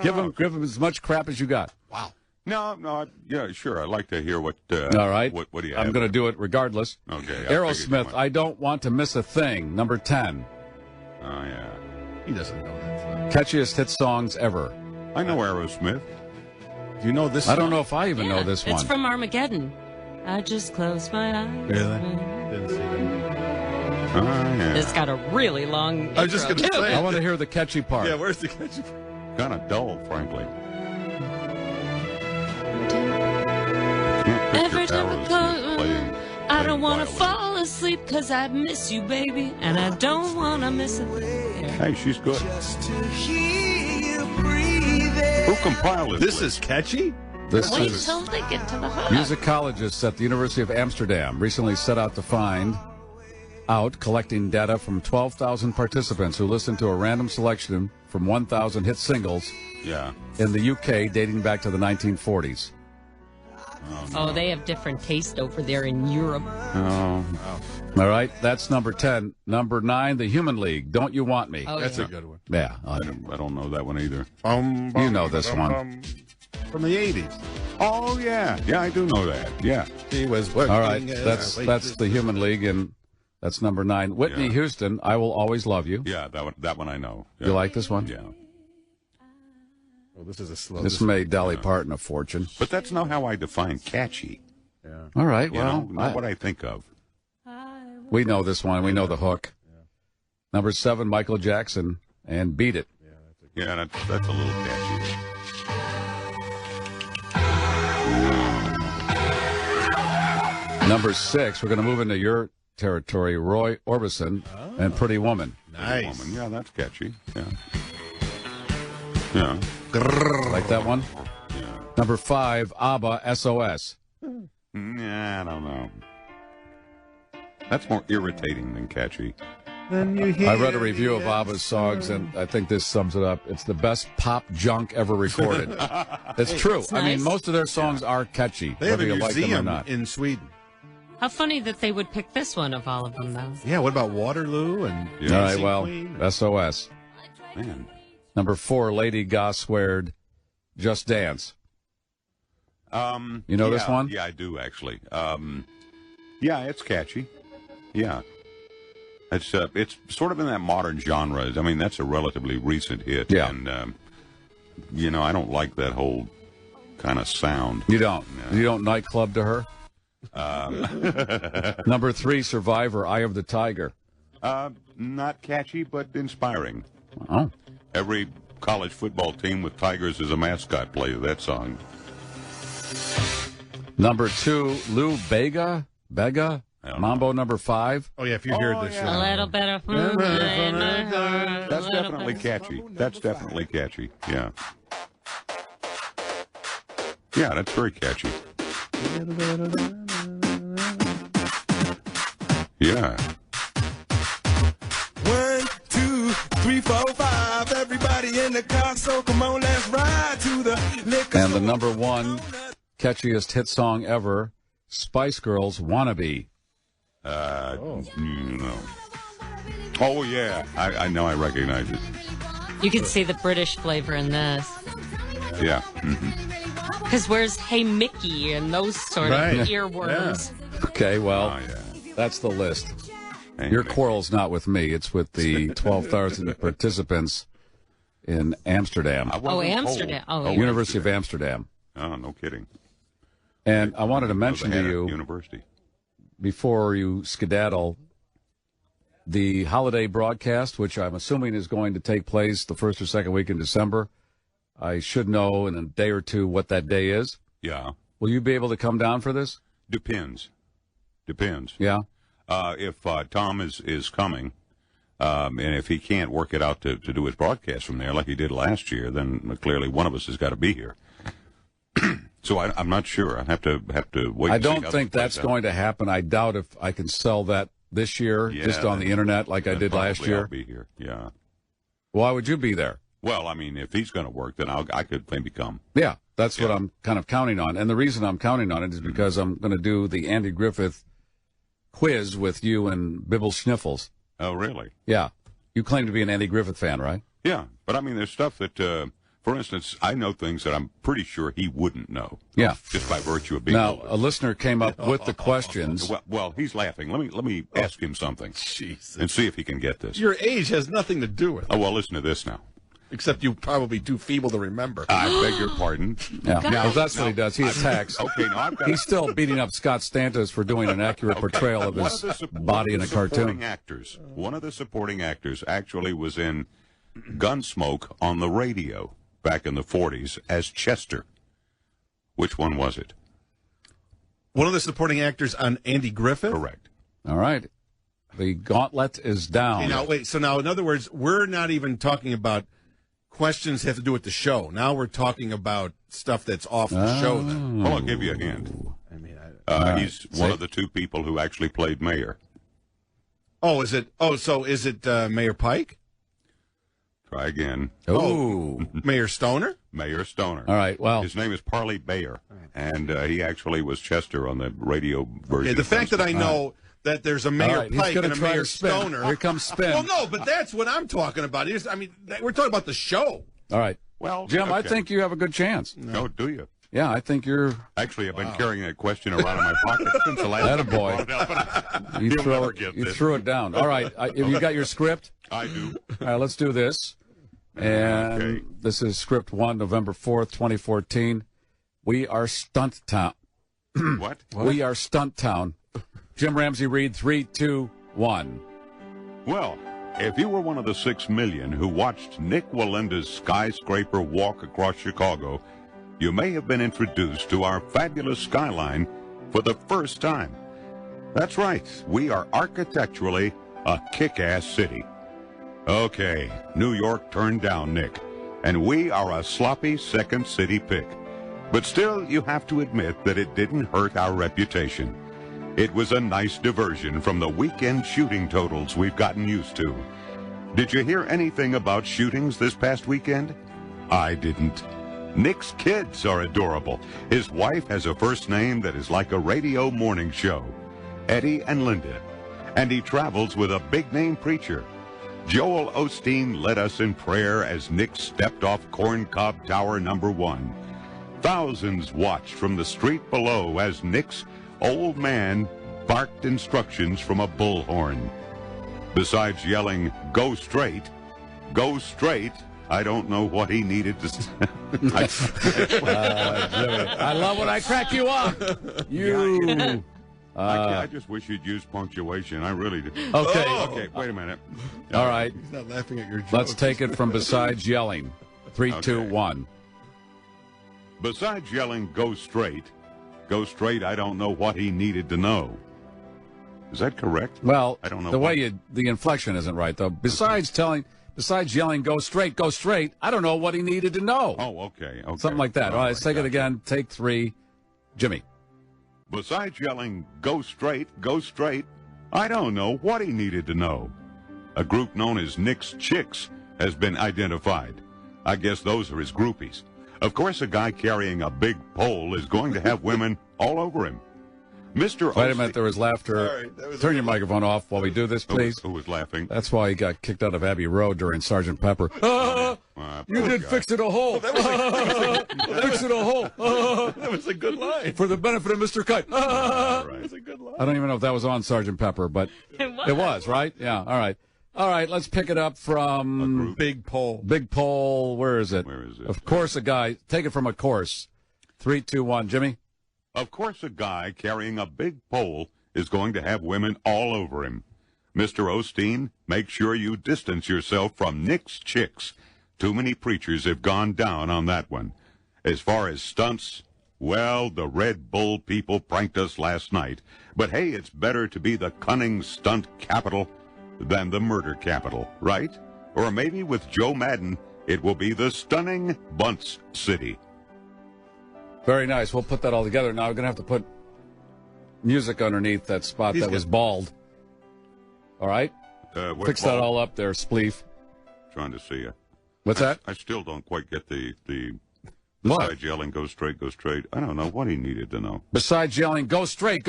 Give him as much crap as you got. Wow. No, yeah, sure. I'd like to hear what. All right. What do you have? I'm going to do it regardless. Okay. Aerosmith, I Don't Want to Miss a Thing, number 10. Oh, yeah. He doesn't know that. Catchiest hit songs ever. I know Aerosmith. Do you know this I don't know if I even know this one. It's from Armageddon. I just closed my eyes. Really? Didn't see that. Oh, yeah. It's got a really long I was just going to say. I want to hear the catchy part. Yeah, where's the catchy part? Kind of dull, frankly. Every time I close, I don't want to fall asleep because I miss you, baby, and I don't want to miss a thing. Hey, she's good. Who compiled this? This is catchy? This Wait is till they get to the hook. musicologists at the University of Amsterdam recently set out to find out collecting data from 12,000 participants who listened to a random selection from 1,000 hit singles in the UK dating back to the 1940s. Oh, they have different taste over there in Europe. Oh. All right, that's number 10. Number 9, The Human League, Don't You Want Me? Oh, That's yeah. a good one. Yeah. I don't know that one either. You know this one. From the 80s. Oh, yeah. Yeah, I do know that. Yeah. He was working. All right, that's The Human League, and that's number 9. Whitney Houston, I Will Always Love You. Yeah, that one I know. Yeah. You like this one? Yeah. Oh, this is a slow. This made Dolly Parton a fortune. But that's not how I define catchy. Yeah. All right, You well, know, not what I think of. we know this one. We know the hook. Number 7, Michael Jackson, and Beat It. Yeah, that's a little catchy. Number 6, we're going to move into your territory, Roy Orbison and Pretty Woman. Nice. Woman. Yeah, that's catchy. Yeah. Yeah. Like that one? Yeah. Number 5, ABBA, SOS. Yeah, I don't know. That's more irritating than catchy. I read a review of ABBA's songs, and I think this sums it up. It's the best pop junk ever recorded. It's true. It's I mean, nice. most of their songs are catchy, They have whether a you like them or museum not. in Sweden. How funny that they would pick this one of all of them, though. Yeah, what about Waterloo and All right, Dancing well, Queen? SOS. Man. Number 4, Lady Gosward, Just Dance. You know this one? Yeah, I do actually. Yeah, it's catchy. Yeah. It's sort of in that modern genre. I mean, that's a relatively recent hit. Yeah. And, you know, I don't like that whole kind of sound. You don't? You don't nightclub to her? Um, Number 3, Survivor, Eye of the Tiger. not catchy, but inspiring. Oh. Every college football team with Tigers as a mascot plays that song. Number 2, Lou Bega, Mambo number 5. Oh, yeah, if you hear this. A little bit of in my heart. That's definitely catchy. That's definitely catchy. Yeah. Yeah, that's very catchy. Yeah. 1, 2, 3, 4, 5. Everybody in the car, so come on, let's ride to the liquor And the store. number 1 catchiest hit song ever, Spice Girls, Wannabe. No. Oh, yeah. I know I recognize it. You can see the British flavor in this. Yeah. Because where's Hey Mickey and those sort Right. of earworms? Okay, well, Oh, that's the list. Hey, Your Mickey. quarrel's not with me. It's with the 12,000 participants in Amsterdam. I wasn't Amsterdam. told. Oh, yeah. University of Amsterdam. Oh, no kidding. And I wanted to mention to you, University. before you skedaddle, the holiday broadcast, which I'm assuming is going to take place the first or second week in December. I should know in a day or two what that day is. Yeah. Will you be able to come down for this? Depends. Yeah. If Tom is coming, and if he can't work it out to do his broadcast from there like he did last year, then clearly one of us has got to be here. So I'm not sure. I have to wait. I to see don't how think this that's plays out. going to happen. I doubt if I can sell that this year just on the then- internet like I then did last probably I'll year. be here. Yeah. Why would you be there? Well, I mean, if he's going to work, then I could maybe come. Yeah, that's what I'm kind of counting on. And the reason I'm counting on it is because I'm going to do the Andy Griffith quiz with you and Bibble Schniffles. Oh, really? Yeah. You claim to be an Andy Griffith fan, right? Yeah, but I mean, there's stuff that, for instance, I know things that I'm pretty sure he wouldn't know. Yeah. Just by virtue of being Now, older. a listener came up with the questions. Well, he's laughing. Let me ask him something. Jesus. And see if he can get this. Your age has nothing to do with it. Oh, well, listen to this now. Except you probably too feeble to remember. I beg your pardon. Yeah, well, that's what he does. He attacks. Okay, now I've got. He's still beating up Scott Stantis for doing an accurate portrayal of One his the body in a supporting cartoon. actors. One of the supporting actors actually was in Gunsmoke on the radio back in the 40s as Chester. Which one was it? One of the supporting actors on Andy Griffith? Correct. All right. The gauntlet is down. Okay, now, wait. So now, in other words, we're not even talking about questions that have to do with the show. Now we're talking about stuff that's off the show. Then. Well, I'll give you a hint. I mean, He's one of the two people who actually played Mayor. oh, is it? Oh, so is it Mayor Pike? Try again. Oh, Mayor Stoner? Mayor Stoner. All right, well. His name is Parley Bayer, and he actually was Chester on the radio version. Okay, the fact that I know that there's a Mayor Pike and a Mayor Stoner. Here comes Spin. Well, no, but that's what I'm talking about. We're talking about the show. All right. Well, Jim, okay. I think you have a good chance. No, do you? Yeah, I think you're. Actually, I've been carrying that question around in my pocket since the last time. Attaboy. You threw it down. All right. Have you got your script? I do. All right, let's do this. And this is script 1, November 4th, 2014. We are Stunt Town. What? We are Stunt Town. Jim Ramsey Reed, 3, 2, 1. Well, if you were one of the 6 million who watched Nick Walenda's skyscraper walk across Chicago, you may have been introduced to our fabulous skyline for the first time. That's right. We are architecturally a kick-ass city. Okay, New York turned down Nick, and we are a sloppy second city pick. But still, you have to admit that it didn't hurt our reputation. It was a nice diversion from the weekend shooting totals we've gotten used to. Did you hear anything about shootings this past weekend? I didn't. Nick's kids are adorable. His wife has a first name that is like a radio morning show, Eddie and Linda. And he travels with a big-name preacher. Joel Osteen led us in prayer as Nick stepped off Corncob Tower number 1. Thousands watched from the street below as Nick's old man barked instructions from a bullhorn. Besides yelling, "Go straight, go straight," I don't know what he needed to say. Jimmy, I love when I crack you up. You. I just wish you'd use punctuation. I really do. Okay. Okay, wait a minute. All right. He's not laughing at your joke. Let's take it from besides yelling. 3, 2, 1. Besides yelling, "Go straight, I don't know what he needed to know." Is that correct? Well, I don't know. The way the inflection isn't right, though. Besides yelling, go straight, I don't know what he needed to know. Oh, okay. Something like that. All right, let's take it again. Take 3. Jimmy. Besides yelling, go straight, I don't know what he needed to know. A group known as Nick's Chicks has been identified. I guess those are his groupies. Of course, a guy carrying a big pole is going to have women all over him. Mr. Wait a minute, there was laughter. Turn your microphone off while we do this, please. Who was laughing? That's why he got kicked out of Abbey Road during Sergeant Pepper. You did fix it a hole. Fix it a hole. That was a good line. For the benefit of Mr. Kite. That's a good line. I don't even know if that was on Sergeant Pepper, but it was, right? Yeah, all right. All right, let's pick it up from Big Pole. Big Pole, where is it? Where is it? Of course, a guy. Take it from a course. 3, 2, 1. Jimmy? Of course, a guy carrying a big pole is going to have women all over him. Mr. Osteen, make sure you distance yourself from Nick's Chicks. Too many preachers have gone down on that one. As far as stunts, well, the Red Bull people pranked us last night. But hey, it's better to be the cunning stunt capital than the murder capital, right? Or maybe with Joe Madden, it will be the stunning Bunts City. Very nice. We'll put that all together. Now we're going to have to put music underneath that spot that was bald. All right? Fix that all up there, Spleef. Trying to see you. What's that? I still don't quite get the besides yelling, go straight. I don't know what he needed to know. Besides yelling, go straight,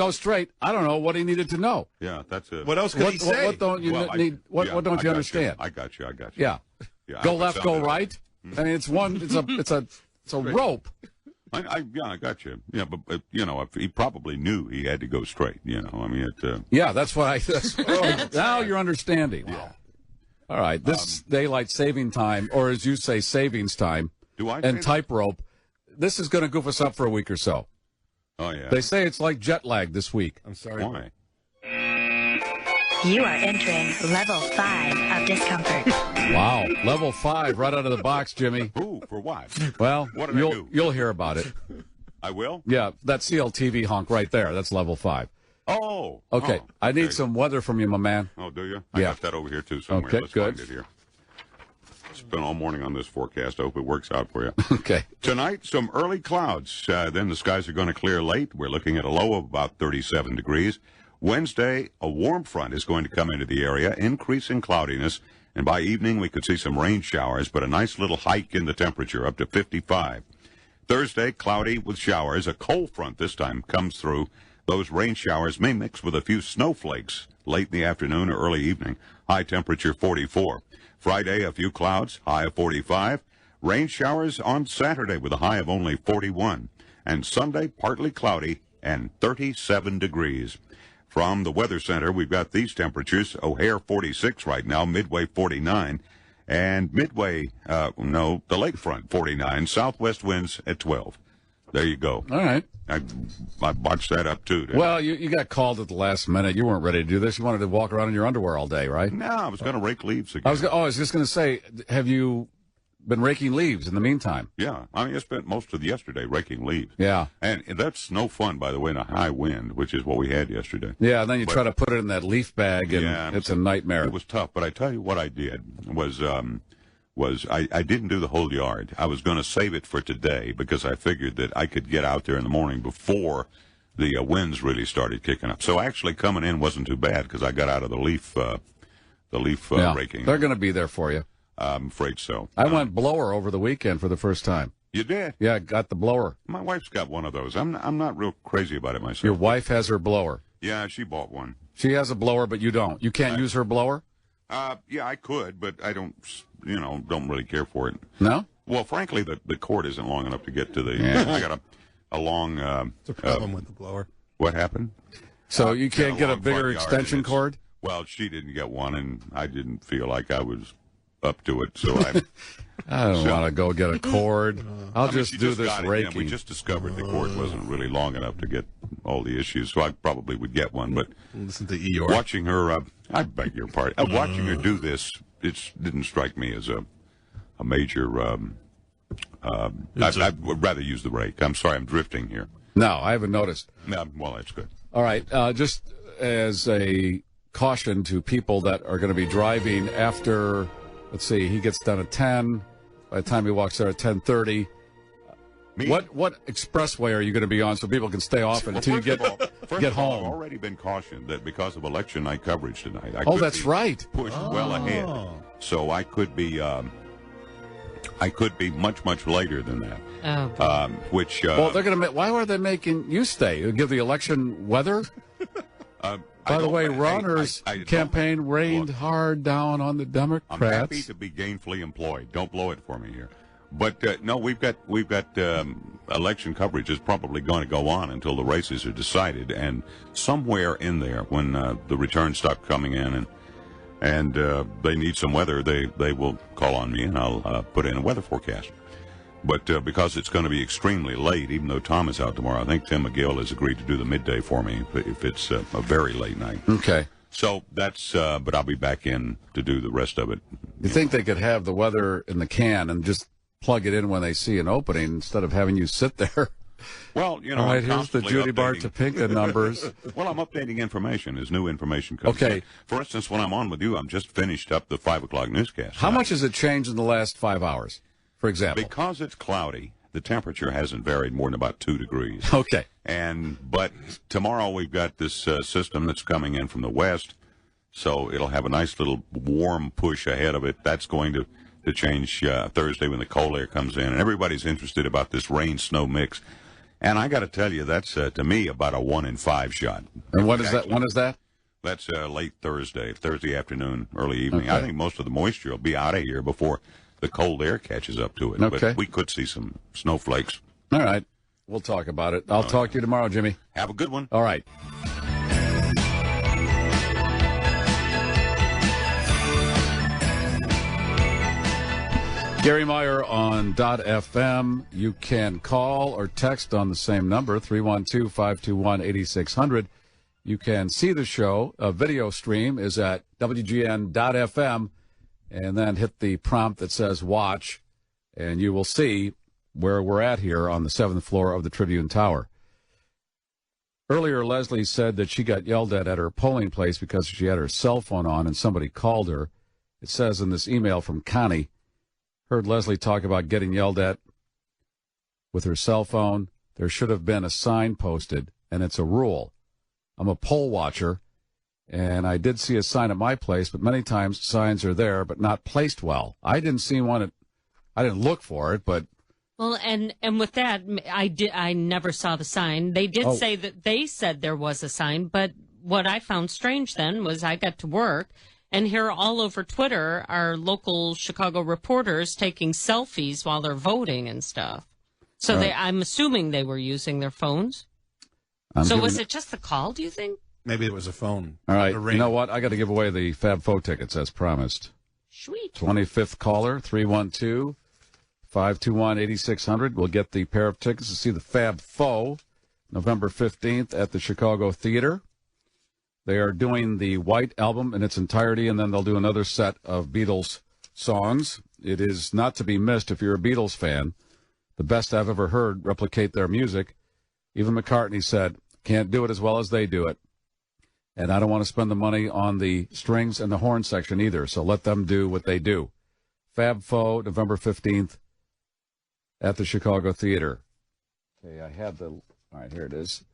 I don't know what he needed to know. Yeah, that's it. What else could he say? What don't you need? What don't you understand? I got you. Yeah. Go left, go right. I mean, it's a rope. I got you. Yeah, but he probably knew he had to go straight. I mean, yeah, that's what now you're understanding. Yeah. All right, this daylight saving time, or as you say, savings time, and type rope. This is going to goof us up for a week or so. Oh yeah. They say it's like jet lag this week. I'm sorry. Why? You are entering level 5 of discomfort. Wow, level 5 right out of the box, Jimmy. Ooh, for what? Well, what did I do? You'll hear about it. I will? Yeah, that CLTV honk right there. That's level 5. Oh. Okay. Oh, I need some weather from you, my man. Oh, do you? I got that over here, too, somewhere. Okay, Let's good. find it here. Spent all morning on this forecast. I hope it works out for you. Okay. Tonight, some early clouds. Then the skies are going to clear late. We're looking at a low of about 37 degrees. Wednesday, a warm front is going to come into the area, increasing cloudiness, And by evening, we could see some rain showers, but a nice little hike in the temperature, up to 55. Thursday, cloudy with showers. A cold front this time comes through. Those rain showers may mix with a few snowflakes late in the afternoon or early evening. High temperature 44. Friday, a few clouds, high of 45. Rain showers on Saturday with a high of only 41. And Sunday, partly cloudy and 37 degrees. From the Weather Center, we've got these temperatures. O'Hare 46 right now, Midway 49. And Midway, the lakefront 49. Southwest winds at 12. There you go. All right. I botched that up, too. Well, you got called at the last minute. You weren't ready to do this. You wanted to walk around in your underwear all day, right? No, I was going to rake leaves again. I was just going to say, have you been raking leaves in the meantime? Yeah. I spent most of yesterday raking leaves. Yeah. And that's no fun, by the way, in a high wind, which is what we had yesterday. Yeah, and then you try to put it in that leaf bag, and it's a nightmare. It was tough, but I tell you what I did was I didn't do the whole yard. I was going to save it for today because I figured that I could get out there in the morning before the winds really started kicking up. So actually coming in wasn't too bad because I got out of the leaf raking. They're going to be there for you. I'm afraid so. I went blower over the weekend for the first time. You did? Yeah, I got the blower. My wife's got one of those. I'm not real crazy about it myself. Your wife has her blower. Yeah, she bought one. She has a blower, but you don't. You can't use her blower? Yeah, I could, but I don't really care for it. No? Well, frankly, the cord isn't long enough to get to the. Yeah. I got a long. It's a problem with the blower. What happened? So you can't get a bigger extension cord? Well, she didn't get one, and I didn't feel like I was up to it, so I don't want to go get a cord. I'll just do this raking. We just discovered the cord wasn't really long enough to get all the issues, so I probably would get one. But listen to Eeyore. Watching her, I beg your pardon. Watching her do this, it didn't strike me as a major. I would rather use the rake. I'm sorry, I'm drifting here. No, I haven't noticed. Well, that's good. All right, just as a caution to people that are going to be driving after. Let's see, he gets done at 10. By the time he walks there at 10:30. What expressway are you going to be on so people can stay off until you get home? I've already been cautioned that because of election night coverage tonight, that's right. Pushed well ahead, so I could be much later than that. Oh. Which well, they're going to. Why are they making you stay? They'll give the election weather. By the way, Ronner's campaign rained hard down on the Democrats. I'm happy to be gainfully employed. Don't blow it for me here. But no, we've got election coverage is probably going to go on until the races are decided, and somewhere in there, when the returns start coming in and they need some weather, they will call on me, and I'll put in a weather forecast. But because it's going to be extremely late, even though Tom is out tomorrow, I think Tim McGill has agreed to do the midday for me if it's a very late night. Okay. So that's, but I'll be back in to do the rest of it. You think they could have the weather in the can and just plug it in when they see an opening instead of having you sit there? Well, all right, here's the Judy Bart Topinka numbers. Well, I'm updating information as new information comes. Okay. For instance, when I'm on with you, I'm just finished up the 5 o'clock newscast. How much has it changed in the last 5 hours, for example? Because it's cloudy, the temperature hasn't varied more than about 2 degrees. Okay. But tomorrow we've got this system that's coming in from the west, so it'll have a nice little warm push ahead of it. That's going to change Thursday when the cold air comes in, and everybody's interested about this rain-snow mix. And I got to tell you, that's to me about a 1 in 5 shot. And what is that? When is that? That's late Thursday afternoon, early evening. Okay. I think most of the moisture will be out of here before the cold air catches up to it. Okay. But we could see some snowflakes. All right. We'll talk about it. I'll talk to you tomorrow, Jimmy. Have a good one. All right. Garry Meier on .fm. You can call or text on the same number, 312-521-8600. You can see the show. A video stream is at WGN.fm, and then hit the prompt that says watch, and you will see where we're at here on the 7th floor of the Tribune Tower. Earlier, Leslie said that she got yelled at her polling place because she had her cell phone on and somebody called her. It says in this email from Connie, heard Leslie talk about getting yelled at with her cell phone. There should have been a sign posted, and it's a rule. I'm a poll watcher, And I did see a sign at my place, but many times signs are there, but not placed well. I didn't see one. I didn't look for it, but. Well, and with that, I never saw the sign. They did say that they said there was a sign, but what I found strange then was I got to work, and here all over Twitter are local Chicago reporters taking selfies while they're voting and stuff. So I'm assuming they were using their phones. So was it just the call, do you think? Maybe it was a phone. All right. You know what? I got to give away the Fab Faux tickets as promised. Sweet. 25th caller, 312-521-8600. We'll get the pair of tickets to see the Fab Faux November 15th at the Chicago Theater. They are doing the White album in its entirety, and then they'll do another set of Beatles songs. It is not to be missed if you're a Beatles fan. The best I've ever heard replicate their music. Even McCartney said, can't do it as well as they do it. And I don't want to spend the money on the strings and the horn section either, so let them do what they do. Fab Faux, November 15th at the Chicago Theater. Okay, I have all right, here it is.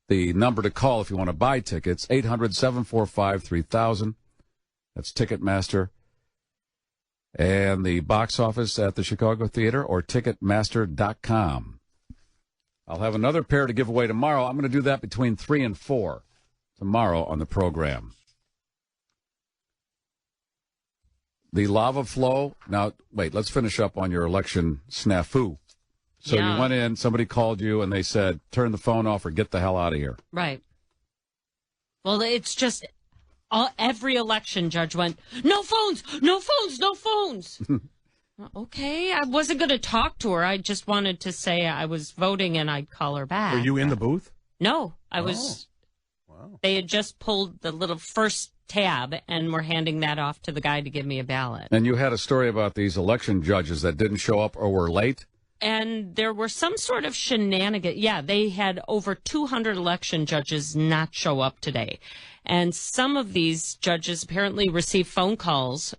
The number to call if you want to buy tickets, 800-745-3000. That's Ticketmaster. And the box office at the Chicago Theater or Ticketmaster.com. I'll have another pair to give away tomorrow. I'm going to do that between 3 and 4 tomorrow on the program. The lava flow. Now, wait, let's finish up on your election snafu. So you went in, somebody called you, and they said, turn the phone off or get the hell out of here. Right. Well, it's just every election judge went, no phones, no phones, no phones. Okay, I wasn't going to talk to her. I just wanted to say I was voting and I'd call her back. Were you in the booth? No, I was. Wow. They had just pulled the little first tab and were handing that off to the guy to give me a ballot. And you had a story about these election judges that didn't show up or were late? And there were some sort of shenanigans. Yeah, they had over 200 election judges not show up today. And some of these judges apparently received phone calls,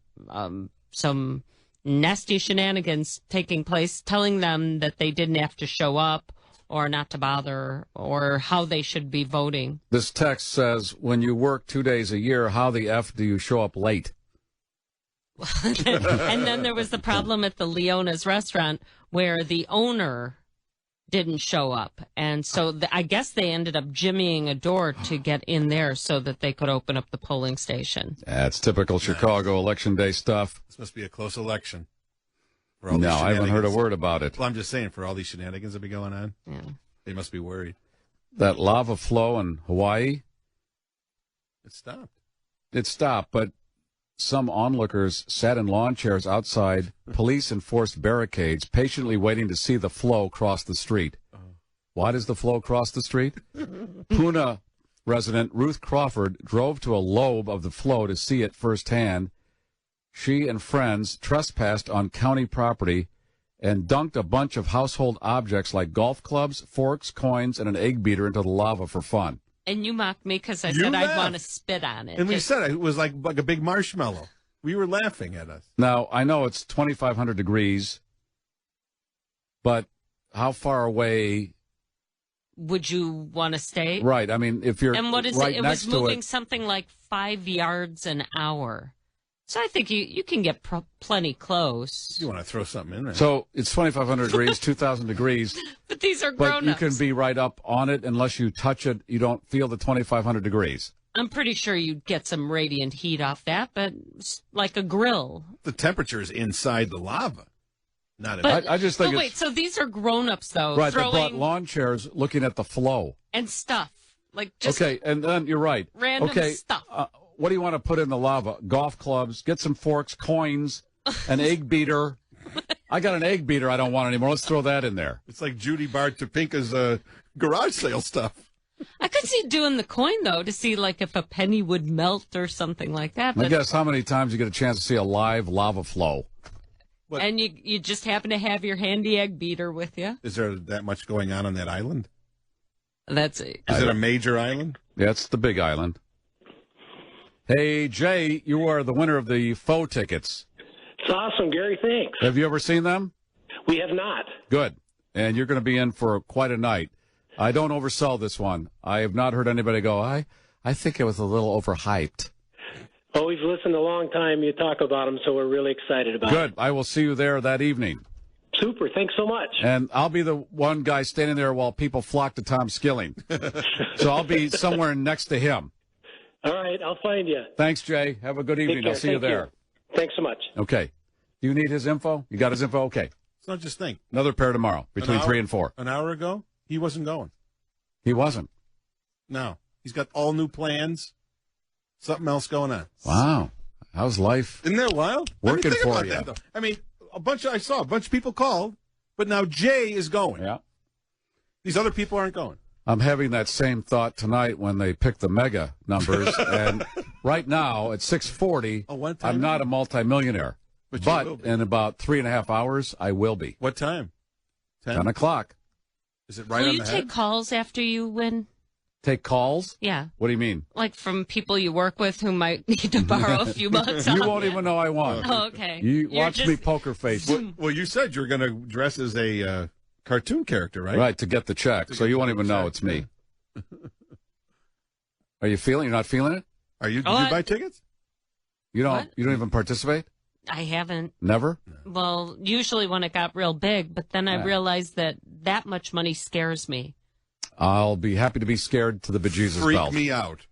some nasty shenanigans taking place, telling them that they didn't have to show up or not to bother or how they should be voting. This text says, when you work 2 days a year, how the F do you show up late? And then there was the problem at the Leona's restaurant where the owner didn't show up. And so I guess they ended up jimmying a door to get in there so that they could open up the polling station. That's typical Chicago election day stuff. This must be a close election. No, I haven't heard a word about it. Well, I'm just saying, for all these shenanigans that be going on, they must be worried. That lava flow in Hawaii? It stopped. It stopped, but some onlookers sat in lawn chairs outside police-enforced barricades, patiently waiting to see the flow cross the street. Why does the flow cross the street? Puna resident Ruth Crawford drove to a lobe of the flow to see it firsthand. She and friends trespassed on county property and dunked a bunch of household objects like golf clubs, forks, coins, and an egg beater into the lava for fun. And you mocked me because I said I'd want to spit on it. And we said it was like a big marshmallow. We were laughing at us. Now, I know it's 2,500 degrees, but how far away would you want to stay? Right. I mean, if you're and what is right it? It next was to moving something like 5 yards an hour. So I think you can get plenty close. You want to throw something in there. So it's 2,500 degrees, 2,000 degrees. But these are grown-ups. But you can be right up on it unless you touch it. You don't feel the 2,500 degrees. I'm pretty sure you'd get some radiant heat off that, but it's like a grill. The temperature is inside the lava. Not. But, I just think. But wait, so these are grown-ups though, right? Throwing They brought lawn chairs, looking at the flow and stuff. Like just okay, and then you're right. Random stuff. What do you want to put in the lava? Golf clubs, get some forks, coins, an egg beater. I got an egg beater I don't want anymore. Let's throw that in there. It's like Judy Bart Topinka's garage sale stuff. I could see doing the coin, though, to see like if a penny would melt or something like that. But... I guess how many times you get a chance to see a live lava flow. What? And you just happen to have your handy egg beater with you. Is there that much going on that island? That's it. Is it a major island? Yeah, it's the big island. Hey, Jay, you are the winner of the faux tickets. It's awesome, Gary. Thanks. Have you ever seen them? We have not. Good. And you're going to be in for quite a night. I don't oversell this one. I have not heard anybody go, I I think it was a little overhyped. Well, we've listened a long time. You talk about them, so we're really excited about it. Good. I will see you there that evening. Super. Thanks so much. And I'll be the one guy standing there while people flock to Tom Skilling. So I'll be somewhere next to him. All right. I'll find you. Thanks, Jay. Have a good evening. I'll see you there. Thanks so much. Okay. Do you need his info? You got his info? Okay. So just think. Another pair tomorrow between 3 and 4. An hour ago, he wasn't going. He wasn't. No. He's got all new plans. Something else going on. Wow. How's life? Isn't that wild? Working for you. I mean, I saw a bunch of people called, but now Jay is going. Yeah. These other people aren't going. I'm having that same thought tonight when they pick the mega numbers. And right now at 6:40, I'm not a multimillionaire. But in about 3.5 hours, I will be. What time? 10 o'clock. Is it right Will on you the take head? calls after you win? Take calls? Yeah. What do you mean? Like from people you work with who might need to borrow a few bucks. You won't even know I won. Oh, okay. You You're watch just- me poker face. Well, you said you were going to dress as a cartoon character, right? Right, to get the check. So you won't even know it's me. Are you feeling? You're not feeling it? Did you buy tickets? You don't. What? You don't even participate? I haven't. Never? Well, usually when it got real big, but then I Yeah. realized that much money scares me. I'll be happy to be scared to the bejesus Freak belt. me out.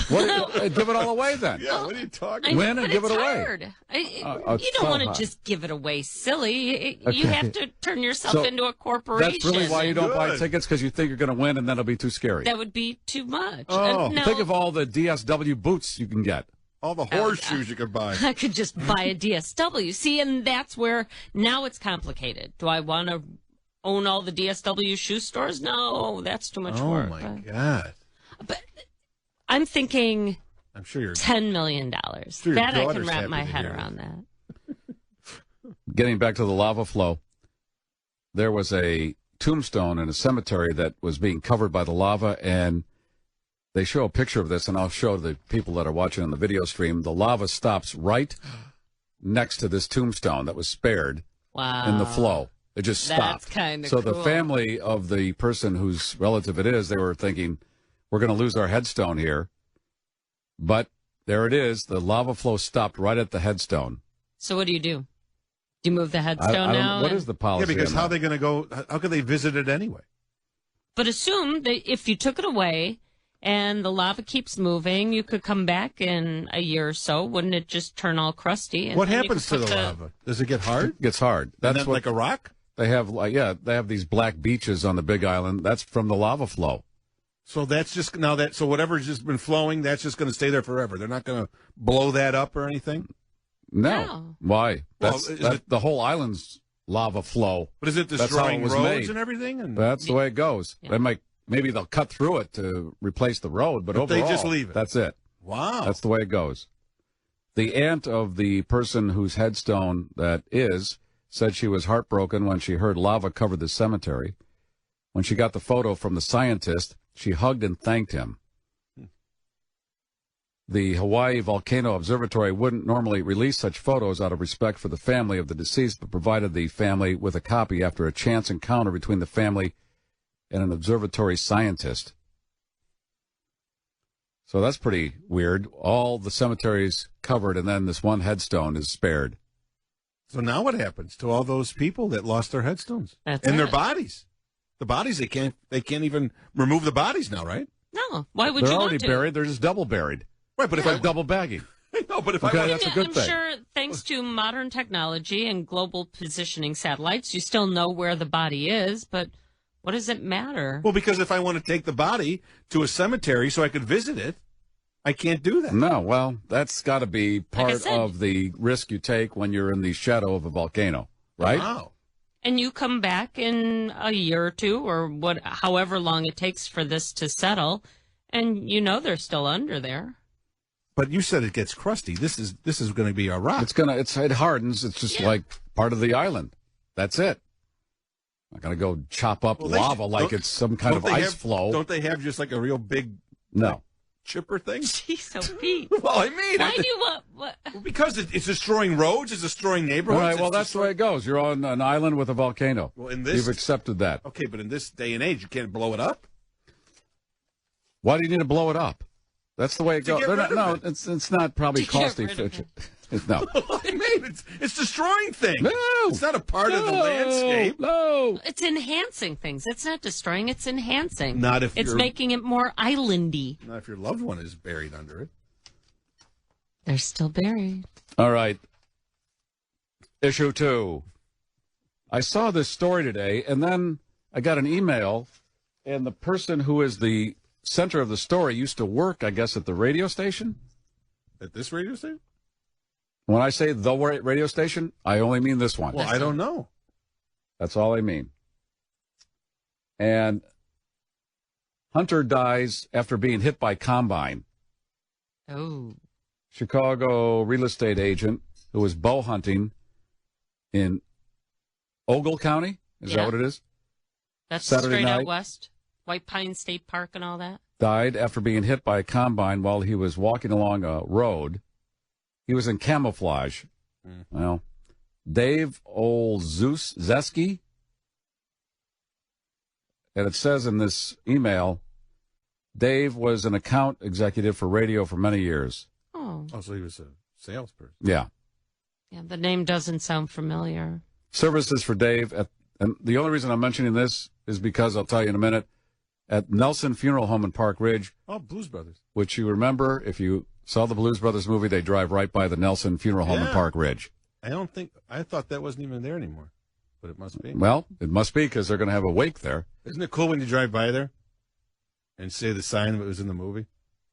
Give it all away then. Yeah, what are you talking I know, Win and but give it's it away. hard. It's You so don't want to hard. just give it away silly. You Okay. have to turn yourself So into a corporation. That's really why you don't buy Good. tickets, because you think you're going to win and then it'll be too scary. That would be too much. Oh. No, Think of all the DSW boots you can get. All the horseshoes you could buy. I could just buy a DSW. See, and that's where now it's complicated. Do I want to own all the DSW shoe stores? No, that's too much work. Oh, my God. But I'm thinking I'm sure you're $10 million. Sure your That I can daughter's wrap happy my to head hear around that. Getting back to the lava flow, there was a tombstone in a cemetery that was being covered by the lava, and they show a picture of this, and I'll show the people that are watching on the video stream. The lava stops right next to this tombstone that was spared Wow. in the flow. It just That's stopped. kinda So the cool. family of the person whose relative it is, they were thinking, we're going to lose our headstone here. But there it is. The lava flow stopped right at the headstone. So what do? Do you move the I headstone don't- now? What and- is the policy? Yeah, because on how are that? they going to go? How could they visit it anyway? But assume that if you took it away and the lava keeps moving, you could come back in a year or so. Wouldn't it just turn all crusty? And What then you happens to could the put lava? Does it get hard? It gets hard. And That's then, what like a rock? they have. They have these black beaches on the Big Island. That's from the lava flow. So that's just now that so whatever's just been flowing, that's just going to stay there forever. They're not going to blow that up or anything. No. Why? Well, That's is it- the whole island's lava flow. But is it That's how destroying it was roads made. and everything? And That's the way it goes. Yeah. They might maybe they'll cut through it to replace the road, but But they overall, just leave it. That's it. wow, That's the way it goes. The aunt of the person whose headstone that is said she was heartbroken when she heard lava cover the cemetery. When she got the photo from the scientist, she hugged and thanked him. The Hawaii Volcano Observatory wouldn't normally release such photos out of respect for the family of the deceased, but provided the family with a copy after a chance encounter between the family and an observatory scientist. So that's pretty weird. All the cemeteries covered, and then this one headstone is spared. So now what happens to all those people that lost their headstones That's and their it. bodies? The bodies they can't even remove the bodies now, right? No. Why would They're you already want to? buried. They're just double buried. Right, but It's like double bagging. no, but if Okay, I that's a good I'm thing. sure thanks to modern technology and global positioning satellites, you still know where the body is, but what does it matter? well, because if I want to take the body to a cemetery so I could visit it, I can't do that. No, well, that's got to be part said- of the risk you take when you're in the shadow of a volcano, right? Wow. And you come back in a year or two or however long it takes for this to settle, and you know they're still under there. But you said it gets crusty. This is going to be a rock. It hardens. It's just like part of the island. That's it. I'm not gonna go chop up Well, lava like it's some kind of don't they ice have- flow. Don't they have just like a real big No. chipper thing? Jeez, so Pete. Well, I mean, Why do you what? because it's destroying roads, it's destroying All neighborhoods. right, well, it's that's the way it goes. You're on an island with a volcano. Well, in this- You've accepted that. Okay, but in this day and age, you can't blow it up. Why do you need to blow it up? That's the way it goes. No, it. it's not probably cost efficient. No. I mean, it's destroying things. No. It's not a part of the landscape. No. It's enhancing things. It's not destroying. It's enhancing. Not if it's making it more islandy. Not if your loved one is buried under it. They're still buried. All right. Issue 2. I saw this story today, and then I got an email, and the person who is the center of the story used to work, I guess, at the radio station. At this radio station? When I say the radio station, I only mean this one. Well, I don't know. That's all I mean. And Hunter dies after being hit by combine. Oh. Chicago real estate agent who was bow hunting in Ogle County. Is that what it is? That's Saturday straight night. out west. White Pine State Park and all that. Died after being hit by a combine while he was walking along a road. He was in camouflage. Well, Dave Olszewski. And it says in this email, Dave was an account executive for radio for many years. Oh. Oh, so he was a salesperson. Yeah. Yeah, the name doesn't sound familiar. Services for Dave. And the only reason I'm mentioning this is because I'll tell you in a minute. At Nelson Funeral Home in Park Ridge. Oh, Blues Brothers. Which you remember, if you saw the Blues Brothers movie, they drive right by the Nelson Funeral Home in Park Ridge. I thought that wasn't even there anymore, but it must be. Well, it must be because they're going to have a wake there. Isn't it cool when you drive by there and say the sign that was in the movie?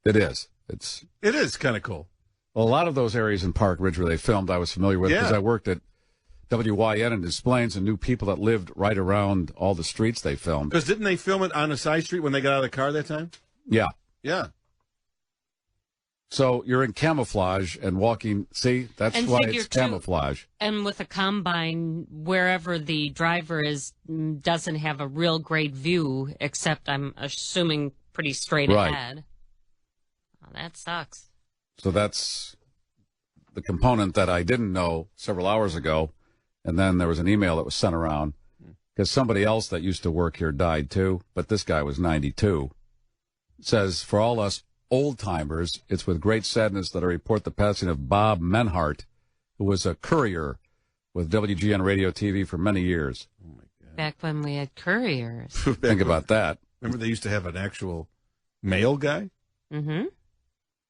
It is. It is kind of cool. Well, a lot of those areas in Park Ridge where they filmed, I was familiar with because I worked at WYN and Des Plaines and knew people that lived right around all the streets they filmed. Because didn't they film it on a side street when they got out of the car that time? Yeah. Yeah. So you're in camouflage and walking. See, that's And why figure it's two- camouflage. And with a combine, wherever the driver is, doesn't have a real great view, except I'm assuming pretty straight Right. ahead. Oh, that sucks. So that's the component that I didn't know several hours ago. And then there was an email that was sent around because somebody else that used to work here died too, but this guy was 92. It says, for all us old-timers, it's with great sadness that I report the passing of Bob Menhart, who was a courier with WGN Radio TV for many years. Oh, my God. Back when we had couriers. Think about that. Remember they used to have an actual mail guy? Mm-hmm.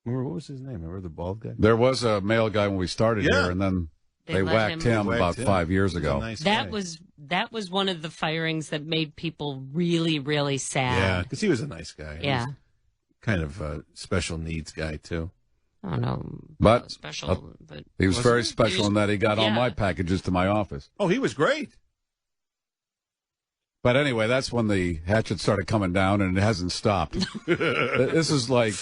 Remember, what was his name? Remember the bald guy? There was a male guy when we started here, and then they let whacked him about 5 years ago. That was one of the firings that made people really, really sad. Yeah, because he was a nice guy. He Yeah. was kind of a special needs guy, too. I don't know. But special, but he was Was very he? special in that he got all yeah. my packages to my office. Oh, he was great. But anyway, that's when the hatchet started coming down, and it hasn't stopped. This is like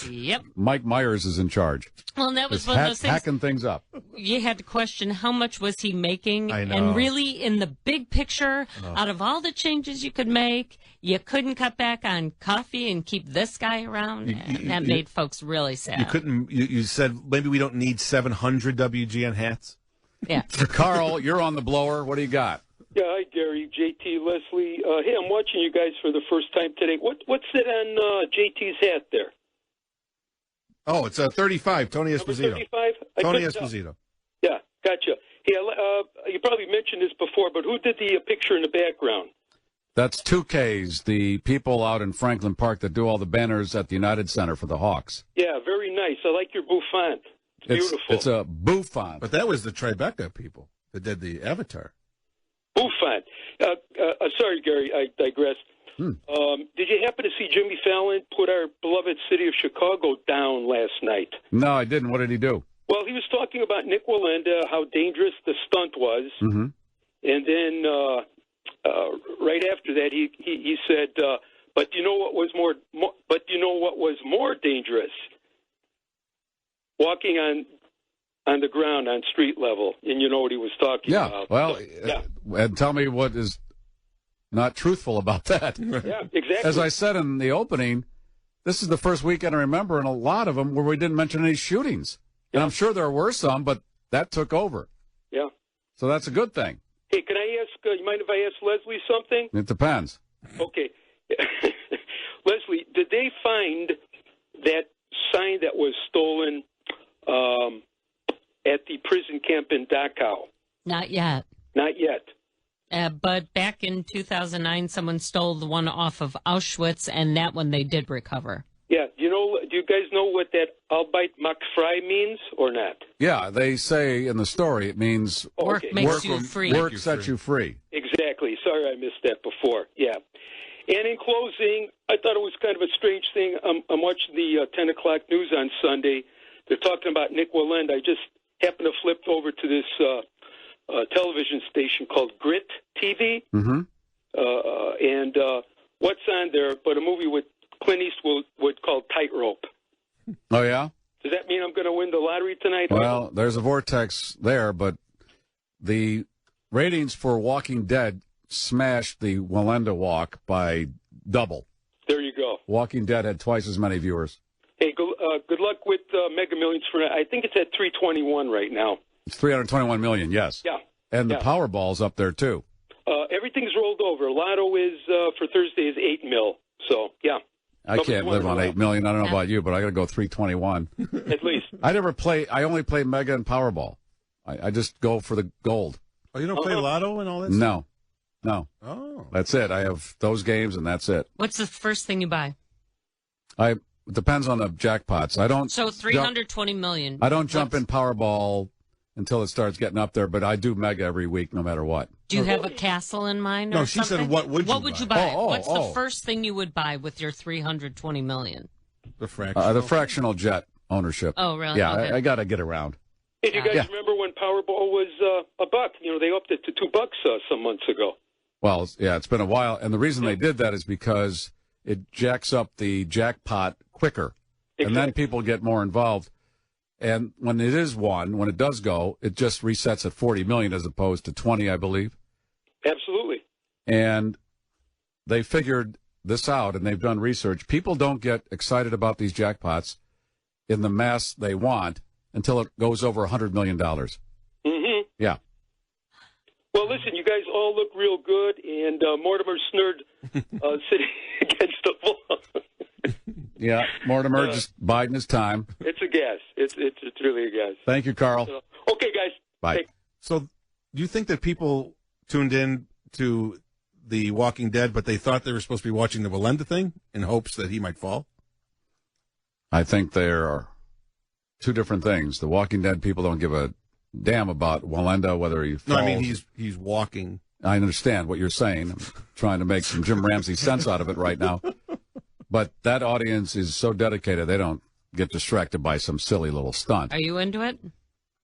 Mike Myers is in charge. Well, and that was Just one of those things. hacking things up. You had to question how much was he making, I know. and really, in the big picture, Oh. out of all the changes you could make, you couldn't cut back on coffee and keep this guy around. And that made folks really sad. You couldn't. You said maybe we don't need 700 WGN hats. Yeah. Carl, you're on the blower. What do you got? Yeah, hi, Gary, JT, Leslie. Hey, I'm watching you guys for the first time today. What's it on JT's hat there? Oh, it's 35. Tony Esposito. 35? Tony Esposito. Yeah, gotcha. Hey, you probably mentioned this before, but who did the picture in the background? That's 2Ks, the people out in Franklin Park that do all the banners at the United Center for the Hawks. Yeah, very nice. I like your bouffant. It's beautiful. It's a bouffant. But that was the Tribeca people that did the Avatar. Bouffant. Sorry, Gary, I digress. Did you happen to see Jimmy Fallon put our beloved city of Chicago down last night? No, I didn't. What did he do? Well, he was talking about Nick Wallenda, how dangerous the stunt was, Mm-hmm. and then right after that, he said, "But you know what was more dangerous? Walking on the ground on street level." And you know what he was talking about. Well, yeah. And tell me what is not truthful about that. Yeah, exactly. As I said in the opening, this is the first weekend I remember in a lot of them where we didn't mention any shootings. And I'm sure there were some, but that took over. Yeah. So that's a good thing. Hey, can I ask? You mind if I ask Leslie something? It depends. Okay. Leslie, did they find that sign that was stolen at the prison camp in Dachau? Not yet. Not yet. But back in 2009, someone stole the one off of Auschwitz, and that one they did recover. Yeah. Do you guys know what that Arbeit macht frei means or not? Yeah, they say in the story it means work makes you free. Work sets you free. Exactly. Sorry I missed that before. Yeah. And in closing, I thought it was kind of a strange thing. I'm watching the 10 o'clock news on Sunday. They're talking about Nick Walend. I just happened to flip over to this television station called Grit TV. Mm-hmm. And what's on there but a movie with Clint Eastwood called Tightrope. Oh, yeah? Does that mean I'm going to win the lottery tonight? Well, there's a vortex there, but the ratings for Walking Dead smashed the Walenda Walk by double. There you go. Walking Dead had twice as many viewers. Hey, good luck with Mega Millions for. I think it's at 321 right now. It's 321 million, yes. Yeah. And the Powerball's up there, too. Everything's rolled over. Lotto is, for Thursday, is 8 mil. So, yeah. I can't live on 8 million. I don't know about you, but I got to go 321. At least. I only play Mega and Powerball. I just go for the gold. Oh, you don't play Lotto and all that stuff? No. Oh. That's it. I have those games, and that's it. What's the first thing you buy? It depends on the jackpots. I don't. So 320 million. I don't jump in Powerball until it starts getting up there, but I do Mega every week, no matter what. Do you have a castle in mind? No, or she something? said, what would you buy? What's the first thing you would buy with your 320 million? The fractional. The fractional jet ownership. Oh, really? Yeah, Okay. I got to get around. Hey, do you guys remember when Powerball was $1? They upped it to $2 some months ago. Well, yeah, it's been a while, and the reason they did that is because it jacks up the jackpot quicker, and then people get more involved. And when it is when it does go, it just resets at 40 million as opposed to 20, I believe. Absolutely. And they figured this out, and they've done research. People don't get excited about these jackpots in the mass they want until it goes over $100 million. Mm-hmm. Yeah. Well, listen, you guys all look real good, and Mortimer Snurd sitting against the wall. Yeah, Mortimer just biding his time. It's a gas. It's really a gas. Thank you, Carl. Okay, guys. Bye. Hey. So, do you think that people tuned in to The Walking Dead, but they thought they were supposed to be watching the Walenda thing in hopes that he might fall? I think there are two different things. The Walking Dead people don't give a damn about Walenda, whether he falls. No, I mean, he's walking. I understand what you're saying. I'm trying to make some Jim Ramsey sense out of it right now. But that audience is so dedicated, they don't get distracted by some silly little stunt. Are you into it?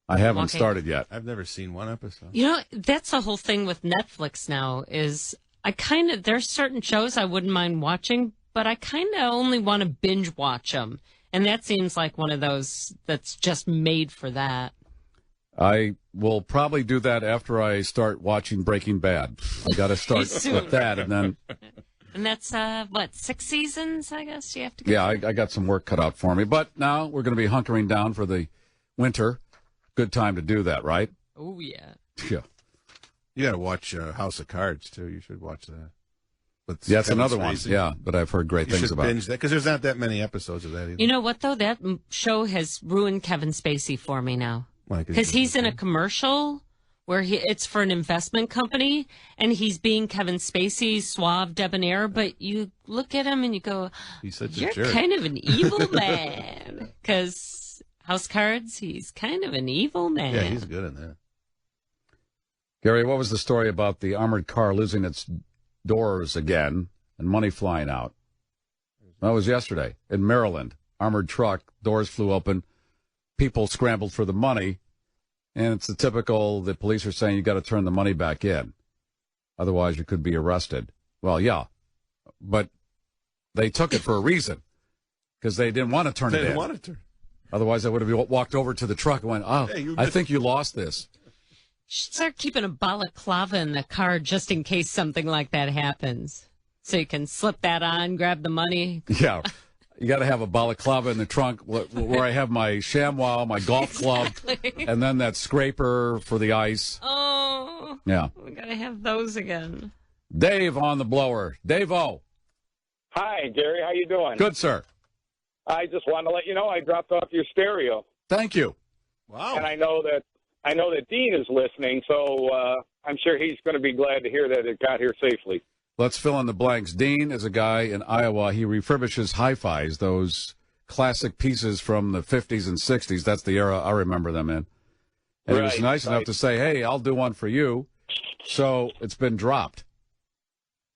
I haven't started yet. I've never seen one episode. You know, that's the whole thing with Netflix now is there's certain shows I wouldn't mind watching, but I kind of only want to binge watch them. And that seems like one of those that's just made for that. I will probably do that after I start watching Breaking Bad. I got to start with that, and then... And that's, 6 seasons, I guess you have to get Yeah, I got some work cut out for me. But now we're going to be hunkering down for the winter. Good time to do that, right? Oh, yeah. Yeah. You got to watch House of Cards, too. You should watch that. Yeah, that's another one. Yeah, but I've heard great things about it. You should binge that, because there's not that many episodes of that either. You know what, though? That show has ruined Kevin Spacey for me now. Because he's in a commercial where it's for an investment company, and he's being Kevin Spacey's suave debonair, but you look at him and you go, he's such you're a jerk. kind of an evil man. Because House Cards, he's kind of an evil man. Yeah, he's good in that. Gary, what was the story about the armored car losing its doors again and money flying out? That was yesterday in Maryland. Armored truck, doors flew open, people scrambled for the money. And it's the typical, the police are saying you got to turn the money back in. Otherwise, you could be arrested. Well, yeah. But they took it for a reason. Because they didn't want to turn it in. They didn't want to turn. Otherwise, they would have walked over to the truck and went, hey, I think you lost this. Start keeping a balaclava in the car just in case something like that happens. So you can slip that on, grab the money. Yeah. You got to have a balaclava in the trunk where I have my ShamWow, my golf club, and then that scraper for the ice. Oh. Yeah. We got to have those again. Dave on the blower. Dave-O. Hi, Gary. How you doing? Good, sir. I just wanted to let you know I dropped off your stereo. Thank you. Wow. And I know that Dean is listening, so I'm sure he's going to be glad to hear that it got here safely. Let's fill in the blanks. Dean is a guy in Iowa. He refurbishes hi-fis, those classic pieces from the 50s and 60s. That's the era I remember them in. And he was nice enough to say, hey, I'll do one for you. So it's been dropped.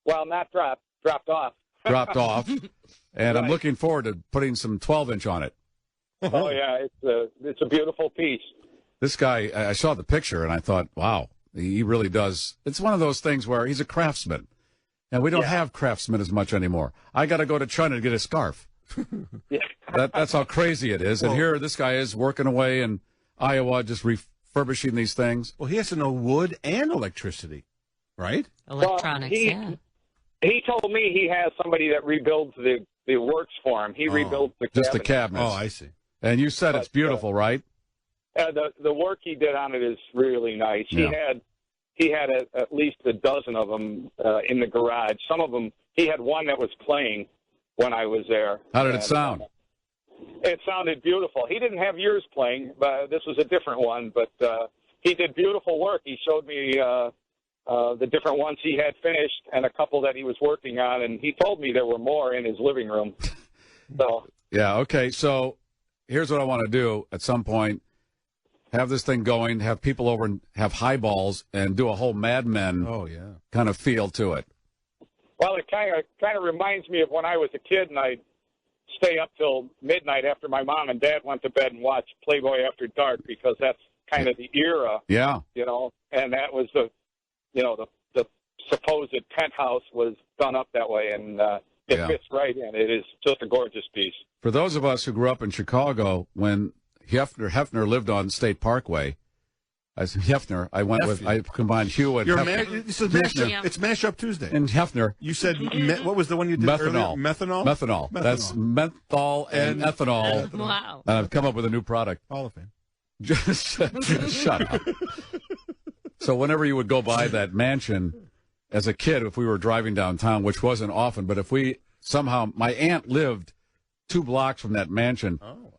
Well, not dropped off. Dropped off. And I'm looking forward to putting some 12-inch on it. Oh, yeah, it's a beautiful piece. This guy, I saw the picture, and I thought, wow, he really does. It's one of those things where he's a craftsman. And we don't have craftsmen as much anymore. I got to go to China to get a scarf. That's how crazy it is. And here this guy is working away in Iowa just refurbishing these things. Well, he has to know wood and electricity, right? Electronics, He told me he has somebody that rebuilds the works for him. He rebuilds the just cabinets. the cabinets. Oh, I see. And you said it's beautiful, right? The work he did on it is really nice. Yeah. He had at least a dozen of them in the garage. Some of them, he had one that was playing when I was there. How did it sound? It sounded beautiful. He didn't have yours playing, but this was a different one. But he did beautiful work. He showed me the different ones he had finished and a couple that he was working on, and he told me there were more in his living room. So yeah, okay. So here's what I want to do at some point. Have this thing going, have people over and have highballs and do a whole Mad Men kind of feel to it. Well, it kind of reminds me of when I was a kid and I'd stay up till midnight after my mom and dad went to bed and watch Playboy After Dark because that's kind of the era. Yeah. You know, and that was the supposed penthouse was done up that way, and it fits right in. It is just a gorgeous piece. For those of us who grew up in Chicago, when Hefner lived on State Parkway. I said Hefner. I combined Hugh and Hefner. It's Mashup Tuesday. And Hefner. You said, what was the one you did methanol. earlier? Methanol? Methanol. That's menthol and ethanol. Wow. And I've come up with a new product. Hall of Fame. Just shut up. So whenever you would go by that mansion as a kid, if we were driving downtown, which wasn't often, but if we somehow, my aunt lived 2 blocks from that mansion. Oh.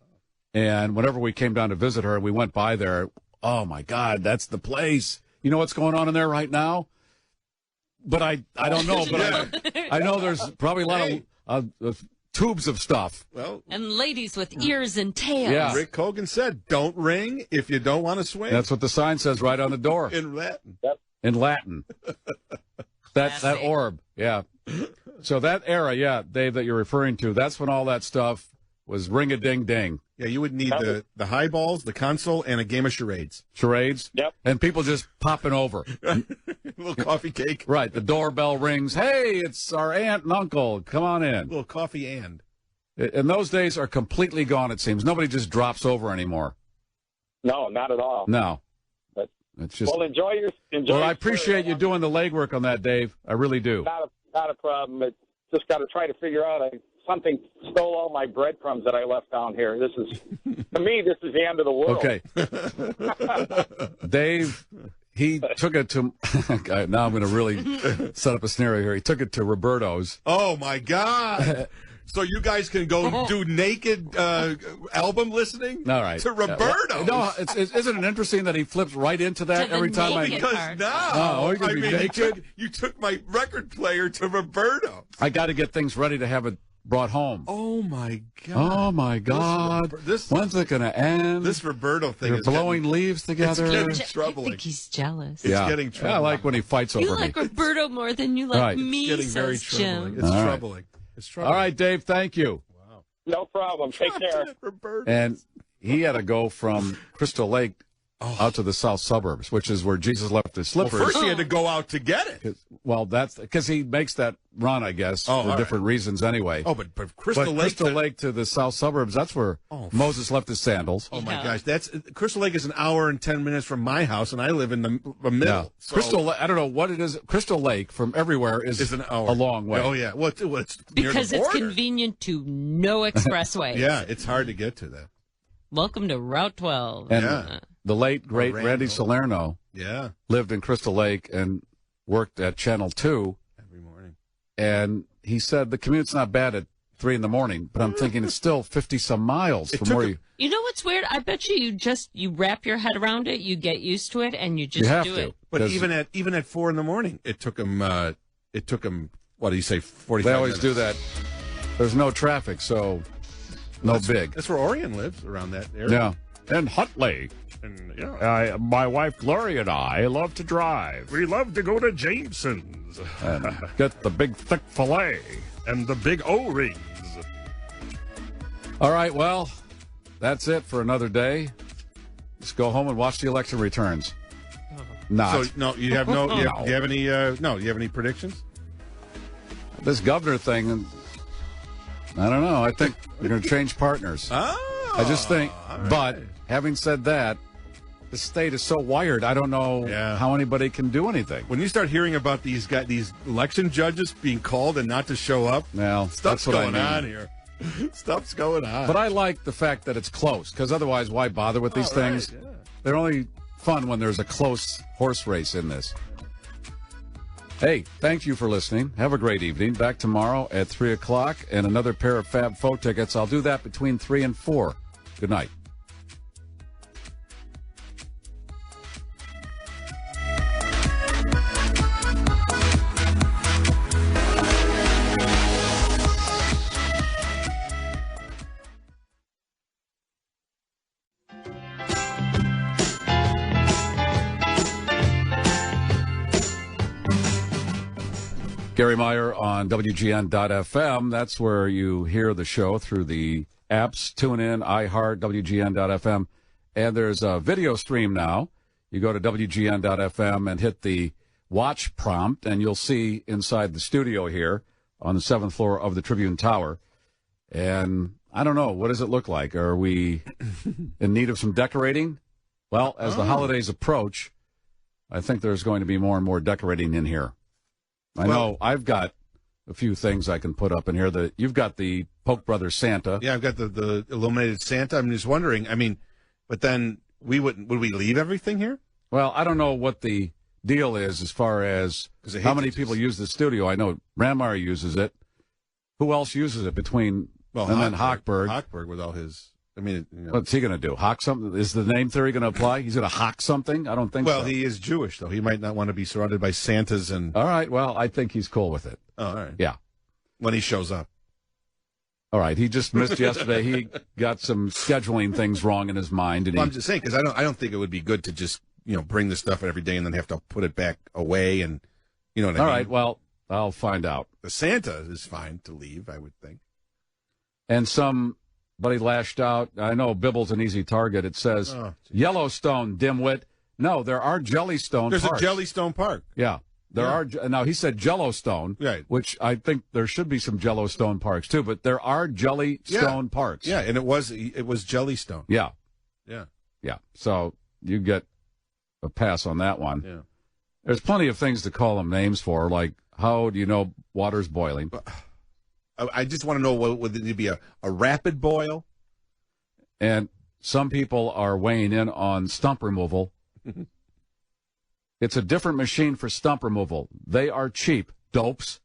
And whenever we came down to visit her, we went by there. Oh, my God, that's the place. You know what's going on in there right now? But I don't know. But I know there's probably a lot of tubes of stuff. Well, and ladies with ears and tails. Yeah. Rick Hogan said, don't ring if you don't want to swing. That's what the sign says right on the door. In Latin. In Latin. that orb, yeah. So that era, Dave, that you're referring to, that's when all that stuff was ring-a-ding-ding. Yeah, you would need the highballs, the console, and a game of charades. Charades? Yep. And people just popping over. A little coffee cake. Right. The doorbell rings. Hey, it's our aunt and uncle. Come on in. A little coffee and. And those days are completely gone, it seems. Nobody just drops over anymore. No, not at all. No. But, it's just. Well, enjoy your. Well, I appreciate you doing the legwork on that, Dave. I really do. Not a problem. It's just got to try to figure out. Something stole all my breadcrumbs that I left down here. This is, to me, this is the end of the world. Okay. Dave, he took it to, now I'm going to really set up a scenario here. He took it to Roberto's. Oh, my God. So you guys can go do naked album listening? All right. To Roberto's. No, isn't it interesting that he flips right into that every time Because now, naked? You took my record player to Roberto. I got to get things ready to have it brought home. Oh, my God. Oh, my God. When's it going to end? This Roberto thing They're is blowing leaves together. It's getting troubling. I think he's jealous. It's getting troubling. I like when he fights over You me. like Roberto more than you like me, It's getting very says troubling. Jim. It's All troubling. right. It's troubling. All right, Dave, thank you. Wow. No problem. Take care. And he had to go from Crystal Lake out to the south suburbs, which is where Jesus left his slippers. Well, first he had to go out to get it. Well, that's because he makes that run, I guess, for different reasons anyway. Oh, but Crystal Lake to the south suburbs, that's where Moses left his sandals. Oh, my gosh. Crystal Lake is an hour and 10 minutes from my house, and I live in the middle. Yeah. So, Crystal Lake, I don't know what it is. Crystal Lake from everywhere is an hour. a long way. Oh, yeah. Well, it's near Because the it's border. convenient to no expressways. Yeah, it's hard to get to that. Welcome to Route 12. And the late, great Randy Salerno lived in Crystal Lake and worked at Channel 2. Every morning. And he said the commute's not bad at 3 in the morning, but I'm thinking it's still 50-some miles from where you... You know what's weird? I bet you wrap your head around it, you get used to it, and you just have do to. it. But even at 4 in the morning, it took him. What do you say? 45. They always minutes. do that. There's no traffic, so big. That's where Orion lives, around that area. Yeah, and Hutley. And, yeah. My wife Gloria and I love to drive. We love to go to Jameson's. And get the big thick filet. And the big O-rings. All right, well, that's it for another day. Just go home and watch the election returns. Not. So no, you have no. Do you have any? No, do you have any predictions? This governor thing, I don't know. I think we're going to change partners. I just think. Right. But having said that, the state is so wired. I don't know how anybody can do anything. When you start hearing about these election judges being called and not to show up, stuff's going on here. Stuff's going on. But I like the fact that it's close, because otherwise, why bother with these things? Right, yeah. They're only fun when there's a close horse race in this. Hey, thank you for listening. Have a great evening. Back tomorrow at 3 o'clock and another pair of Fab Faux tickets. I'll do that between 3 and 4. Good night. Garry Meier on WGN.FM. That's where you hear the show through the apps. Tune in, iHeart, WGN.FM. And there's a video stream now. You go to WGN.FM and hit the watch prompt, and you'll see inside the studio here on the 7th floor of the Tribune Tower. And I don't know, what does it look like? Are we in need of some decorating? Well, as the holidays approach, I think there's going to be more and more decorating in here. I know I've got a few things I can put up in here. You've got the Polk Brothers Santa. Yeah, I've got the illuminated Santa. I'm just wondering. I mean, but then would we leave everything here? Well, I don't know what the deal is as far as how many people use the studio. I know Brandmeier uses it. Who else uses it then Hochberg? Hochberg with all his. I mean, what's he going to do? Hawk something? Is the name theory going to apply? He's going to hawk something? I don't think so. Well, he is Jewish, though. He might not want to be surrounded by Santas and. All right. Well, I think he's cool with it. Oh, all right. Yeah. When he shows up. All right. He just missed yesterday. He got some scheduling things wrong in his mind. And I'm just saying, because I don't think it would be good to just bring the stuff every day and then have to put it back away and what I mean. All right. Well, I'll find out. The Santa is fine to leave, I would think. And somebody lashed out. I know Bibble's an easy target. It says Yellowstone, dimwit. No, there are Jellystone There's parks. a Jellystone Park. Yeah. There are. Now, he said Jellystone, right? Which I think there should be some Jellystone parks, too. But there are Jellystone parks. Yeah, and it was Jellystone. Yeah. Yeah. Yeah. So you get a pass on that one. Yeah. There's plenty of things to call them names for, like how do you know water's boiling? I just want to know, would it be a rapid boil? And some people are weighing in on stump removal. It's a different machine for stump removal. They are cheap. Dopes.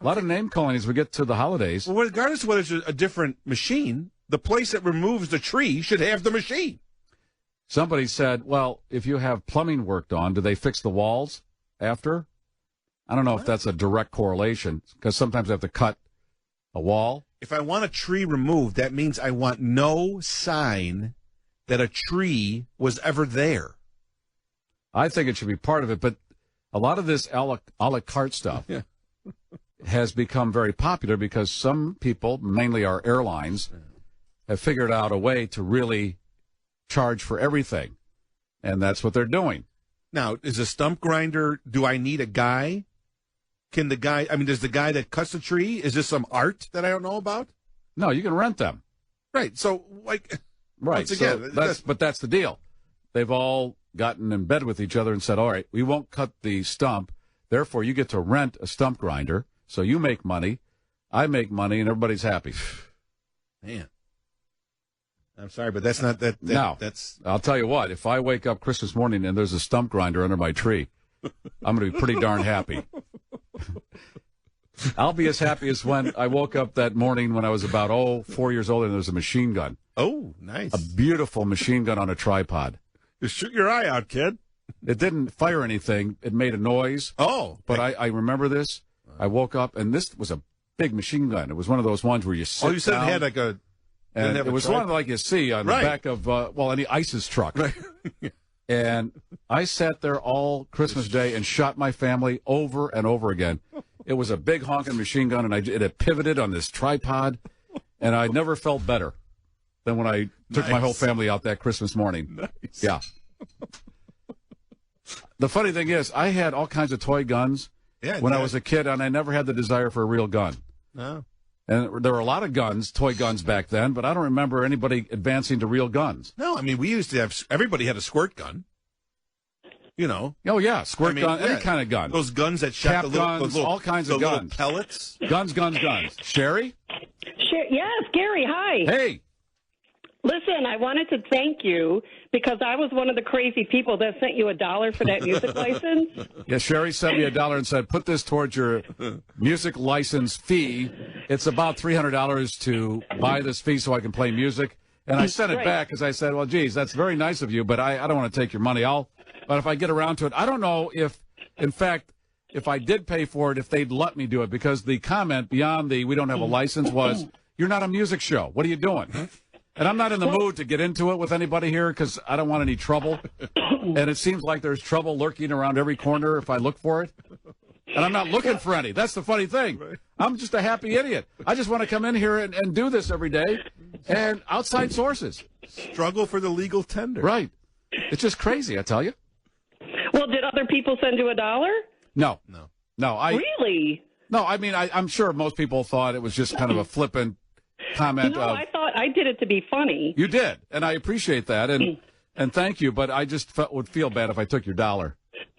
A lot of name calling as we get to the holidays. Well, regardless of whether it's a different machine, the place that removes the tree should have the machine. Somebody said, well, if you have plumbing worked on, do they fix the walls after? I don't know if that's a direct correlation, because sometimes they have to cut a wall. If I want a tree removed, that means I want no sign that a tree was ever there. I think it should be part of it, but a lot of this a la carte stuff has become very popular because some people, mainly our airlines, have figured out a way to really charge for everything, and that's what they're doing. Now, is a stump grinder, do I need a guy? Does the guy that cuts the tree, is this some art that I don't know about? No, you can rent them. Right. So, right. Once again, but that's the deal. They've all gotten in bed with each other and said, all right, we won't cut the stump. Therefore, you get to rent a stump grinder. So you make money, I make money, and everybody's happy. Man. I'm sorry, but that's not that. No, I'll tell you what, if I wake up Christmas morning and there's a stump grinder under my tree, I'm going to be pretty darn happy. I'll be as happy as when I woke up that morning when I was about 4 years old and there was a machine gun. Oh, nice. A beautiful machine gun on a tripod. Just shoot your eye out, kid. It didn't fire anything. It made a noise. Oh. But I remember this. I woke up, and this was a big machine gun. It was one of those ones where you sit down. Oh, you said it had like a... And it was one like you see on the back of, any ISIS truck. Right. And I sat there all Christmas Day and shot my family over and over again. It was a big honking machine gun, and it had pivoted on this tripod, and I never felt better than when I took my whole family out that Christmas morning. Nice. Yeah. The funny thing is, I had all kinds of toy guns when I was a kid, and I never had the desire for a real gun. No. And there were a lot of guns, toy guns back then, but I don't remember anybody advancing to real guns. No, I mean, we used to have, everybody had a squirt gun. You know. Oh, yeah, squirt gun, any kind of gun. Those guns that shot Cap the little, guns, little, all kinds the of little guns. Pellets. Guns. Sherry? Yes, Gary, hi. Hey. Listen, I wanted to thank you because I was one of the crazy people that sent you $1 for that music license. Yeah, Sherry sent me $1 and said, put this towards your music license fee. It's about $300 to buy this fee so I can play music. And I sent it back because I said, well, geez, that's very nice of you, but I don't want to take your money. But if I get around to it, I don't know if, in fact, if I did pay for it, if they'd let me do it, because the comment beyond the we don't have a license was, you're not a music show. What are you doing? And I'm not in the mood to get into it with anybody here because I don't want any trouble. And it seems like there's trouble lurking around every corner if I look for it. And I'm not looking for any. That's the funny thing. I'm just a happy idiot. I just want to come in here and do this every day. And outside sources. Struggle for the legal tender. Right. It's just crazy, I tell you. Well, did other people send you $1? No. Really? No, I mean, I'm sure most people thought it was just kind of a flippant comment. No, I thought I did it to be funny. You did, and I appreciate that, and thank you, but I just would feel bad if I took your $1.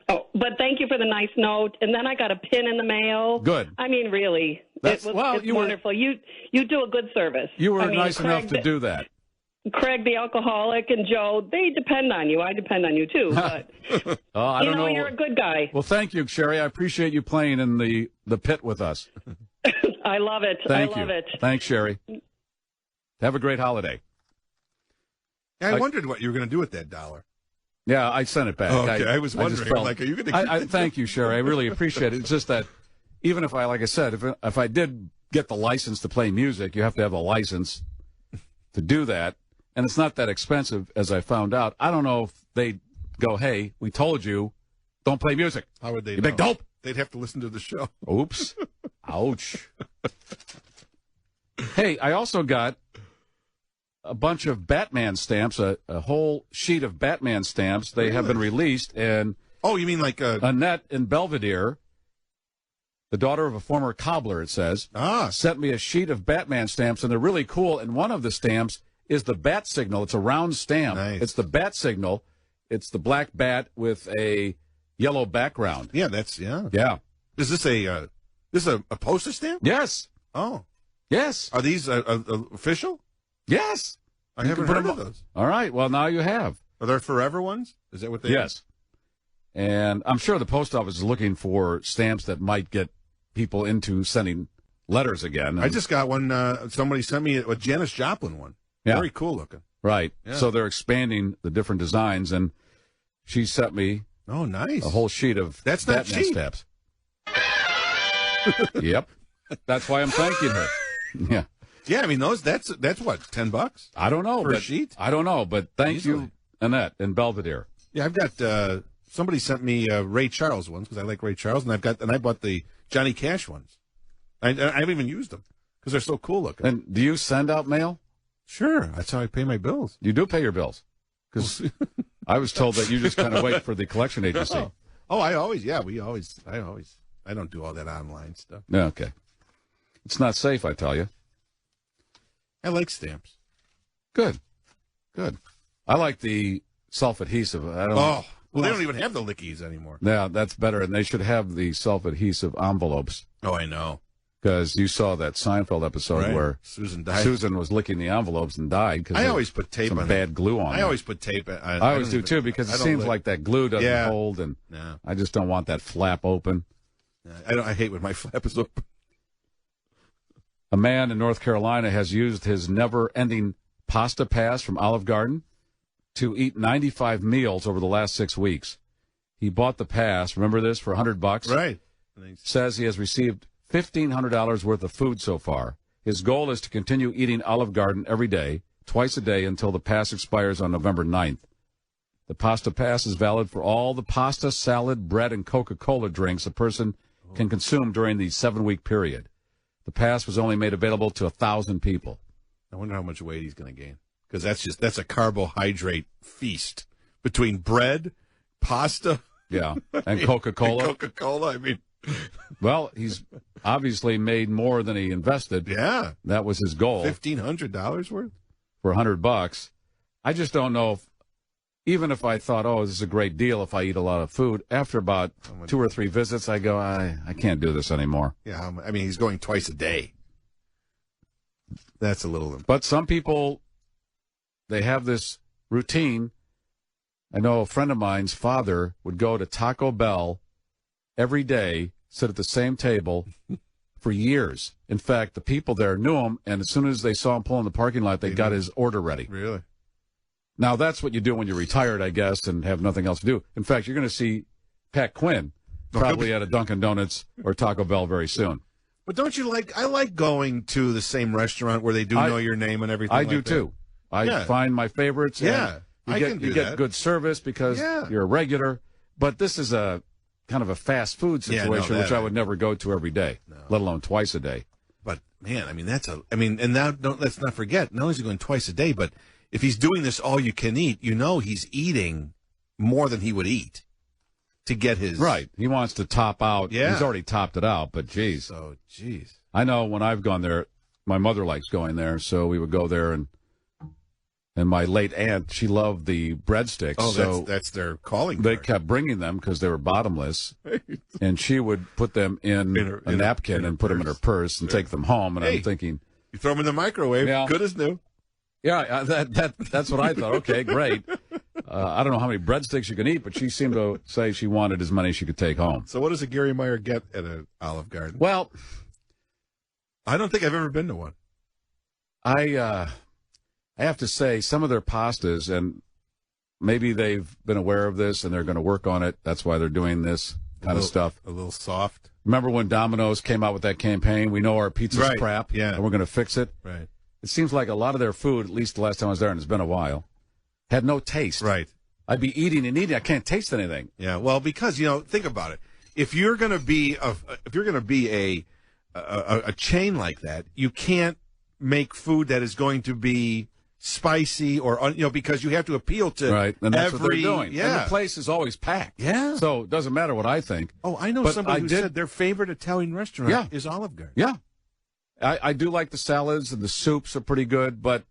Oh, but thank you for the nice note. And then I got a pin in the mail. Good. I mean, really, it's wonderful. You do a good service. You were nice enough to do that. Craig, the alcoholic, and Joe, they depend on you. I depend on you, too. But, I don't know. You're a good guy. Well, thank you, Sherry. I appreciate you playing in the pit with us. I love it. Thank I love you. it. Thanks, Sherry. Have a great holiday. I wondered what you were going to do with that $1. Yeah, I sent it back. Oh, okay, I was wondering. Are you going to? Thank you, Sherry. I really appreciate it. It's just that even if like I said, if I did get the license to play music, you have to have a license to do that. And it's not that expensive, as I found out. I don't know if they'd go, hey, we told you, don't play music. How would they You know? big dope. They'd have to listen to the show. Oops. Ouch. Hey, I also got a bunch of Batman stamps, a whole sheet of Batman stamps. They have been released. And oh, you mean like Annette in Belvedere, the daughter of a former cobbler, it says, sent me a sheet of Batman stamps, and they're really cool. And one of the stamps is the bat signal. It's a round stamp. Nice. It's the bat signal. It's the black bat with a yellow background. Yeah, Yeah. Is this a postage stamp? Yes. Oh. Yes. Are these official? Yes. I haven't heard of those. All right. Well, now you have. Are there forever ones? Is that what they Yes. And I'm sure the post office is looking for stamps that might get people into sending letters again. I just got one. Somebody sent me a Janis Joplin one. Yeah. Very cool looking. Right. Yeah. So they're expanding the different designs, and she sent me nice. a whole sheet of That's not Batman cheap. stamps. Yep. That's why I'm thanking her. Yeah. Yeah, I mean that's what, $10? I don't know. For a but sheet? I don't know, but thank Easily. you, Annette in Belvedere. Yeah, I've got somebody sent me Ray Charles ones because I like Ray Charles, and I bought the Johnny Cash ones. I haven't even used them because they're so cool looking. And do you send out mail? Sure, that's how I pay my bills. You do pay your bills? Because I was told that you just kind of wait for the collection agency. Oh, I don't do all that online stuff. Yeah, okay. It's not safe, I tell you. I like stamps. Good. I like the self-adhesive. Well, they don't even have the lickies anymore. Yeah, that's better, and they should have the self-adhesive envelopes. Oh, I know. Because you saw that Seinfeld episode where Susan died. Susan was licking the envelopes and died because I always put tape on bad glue on I it. always put tape on. I always do too because it seems like that glue doesn't hold, and No. I just don't want that flap open. I hate when my flap is open. A man in North Carolina has used his never-ending pasta pass from Olive Garden to eat 95 meals over the last 6 weeks. He bought the pass, remember this, for $100. Right. Says he has received $1,500 worth of food so far. His goal is to continue eating Olive Garden every day, twice a day, until the pass expires on November 9th. The pasta pass is valid for all the pasta, salad, bread, and Coca-Cola drinks a person can consume during the 7-week period. The pass was only made available to 1,000 people. I wonder how much weight he's going to gain. Because that's a carbohydrate feast between bread, pasta, and Coca-Cola. Coca-Cola, I mean. Well, he's obviously made more than he invested. Yeah. That was his goal. $1,500 worth? For $100. I just don't know if, even if I thought, oh, this is a great deal if I eat a lot of food, after about 2 or 3 visits, I go, I can't do this anymore. Yeah, I mean, he's going twice a day. That's a little... But some people, they have this routine. I know a friend of mine's father would go to Taco Bell every day, sit at the same table for years. In fact, the people there knew him, and as soon as they saw him pull in the parking lot, they got his order ready. Really? Now, that's what you do when you're retired, I guess, and have nothing else to do. In fact, you're going to see Pat Quinn probably at a Dunkin' Donuts or Taco Bell very soon. But don't you like... I like going to the same restaurant where they do know your name and everything I like do, that. too. I find my favorites. Yeah, and you get good service because you're a regular. But this is a kind of a fast food situation, which I would never go to every day, let alone twice a day. But, man, I mean, and now let's not forget, not only is he going twice a day, but if he's doing this all you can eat, he's eating more than he would eat to get his... Right. He wants to top out. Yeah. He's already topped it out, but geez. So, geez. I know when I've gone there, my mother likes going there, so we would go there, and my late aunt, she loved the breadsticks. Oh, so that's their calling They card. kept bringing them because they were bottomless, and she would put them in a napkin and put them in her purse and take them home, and I'm thinking... You throw them in the microwave, good as new. Yeah, that's what I thought. Okay, great. I don't know how many breadsticks you can eat, but she seemed to say she wanted as many as she could take home. So what does a Garry Meier get at an Olive Garden? Well, I don't think I've ever been to one. I have to say, some of their pastas, and maybe they've been aware of this and they're going to work on it. That's why they're doing this kind of stuff. A little soft. Remember when Domino's came out with that campaign? We know our pizza's crap, and we're going to fix it. Right. It seems like a lot of their food, at least the last time I was there, and it's been a while, had no taste. Right. I'd be eating and eating. I can't taste anything. Yeah. Well, because think about it. If you're going to be a chain like that, you can't make food that is going to be spicy or because you have to appeal to right, and that's what they're doing. Yeah. And the place is always packed. Yeah. So it doesn't matter what I think. Oh, I know somebody who said their favorite Italian restaurant is Olive Garden. Yeah. I do like the salads and the soups are pretty good, but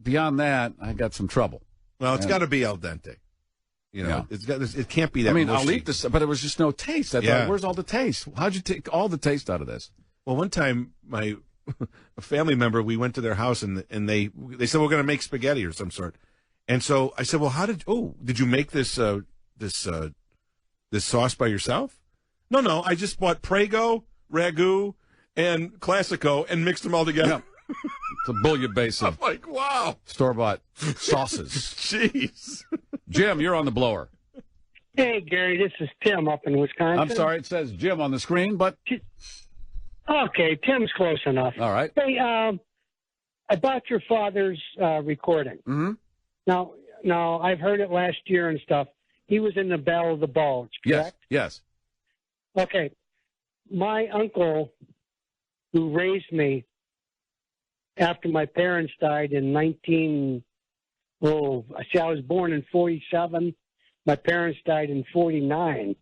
beyond that, I got some trouble. Well, it's got to be al dente. It can't be that. I mean, mushy. I'll eat this, but it was just no taste. I thought, where's all the taste? How'd you take all the taste out of this? Well, one time, a family member, we went to their house and they said we're going to make spaghetti or some sort, and so I said, well, did you make this sauce by yourself? No, I just bought Prego, Ragu, and Classico and mixed them all together. Yeah. It's a bouillabaisse. I'm like, wow. Store-bought sauces. Jeez. Jim, you're on the blower. Hey, Gary, this is Tim up in Wisconsin. I'm sorry, it says Jim on the screen, but... Okay, Tim's close enough. All right. Hey, I bought your father's recording. Mm-hmm. Now, I've heard it last year and stuff. He was in the Battle of the Bulge, correct? Yes. Okay. My uncle, who raised me after my parents died in I was born in 47. My parents died in 49.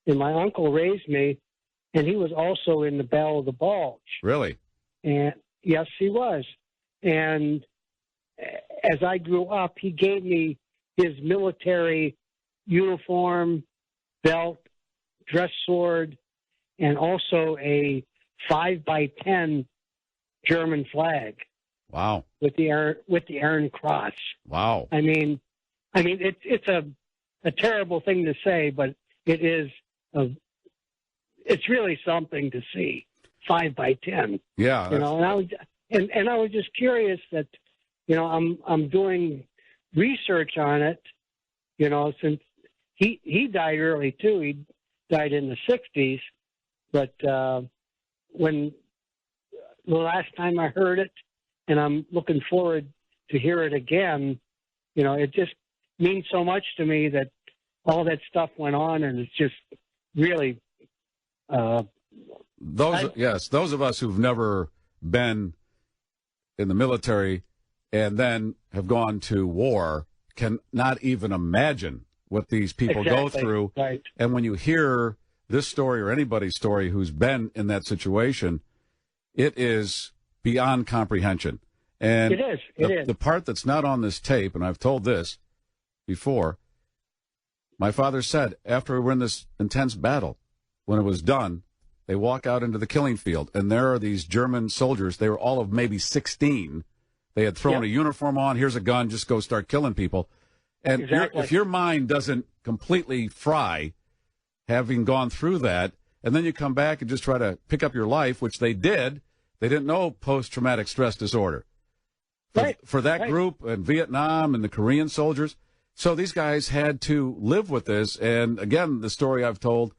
And my uncle raised me, and he was also in the Battle of the Bulge. Really? And yes, he was. And as I grew up, he gave me his military uniform, belt, dress sword, and also a 5x10 German flag. Wow. With the Iron Cross. Wow. I mean, it's a terrible thing to say, but it's really something to see. 5x10. Yeah. You know, and I was just curious that, you know, I'm doing research on it, you know, since he died early too. He died in the 60s, but when the last time I heard it, and I'm looking forward to hear it again, you know, it just means so much to me that all that stuff went on, and it's just really. Those of us who've never been in the military and then have gone to war can not even imagine what these people go through. Right. And when you hear this story or anybody's story who's been in that situation, it is beyond comprehension. And it is. The part that's not on this tape, and I've told this before, my father said after we were in this intense battle, when it was done, they walk out into the killing field, and there are these German soldiers. They were all of maybe 16. They had thrown a uniform on. Here's a gun. Just go start killing people. And if your mind doesn't completely fry, having gone through that, and then you come back and just try to pick up your life, which they did, they didn't know post-traumatic stress disorder. For that group in Vietnam and the Korean soldiers. So these guys had to live with this. And, again, the story I've told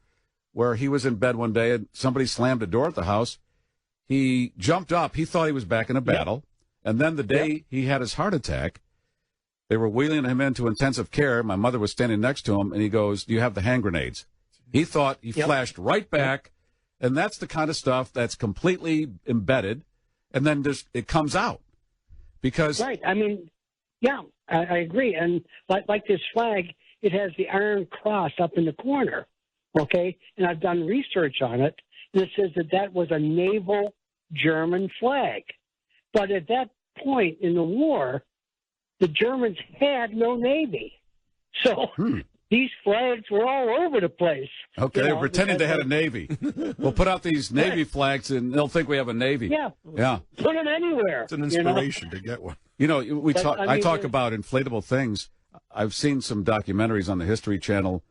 where he was in bed one day and somebody slammed a door at the house. He jumped up. He thought he was back in a battle. And then the day he had his heart attack, they were wheeling him into intensive care. My mother was standing next to him, and he goes, "Do you have the hand grenades?" He thought he flashed right back, and that's the kind of stuff that's completely embedded, and then it comes out. Because right. I mean, I agree. And like this flag, it has the Iron Cross up in the corner, okay? And I've done research on it, and it says that was a naval German flag. But at that point in the war, the Germans had no navy. So these flags were all over the place. Okay, they're pretending they had a navy. We'll put out these navy flags, and they'll think we have a navy. Yeah. Put them anywhere. It's an inspiration to get one. You know, I talk about inflatable things. I've seen some documentaries on the History Channel,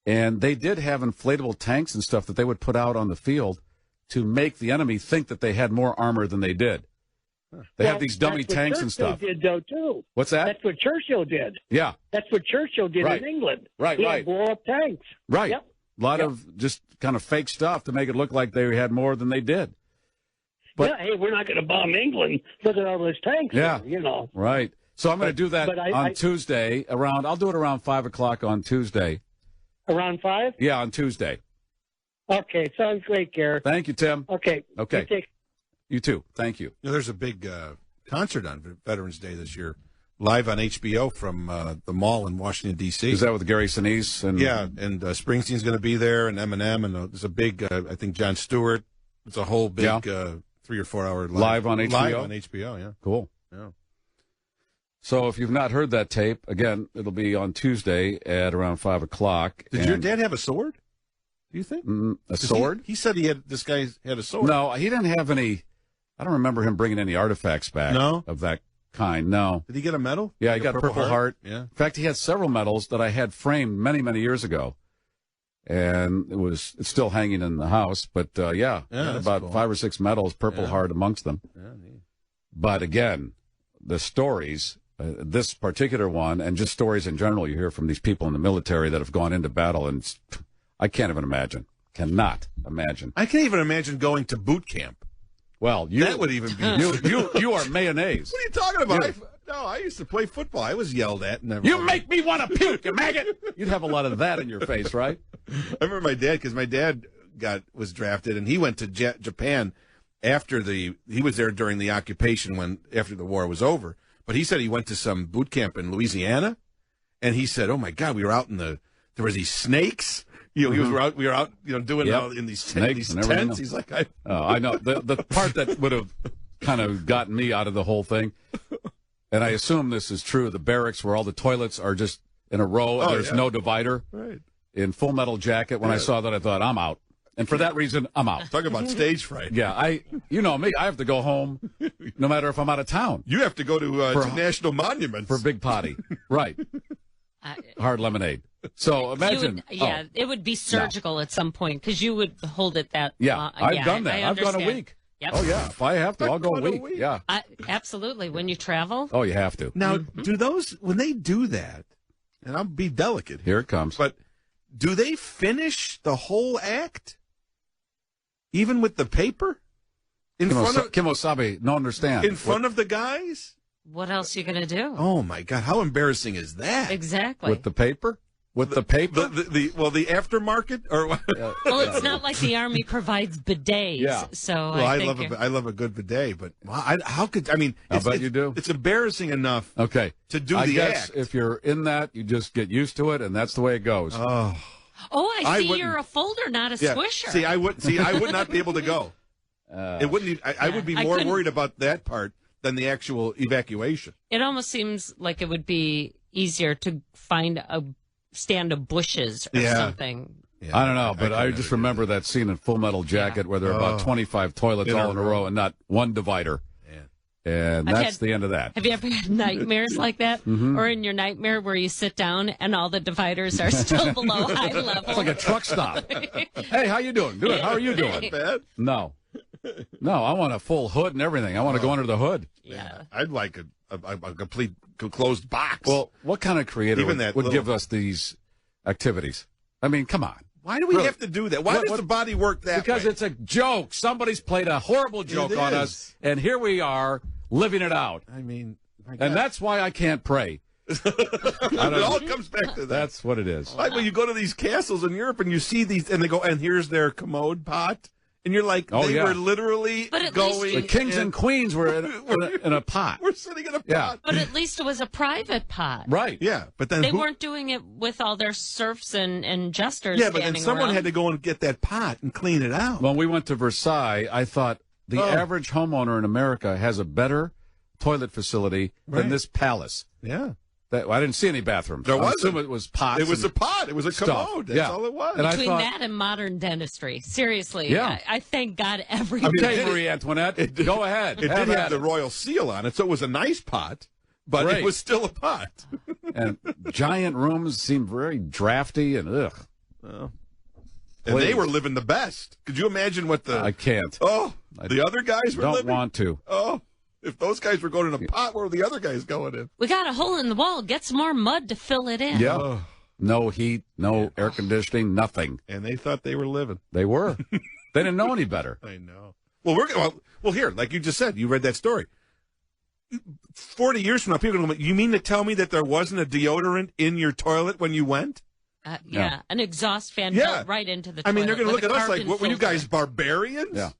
and they did have inflatable tanks and stuff that they would put out on the field to make the enemy think that they had more armor than they did. They have these dummy tanks and stuff. Churchill did, though, too. What's that? That's what Churchill did. Yeah. That's what Churchill did in England. He had blow-up tanks. Right. Yep. A lot of just kind of fake stuff to make it look like they had more than they did. But, hey, we're not going to bomb England. Look at all those tanks. Yeah. There, you know. Right. So I'm going to do that on Tuesday I'll do it around 5 o'clock on Tuesday. Around 5? Yeah, on Tuesday. Okay. Sounds great, Garrett. Thank you, Tim. Okay. You too. Thank you. There's a big concert on Veterans Day this year, live on HBO from the mall in Washington, D.C. Is that with Gary Sinise? And Springsteen's going to be there, and Eminem, and there's a big, I think, Jon Stewart. It's a whole big 3 or 4 hour live on HBO. Live on HBO, yeah. Cool. Yeah. So if you've not heard that tape, again, it'll be on Tuesday at around 5 o'clock. Did your dad have a sword? Do you think? A sword? He said this guy had a sword. No, he didn't have any. I don't remember him bringing any artifacts back of that kind. No. Did he get a medal? Yeah, he got a Purple Heart. Yeah. In fact, he had several medals that I had framed many, many years ago. And it's still hanging in the house. But, he had about 5 or 6 medals, Purple Heart amongst them. Yeah, neat. But, again, the stories, this particular one, and just stories in general you hear from these people in the military that have gone into battle, and I can't even imagine. Cannot imagine. I can't even imagine going to boot camp. Well, that would even be you are mayonnaise. What are you talking about? I used to play football. I was yelled at. You make me want to puke, you maggot. You'd have a lot of that in your face, right? I remember my dad, because my dad was drafted, and he went to Japan after he was there during the occupation after the war was over. But he said he went to some boot camp in Louisiana, and he said, "Oh my God, we were out there were these snakes." We were out, doing in these tents. He's like, I know the part that would have kind of gotten me out of the whole thing, and I assume this is true. The barracks where all the toilets are just in a row and there's no divider. Right. In Full Metal Jacket, when I saw that, I thought, I'm out, and for that reason, I'm out. Talk about stage fright. Yeah, you know me. I have to go home, no matter if I'm out of town. You have to go to national monuments for Big Potty, right? hard lemonade. So imagine. It would be surgical at some point because you would hold it that long. I've done that. I've gone a week. Yep. Oh, yeah. If I have to, I'll go a week. Yeah. Absolutely. When you travel. Oh, you have to. Now, do those, when they do that, and I'll be delicate. Here it comes. But do they finish the whole act? Even with the paper? Kimosabe, no understand. In front of the guys? What else are you going to do? Oh, my God. How embarrassing is that? Exactly. With the paper? With the paper? The aftermarket? Or what? Well, it's not like the Army provides bidets. Yeah. So I love a good bidet, but how could, I mean, I bet you do. It's embarrassing enough to do I the guess act. If you're in that, you just get used to it, and that's the way it goes. Oh, I see you're a folder, not a swisher. See, I would not be able to go. It wouldn't. I would be more worried about that part than the actual evacuation. It almost seems like it would be easier to find a stand of bushes or something. Yeah, I don't know, but I just remember that scene in Full Metal Jacket where there are about 25 toilets all in a row and not one divider. And that's the end of that. Have you ever had nightmares like that? Mm-hmm. Or in your nightmare where you sit down and all the dividers are still below eye level? It's like a truck stop. Hey, how you doing? Good. How are you doing? Not bad. No, I want a full hood and everything. I want to go under the hood. Yeah. I'd like a complete closed box. Well, what kind of creator would give us these activities? I mean, come on. Why do we have to do that? Why does the body work that way? Because it's a joke. Somebody's played a horrible joke on us, and here we are living it out. I mean, and that's why I can't pray. It all comes back to that. That's what it is. Like when you go to these castles in Europe and you see these, and they go, and here's their commode pot. And you're like, they were literally going. The kings and queens were in a pot. We're sitting in a pot. Yeah. But at least it was a private pot. Right. Yeah. But then they weren't doing it with all their serfs and jesters. Yeah, but then someone around. had to go and get that pot and clean it out. When we went to Versailles, I thought the average homeowner in America has a better toilet facility than this palace. Yeah. I didn't see any bathrooms. There wasn't. I assume it was pots. It was a pot. It was a commode. That's all it was. And Between that and modern dentistry, seriously, Yeah. I thank God every Okay, Marie Antoinette, go ahead. It did have the royal seal on it, so it was a nice pot, but it was still a pot. And giant rooms seemed very drafty and ugh. And they were living the best. Could you imagine what the... I can't. Oh, the other guys were living? Don't want to. Oh, if those guys were going in a pot, where were the other guys going in? We got a hole in the wall. Get some more mud to fill it in. Yeah. No heat, no air conditioning, nothing. And they thought they were living. They were. They didn't know any better. I know. Well, here, like you just said, you read that story. 40 years from now, people are going to go, you mean to tell me that there wasn't a deodorant in your toilet when you went? Yeah, an exhaust fan built right into the toilet. I mean, they're going to look at us like, carbon what were you filter. guys, barbarians? Yeah.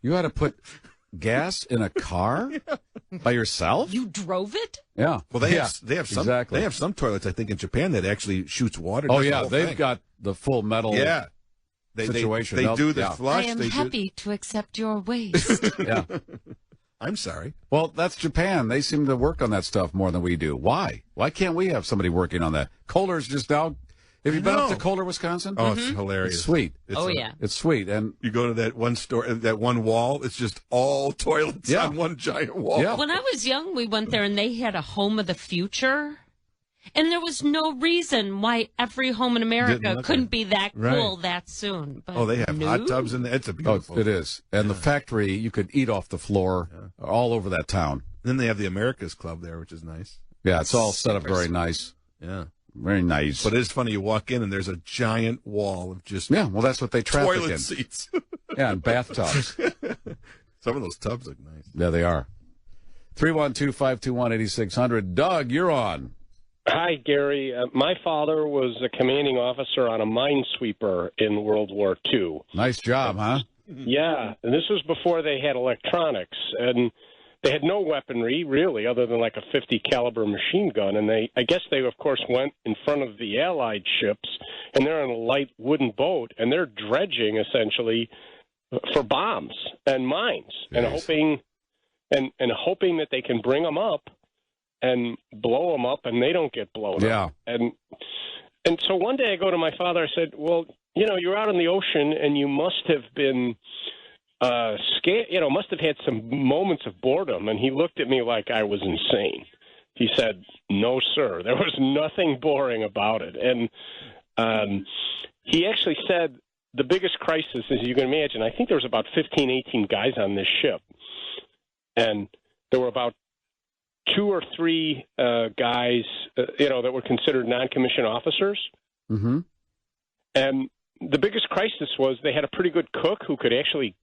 You had to put gas in a car by yourself? You drove it? Yeah. Well, they have some. Exactly. They have some toilets, I think, in Japan that actually shoots water. Oh does the yeah, whole they've thing. got the full metal. Situation. They do the flush. I am they happy to accept your waste. Yeah. I'm sorry. Well, that's Japan. They seem to work on that stuff more than we do. Why? Why can't we have somebody working on that? Kohler's just now. Have you been up to Kohler, Wisconsin? Oh, it's hilarious. It's sweet. Yeah. It's sweet. And you go to that one store, that one wall, it's just all toilets on one giant wall. Yeah. When I was young, we went there and they had a home of the future. And there was no reason why every home in America couldn't be that cool that soon. But they have hot tubs in there. It's a beautiful. it is. And the factory, you could eat off the floor all over that town. Then they have the America's Club there, which is nice. Yeah, it's all set up very nice. Yeah. Very nice. But it's funny, you walk in and there's a giant wall of just well, that's what they traffic toilet in. seats. Yeah, and bathtubs. Some of those tubs look nice. Yeah, they are. 312-521-8600. Doug, you're on. Hi, Gary. My father was a commanding officer on a minesweeper in World War II. Nice job, huh? Yeah, and this was before they had electronics, and they had no weaponry, really, other than like a 50 caliber machine gun. And I guess they, of course, went in front of the Allied ships, and they're on a light wooden boat, and they're dredging, essentially, for bombs and mines, and hoping that they can bring them up and blow them up, and they don't get blown up. And so one day I go to my father, I said, well, you're out in the ocean, and you must have been scared, must have had some moments of boredom. And he looked at me like I was insane. He said, no, sir. There was nothing boring about it. And he actually said the biggest crisis, as you can imagine, I think there was about 15, 18 guys on this ship. And there were about 2 or 3 guys, that were considered non-commissioned officers. Mm-hmm. And the biggest crisis was they had a pretty good cook who could actually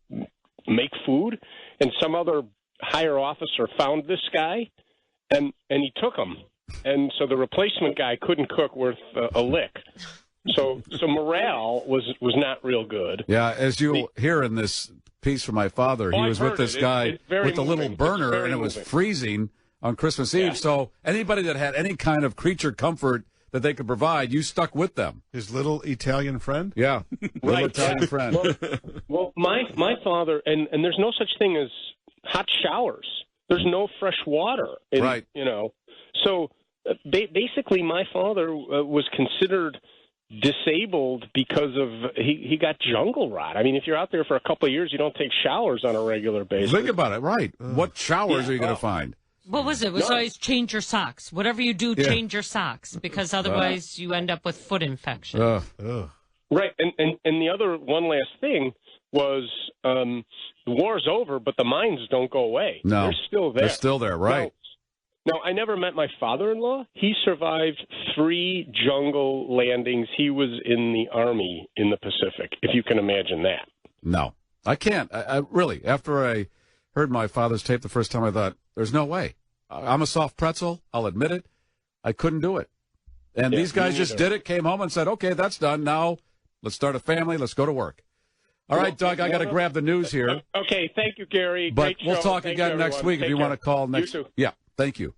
make food, and some other higher officer found this guy, and he took him. And so the replacement guy couldn't cook worth a lick. So morale was not real good. Yeah, as you'll hear in this piece from my father, he was with this guy with a little burner, and it was freezing on Christmas Eve. So anybody that had any kind of creature comfort that they could provide, you stuck with them. His little Italian friend? Yeah, little Italian friend. Well, my father, and there's no such thing as hot showers. There's no fresh water. Right. So basically my father was considered disabled because of he got jungle rot. I mean, if you're out there for a couple of years, you don't take showers on a regular basis. Think about it, right? What showers are you going to find? What was it? It was always change your socks. Whatever you do, change your socks, because otherwise you end up with foot infection. Right, and the other one last thing was the war's over, but the mines don't go away. No, they're still there. They're still there, right? Now, I never met my father-in-law. He survived 3 jungle landings. He was in the Army in the Pacific, if you can imagine that. No, I can't. I really, after I heard my father's tape the first time, I thought, there's no way. I'm a soft pretzel. I'll admit it. I couldn't do it. And these guys just did it, came home and said, okay, that's done. Now let's start a family. Let's go to work. All right, Doug, I got to grab the news here. Okay, thank you, Gary. But Great we'll show. talk Thank again you, next week if you want to call next. You too. Yeah, thank you.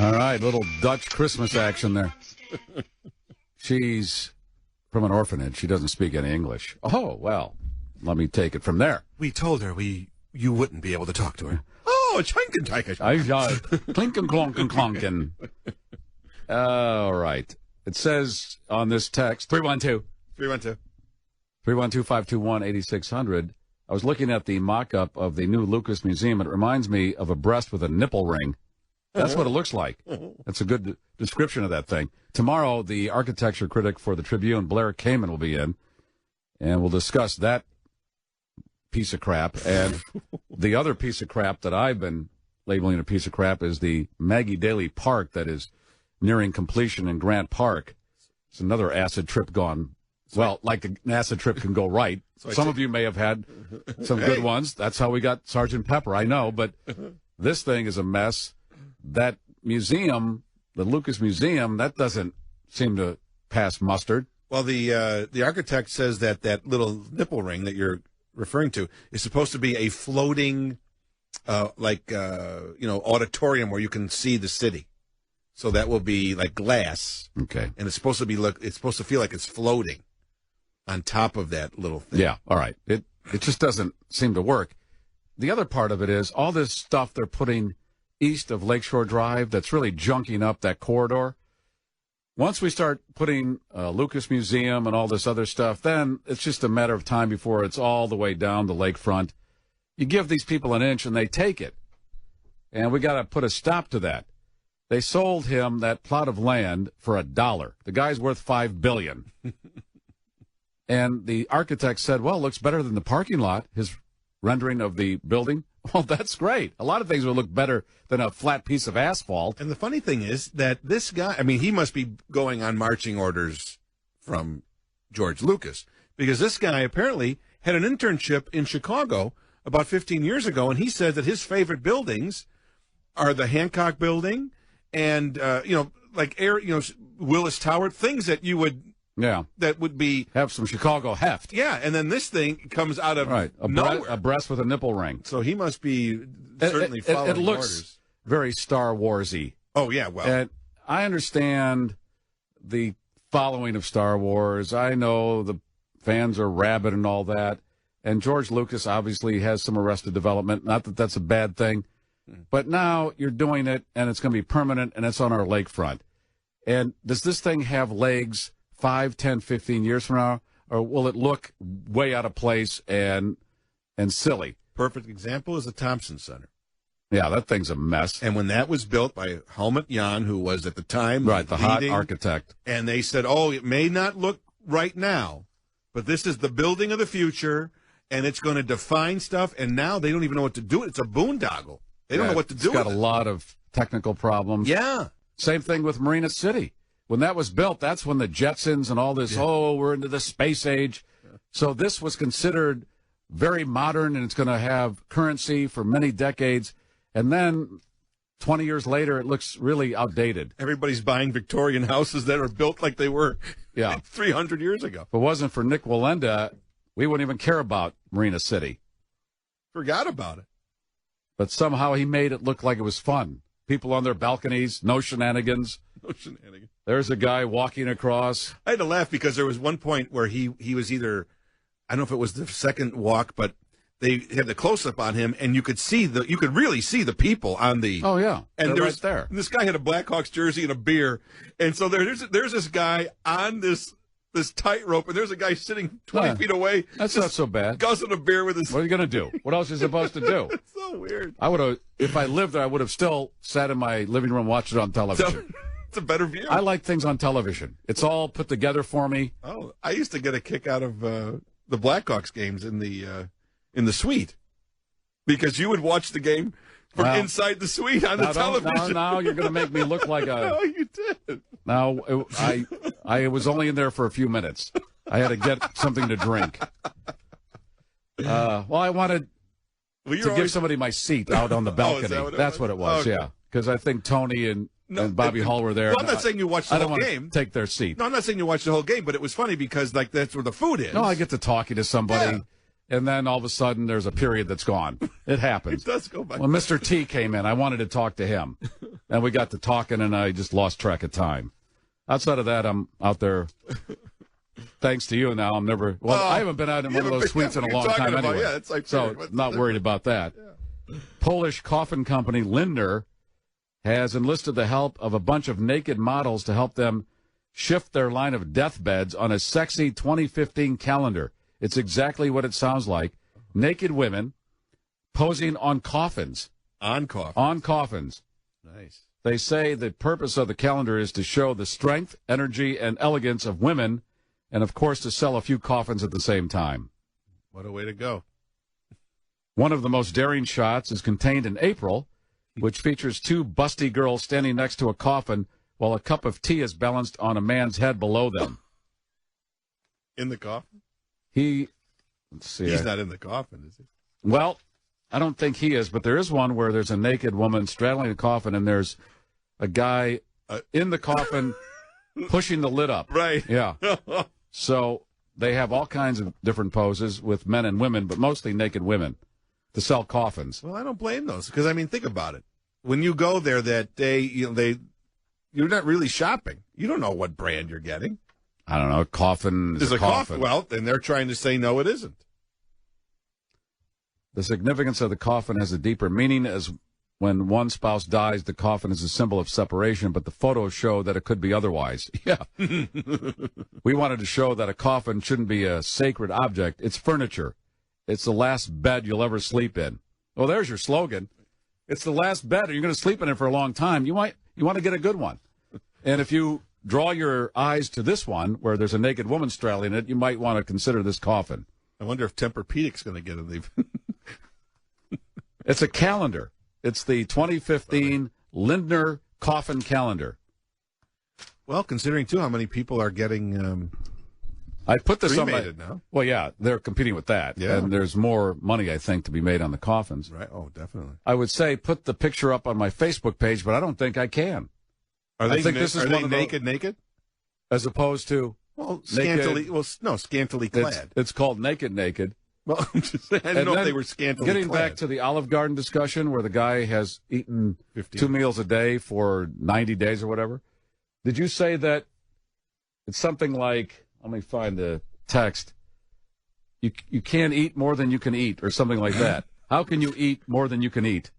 All right, little Dutch Christmas action there. She's from an orphanage. She doesn't speak any English. Oh, well, let me take it from there. We told her you wouldn't be able to talk to her. Oh, Chinken. Clinkin' clonkin' clonkin'. All right. It says on this text, 312-521-8600. I was looking at the mock-up of the new Lucas Museum. It reminds me of a breast with a nipple ring. That's what it looks like. That's a good description of that thing. Tomorrow, the architecture critic for the Tribune, Blair Kamen, will be in, and we'll discuss that piece of crap. And the other piece of crap that I've been labeling a piece of crap is the Maggie Daley Park that is nearing completion in Grant Park. It's another acid trip gone. Well, like an acid trip can go right. Some of you may have had some good ones. That's how we got Sergeant Pepper, I know. But this thing is a mess. That museum, the Lucas Museum, that doesn't seem to pass mustard. Well, the architect says that little nipple ring that you're referring to is supposed to be a floating, auditorium where you can see the city. So that will be like glass. Okay. And it's supposed to feel like it's floating on top of that little thing. Yeah, all right. It just doesn't seem to work. The other part of it is all this stuff they're putting east of Lakeshore Drive that's really junking up that corridor. Once we start putting Lucas Museum and all this other stuff, then it's just a matter of time before it's all the way down the lakefront. You give these people an inch and they take it. And we got to put a stop to that. They sold him that plot of land for $1. The guy's worth $5 billion. And the architect said, well, it looks better than the parking lot, his rendering of the building. Well, that's great. A lot of things will look better than a flat piece of asphalt. And the funny thing is that this guy, I mean, he must be going on marching orders from George Lucas, because this guy apparently had an internship in Chicago about 15 years ago, and he said that his favorite buildings are the Hancock Building and, Willis Tower, things that you would... Yeah, that would be have some Chicago heft. Yeah, and then this thing comes out of nowhere. A breast with a nipple ring. So he must be certainly following it looks orders. Very Star Wars-y. Oh yeah, well, and I understand the following of Star Wars. I know the fans are rabid and all that. And George Lucas obviously has some Arrested Development. Not that that's a bad thing. But now you're doing it, and it's going to be permanent, and it's on our lakefront. And does this thing have legs 5, 10, 15 years from now? Or will it look way out of place and silly? Perfect example is the Thompson Center. Yeah, that thing's a mess. And when that was built by Helmut Jahn, who was at the time the hot architect, and they said, it may not look right now, but this is the building of the future, and it's going to define stuff, and now they don't even know what to do. It's a boondoggle. They don't know what to do with it. It's got a lot of technical problems. Yeah. Same thing with Marina City. When that was built, that's when the Jetsons and all this, we're into the space age. So this was considered very modern, and it's going to have currency for many decades. And then 20 years later, it looks really outdated. Everybody's buying Victorian houses that are built like they were 300 years ago. If it wasn't for Nick Wallenda, we wouldn't even care about Marina City. Forgot about it. But somehow he made it look like it was fun. People on their balconies, no shenanigans. No shenanigans. There's a guy walking across. I had to laugh because there was one point where he was either, I don't know if it was the second walk, but they had the close-up on him, and you could really see the people on the. Oh yeah, and they're right there. And this guy had a Blackhawks jersey and a beer, and so there's this guy on this tightrope, and there's a guy sitting 20 feet away. That's not so bad. Guzzling a beer with his. What are you going to do? What else are you supposed to do? It's so weird. I would have, if I lived there, I would have still sat in my living room, watched it on television. It's a better view. I like things on television. It's all put together for me. Oh, I used to get a kick out of the Blackhawks games in the suite, because you would watch the game from inside the suite on the television. Now you're going to make me look like a. No, you did. Now I was only in there for a few minutes. I had to get something to drink. I wanted to give somebody my seat out on the balcony. That's what it was. Okay. Yeah, because I think Tony and Bobby Hall were there. Well, I'm not saying you watched the whole game. Take their seat. No, I'm not saying you watched the whole game, but it was funny because that's where the food is. No, I get to talking to somebody, and then all of a sudden there's a period that's gone. It happens. It does go by. When Mr. T came in, I wanted to talk to him, and we got to talking, and I just lost track of time. Outside of that, I'm out there. Thanks to you now, I'm never. Well, I haven't been out in one of those suites in a long time anyway. Yeah, it's like so not worried about that. Yeah. Polish coffin company Lindner has enlisted the help of a bunch of naked models to help them shift their line of deathbeds on a sexy 2015 calendar. It's exactly what it sounds like. Naked women posing on coffins. On coffins. On coffins. Nice. They say the purpose of the calendar is to show the strength, energy, and elegance of women, and, of course, to sell a few coffins at the same time. What a way to go. One of the most daring shots is contained in April, which features two busty girls standing next to a coffin while a cup of tea is balanced on a man's head below them. In the coffin? Let's see. He's not in the coffin, is he? Well, I don't think he is, but there is one where there's a naked woman straddling a coffin, and there's a guy in the coffin pushing the lid up. Right. Yeah. So they have all kinds of different poses with men and women, but mostly naked women to sell coffins. Well, I don't blame those, because, I mean, think about it. When you go there that day, you're not really shopping. You don't know what brand you're getting. I don't know. A coffin is a coffin. Well, then they're trying to say, no, it isn't. The significance of the coffin has a deeper meaning, as when one spouse dies, the coffin is a symbol of separation, but the photos show that it could be otherwise. Yeah. We wanted to show that a coffin shouldn't be a sacred object. It's furniture. It's the last bed you'll ever sleep in. Well, there's your slogan. It's the last bed, and you're going to sleep in it for a long time. You want to get a good one. And if you draw your eyes to this one, where there's a naked woman straddling it, you might want to consider this coffin. I wonder if Tempur-Pedic's going to get it. It's a calendar. It's the 2015 Lindner Coffin Calendar. Well, considering, too, how many people are getting I put this on cremated now. Well, yeah, they're competing with that. Yeah. And there's more money, I think, to be made on the coffins. Right. Oh, definitely. I would say put the picture up on my Facebook page, but I don't think I can. Are they naked? As opposed to... Well, scantily clad. It's called naked. Well, I'm just saying, I didn't know if they were scantily getting clad. Back to the Olive Garden discussion where the guy has eaten 2 meals a day for 90 days or whatever. Did you say that it's something like, let me find the text, you can't eat more than you can eat, or something like that. How can you eat more than you can eat?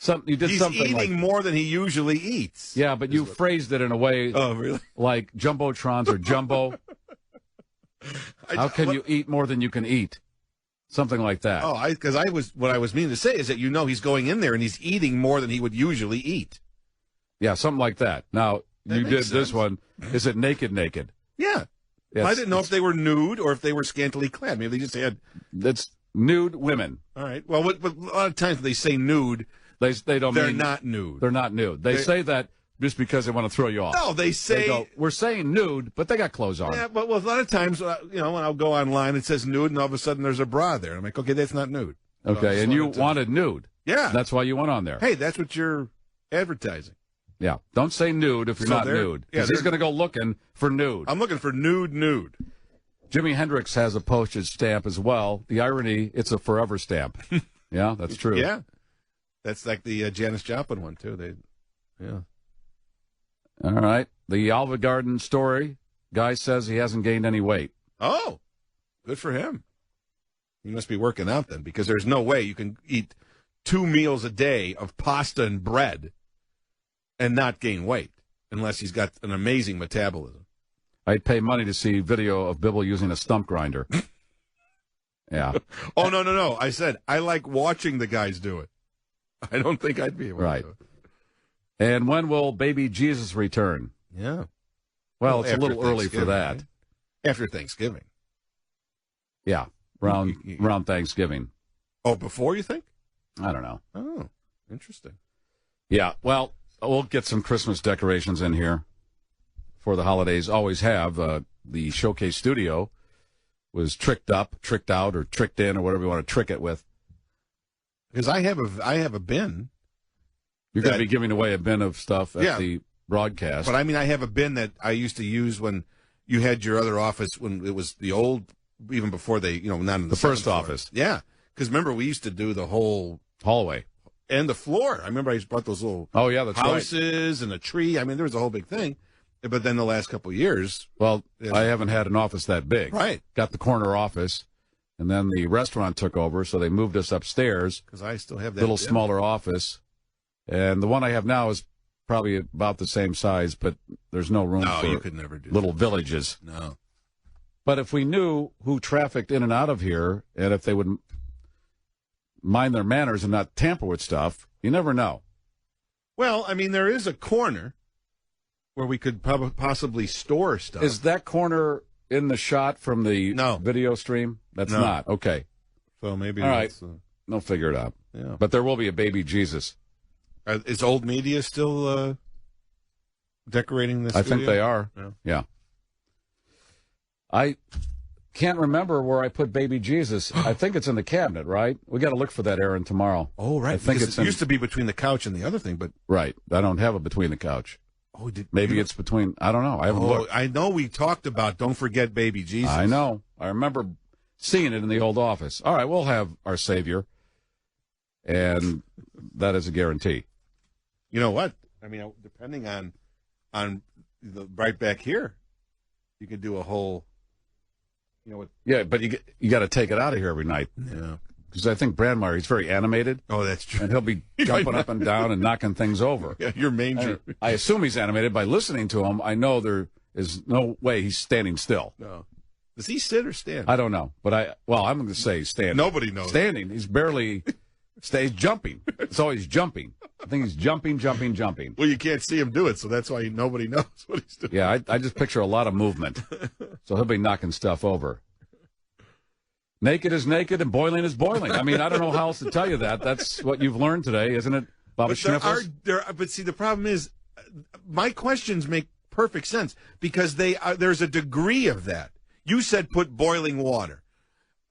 You did He's something eating like, more than he usually eats. Yeah, but you phrased it in a way really? Like Jumbotrons or Jumbo. How can you eat more than you can eat? Something like that. Oh, what I was meaning to say is that he's going in there and he's eating more than he would usually eat. Yeah, something like that. Now, you did this one. Is it naked? Yeah. Yes, I didn't know if they were nude or if they were scantily clad. Maybe they just had... That's nude women. All right. Well, but a lot of times when they say nude, they don't they're mean... not nude. They're not nude. They say that just because they want to throw you off. No, they say... They go, we're saying nude, but they got clothes on. Yeah, but a lot of times, when I'll go online, it says nude, and all of a sudden there's a bra there. I'm like, okay, that's not nude. Okay, and you wanted nude. Yeah. That's why you went on there. Hey, that's what you're advertising. Yeah, don't say nude if you're not nude. Because he's going to go looking for nude. I'm looking for nude. Jimi Hendrix has a postage stamp as well. The irony, it's a forever stamp. Yeah, that's true. Yeah. That's like the Janis Joplin one, too. Yeah. All right. The Olive Garden story. Guy says he hasn't gained any weight. Oh, good for him. He must be working out then, because there's no way you can eat 2 meals a day of pasta and bread and not gain weight, unless he's got an amazing metabolism. I'd pay money to see video of Bibble using a stump grinder. Yeah. Oh, no. I said, I like watching the guys do it. I don't think I'd be able to do it. And when will baby Jesus return? Yeah. Well, it's a little early for that. Right? After Thanksgiving. Yeah, around Thanksgiving. Oh, before, you think? I don't know. Oh, interesting. Yeah, well, we'll get some Christmas decorations in here for the holidays. Always have. The Showcase studio was tricked up, tricked out, or tricked in, or whatever you want to trick it with. Because I have a bin. You're going to be giving away a bin of stuff at the broadcast. But, I have a bin that I used to use when you had your other office, when it was the old, even before they, not in the first floor. office. Yeah. Because remember, we used to do the whole hallway and the floor. I remember I just brought those little houses and a tree. There was a whole big thing. But then the last couple of years. Well, I haven't had an office that big. Right. Got the corner office, and then the restaurant took over, so they moved us upstairs. Because I still have that little smaller office. And the one I have now is probably about the same size, but there's no room for you could never do little that. villages. No. But if we knew who trafficked in and out of here, and if they would mind their manners and not tamper with stuff, you never know. Well, there is a corner where we could possibly store stuff. Is that corner in the shot from the video stream? That's not. Okay. So maybe all right. They'll figure it out. Yeah. But there will be a baby Jesus. Is Old Media still decorating this? I think they are. Yeah. I can't remember where I put baby Jesus. I think it's in the cabinet, right? We got to look for that, Aaron, tomorrow. Oh, right. I think it used to be between the couch and the other thing, but right. I don't have it between the couch. Oh, maybe it's between. I don't know. I haven't looked. I know we talked about don't forget baby Jesus. I know. I remember seeing it in the old office. All right, we'll have our Savior, and that is a guarantee. You know what? Depending on the right back here, you could do a whole. Yeah, but you got to take it out of here every night. Yeah. Because I think Brandmeier, he's very animated. Oh, that's true. And he'll be jumping up and down and knocking things over. Yeah, your manger. I assume he's animated. By listening to him, I know there is no way he's standing still. No. Does he sit or stand? I don't know. But I'm going to say standing. Nobody knows. Standing. He's barely stays jumping. It's always jumping. I think he's jumping. Well, you can't see him do it, so that's why nobody knows what he's doing. Yeah, I just picture a lot of movement. So he'll be knocking stuff over. Naked is naked and boiling is boiling. I don't know how else to tell you that. That's what you've learned today, isn't it, Baba Schniffles? But see, the problem is, my questions make perfect sense because there's a degree of that. You said put boiling water.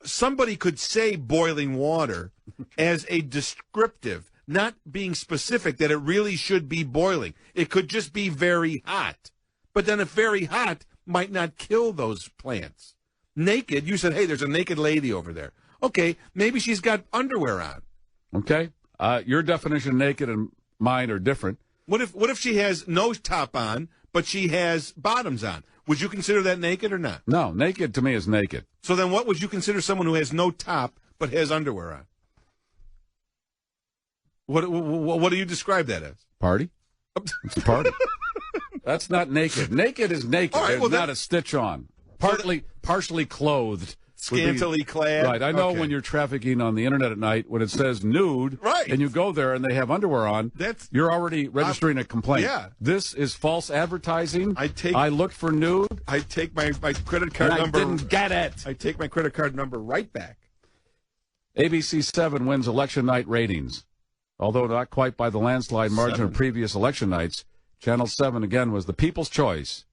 Somebody could say boiling water as a descriptive, not being specific that it really should be boiling. It could just be very hot. But then if very hot might not kill those plants. Naked, you said, hey, there's a naked lady over there. Okay, maybe she's got underwear on. Okay. Your definition of naked and mine are different. What if she has no top on, but she has bottoms on? Would you consider that naked or not? No, naked to me is naked. So then what would you consider someone who has no top but has underwear on? What do you describe that as? Party? It's a party. That's not naked. Naked is naked. All right, There's well, not a stitch on. Partially clothed. Scantily clad. Right. I know Okay. when you're trafficking on the internet at night, when it says nude, right, and you go there and they have underwear on, you're already registering a complaint. Yeah. This is false advertising. I looked for nude. I take my credit card and number. I didn't get it. I take my credit card number right back. ABC 7 wins election night ratings. Although not quite by the landslide margin of previous election nights, Channel 7 again was the people's choice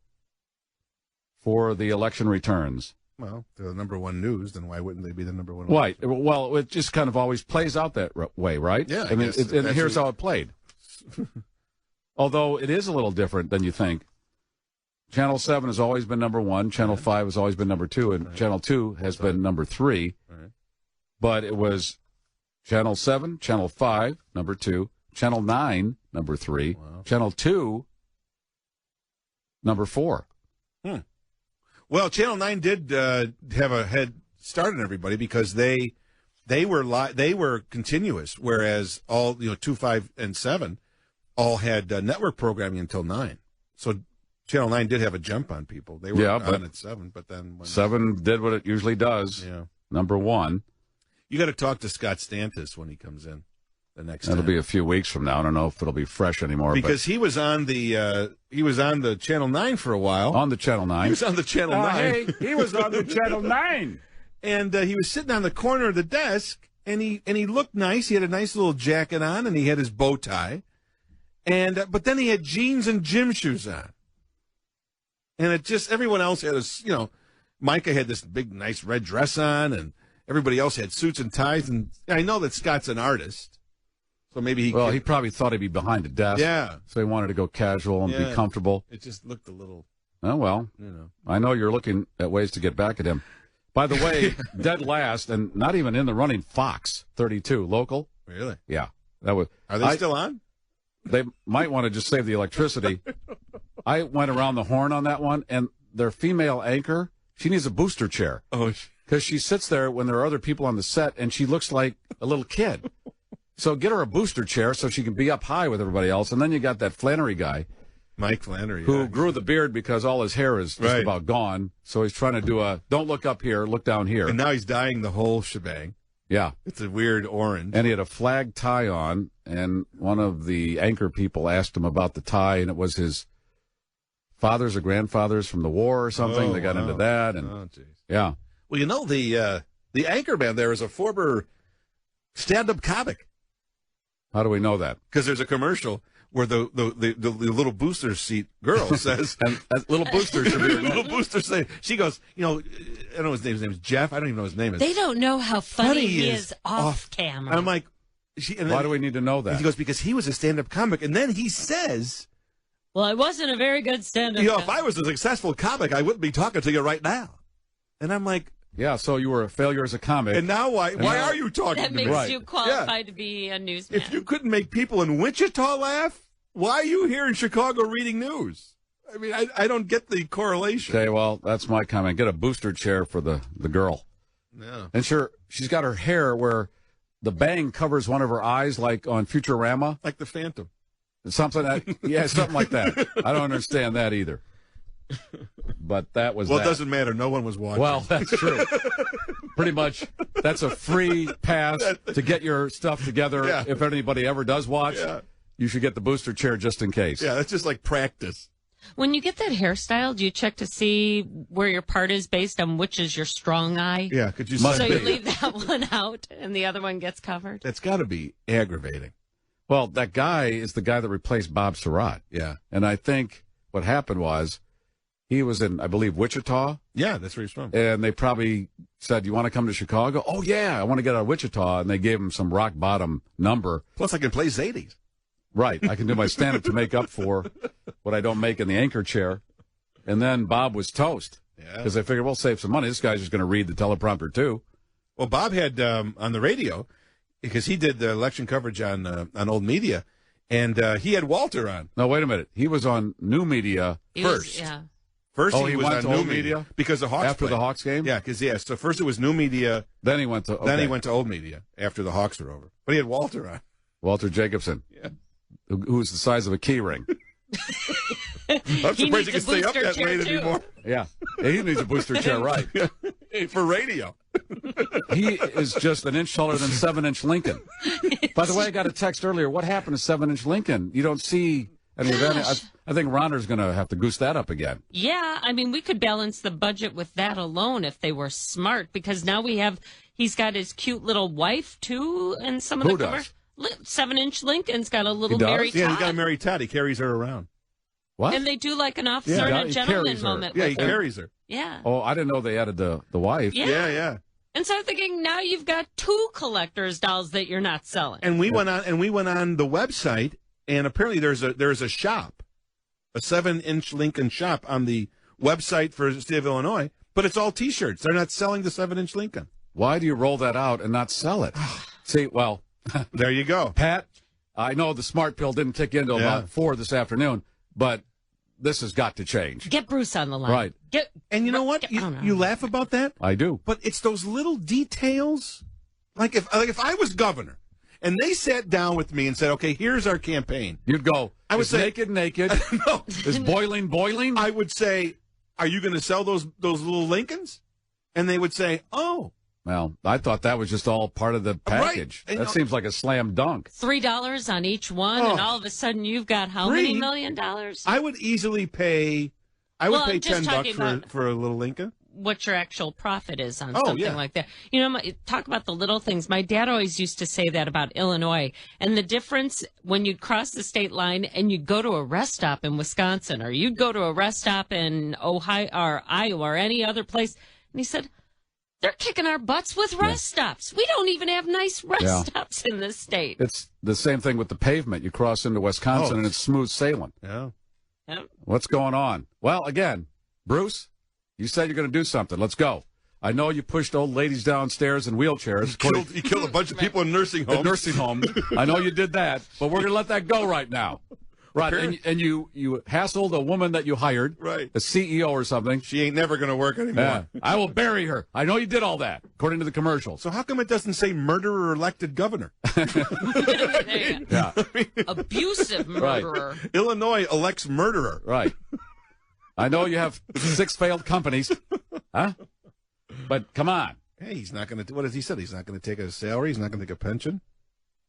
for the election returns. Well, they're the number one news, then why wouldn't they be the number one? Right. Well, it just kind of always plays out that way, right? Yeah. I mean, and here's how it played. Although it is a little different than you think. Channel 7 has always been number one. Channel 5 has always been number two. And Channel 2 has been number 3. Right. But it was Channel 7, Channel 5, number 2. Channel 9, number 3. Wow. Channel 2, number 4. Well, Channel 9 did have a head start on everybody because they were continuous, whereas all 2, 5, and 7 all had network programming until 9. So Channel 9 did have a jump on people. They were on at 7, but then 7 did what it usually does. Yeah, number 1. You got to talk to Scott Stantis when he comes in the next. That'll time. be a few weeks from now. I don't know if it'll be fresh anymore. Because he was on the Channel 9 for a while. On the Channel 9. He was on the Channel 9. Hey, he was on the Channel 9. And he was sitting on the corner of the desk, and he looked nice. He had a nice little jacket on, and he had his bow tie. And but then he had jeans and gym shoes on. And it just, everyone else had Micah had this big, nice red dress on, and everybody else had suits and ties. And I know that Scott's an artist. So maybe he probably thought he'd be behind a desk. Yeah. So he wanted to go casual and be comfortable. It just looked a little. Oh, well. I know you're looking at ways to get back at him. By the way, dead last, and not even in the running, Fox 32, local. Really? Yeah. Are they still on? They might want to just save the electricity. I went around the horn on that one, and their female anchor, she needs a booster chair. Oh, because she sits there when there are other people on the set, and she looks like a little kid. So get her a booster chair so she can be up high with everybody else. And then you got that Flannery guy. Mike Flannery. Who grew the beard because all his hair is just about gone. So he's trying to do don't look up here, look down here. And now he's dyeing the whole shebang. Yeah. It's a weird orange. And he had a flag tie on, and one of the anchor people asked him about the tie, and it was his fathers or grandfathers from the war or something. They got into that. And yeah. Well, the anchor man there is a former stand-up comic. How do we know that? Because there's a commercial where the little booster seat girl says, and little booster should be little booster say, she goes, I don't know his name is Jeff. I don't even know his name is. They don't know how funny he is off camera. I'm like, why do we need to know that? He goes, because he was a stand-up comic, and then he says, well, I wasn't a very good stand-up. If I was a successful comic, I wouldn't be talking to you right now. And I'm like, yeah, so you were a failure as a comic. And now why are you talking to me? That makes you qualified to be a newsman. If you couldn't make people in Wichita laugh, why are you here in Chicago reading news? I mean, I don't get the correlation. Okay, well, that's my comment. Get a booster chair for the girl. Yeah. And sure, she's got her hair where the bang covers one of her eyes like on Futurama. Like the Phantom. Something like that. I don't understand that either. But that was Well, it doesn't matter. No one was watching. Well, that's true. Pretty much, that's a free pass to get your stuff together. Yeah. If anybody ever does watch, you should get the booster chair just in case. Yeah, that's just like practice. When you get that hairstyle, do you check to see where your part is based on which is your strong eye? Yeah, could you? So you leave that one out and the other one gets covered? That's got to be aggravating. Well, that guy is the guy that replaced Bob Surratt. Yeah. And I think what happened was he was in, I believe, Wichita. Yeah, that's where he's from. And they probably said, you want to come to Chicago? Oh, yeah, I want to get out of Wichita. And they gave him some rock bottom number. Plus, I can play Zadie's. Right. I can do my stand-up to make up for what I don't make in the anchor chair. And then Bob was toast. Yeah. Because they figured, we'll save some money. This guy's just going to read the teleprompter, too. Well, Bob had on the radio, because he did the election coverage on Old Media, and he had Walter on. No, wait a minute. He was on New Media first. First he was went on to New Old Media because the Hawks after played. the Hawks game. Yeah, because so first it was New Media. Then he went to Old Media after the Hawks were over. But he had Walter on. Walter Jacobson. Yeah, who's the size of a key ring. I'm surprised he can stay up that late anymore. Yeah, he needs a booster chair, right? For radio. He is just an inch taller than 7-inch Lincoln. By the way, I got a text earlier. What happened to 7-inch Lincoln? You don't see any of that. I think Ronner's going to have to goose that up again. Yeah, I mean, we could balance the budget with that alone if they were smart, because now he's got his cute little wife, too, and some of Who the does? 7-inch Lincoln's got a little He does? Mary Todd. Yeah, he got a Mary Todd. He carries her around. What? And they do like an officer and a gentleman moment. Yeah, he with her. carries her. Yeah. Oh, I didn't know they added the wife. Yeah. And so I'm thinking now you've got 2 collector's dolls that you're not selling. And we went on the website, and apparently there's a shop, a 7-inch Lincoln shop on the website for the state of Illinois, but it's all T-shirts. They're not selling the 7-inch Lincoln. Why do you roll that out and not sell it? See, well, there you go, Pat. I know the smart pill didn't kick in until about 4 this afternoon, but this has got to change. Get Bruce on the line. Right. And you know what? You laugh about that? I do. But it's those little details. Like if I was governor and they sat down with me and said, "Okay, here's our campaign," you'd go, I would say, naked. No. Is boiling? I would say, "Are you going to sell those little Lincolns?" And they would say, "Oh." Well, I thought that was just all part of the package. Right. That seems like a slam dunk. $3 on each one, and all of a sudden you've got how many $1 million? I would easily pay. I would pay $10 for a little Lincoln. What your actual profit is on something like that. You know, talk about the little things. My dad always used to say that about Illinois, and the difference when you'd cross the state line and you'd go to a rest stop in Wisconsin, or you'd go to a rest stop in Ohio or Iowa or any other place, and he said, they're kicking our butts with rest stops. We don't even have nice rest stops in this state. It's the same thing with the pavement. You cross into Wisconsin and it's smooth sailing. Yeah. What's going on? Well, again, Bruce, you said you're going to do something. Let's go. I know you pushed old ladies downstairs in wheelchairs. You killed a bunch of people in nursing homes. I know you did that, but we're going to let that go right now. Right, and you hassled a woman that you hired, right, a CEO or something. She ain't never going to work anymore. I will bury her. I know you did all that, according to the commercials. So how come it doesn't say murderer elected governor? Yeah. Abusive murderer. Right. Illinois elects murderer. Right. I know you have 6 failed companies, huh? But come on. Hey, he's not going to. What has he said? He's not going to take a salary. He's not going to take a pension.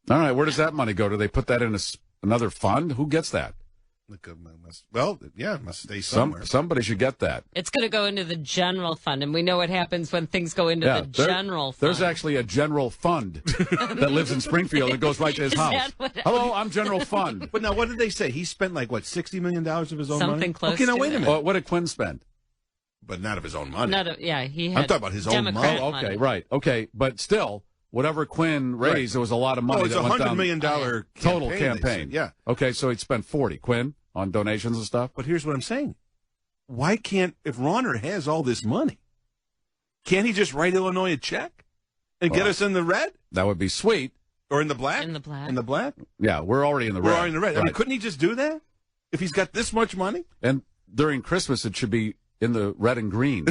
All right. Where does that money go? Do they put that in another fund? Who gets that? It must stay somewhere. Somebody should get that. It's going to go into the general fund, and we know what happens when things go into the general fund. There's actually a general fund that lives in Springfield and goes right to his house. Hello, I'm general fund. But now, what did they say? He spent $60 million of his own money? Something close Okay, now to wait a it. minute. What did Quinn spend? But not of his own money. He had I'm talking about his own money. Oh, okay, right. Okay, but still, whatever Quinn raised, there was a lot of money. It's that went down. $100 million total campaign. Yeah. Okay, so he'd spent 40. Quinn on donations and stuff. But here's what I'm saying: why can't, if Ronner has all this money, can't he just write Illinois a check and get us in the red? That would be sweet. Or in the black? In the black. In the black? Yeah, we're already in the red. We're already in the red. Right. I mean, couldn't he just do that if he's got this much money? And during Christmas, it should be in the red and green.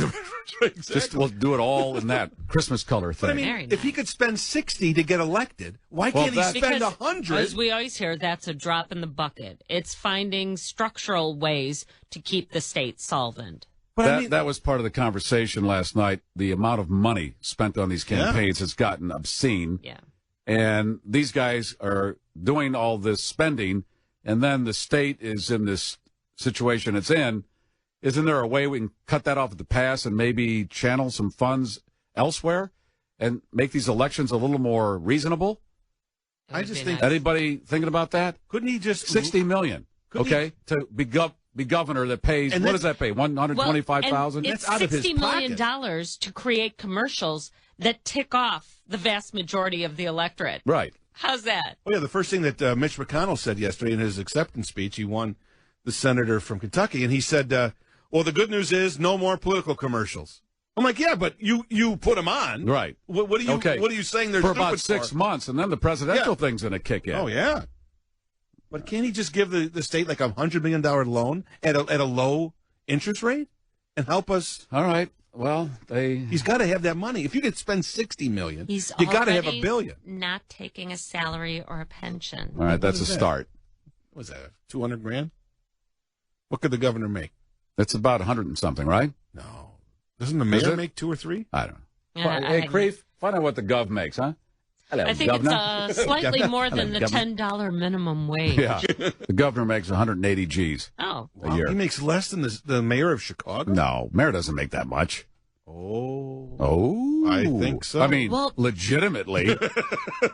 Exactly. Just we'll do it all in that Christmas color thing. But I mean, if he could spend 60 to get elected, why can't he spend 100? As we always hear, that's a drop in the bucket. It's finding structural ways to keep the state solvent. But that was part of the conversation last night. The amount of money spent on these campaigns has gotten obscene. Yeah. And these guys are doing all this spending, and then the state is in this situation it's in. Isn't there a way we can cut that off at the pass and maybe channel some funds elsewhere and make these elections a little more reasonable? I just think anybody thinking about that? Couldn't he just $60 million? Okay, to be governor that pays. What does that pay? $125,000. It's $60 million to create commercials that tick off the vast majority of the electorate. Right. How's that? Well, yeah, the first thing that Mitch McConnell said yesterday in his acceptance speech, he won the senator from Kentucky, and he said, well, the good news is no more political commercials. I'm like, yeah, but you put them on. Right. What are you saying they're for stupid about 6 months, and then the presidential thing's going to kick in. Oh, yeah. But can't he just give the state like $100 million loan at a low interest rate? and help us. All right. Well, he's got to have that money. If you could spend $60 million, He's you got to have already $1 billion. not taking a salary or a pension. All right, that's a What is that? start. What was that? $200,000? What could the governor make? That's about 100 and something, right? No. Doesn't the mayor make 2 or 3? I don't know. Yeah, Hey, Creef, find out what the gov makes, huh? Hello, I think governor. it's slightly more than the Governor. $10 minimum wage. Yeah. The governor makes 180 G's Oh. a year. He makes less than the mayor of Chicago? No, mayor doesn't make that much. Oh. I think so. I mean, Well- legitimately.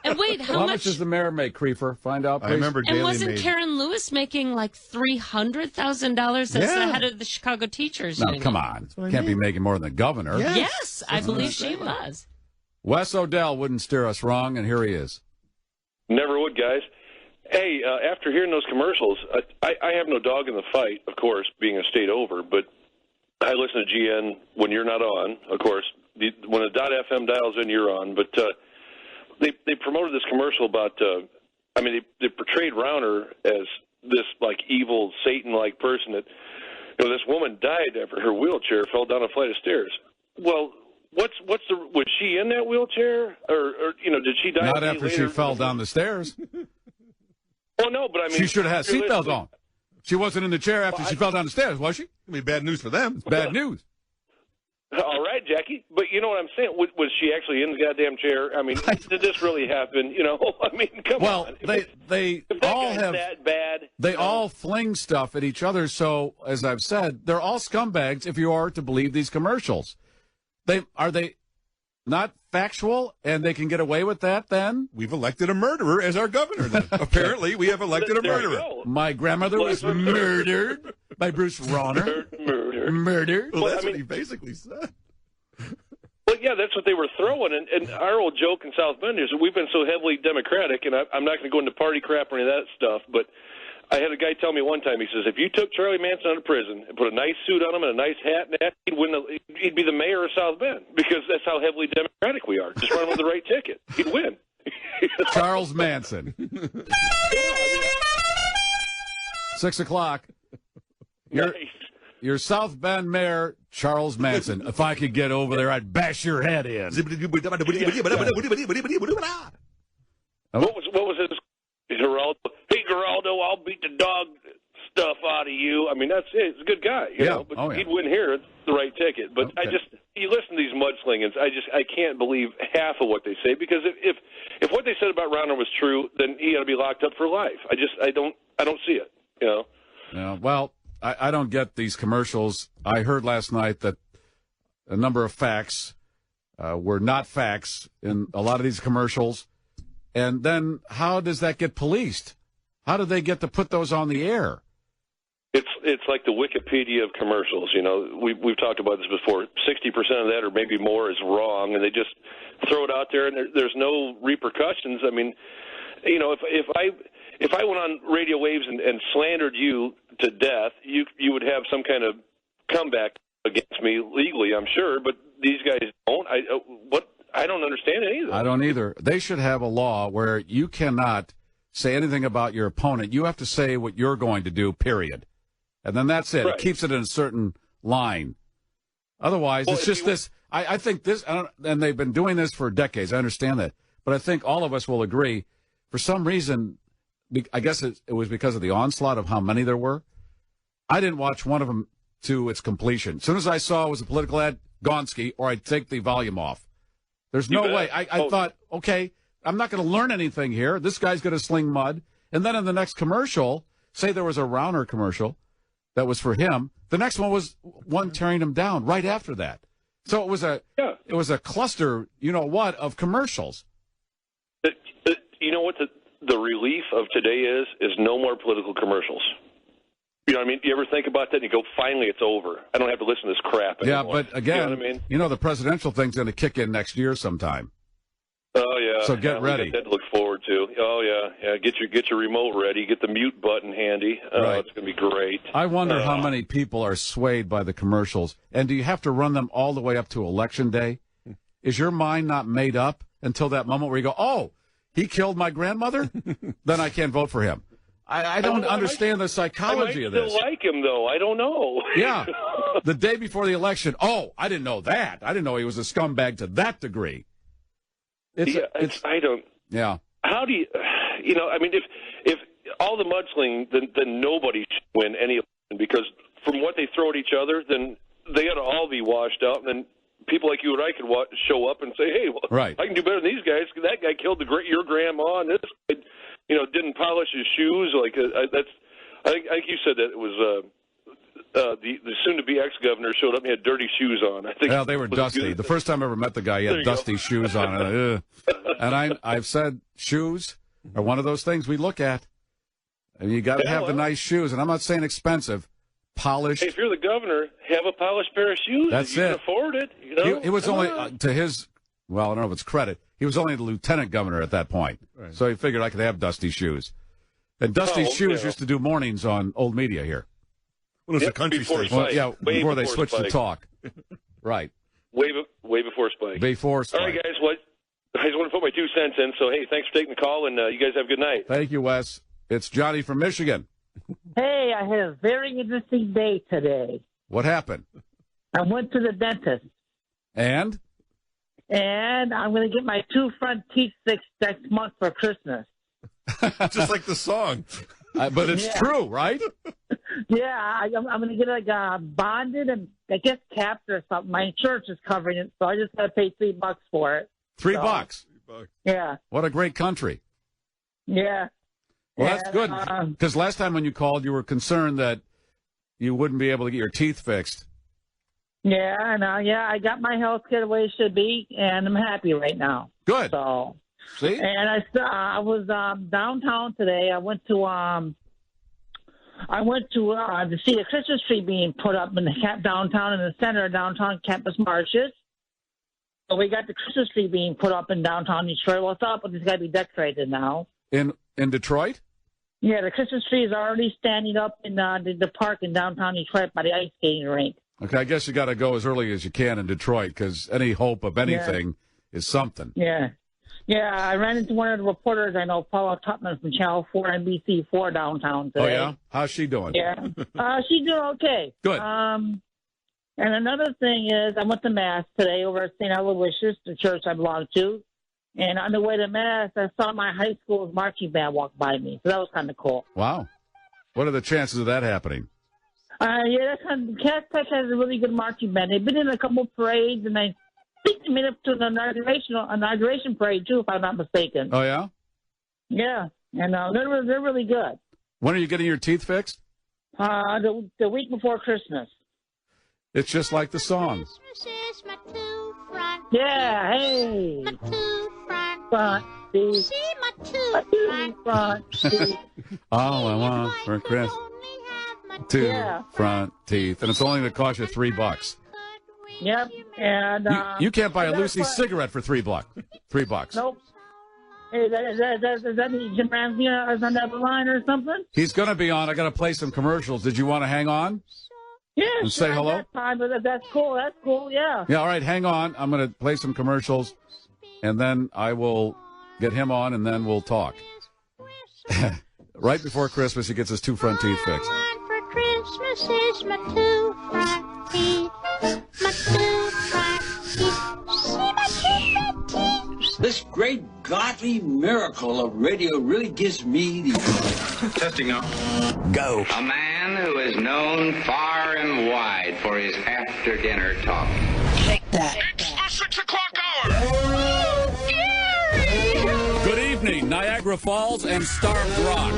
And wait, How much does the mayor make, Creeper? Find out, please. I remember And Daley wasn't made... Karen Lewis making like $300,000 as the Yeah. head of the Chicago Teachers No, Union? come on. what I Can't be mean. making more than the governor. Yeah. Yes, I That's what believe I'm she saying. was. Wes Odell wouldn't steer us wrong, and here he is. Never would, guys. Hey, after hearing those commercials, I have no dog in the fight, of course, being a state over, but I listen to GN when you're not on, of course. When the .fm dials in, you're on. But they promoted this commercial about, they portrayed Rauner as this, like, evil, Satan-like person that, this woman died after her wheelchair fell down a flight of stairs. Well, was she in that wheelchair? Or did she die? Not after she later? fell down the stairs. Oh, no, but I mean... She should have had seatbelt realistically- on. She wasn't in the chair after she fell down the stairs, was she? I mean, bad news for them. It's bad news. All right, Jackie. But you know what I'm saying? Was she actually in the goddamn chair? I mean, did this really happen? I mean, come Well, on. they If that all guy's have... that bad... They all fling stuff at each other. So, as I've said, they're all scumbags if you are to believe these commercials. Are they not factual and they can get away with that then? We've elected a murderer as our governor then. Apparently, we have elected a There you murderer. go. My grandmother was murdered by Bruce Rauner. Murdered. Well, that's I mean- what he basically said. Well, yeah, that's what they were throwing. And our old joke in South Bend is that we've been so heavily Democratic, and I'm not going to go into party crap or any of that stuff, but I had a guy tell me one time, he says, if you took Charlie Manson out of prison and put a nice suit on him and a nice hat and that, he'd be the mayor of South Bend because that's how heavily Democratic we are. Just run him with the right ticket. He'd win. Charles Manson. 6 o'clock. Your South Bend mayor, Charles Manson. If I could get over there, I'd bash your head in. What was his Geraldo? Hey, Geraldo, I'll beat the dog stuff out of you. I mean, that's it. He's a good guy, you know. But he'd win here. It's the right ticket. But you listen to these mudslingers. I can't believe half of what they say because if what they said about Rauner was true, then he ought to be locked up for life. I don't see it. You know. Yeah, well, I don't get these commercials. I heard last night that a number of facts were not facts in a lot of these commercials. And then how does that get policed? How do they get to put those on the air? It's like the Wikipedia of commercials. You know, we've talked about this before. 60% of that, or maybe more, is wrong, and they just throw it out there, and there's no repercussions. I mean, you know, if I went on radio waves and slandered you to death, you would have some kind of comeback against me legally, I'm sure. But these guys don't. I don't understand it either. I don't either. They should have a law where you cannot say anything about your opponent. You have to say what you're going to do, period. And then that's it. Right. It keeps it in a certain line. Otherwise, it's just this. I think this, and they've been doing this for decades. I understand that. But I think all of us will agree, for some reason, I guess it was because of the onslaught of how many there were. I didn't watch one of them to its completion. As soon as I saw it was a political ad, Gonski, or I'd take the volume off. There's no way. I thought, okay, I'm not going to learn anything here. This guy's going to sling mud. And then in the next commercial, say there was a Rauner commercial that was for him. The next one was one tearing him down right after that. So it was a cluster, you know what, of commercials. You know what the relief of today is no more political commercials. You know what I mean? You ever think about that and you go, finally it's over. I don't have to listen to this crap anymore. Yeah, but again, you know what I mean? The presidential thing's going to kick in next year sometime. Oh, yeah. So get ready. We got that to look forward to. Oh, yeah. Get your remote ready. Get the mute button handy. Right. It's going to be great. I wonder how many people are swayed by the commercials. And do you have to run them all the way up to Election Day? Is your mind not made up until that moment where you go, oh, he killed my grandmother? Then I can't vote for him. I don't understand the psychology of this. I still like him, though. I don't know. Yeah. The day before the election, I didn't know that. I didn't know he was a scumbag to that degree. I don't. Yeah. How do you, I mean, if all the mudslinging, then nobody should win any election, because from what they throw at each other, then they ought to all be washed out, and then people like you and I could show up and say, hey, well, right. I can do better than these guys. That guy killed your grandma, and this guy, didn't polish his shoes. Like I think you said that it was the soon-to-be ex-governor showed up and he had dirty shoes on. I think. Well, they were dusty. The first time I ever met the guy, he had dusty shoes on. And I've said shoes are one of those things we look at. And you got to have the nice shoes. And I'm not saying expensive, polished. Hey, if you're the governor, have a polished pair of shoes. That's if you it. can afford it. He was only, to his, well, I don't know if it's credit, he was only the lieutenant governor at that point. Right. So he figured I could have dusty shoes. And dusty shoes used to do mornings on Old Media here. Well, it's a country station. Well, yeah, before they switched to talk. Right. Way before Spike. Before Spike. All right, guys, I just want to put my 2 cents in. So, hey, thanks for taking the call, and you guys have a good night. Thank you, Wes. It's Johnny from Michigan. Hey, I had a very interesting day today. What happened? I went to the dentist. And? And I'm going to get my 2 front teeth fixed next month for Christmas. Just like the song. But it's true, right? Yeah, I'm going to get it bonded and I guess capped or something. My insurance is covering it, so I just got to pay $3 for it. $3? Yeah. What a great country. Yeah. Well, that's good. Because last time when you called, you were concerned that you wouldn't be able to get your teeth fixed. Yeah, and I got my health care the way it should be, and I'm happy right now. Good. So, see, and I was downtown today. I went to see a Christmas tree being put up in the downtown in the center of downtown Campus Marshes. So we got the Christmas tree being put up in downtown Detroit. Well, it's up, but it's got to be decorated now. In Detroit? Yeah, the Christmas tree is already standing up in the park in downtown Detroit by the ice skating rink. Okay, I guess you got to go as early as you can in Detroit because any hope of anything is something. Yeah. Yeah, I ran into one of the reporters I know, Paula Tutman from Channel 4 NBC4 downtown today. Oh, yeah? How's she doing? Yeah. She's doing okay. Good. And another thing is I went to Mass today over at St. Aloysius, the church I belong to. And on the way to Mass, I saw my high school's marching band walk by me. So that was kind of cool. Wow. What are the chances of that happening? Yeah, Cass Tech has a really good marching band. They've been in a couple parades, and I think they made it to the inauguration parade, too, if I'm not mistaken. Oh, yeah? Yeah, and they're really good. When are you getting your teeth fixed? The week before Christmas. It's just like the song. Yeah, hey. My 2 front teeth. See my 2 front teeth. All I want for Christmas. 2 front teeth. And it's only going to cost you $3. Yep. And you can't buy a Lucy cigarette for $3. $3. Nope. Hey, does that mean Jim Ramsey is on that line or something? He's going to be on. I got to play some commercials. Did you want to hang on? Yeah, and say hello? That time, but that's cool. That's cool, yeah. Yeah, all right, hang on. I'm going to play some commercials, and then I will get him on, and then we'll talk. Right before Christmas, he gets his 2 front teeth fixed. For Christmas is my 2 front teeth. My 2 front teeth. See my 2 front teeth. This great godly miracle of radio really gives me the... Testing now. Go. A man who is known far and wide for his after-dinner talk. Take that. It's the 6 o'clock hour. Good evening, Niagara Falls and Starved Rock.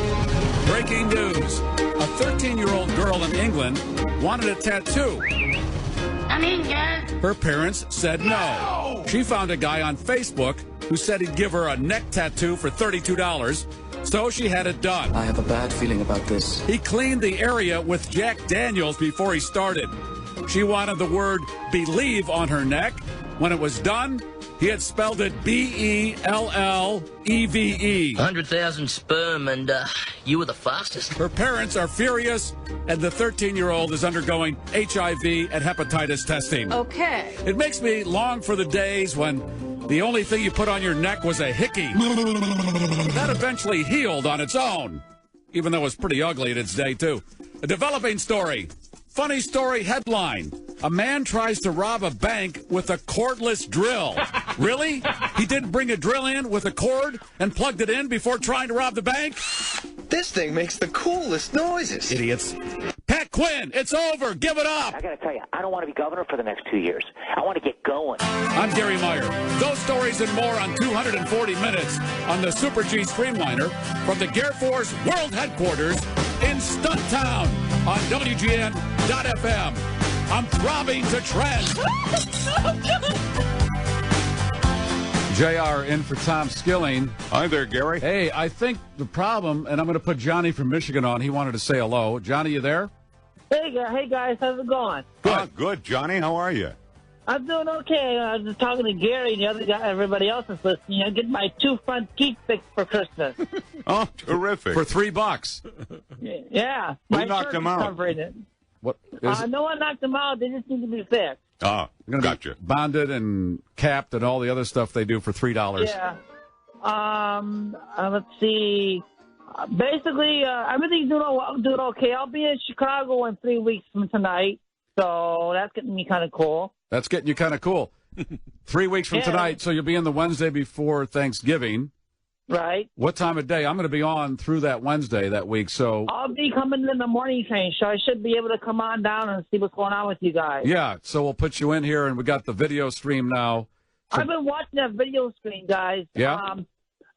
Breaking news. A 13-year-old girl in England wanted a tattoo. I'm in, guys. Her parents said no. She found a guy on Facebook who said he'd give her a neck tattoo for $32, so she had it done. I have a bad feeling about this. He cleaned the area with Jack Daniels before he started. She wanted the word believe on her neck. When it was done, he had spelled it Belleve. 100,000 sperm, and you were the fastest. Her parents are furious, and the 13-year-old is undergoing HIV and hepatitis testing. Okay. It makes me long for the days when the only thing you put on your neck was a hickey. That eventually healed on its own. even though it's pretty ugly in its day, too. A developing story. Funny story headline. A man tries to rob a bank with a cordless drill. Really? He didn't bring a drill in with a cord and plugged it in before trying to rob the bank? This thing makes the coolest noises. Idiots. Pat Quinn, it's over. Give it up. I got to tell you, I don't want to be governor for the next 2 years. I want to get going. I'm Garry Meier. Those stories and more on 240 Minutes on the Super G Streamliner from the Gear Force World Headquarters in Stunttown on WGN.FM. I'm throbbing to trend. JR in for Tom Skilling. Hi there, Gary. Hey, I think the problem, and I'm going to put Johnny from Michigan on. He wanted to say hello. Johnny, you there? Hey guys, how's it going? Good. Good, Johnny. How are you? I'm doing okay. I was just talking to Gary and the other guy, everybody else is listening. I get my 2 front teeth fixed for Christmas. Oh, terrific. For $3. Yeah. Who My knocked them surgeon's out? covering it. What is it? No one knocked them out. They just need to be fixed. Ah, gotcha. Bonded and capped and all the other stuff they do for $3. Yeah. Let's see. Basically, everything's doing okay. I'll be in Chicago in 3 weeks from tonight, so that's getting me kind of cool. That's getting you kind of cool. 3 weeks from tonight, so you'll be in the Wednesday before Thanksgiving. Right. What time of day? I'm going to be on through that Wednesday that week, so... I'll be coming in the morning train, so I should be able to come on down and see what's going on with you guys. Yeah, so we'll put you in here, and we got the video stream now. So... I've been watching that video screen, guys. Yeah?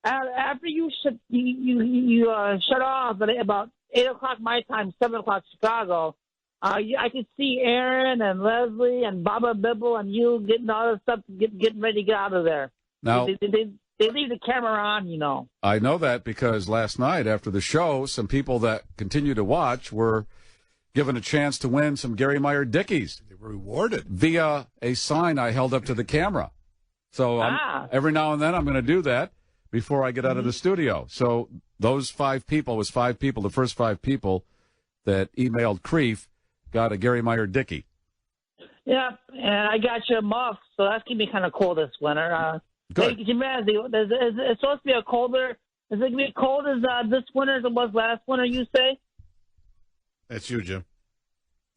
After you shut off at about 8 o'clock my time, 7 o'clock Chicago, I could see Aaron and Leslie and Baba Bibble and you getting all this stuff, getting ready to get out of there. Now... They leave the camera on, you know. I know that because last night after the show, some people that continue to watch were given a chance to win some Garry Meier Dickies. They were rewarded. Via a sign I held up to the camera. So every now and then I'm going to do that before I get out of the studio. So those 5 people, the first 5 people that emailed Creef got a Garry Meier Dickie. Yeah, and I got you a muff, so that's going to be kind of cool this winter. Good. Hey, Jim, it's supposed to be colder. Is it going to be cold as this winter as it was last winter, you say? That's you, Jim.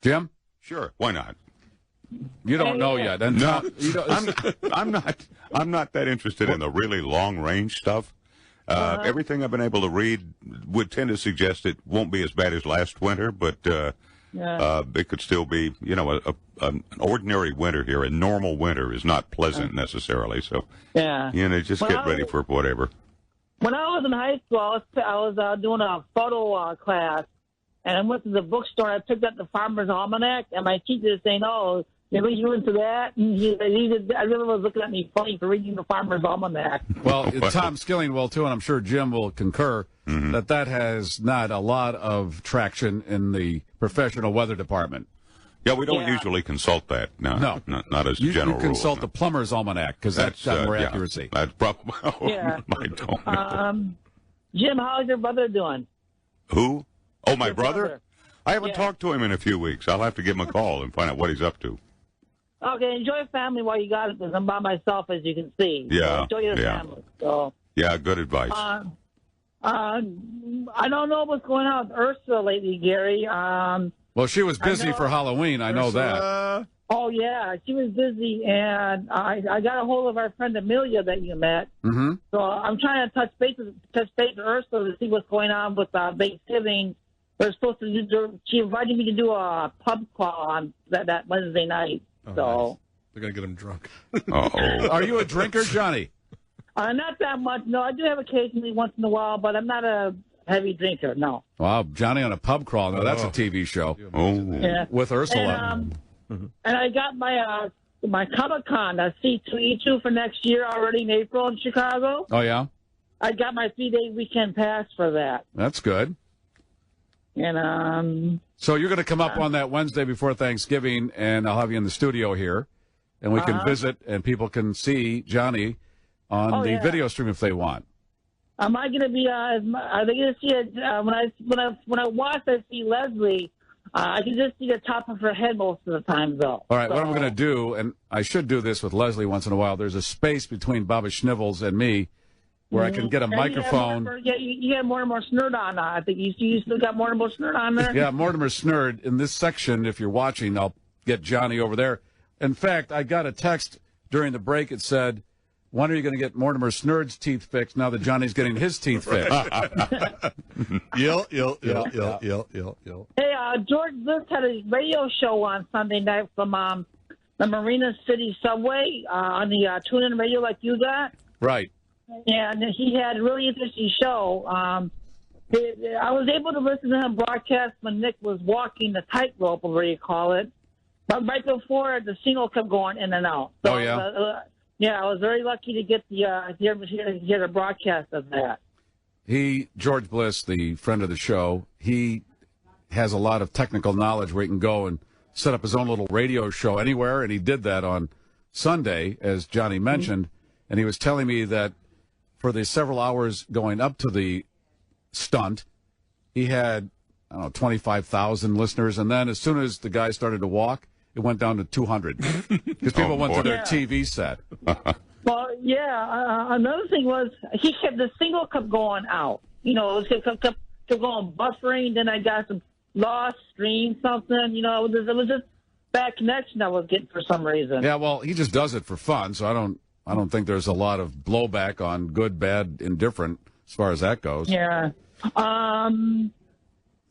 Jim? Sure. Why not? You don't know yet. And no, I'm not that interested in the really long range stuff. Everything I've been able to read would tend to suggest it won't be as bad as last winter, but it could still be, an ordinary winter here. A normal winter is not pleasant necessarily. So, just get ready for whatever. When I was in high school, I was doing a photo class, and I went to the bookstore. I picked up the Farmer's Almanac, and my teacher was saying, "Oh, you into that?" And I really was looking at me funny for reading the Farmer's Almanac. Well, Tom Skilling will too, and I'm sure Jim will concur that has not a lot of traction in the professional weather department. Yeah, we don't usually consult that. No, not as a general rule. You consult the Plumber's Almanac because that's got more accuracy. That's probably. I don't know. Jim, how's your brother doing? Who? Oh, my brother? I haven't talked to him in a few weeks. I'll have to give him a call and find out what he's up to. Okay, enjoy family while you got it, because I'm by myself, as you can see. Yeah, so enjoy your family. So. Yeah, good advice. I don't know what's going on with Ursula lately, Gary. Well, she was busy for Halloween. I know that. Oh, yeah, she was busy, and I got a hold of our friend Amelia that you met. Mm-hmm. So I'm trying to touch base with Ursula to see what's going on with Thanksgiving. We're supposed to do. She invited me to do a pub crawl on that Wednesday night. Oh, so nice. They're gonna get him drunk. Uh-oh. Are you a drinker, Johnny? Not that much. No, I do have occasionally once in a while, but I'm not a heavy drinker. No. Wow, Johnny on a pub crawl. No, that's a TV show. Oh, yeah. With Ursula. And I got my Comic-Con, C2E2 for next year already in April in Chicago. Oh, yeah? I got my 3-day weekend pass for that. That's good. And so you're going to come up on that Wednesday before Thanksgiving, and I'll have you in the studio here, and we can visit, and people can see Johnny on the video stream if they want. Am I going to be? Are they going to see it when I watch? I see Leslie. I can just see the top of her head most of the time, though. All right, what I'm going to do, and I should do this with Leslie once in a while. There's a space between Baba Schnivels and me where I can get a And microphone. You had Mortimer Snerd on. I think you still got Mortimer Snerd on there. Yeah, Mortimer Snerd. In this section, if you're watching, I'll get Johnny over there. In fact, I got a text during the break. It said, when are you going to get Mortimer Snerd's teeth fixed now that Johnny's getting his teeth fixed? Yo. Hey, George Bliss had a radio show on Sunday night from the Marina City subway on the tune-in radio like you got. Right. And he had a really interesting show. I was able to listen to him broadcast when Nick was walking the tightrope, or what do you call it. But right before, the signal kept going in and out. So, I was very lucky to get hear the broadcast of that. George Bliss, the friend of the show, he has a lot of technical knowledge where he can go and set up his own little radio show anywhere, and he did that on Sunday, as Johnny mentioned, and he was telling me that for the several hours going up to the stunt, he had, 25,000 listeners, and then as soon as the guy started to walk, it went down to 200 because people went to their TV set. Well, another thing was the signal kept going out. It was kept going buffering. Then I got some lost stream something. It was just bad connection I was getting for some reason. Yeah, well, he just does it for fun, so I don't think there's a lot of blowback on good, bad, indifferent as far as that goes. Yeah.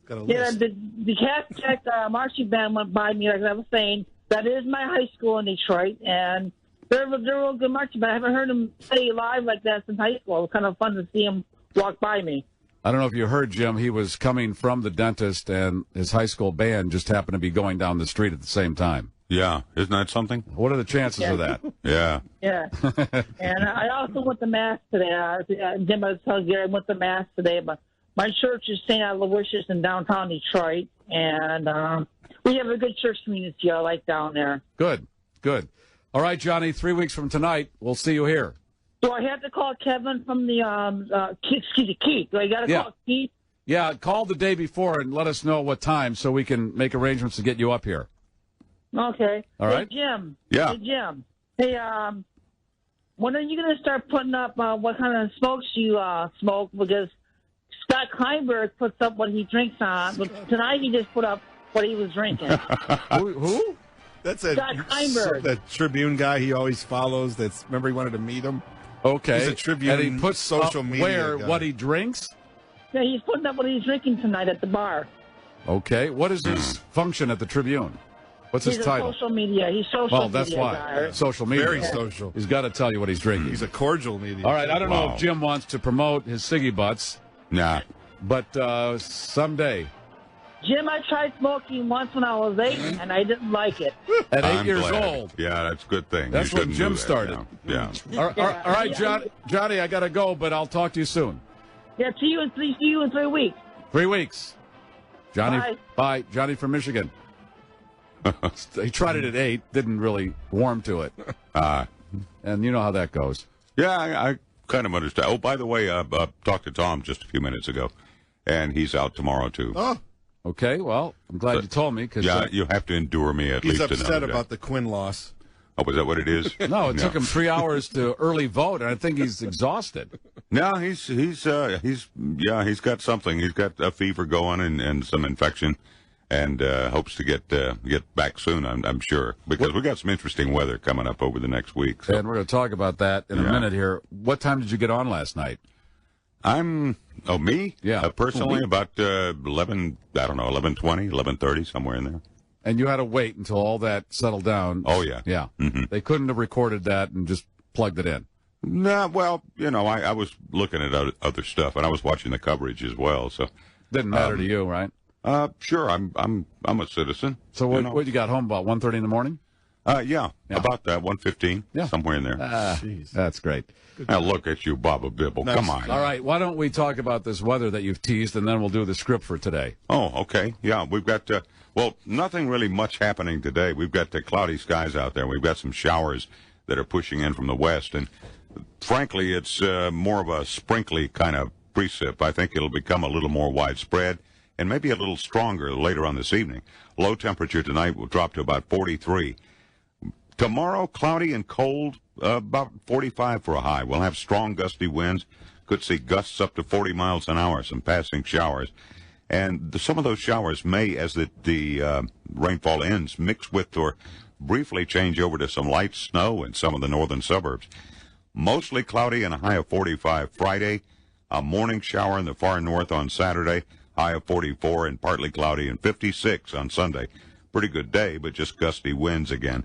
The Cat marching band went by me, like I was saying. That is my high school in Detroit, and they're real good marching band. I haven't heard them play live like that since high school. It was kind of fun to see them walk by me. I don't know if you heard, Jim, he was coming from the dentist, and his high school band just happened to be going down the street at the same time. Yeah, isn't that something? What are the chances of that? Yeah. Yeah. And I also went to Mass today. Jim, I was telling Gary, I went to Mass today, but my church is St. Aloysius in downtown Detroit, and we have a good church community I like down there. Good. All right, Johnny, 3 weeks from tonight, we'll see you here. Do I have to call Kevin from the Keith? Do I got to call Keith? Yeah, call the day before and let us know what time so we can make arrangements to get you up here. Okay. All right. Hey, Jim. Yeah. Hey, Jim. Hey, when are you going to start putting up what kind of smokes you smoke? Because Scott Kleinberg puts up what he drinks on. But tonight he just put up what he was drinking. Who? That's Scott Kleinberg. that Tribune guy he always follows. Remember he wanted to meet him? Okay. He's a Tribune and he puts social media guy. what he drinks? Yeah, he's putting up what he's drinking tonight at the bar. Okay. What is his function at the Tribune? What's his title? Social media. He's social media. Well, that's why. Guy. Social media. Very social. He's got to tell you what he's drinking. He's a cordial media. All right. I don't know if Jim wants to promote his ciggy butts. Nah. But someday. Jim, I tried smoking once when I was 8, and I didn't like it. At 8 years glad. old. Yeah, that's a good thing. That's when Jim started. Yeah. All right, Johnny, I got to go, but I'll talk to you soon. Yeah, see you in 3 weeks. 3 weeks. Johnny, Bye. Johnny from Michigan. He tried it at 8, didn't really warm to it. And you know how that goes. Yeah, I kind of understand. Oh, by the way, I talked to Tom just a few minutes ago, and he's out tomorrow, too. Oh. Okay, well, I'm glad you told me. Cause, you have to endure me at he's least upset another day. about the Quinn loss. Oh, is that what it is? No, it took him 3 hours to early vote, and I think he's exhausted. No, he's got something. He's got a fever going and some infection, and hopes to get back soon. I'm sure, because we got some interesting weather coming up over the next week. So. And we're going to talk about that in a minute here. What time did you get on last night? Me? Yeah. Personally, about 11, I don't know, 11:20, 11:30, somewhere in there. And you had to wait until all that settled down. Oh, yeah. Yeah. Mm-hmm. They couldn't have recorded that and just plugged it in. No, well, I was looking at other stuff, and I was watching the coverage as well, so. Didn't matter to you, right? Sure, I'm a citizen. So what you got home about 1:30 in the morning? Yeah, about that 1:15, somewhere in there. That's great. Now look at you, Baba Bibble. Nice. Come on. All right, why don't we talk about this weather that you've teased, and then we'll do the script for today. Oh, okay. Yeah, we've got, nothing really much happening today. We've got cloudy skies out there. We've got some showers that are pushing in from the west, and frankly, it's more of a sprinkly kind of precip. I think it'll become a little more widespread and maybe a little stronger later on this evening. Low temperature tonight will drop to about 43. Tomorrow, cloudy and cold, about 45 for a high. We'll have strong gusty winds. Could see gusts up to 40 miles an hour, some passing showers. And some of those showers may, as the rainfall ends, mix with or briefly change over to some light snow in some of the northern suburbs. Mostly cloudy and a high of 45 Friday. A morning shower in the far north on Saturday, high of 44, and partly cloudy and 56 on Sunday. Pretty good day, but just gusty winds again.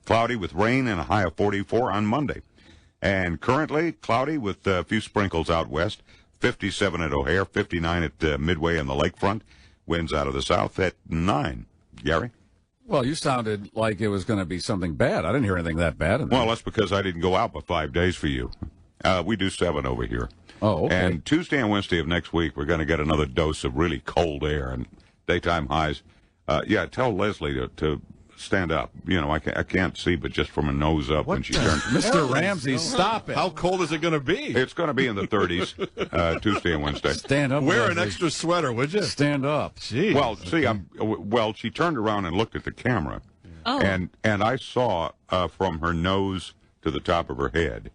Cloudy with rain and a high of 44 on Monday. And currently cloudy with a few sprinkles out west. 57 at O'Hare, 59 at Midway and the lakefront. Winds out of the south at 9. Gary? Well, you sounded like it was going to be something bad. I didn't hear anything that bad. Well, that's because I didn't go out for 5 days for you. We do 7 over here. Oh, okay. And Tuesday and Wednesday of next week, we're going to get another dose of really cold air and daytime highs. Tell Leslie to stand up. You know, I can't see, but just from her nose up when she turns. Mr. Ramsey, stop it. How cold is it going to be? It's going to be in the 30s Tuesday and Wednesday. Stand up. Wear Leslie. an extra sweater, would you? Stand up. Jeez. Well, see, she turned around and looked at the camera, and I saw from her nose to the top of her head.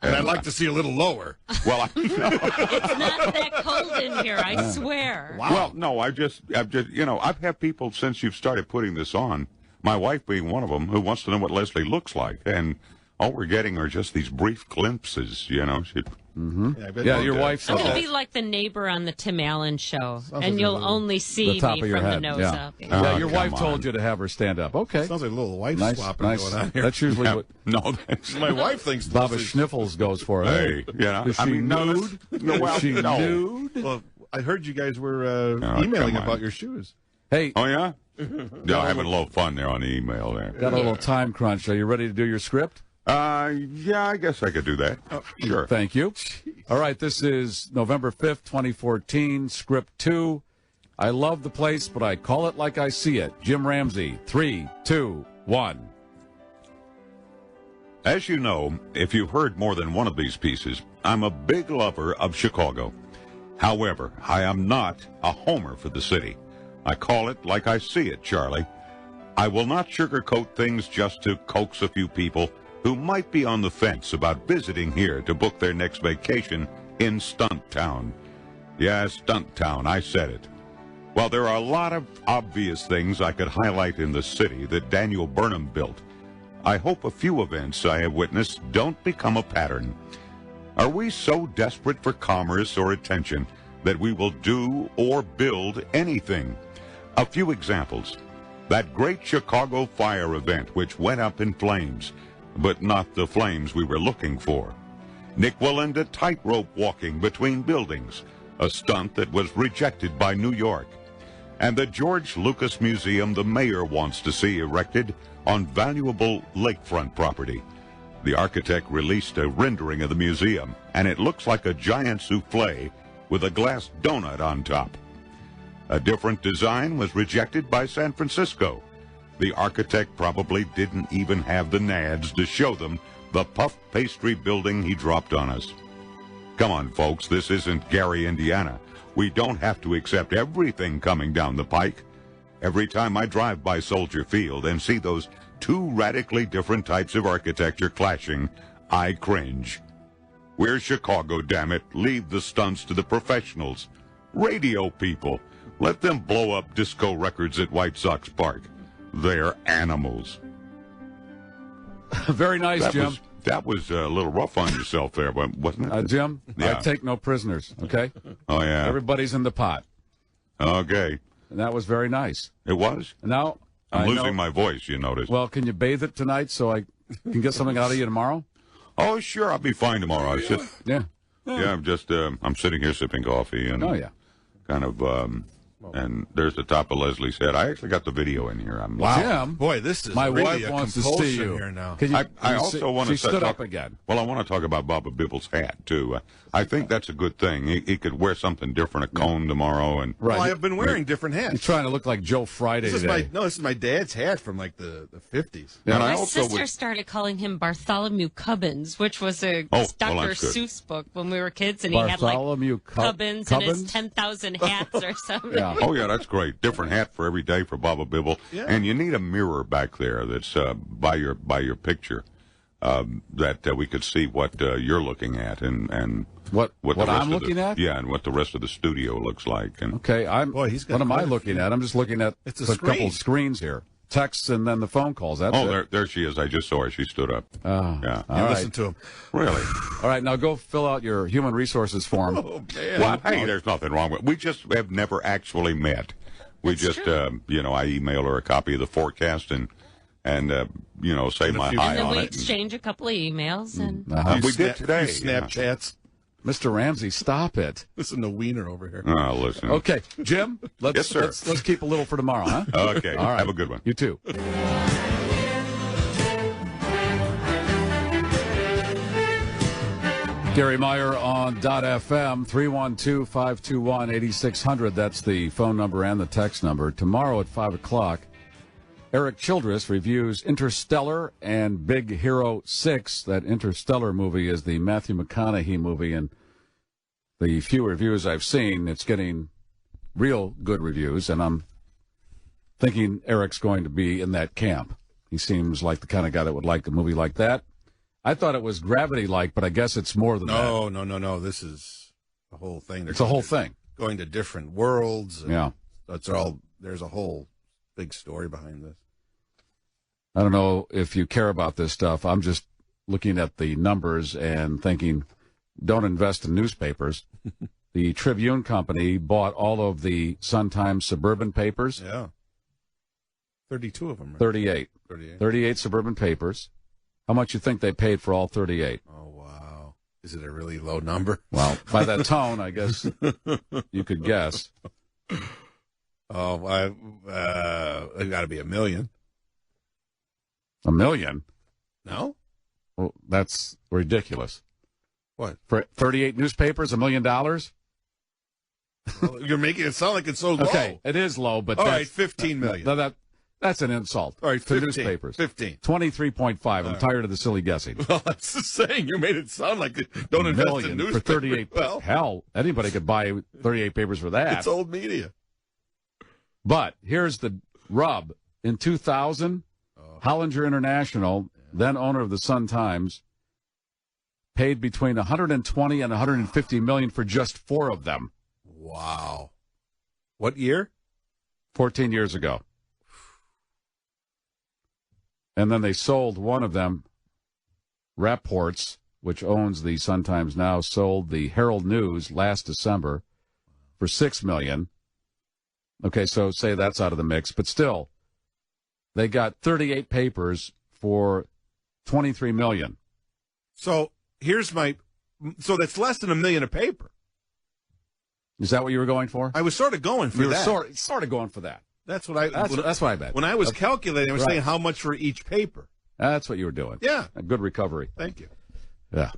And I'd like to see a little lower. Well, It's not that cold in here, I swear. Wow. Well, no, I've had people since you've started putting this on, my wife being one of them, who wants to know what Leslie looks like. And all we're getting are just these brief glimpses, you know. Yeah, your wife said I'm going that. to be like the neighbor on the Tim Allen show, and you'll only see top me of your from the head. nose Yeah. up. Yeah, your wife told you to have her stand up. Okay. Sounds like a little wife Nice, swapping nice. going on here. That's usually what No, my wife thinks Baba Schniffles goes for. Hey, Is she nude? No, Is she no. nude? Well, I heard you guys were emailing come on. about your shoes. Hey. Oh, yeah? Yeah, having a little fun there on the email there. Got a little time crunch. Are you ready to do your script? Yeah, I guess I could do that. Sure. Thank you. All right, this is November 5th, 2014, script 2. I love the place, but I call it like I see it. Jim Ramsey, 3, 2, 1. As you know, if you've heard more than one of these pieces, I'm a big lover of Chicago. However, I am not a homer for the city. I call it like I see it, Charlie. I will not sugarcoat things just to coax a few people who might be on the fence about visiting here to book their next vacation in Stunt Town. Yeah, Stunt Town, I said it. While there are a lot of obvious things I could highlight in the city that Daniel Burnham built, I hope a few events I have witnessed don't become a pattern. Are we so desperate for commerce or attention that we will do or build anything? A few examples. That great Chicago fire event which went up in flames, but not the flames we were looking for. Nick Walinda tightrope walking between buildings, a stunt that was rejected by New York. And the George Lucas Museum the mayor wants to see erected on valuable lakefront property. The architect released a rendering of the museum, and it looks like a giant souffle with a glass donut on top. A different design was rejected by San Francisco. The architect probably didn't even have the nads to show them the puff pastry building he dropped on us. Come on, folks, this isn't Gary, Indiana. We don't have to accept everything coming down the pike. Every time I drive by Soldier Field and see those two radically different types of architecture clashing, I cringe. We're Chicago, damn it. Leave the stunts to the professionals. Radio people. Let them blow up disco records at White Sox Park. They're animals. Very nice, Jim. That was a little rough on yourself there, but wasn't it? Jim, Yeah. I take no prisoners, okay? Oh, yeah. Everybody's in the pot. Okay. And that was very nice. It was? Now, I'm I losing know- my voice, you notice. Well, can you bathe it tonight so I can get something out of you tomorrow? Oh, sure, I'll be fine tomorrow. Yeah. Yeah, I'm just, I'm sitting here sipping coffee and Oh, yeah. kind of, and there's the top of Leslie's head. I actually got the video in here. Jim, Boy, this is my really wife a wants to compulsion see you. here now. Can you- I can you also see- want to She stood up again. Well, I want to talk about Baba Bibble's hat, too. I think that's a good thing. He could wear something different, a cone tomorrow. And Right. Well, I've been wearing different hats. He's trying to look like Joe Friday This is today. this is my dad's hat from like the 50s. Yeah. And I My also sister would, started calling him Bartholomew Cubbins, which was a well, Dr. that's good. Seuss book when we were kids, and he had like Bartholomew Cubbins and his Cubbins? 10,000 hats or something. Yeah. Yeah. Oh, yeah, that's great. Different hat for every day for Baba Bibble. Yeah. And you need a mirror back there that's by your picture that we could see what you're looking at and what the rest I'm of looking at. Yeah, and what the rest of the studio looks like. And Okay, Boy, he's got what am I quite a looking few. at? I'm just looking at It's a couple screen. of screens here. Texts and then the phone calls. That's it. there she is. I just saw her. She stood up. Oh, Yeah. all You right. listen to him. Really? All right, now go fill out your human resources form. Oh, man. Well, hey, there's nothing wrong with it. We just have never actually met. We just, I email her a copy of the forecast and say And a my few- hi And then on we it. exchange a couple of emails, and We did today. You Snapchats. Mr. Ramsey, stop it. Listen to Wiener over here. Oh, listen. Okay, Jim, Yes, sir. let's keep a little for tomorrow, huh? Okay. All right. Have a good one. You too. Garry Meier on .fm, 312-521-8600. That's the phone number and the text number. Tomorrow at 5 o'clock, Eric Childress reviews Interstellar and Big Hero 6. That Interstellar movie is the Matthew McConaughey movie, and the few reviews I've seen, it's getting real good reviews, and I'm thinking Eric's going to be in that camp. He seems like the kind of guy that would like a movie like that. I thought it was Gravity-like, but I guess it's more than that. No. This is the whole thing. It's a whole thing. Going to different worlds. And Yeah. That's all. There's a whole big story behind this. I don't know if you care about this stuff. I'm just looking at the numbers and thinking, don't invest in newspapers. The Tribune Company bought all of the Sun-Times suburban papers. Yeah. 32 of them. Right? 38. 38. 38 suburban papers. How much you think they paid for all 38? Oh, wow. Is it a really low number? Well, by that tone, I guess you could guess. Oh, it got to be $1 million. $1 million? No? Well, that's ridiculous. What? For 38 newspapers, $1 million? Well, you're making it sound like it's so low. Okay, it is low, but all right, $15 million. That's an insult. All right, to 15, newspapers. 15. 23.5. I'm tired of the silly guessing. Well, that's the saying. You made it sound like don't invest in $1 million newspapers. for 38. Well, hell, anybody could buy 38 papers for that. it's old media. But here's the rub. In 2000, Hollinger International, then owner of the Sun-Times, paid between $120 and $150 million for just 4 of them. Wow. What year? 14 years ago. And then they sold one of them. Rapports, which owns the Sun-Times now, sold the Herald News last December for $6 million. Okay, so say that's out of the mix, but still, they got 38 papers for $23 million. So so that's less than $1 million a paper. Is that what you were going for? I was sort of going for You were that. sort of going for that. That's what I. That's what I bet. When I was calculating, I was Right. saying how much for each paper. That's what you were doing. Yeah. A good recovery. Thank you. Yeah.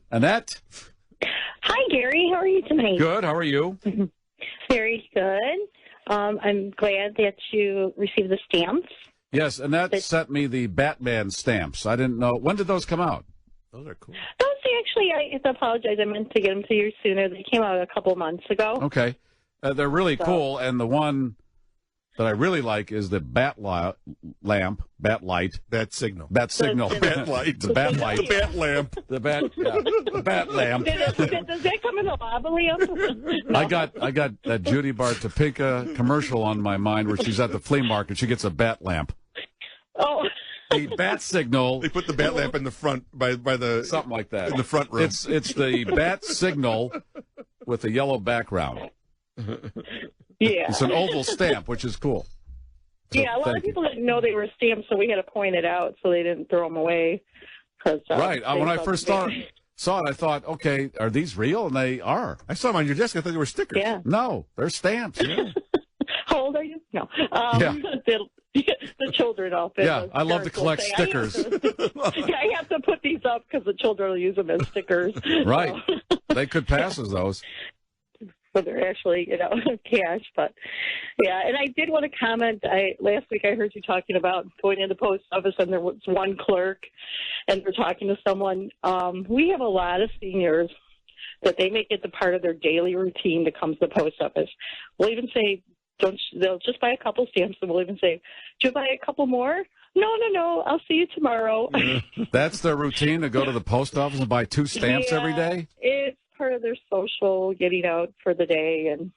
Annette? Hi, Gary. How are you tonight? Good. How are you? Very good. I'm glad that you received the stamps. Yes, Annette sent me the Batman stamps. I didn't know. When did those come out? Those are cool. Those actually, I have to apologize. I meant to get them to you sooner. They came out a couple months ago. Okay. They're really cool, and the one that I really like is the bat light. Bat signal. Bat signal. Bat light. The bat light. The bat lamp. The bat lamp. Does that come in a lava lamp? No. I got that Judy Bart Topeka commercial on my mind where she's at the flea market. She gets a bat lamp. Oh. The bat signal. They put the bat lamp in the front by the something like that in the front room. It's the bat signal with a yellow background. Yeah. It's an oval stamp, which is cool. So, Yeah, a lot of people didn't know they were stamps, so we had to point it out so they didn't throw them away. Right. When I first saw it, I thought, okay, are these real? And they are. I saw them on your desk. I thought they were stickers. Yeah. No, they're stamps. How old are you? No. Yeah. The children all fit. Yeah, I love to collect stickers. I have to put these up because the children will use them as stickers. Right. They could pass as those. So they're actually, cash. But, yeah, and I did want to comment. Last week I heard you talking about going into the post office, and there was one clerk, and we're talking to someone. We have a lot of seniors that they make it the part of their daily routine to come to the post office. We'll even say, they'll just buy a couple stamps, and we'll even say, "Do you buy a couple more?" No, I'll see you tomorrow. That's their routine, to go to the post office and buy 2 stamps every day? It's part of their social getting out for the day. And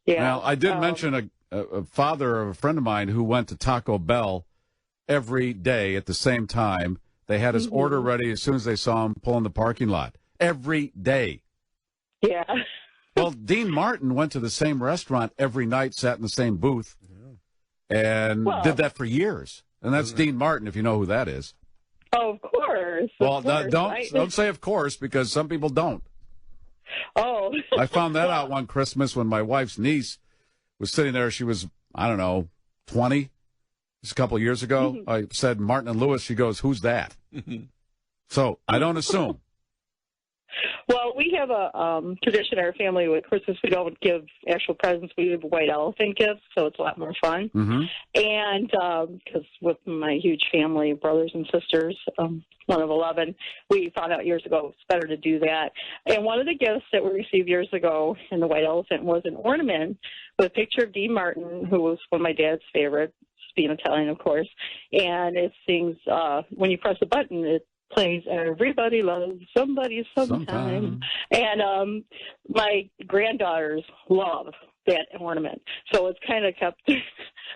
Well, I did mention a father of a friend of mine who went to Taco Bell every day at the same time. They had his order ready as soon as they saw him pull in the parking lot. Every day. Yeah. Well, Dean Martin went to the same restaurant every night, sat in the same booth, and did that for years. And that's Dean Martin, if you know who that is. Oh, of course. Well, of course, don't say of course, because some people don't. Oh. I found that out one Christmas when my wife's niece was sitting there. She was, I don't know, 20, just a couple of years ago. I said Martin and Lewis. She goes, "Who's that?" So I don't assume. Well, we have a tradition in our family with Christmas. We don't give actual presents. We give white elephant gifts, so it's a lot more fun. And because with my huge family, brothers and sisters, one of 11, we found out years ago it's better to do that. And one of the gifts that we received years ago in the white elephant was an ornament with a picture of Dean Martin, who was one of my dad's favorites, being Italian, of course. And it sings, when you press a button, it plays "Everybody Loves Somebody Sometime." And my granddaughters love that ornament. So it's kind of kept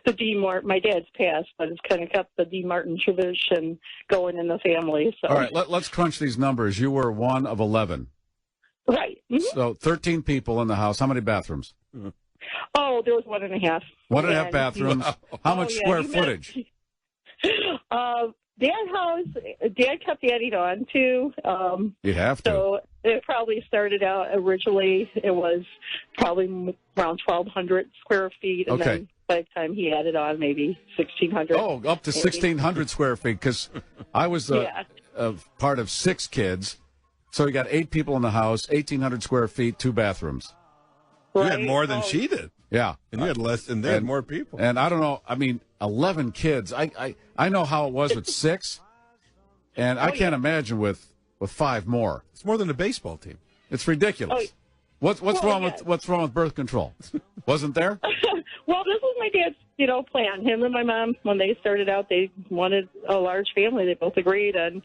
the Dean Martin, my dad's passed, but it's kind of kept the Dean Martin tradition going in the family. So. All right, let's crunch these numbers. You were one of 11. Right. So 13 people in the house. How many bathrooms? Oh, there was 1.5. 1.5 bathrooms. How much square footage? Dad kept adding on to. You'd have to. So it probably started out originally, it was probably around 1,200 square feet. And then by the time he added on, maybe 1,600. Oh, up to 1,600 square feet, because I was a part of 6 kids. So you got 8 people in the house, 1,800 square feet, 2 bathrooms. You had more than she did. Yeah. And you had less, and they had more people. And I don't know, 11 kids. I know how it was with 6, and I can't imagine with 5 more. It's more than a baseball team. It's ridiculous. What's wrong with birth control? Wasn't there? Well, this was my dad's, plan. Him and my mom, when they started out, they wanted a large family. They both agreed, and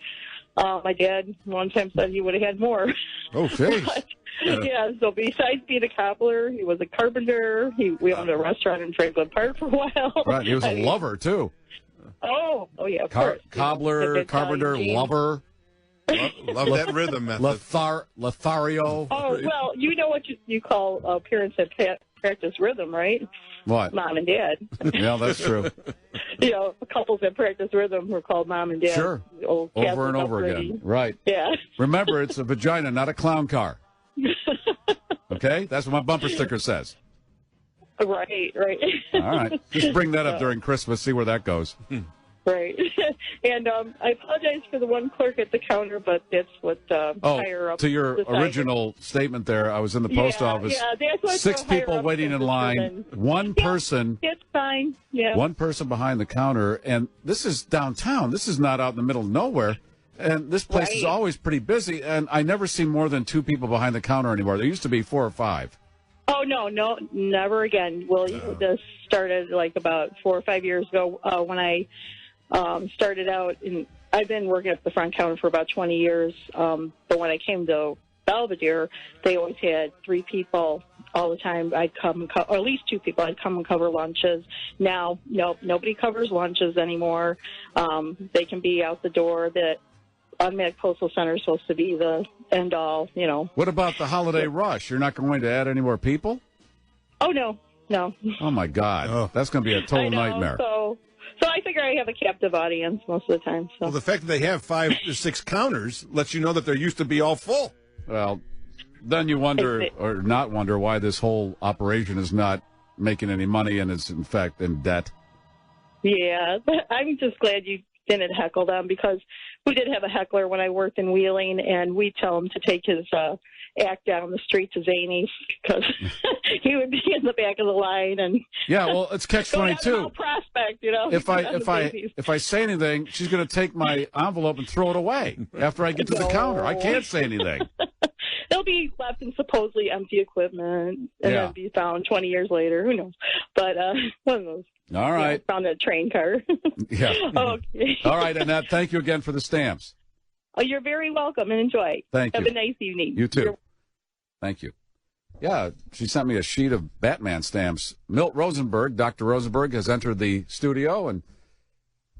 my dad one time said he would have had more. Oh, jeez. Yeah, so besides being a cobbler, he was a carpenter. We owned a restaurant in Franklin Park for a while. Right, he was a lover, too. Oh yeah, of course. Cobbler, carpenter, lover. Love that rhythm method. Lothario. Oh, well, you know what you call parents that practice rhythm, right? What? Mom and dad. Yeah, that's true. Couples that practice rhythm were called mom and dad. Sure. Old over and over again. Right. Yeah. Remember, it's a vagina, not a clown car. Okay? That's what my bumper sticker says. Right. All right. Just bring that up during Christmas, see where that goes. Right. And I apologize for the one clerk at the counter, but that's what higher up to your decided. original statement there, I was in the post office. Yeah, that's what 6 people waiting in line, one person. It's fine. Yeah. One person behind the counter, and this is downtown. This is not out in the middle of nowhere. And this place is always pretty busy, and I never see more than 2 people behind the counter anymore. There used to be 4 or 5. Oh, no, never again. Well, this started like about 4 or 5 years ago when I started out. I've been working at the front counter for about 20 years, but when I came to Belvedere, they always had 3 people all the time. I'd come, or at least 2 people. I'd come and cover lunches. Now, nobody covers lunches anymore. They can be out the door. That automatic postal center is supposed to be the end all, What about the holiday rush? You're not going to add any more people? Oh, no. Oh, my God. That's going to be a total nightmare. So I figure I have a captive audience most of the time. So. Well, the fact that they have 5 to 6 counters lets you know that there used to be all full. Well, then you wonder, or not wonder, why this whole operation is not making any money and is, in fact, in debt. Yeah, I'm just glad you didn't heckle them, because we did have a heckler when I worked in Wheeling, and we tell him to take his act down the street to Zany's, because he would be in the back of the line. And yeah, well, it's catch-22. Prospect, If I say anything, she's going to take my envelope and throw it away after I get to the counter. I can't say anything. They'll they'll be left in supposedly empty equipment and then be found 20 years later. Who knows? But one of those. All right. Found a train car. Yeah. Okay. All right, Annette, thank you again for the stamps. Oh, you're very welcome and enjoy. Thank you. Have a nice evening. You too. Thank you. Yeah, she sent me a sheet of Batman stamps. Milt Rosenberg, Dr. Rosenberg, has entered the studio, and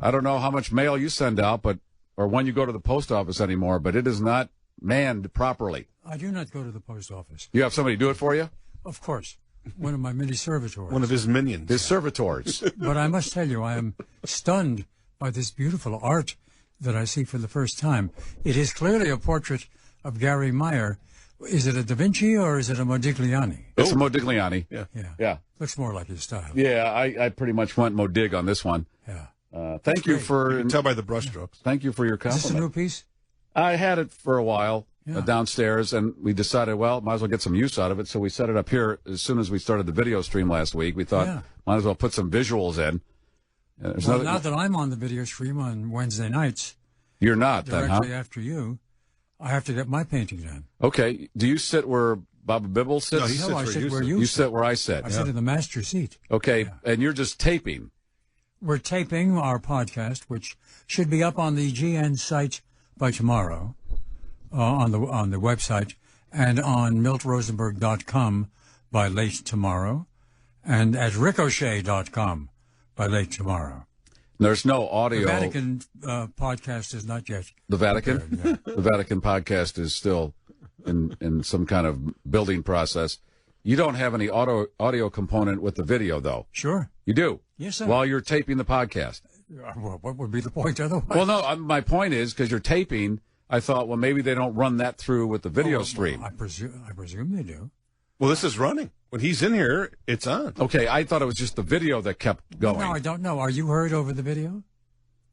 I don't know how much mail you send out, or when you go to the post office anymore, but it is not manned properly. I do not go to the post office. You have somebody do it for you? Of course. One of my many servitors. One of his minions. His servitors. But I must tell you, I am stunned by this beautiful art that I see for the first time. It is clearly a portrait of Garry Meier. Is it a Da Vinci or is it a Modigliani? It's a Modigliani. Yeah. Looks more like his style. Yeah, I pretty much went Modig on this one. Yeah. Thank you for... You can tell by the brushstrokes. Thank you for your compliment. Is this a new piece? I had it for a while downstairs, and we decided, well, might as well get some use out of it, so we set it up here as soon as we started the video stream last week. We thought, might as well put some visuals in. Well, now that I'm on the video stream on Wednesday nights... You're not, then, huh? Directly after you, I have to get my painting done. Okay. Do you sit where Baba Bibble sits? No, he sits I sit where you You sit where I sit. I sit in the master seat. Okay, and you're just taping. We're taping our podcast, which should be up on the GN site by tomorrow, on the website, and on miltrosenberg.com by late tomorrow, and at ricochet.com by late tomorrow. There's no audio. The Vatican podcast is not yet. The Vatican? prepared, The Vatican podcast is still in some kind of building process. You don't have any audio component with the video, though. Sure. You do? Yes, sir. While you're taping the podcast. Well, what would be the point otherwise? Well, no, my point is, because you're taping, I thought, well, maybe they don't run that through with the video stream. I presume they do. Well, this is running. When he's in here, it's on. Okay, I thought it was just the video that kept going. No, I don't know. Are you heard over the video?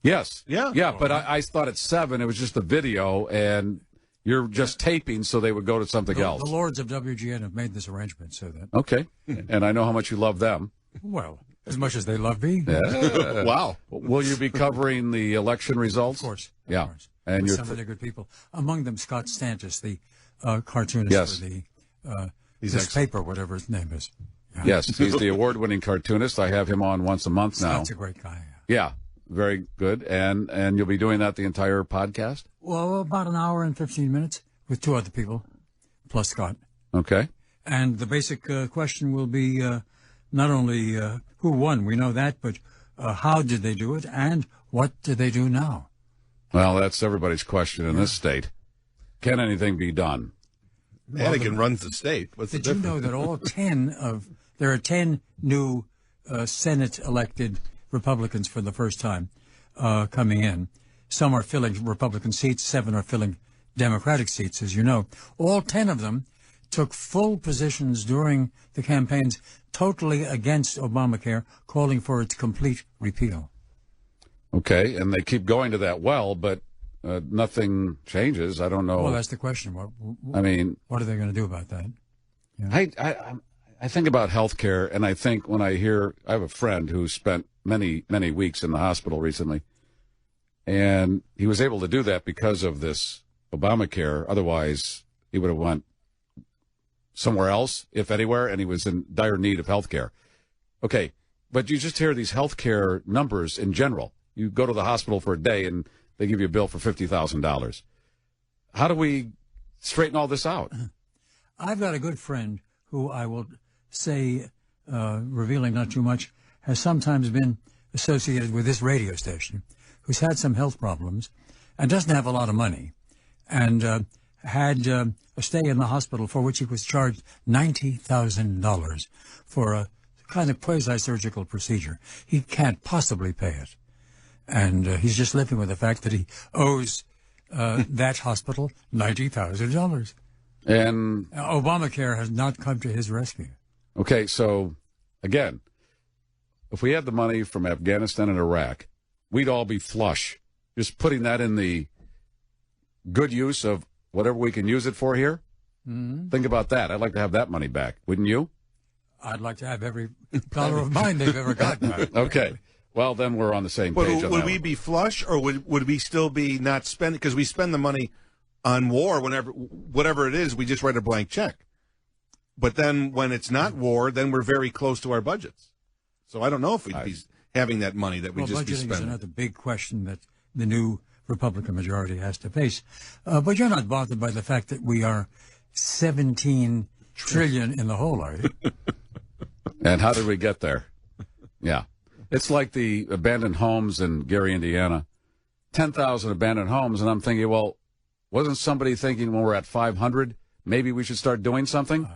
Yes. Yeah. Yeah, but I thought at 7 it was just the video, and you're just taping so they would go to something else. The lords of WGN have made this arrangement so that... Okay, and I know how much you love them. Well, as much as they love me. Yeah. Wow. Will you be covering the election results? Of course. Yeah. Of course. And with you're some of the good people. Among them, Scott Stantis, the cartoonist for the this paper, whatever his name is. Yeah. Yes, he's the award-winning cartoonist. I have him on once a month now. Scott's a great guy. Yeah, very good. And you'll be doing that the entire podcast? Well, about an hour and 15 minutes with 2 other people, plus Scott. Okay. And the basic question will be not only who won, we know that, but how did they do it, and what do they do now? Well, that's everybody's question in this state. Can anything be done? Madigan runs the state. What's Did the you difference? know that all 10 there are 10 new Senate-elected Republicans for the first time coming in. Some are filling Republican seats, 7 are filling Democratic seats, as you know. All 10 of them took full positions during the campaigns totally against Obamacare, calling for its complete repeal. Okay, and they keep going to that well, but nothing changes. I don't know. Well, that's the question. What are they going to do about that? Yeah. I think about health care, and I think when I have a friend who spent many, many weeks in the hospital recently, and he was able to do that because of this Obamacare. Otherwise, he would have went somewhere else, if anywhere, and he was in dire need of health care. Okay, but you just hear these health care numbers in general. You go to the hospital for a day, and they give you a bill for $50,000. How do we straighten all this out? I've got a good friend who I will say, revealing not too much, has sometimes been associated with this radio station, who's had some health problems and doesn't have a lot of money, and had a stay in the hospital for which he was charged $90,000 for a kind of quasi-surgical procedure. He can't possibly pay it. And he's just living with the fact that he owes that hospital $90,000. And Obamacare has not come to his rescue. Okay, so again, if we had the money from Afghanistan and Iraq, we'd all be flush. Just putting that in the good use of whatever we can use it for here. Mm-hmm. Think about that. I'd like to have that money back, wouldn't you? I'd like to have every dollar of mine they've ever gotten back. Okay. Well, then we're on the same page. Would we be flush, or would we still be not spending? Because we spend the money on war, whatever it is, we just write a blank check. But then when it's not war, then we're very close to our budgets. So I don't know if we'd be having that money that we'd just be budgeting is spending. another big question that the new Republican majority has to face. But you're not bothered by the fact that we are 17 trillion in the hole, are you? And how did we get there? Yeah. It's like the abandoned homes in Gary, Indiana. 10,000 abandoned homes, and I'm thinking, well, wasn't somebody thinking when we're at 500, maybe we should start doing something?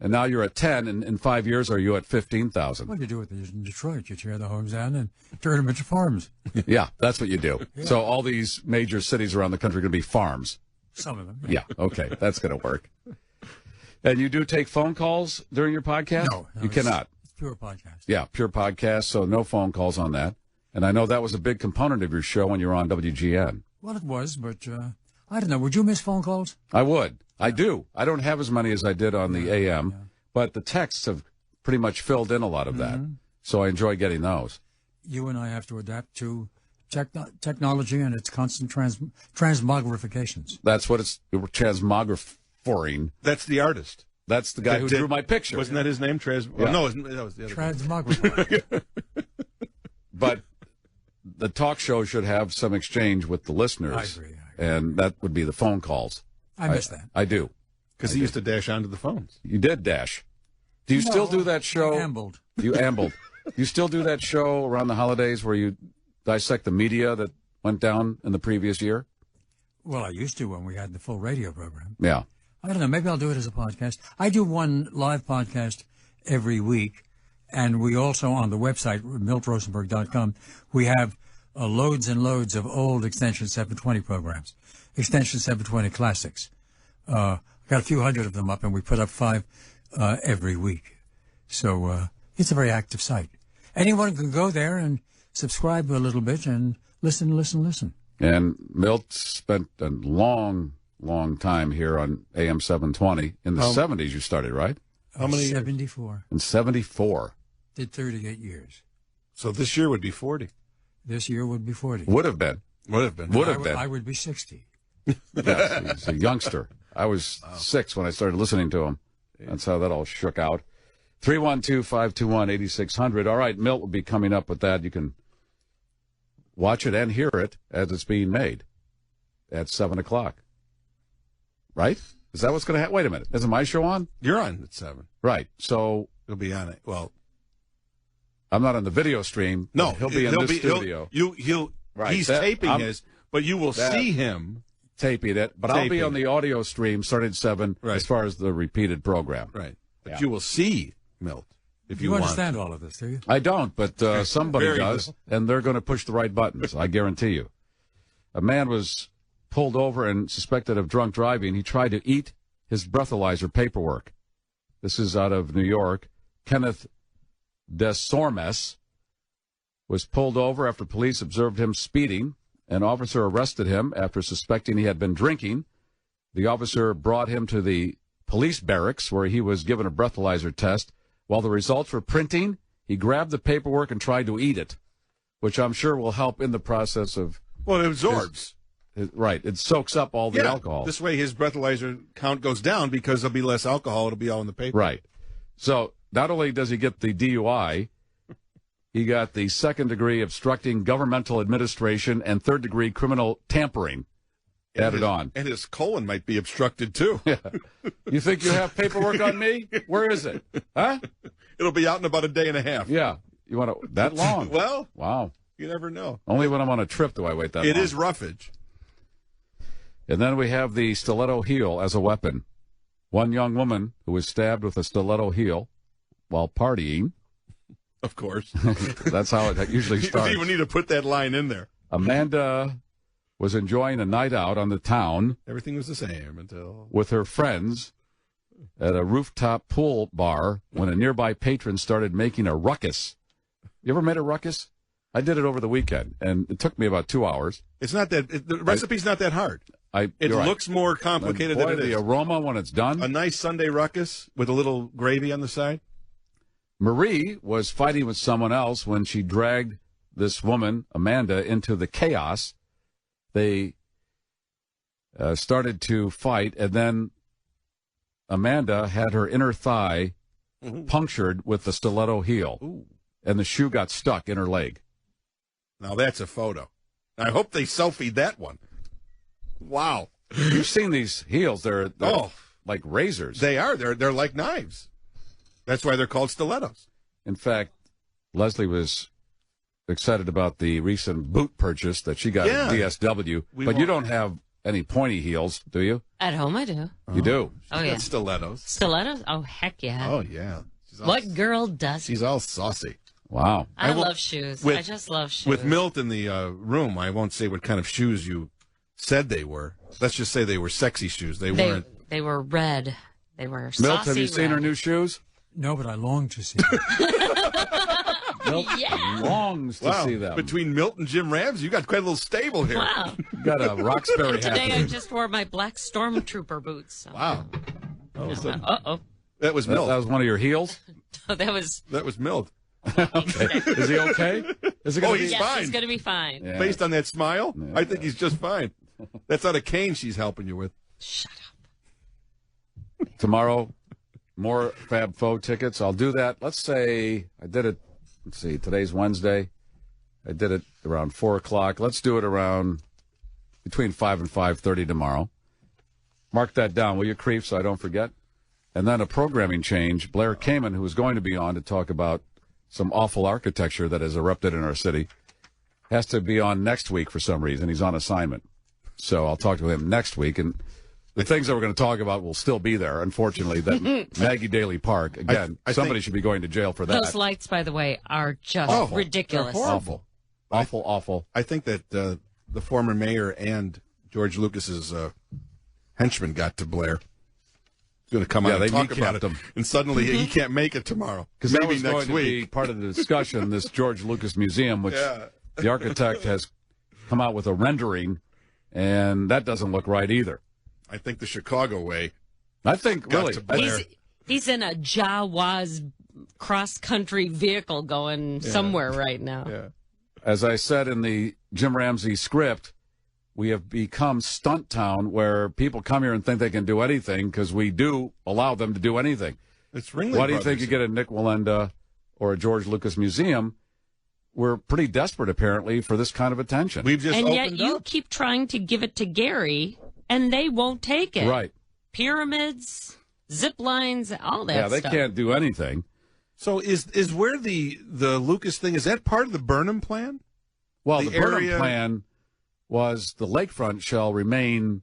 And now you're at 10, and in 5 years, are you at 15,000? What do you do with these in Detroit? You tear the homes down and turn them into farms. Yeah, that's what you do. Yeah. So all these major cities around the country are going to be farms. Some of them. Yeah, okay, that's going to work. And you do take phone calls during your podcast? No, you cannot. It's pure podcast. Yeah, pure podcast, so no phone calls on that. And I know that was a big component of your show when you were on WGN. Well, it was, but I don't know. Would you miss phone calls? I would. I do. I don't have as many as I did on the AM, but the texts have pretty much filled in a lot of that. So I enjoy getting those. You and I have to adapt to technology and its constant transmogrifications. That's what it's transmogriphing. That's the artist. That's the guy who drew my picture. Wasn't that his name? Yeah. No, that was the other guy. Transmogrify. But the talk show should have some exchange with the listeners. I agree. And that would be the phone calls. I miss that. I do. Because he used to dash onto the phones. You did dash. Do you still do that show? I ambled. You ambled. Do you still do that show around the holidays where you dissect the media that went down in the previous year? Well, I used to when we had the full radio program. Yeah. I don't know. Maybe I'll do it as a podcast. I do one live podcast every week. And we also, on the website, miltrosenberg.com, we have loads and loads of old Extension 720 programs. Extension 720 classics. Got a few hundred of them up, and we put up 5 every week. So it's a very active site. Anyone can go there and subscribe a little bit and listen. And Milt spent a long time here on AM 720. In the 70s you started, right? How many? 74. In 74. Did 38 years. So this year would be 40. This year would be 40. Would have been. I would be 60. Yes, he's a youngster. I was 6 when I started listening to him. That's how that all shook out. 312-521-8600. All right, Milt will be coming up with that. You can watch it and hear it as it's being made at 7 o'clock. Right? Is that what's going to happen? Wait a minute. Isn't my show on? You're on at 7. Right. So he'll be on it. Well, I'm not on the video stream. No, he'll be in this studio. He's taping his, but you will see him taping it. But I'll be on the audio stream starting at 7 as far as the repeated program. Right. But you will see Milt if you want. understand all of this, do you? I don't, but somebody Very does, good. and they're going to push the right buttons, I guarantee you. A man was pulled over and suspected of drunk driving. He tried to eat his breathalyzer paperwork. This is out of New York. Kenneth Desormes was pulled over after police observed him speeding. An officer arrested him after suspecting he had been drinking. The officer brought him to the police barracks where he was given a breathalyzer test. While the results were printing, he grabbed the paperwork and tried to eat it, which I'm sure will help in the process of... Well, it absorbs. Right. It soaks up all the alcohol. This way his breathalyzer count goes down because there'll be less alcohol. It'll be all in the paper. Right. So not only does he get the DUI, he got the second-degree obstructing governmental administration and third-degree criminal tampering added on. And his colon might be obstructed, too. Yeah. You think you have paperwork on me? Where is it? Huh? It'll be out in about a day and a half. Yeah. You want to that long? Well, wow. You never know. Only when I'm on a trip do I wait that long. It is roughage. And then we have the stiletto heel as a weapon. One young woman who was stabbed with a stiletto heel while partying. Of course. That's how it usually starts. You don't even need to put that line in there. Amanda was enjoying a night out on the town. Everything was the same until... with her friends at a rooftop pool bar when a nearby patron started making a ruckus. You ever made a ruckus? I did it over the weekend, and it took me about 2 hours. It's not that... the recipe's not that hard. It looks more complicated than it is. The aroma when it's done. A nice Sunday ruckus with a little gravy on the side. Marie was fighting with someone else when she dragged this woman, Amanda, into the chaos. They started to fight, and then Amanda had her inner thigh punctured with the stiletto heel, and the shoe got stuck in her leg. Now that's a photo. I hope they selfied that one. Wow. You've seen these heels. They're like razors. They are. They're like knives. That's why they're called stilettos. In fact, Leslie was excited about the recent boot purchase that she got at DSW. But you don't have any pointy heels, do you? At home, I do. You do? Oh, yeah. Stilettos. Stilettos? Oh, heck yeah. Oh, yeah. What girl does? She's all saucy. Wow. I love shoes. I just love shoes. With Milt in the room, I won't say what kind of shoes you said they were. Let's just say they were sexy shoes. They weren't. They were red. They were saucy Milt, have you seen her new shoes? No, but I long to see them. Milt longs to see them. Between Milt and Jim Ramsey, you got quite a little stable here. Wow. You got a Roxbury hat. Today I just wore my black stormtrooper boots. So. Wow. Uh-oh. That was Milt. That was one of your heels? No, that was Milt. Okay. Is he okay? Is he gonna he's fine. He's going to be fine. Yeah. Based on that smile, I think he's just fine. That's not a cane she's helping you with. Shut up. Tomorrow, more Fab Faux tickets. I'll do that. Let's say I did it. Let's see. Today's Wednesday. I did it around 4 o'clock. Let's do it around between 5 and 5:30 tomorrow. Mark that down, will you, Creep, so I don't forget? And then a programming change. Blair Kamen, who is going to be on to talk about some awful architecture that has erupted in our city, has to be on next week for some reason. He's on assignment. So I'll talk to him next week. And the things that we're going to talk about will still be there, unfortunately. That Maggie Daly Park, again, somebody should be going to jail for that. Those lights, by the way, are just ridiculous. They're horrible. Awful. I think that the former mayor and George Lucas's henchman got to Blair. He's going to come out and talk about it. And suddenly he can't make it tomorrow. Because that was going to be part of the discussion, this George Lucas Museum, which the architect has come out with a rendering, and that doesn't look right either. I think the Chicago way. I think, really. He's in a Jawas cross-country vehicle going somewhere right now. Yeah. As I said in the Jim Ramsey script, we have become stunt town where people come here and think they can do anything because we do allow them to do anything. It's Ringling Why do you think you get a Nick Wallenda or a George Lucas Museum? We're pretty desperate, apparently, for this kind of attention. We've just and yet you keep trying to give it to Gary, and they won't take it. Right. Pyramids, zip lines, all that stuff. Yeah, they can't do anything. So is where the Lucas thing, is that part of the Burnham plan? Well, the Burnham plan was the lakefront shall remain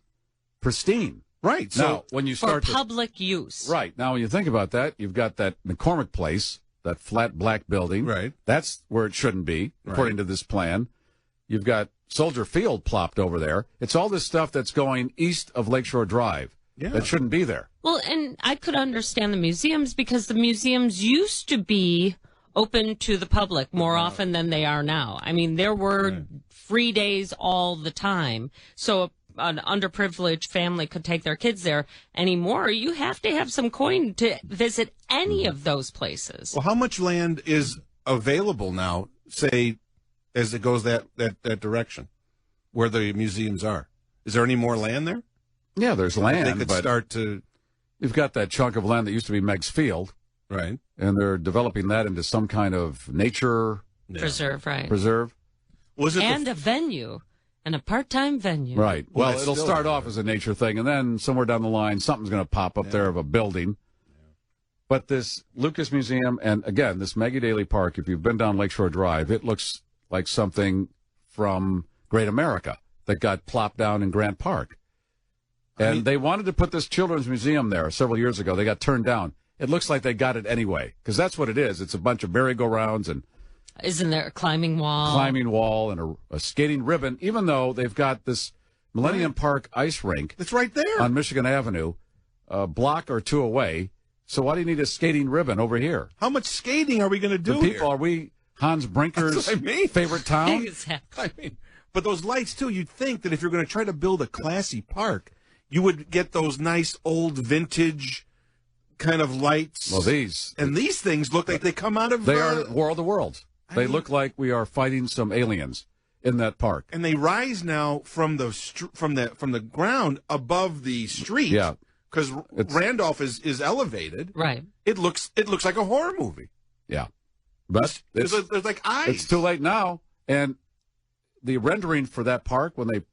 pristine. Right. So now, when you start for public use. Right. Now, when you think about that, you've got that McCormick Place, that flat black building. Right. That's where it shouldn't be, according to this plan. You've got Soldier Field plopped over there. It's all this stuff that's going east of Lakeshore Drive that shouldn't be there. Well, and I could understand the museums because the museums used to be open to the public more often than they are now. I mean, there were free days all the time. So an underprivileged family could take their kids there. Anymore, you have to have some coin to visit any of those places. Well, how much land is available now, say, as it goes that direction, where the museums are? Is there any more land there? Yeah, there's land. They could start to... You've got that chunk of land that used to be Meg's Field. Right. And they're developing that into some kind of nature... Preserve, right. Preserve. Was it and a venue, and a part-time venue. Right. Well, it'll start off as a nature thing, and then somewhere down the line, something's going to pop up there of a building. But this Lucas Museum, and again, this Maggie Daly Park, if you've been down Lakeshore Drive, it looks like something from Great America that got plopped down in Grant Park. And they wanted to put this children's museum there several years ago. They got turned down. It looks like they got it anyway, because that's what it is. It's a bunch of merry-go-rounds and... Isn't there a climbing wall? Climbing wall and a skating ribbon, even though they've got this Millennium Park ice rink. It's right there. On Michigan Avenue, a block or two away. So why do you need a skating ribbon over here? How much skating are we going to do here? Are we Hans Brinker's favorite town? Exactly. I mean, but those lights, too, you'd think that if you're going to try to build a classy park, you would get those nice old vintage kind of lights. Well, these things look like they come out of... They are War of the Worlds. They look like we are fighting some aliens. in that park. And they rise now from the ground above the street. Yeah. Because Randolph is elevated. Right. It looks like a horror movie. Yeah. But there's like eyes. It's too late now. And the rendering for that park, when they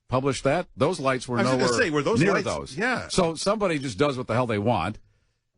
published that, those lights were nowhere were those near lights, those. Yeah. So somebody just does what the hell they want,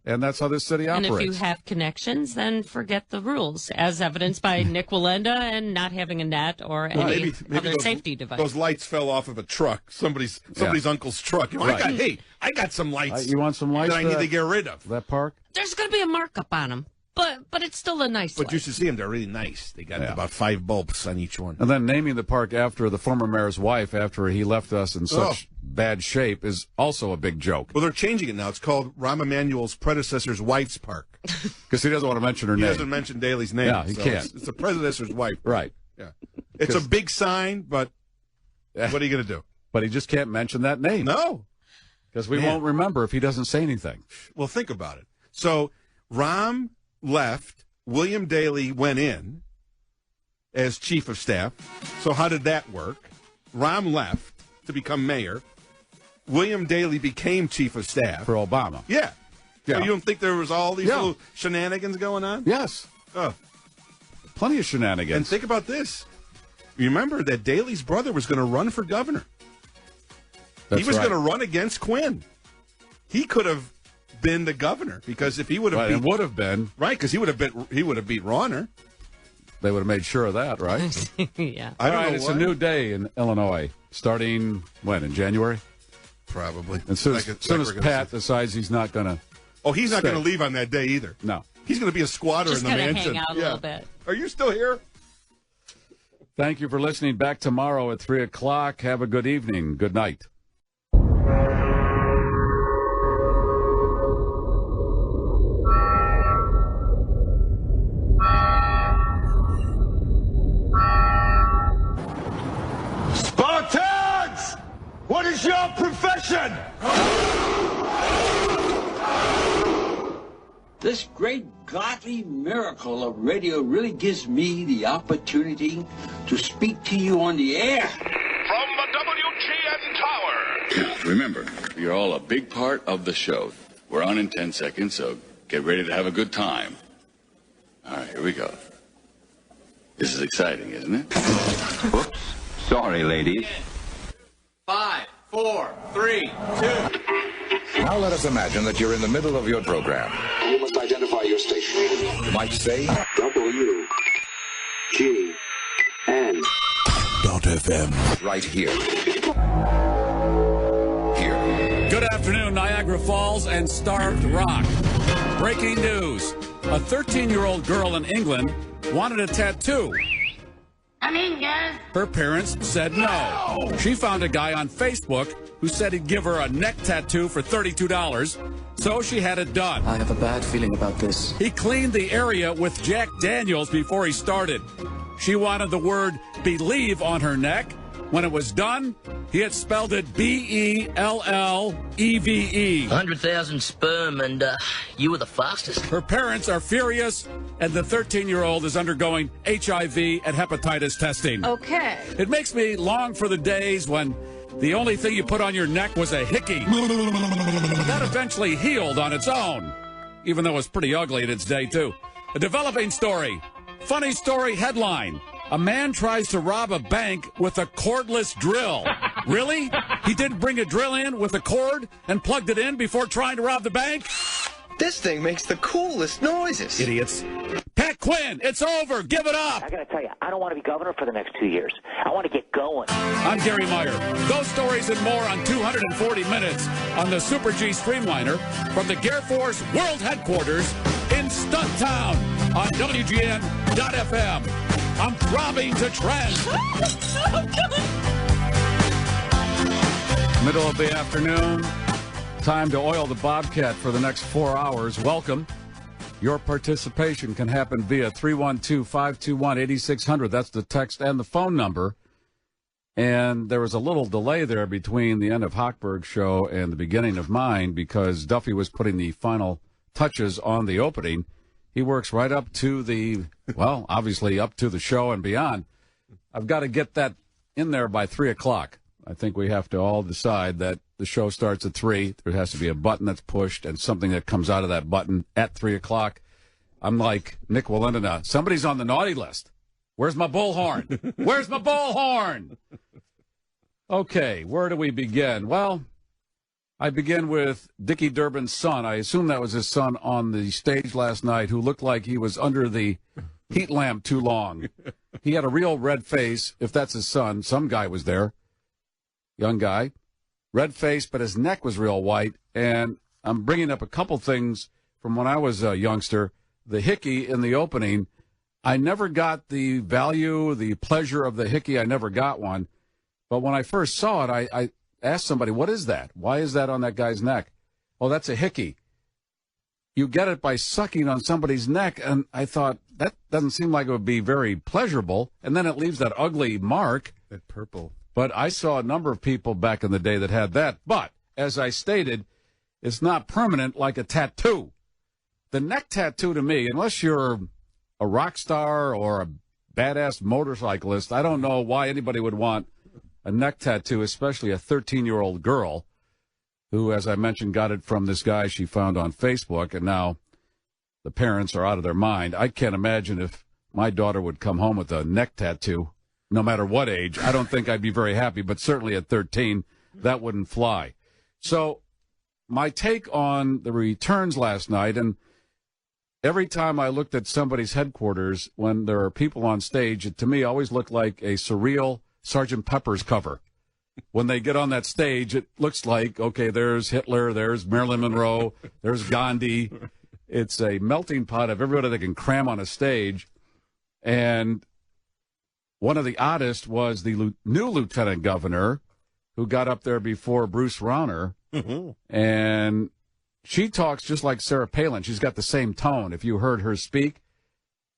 and that's how this city And operates. if you have connections, then forget the rules, as evidenced by Nick Walenda and not having a net or any maybe other those, safety device. Those lights fell off of a truck, somebody's uncle's truck. You know, Right. I got some lights. You want some lights that I need to get rid of. That park? There's going to be a markup on them, but it's still a nice But light. you should see them; they're really nice. They got about 5 bulbs on each one. And then naming the park after the former mayor's wife after he left us in such bad shape is also a big joke. Well, they're changing it now. It's called Rahm Emanuel's predecessor's wife's park. Because he doesn't want to mention her name. He doesn't mention Daley's name. Yeah, he can't. It's the predecessor's wife. Right. Yeah. It's a big sign, but what are you going to do? But he just can't mention that name. No. Because we won't remember if he doesn't say anything. Well, think about it. So Rahm left. William Daley went in as chief of staff. So how did that work? Rahm left to become mayor. William Daley became chief of staff. For Obama. Yeah. Yeah. So you don't think there was all these little shenanigans going on? Yes. Oh. Plenty of shenanigans. And think about this. Remember that Daley's brother was going to run for governor. That's he was right. going to run against Quinn. He could have been the governor because if he would have would have been right because he would have beat Ronner. They would have made sure of that, right? Yeah. I don't know It's why. a new day in Illinois, starting when, in January? Probably. As soon as, Like we're gonna Pat decides he's not going to. Oh, he's not stay. going to leave on that day either. No. He's going to be a squatter Just in the gonna mansion. hang out a little bit. Are you still here? Thank you for listening. Back tomorrow at 3 o'clock. Have a good evening. Good night. Spartans! What is your profession? This great godly miracle of radio really gives me the opportunity to speak to you on the air. From the WGN Tower. Remember, you're all a big part of the show. We're on in 10 seconds, so get ready to have a good time. All right, here we go. This is exciting, isn't it? Whoops. Sorry, ladies. 5, 4, 3, 2. Now let us imagine that you're in the middle of your program. You must identify your station. You might say WGN. .fm. Right here. Good afternoon, Niagara Falls and Starved Rock. Breaking news. A 13-year-old girl in England wanted a tattoo. Her parents said no. She found a guy on Facebook who said he'd give her a neck tattoo for $32, so she had it done. I have a bad feeling about this. He cleaned the area with Jack Daniels before he started. She wanted the word believe on her neck. When it was done, he had spelled it Belleve. 100,000 sperm, and you were the fastest. Her parents are furious, and the 13-year-old is undergoing HIV and hepatitis testing. Okay. It makes me long for the days when the only thing you put on your neck was a hickey. That eventually healed on its own, even though it was pretty ugly in its day, too. A developing story. Funny story headline. A man tries to rob a bank with a cordless drill. Really? He didn't bring a drill in with a cord and plugged it in before trying to rob the bank? This thing makes the coolest noises. Idiots. Pat Quinn, it's over. Give it up. I got to tell you, I don't want to be governor for the next 2 years. I want to get going. I'm Garry Meier. Those stories and more on 240 minutes on the Super G Streamliner from the Air Force World Headquarters in Stunttown on WGN.FM. I'm throbbing to trend. Middle of the afternoon. Time to oil the Bobcat for the next 4 hours. Welcome. Your participation can happen via 312-521-8600. That's the text and the phone number. And there was a little delay there between the end of Hochberg's show and the beginning of mine because Duffy was putting the final touches on the opening. He works right up to the, well, obviously up to the show and beyond. I've got to get that in there by 3 o'clock. I think we have to all decide that the show starts at 3. There has to be a button that's pushed and something that comes out of that button at 3 o'clock. I'm like Nick Walendina. Somebody's on the naughty list. Where's my bullhorn? Where's my bullhorn? Okay, where do we begin? Well, I begin with Dickie Durbin's son. I assume that was his son on the stage last night, who looked like he was under the heat lamp too long. He had a real red face, if that's his son. Some guy was there, young guy, red face, but his neck was real white. And I'm bringing up a couple things from when I was a youngster. The hickey in the opening, I never got the value, the pleasure of the hickey. I never got one. But when I first saw it, I asked somebody, what is that? Why is that on that guy's neck? Oh, that's a hickey. You get it by sucking on somebody's neck, and I thought, that doesn't seem like it would be very pleasurable. And then it leaves that ugly mark. That purple. But I saw a number of people back in the day that had that. But, as I stated, it's not permanent like a tattoo. The neck tattoo to me, unless you're a rock star or a badass motorcyclist, I don't know why anybody would want a neck tattoo, especially a 13-year-old girl who, as I mentioned, got it from this guy she found on Facebook, and now the parents are out of their mind. I can't imagine if my daughter would come home with a neck tattoo, no matter what age. I don't think I'd be very happy, but certainly at 13, that wouldn't fly. So my take on the returns last night, and every time I looked at somebody's headquarters when there are people on stage, it to me always looked like a surreal Sgt. Pepper's cover. When they get on that stage, it looks like, okay, there's Hitler, there's Marilyn Monroe, there's Gandhi. It's a melting pot of everybody that can cram on a stage. And one of the oddest was the new lieutenant governor who got up there before Bruce Rauner. And she talks just like Sarah Palin. She's got the same tone. If you heard her speak,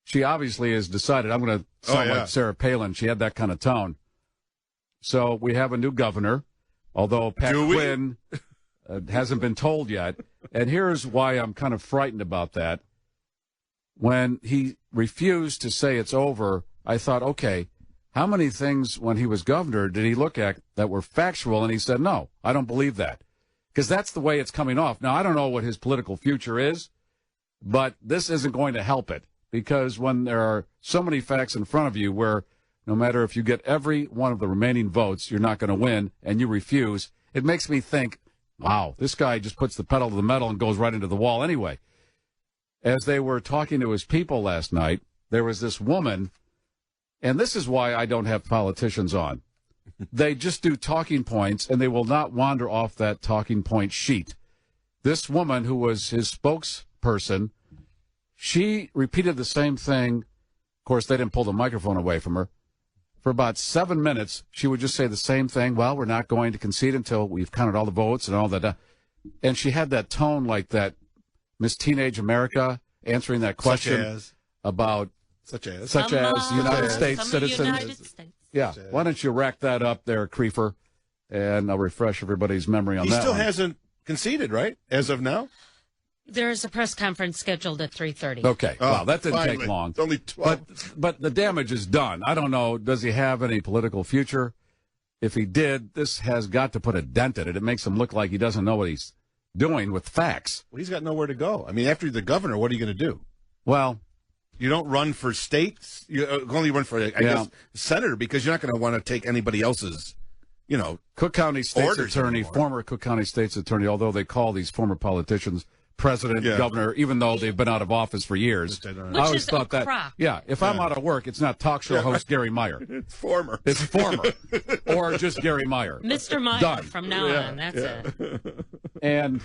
she obviously has decided, I'm going to sound like Sarah Palin. She had that kind of tone. So we have a new governor, although Pat Quinn hasn't been told yet. And here's why I'm kind of frightened about that. When he refused to say it's over, I thought, okay, how many things when he was governor did he look at that were factual? And he said, no, I don't believe that. Because that's the way it's coming off. Now, I don't know what his political future is, but this isn't going to help it. Because when there are so many facts in front of you where no matter if you get every one of the remaining votes, you're not going to win, and you refuse, it makes me think, wow, this guy just puts the pedal to the metal and goes right into the wall anyway. As they were talking to his people last night, there was this woman, and this is why I don't have politicians on. They just do talking points, and they will not wander off that talking point sheet. This woman, who was his spokesperson, she repeated the same thing. Of course, they didn't pull the microphone away from her. For about 7 minutes, she would just say the same thing. Well, we're not going to concede until we've counted all the votes and all that. And she had that tone like that Miss Teenage America answering that question about such as United States citizens. Yeah. Why don't you rack that up there, Creefer? And I'll refresh everybody's memory on that. He still hasn't conceded, right, as of now? There's a press conference scheduled at 3:30. Okay. Well, that didn't take long. It's only 12. But the damage is done. I don't know. Does he have any political future? If he did, this has got to put a dent in it. It makes him look like he doesn't know what he's doing with facts. Well, he's got nowhere to go. I mean, after you're the governor, what are you going to do? Well, you don't run for states. You only run for, I guess, senator, because you're not going to want to take anybody else's, Cook County State's Attorney, former Cook County State's Attorney, although they call these former politicians president, governor, even though they've been out of office for years. I always thought that. If I'm out of work, it's not talk show host Garry Meier. It's former. It's former. Or just Garry Meier. Mr. Meier. Done. From now on. That's it. And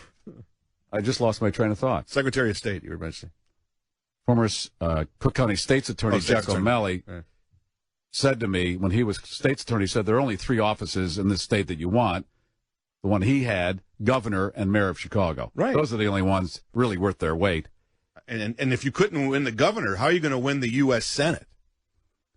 I just lost my train of thought. Secretary of State, you were mentioning. Former Cook County State's Attorney Jack O'Malley said to me, when he was State's Attorney, said there are only 3 offices in this state that you want. The one he had, governor and mayor of Chicago. Right. Those are the only ones really worth their weight. And if you couldn't win the governor, how are you going to win the U.S. Senate?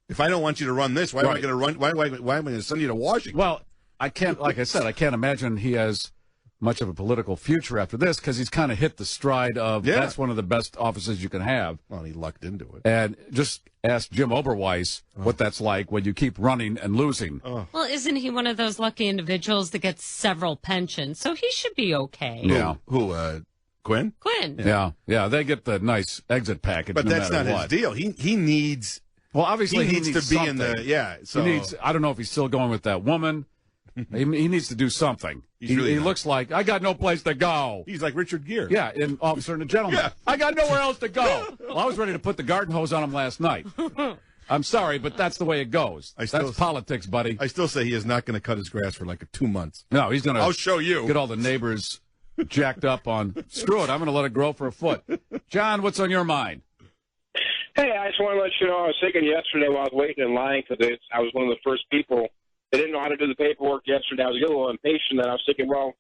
If I don't want you to run this, why am I going to run? Why am I going to send you to Washington? Well, I can't. Like I said, I can't imagine he has much of a political future after this because he's kind of hit the stride of that's one of the best offices you can have. Well, he lucked into it. And just ask Jim Oberweis what that's like when you keep running and losing. Well, isn't he one of those lucky individuals that gets several pensions? So he should be okay. Yeah. Who Quinn? Quinn. Yeah, they get the nice exit package. But no that's matter not what. his deal. He needs. Well, obviously he needs to be something. in the So he needs. I don't know if he's still going with that woman. he needs to do something. He looks like I got no place to go. He's like Richard Gere. Yeah, in Officer and a Gentleman. Yeah. I got nowhere else to go. Well, I was ready to put the garden hose on him last night. I'm sorry, but that's the way it goes. That's politics, buddy. I still say he is not going to cut his grass for like 2 months. No, he's going to. I'll show you. Get all the neighbors jacked up on. Screw it. I'm going to let it grow for a foot. John, what's on your mind? Hey, I just want to let you know I was thinking yesterday while I was waiting in line because I was one of the first people. They didn't know how to do the paperwork yesterday. I was a little impatient, and I was thinking, well,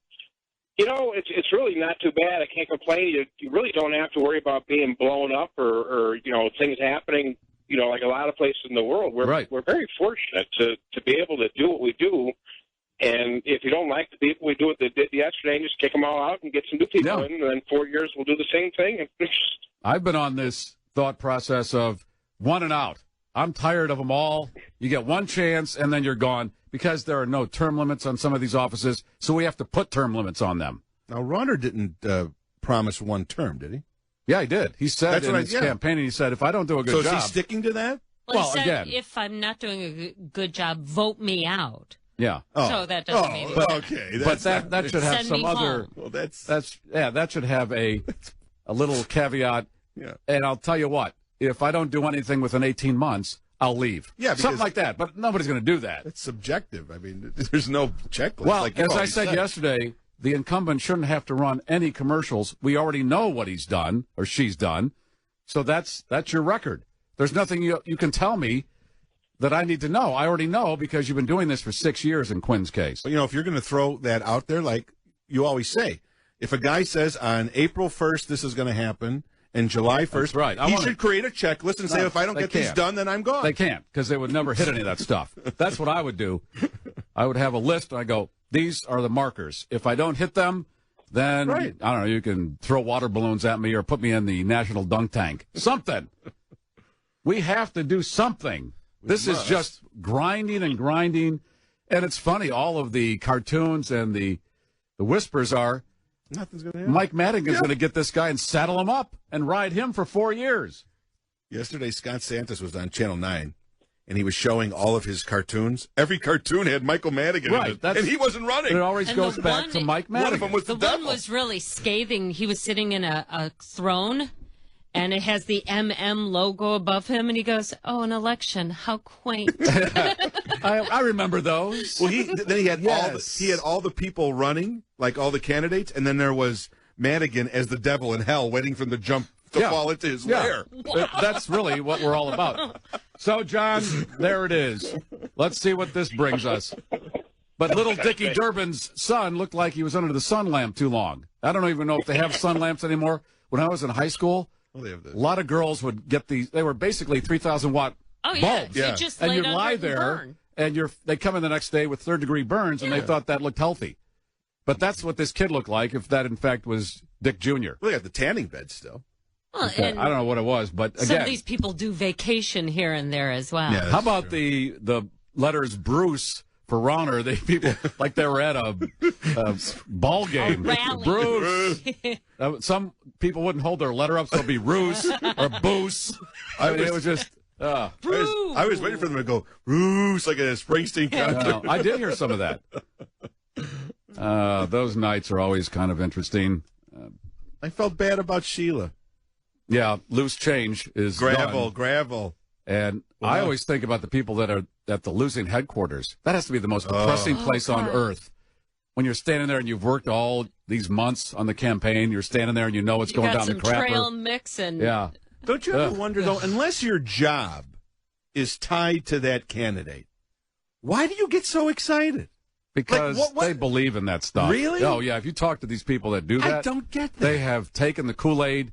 it's really not too bad. I can't complain. You really don't have to worry about being blown up or things happening. Like a lot of places in the world, we're very fortunate to be able to do what we do. And if you don't like the people, we do what they did yesterday and just kick them all out and get some new people in. And then 4 years, we'll do the same thing. I've been on this thought process of one and out. I'm tired of them all. You get one chance, and then you're gone because there are no term limits on some of these offices, so we have to put term limits on them. Now, Ronner didn't promise one term, did he? Yeah, he did. He said in his campaign, he said, if I don't do a good job. So is he sticking to that? Well, he said, if I'm not doing a good job, vote me out. Yeah. So that doesn't mean but, okay. But that should have some other. Home. Well, that should have a little caveat. Yeah. And I'll tell you what, if I don't do anything within 18 months, I'll leave. Yeah, something like that. But nobody's going to do that. It's subjective. I mean, there's no checklist. Well, like as I said yesterday, the incumbent shouldn't have to run any commercials. We already know what he's done or she's done. So that's your record. There's nothing you can tell me that I need to know. I already know because you've been doing this for 6 years in Quinn's case. But, if you're going to throw that out there, like you always say, if a guy says on April 1st this is going to happen, and July 1st, he should create a checklist and say, if I don't get these done, then I'm gone. They can't, because they would never hit any of that stuff. That's what I would do. I would have a list, and I go, these are the markers. If I don't hit them, then, I don't know, you can throw water balloons at me or put me in the national dunk tank. Something. We have to do something. This is just grinding and grinding. And it's funny, all of the cartoons and the whispers are, nothing's going to happen. Mike Madigan's going to get this guy and saddle him up and ride him for 4 years. Yesterday, Scott Santos was on Channel 9, and he was showing all of his cartoons. Every cartoon had Michael Madigan in it, and he wasn't running. It always goes back to Mike Madigan. One of them was the devil. One was really scathing. He was sitting in a throne, and it has the MM logo above him, and he goes, "Oh, an election, how quaint." I remember those. Well, then he had all the people running, like all the candidates, and then there was Madigan as the devil in hell, waiting for him to jump to fall into his lair. That's really what we're all about. So, John, there it is. Let's see what this brings us. But little Dickie Durbin's son looked like he was under the sun lamp too long. I don't even know if they have sun lamps anymore. When I was in high school, a lot of girls would get these. They were basically 3,000-watt bulbs. You just and you laid lie under it and there, burn. and they come in the next day with third-degree burns, and they thought that looked healthy. But that's what this kid looked like, if that, in fact, was Dick Jr. Look at the tanning bed still. Well, I don't know what it was, but again. Some of these people do vacation here and there as well. Yeah, how about the letters Bruce for Ronner? They people like they were at a ball game. A rally. Bruce. Some people wouldn't hold their letter up, so it'd be Roos or Boos. I mean, it was just. I was waiting for them to go Roos like a Springsteen concert. I did hear some of that. Those nights are always kind of interesting. I felt bad about Sheila. Yeah, loose change is gravel. And I always think about the people that are at the losing headquarters. That has to be the most depressing place on earth. When you're standing there and you've worked all these months on the campaign, you're standing there and you know it's going down the crapper. Trail mix and yeah. Don't you ever wonder, though, unless your job is tied to that candidate, why do you get so excited? Because they believe in that stuff. Really? Oh, yeah. If you talk to these people that do that, I don't get that. They have taken the Kool-Aid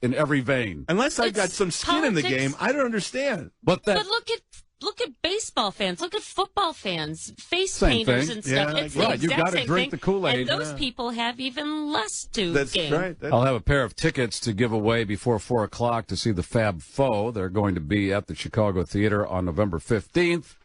in every vein. Unless I've got some skin in the game, I don't understand. But look at look at baseball fans. Look at football fans. Face Same painters thing. and stuff. Yeah, it's right. the You exact gotta same drink thing. the Kool-Aid. And those Yeah. people have even less to That's gain. right. I'll have a pair of tickets to give away before 4 o'clock to see the Fab Four. They're going to be at the Chicago Theater on November 15th.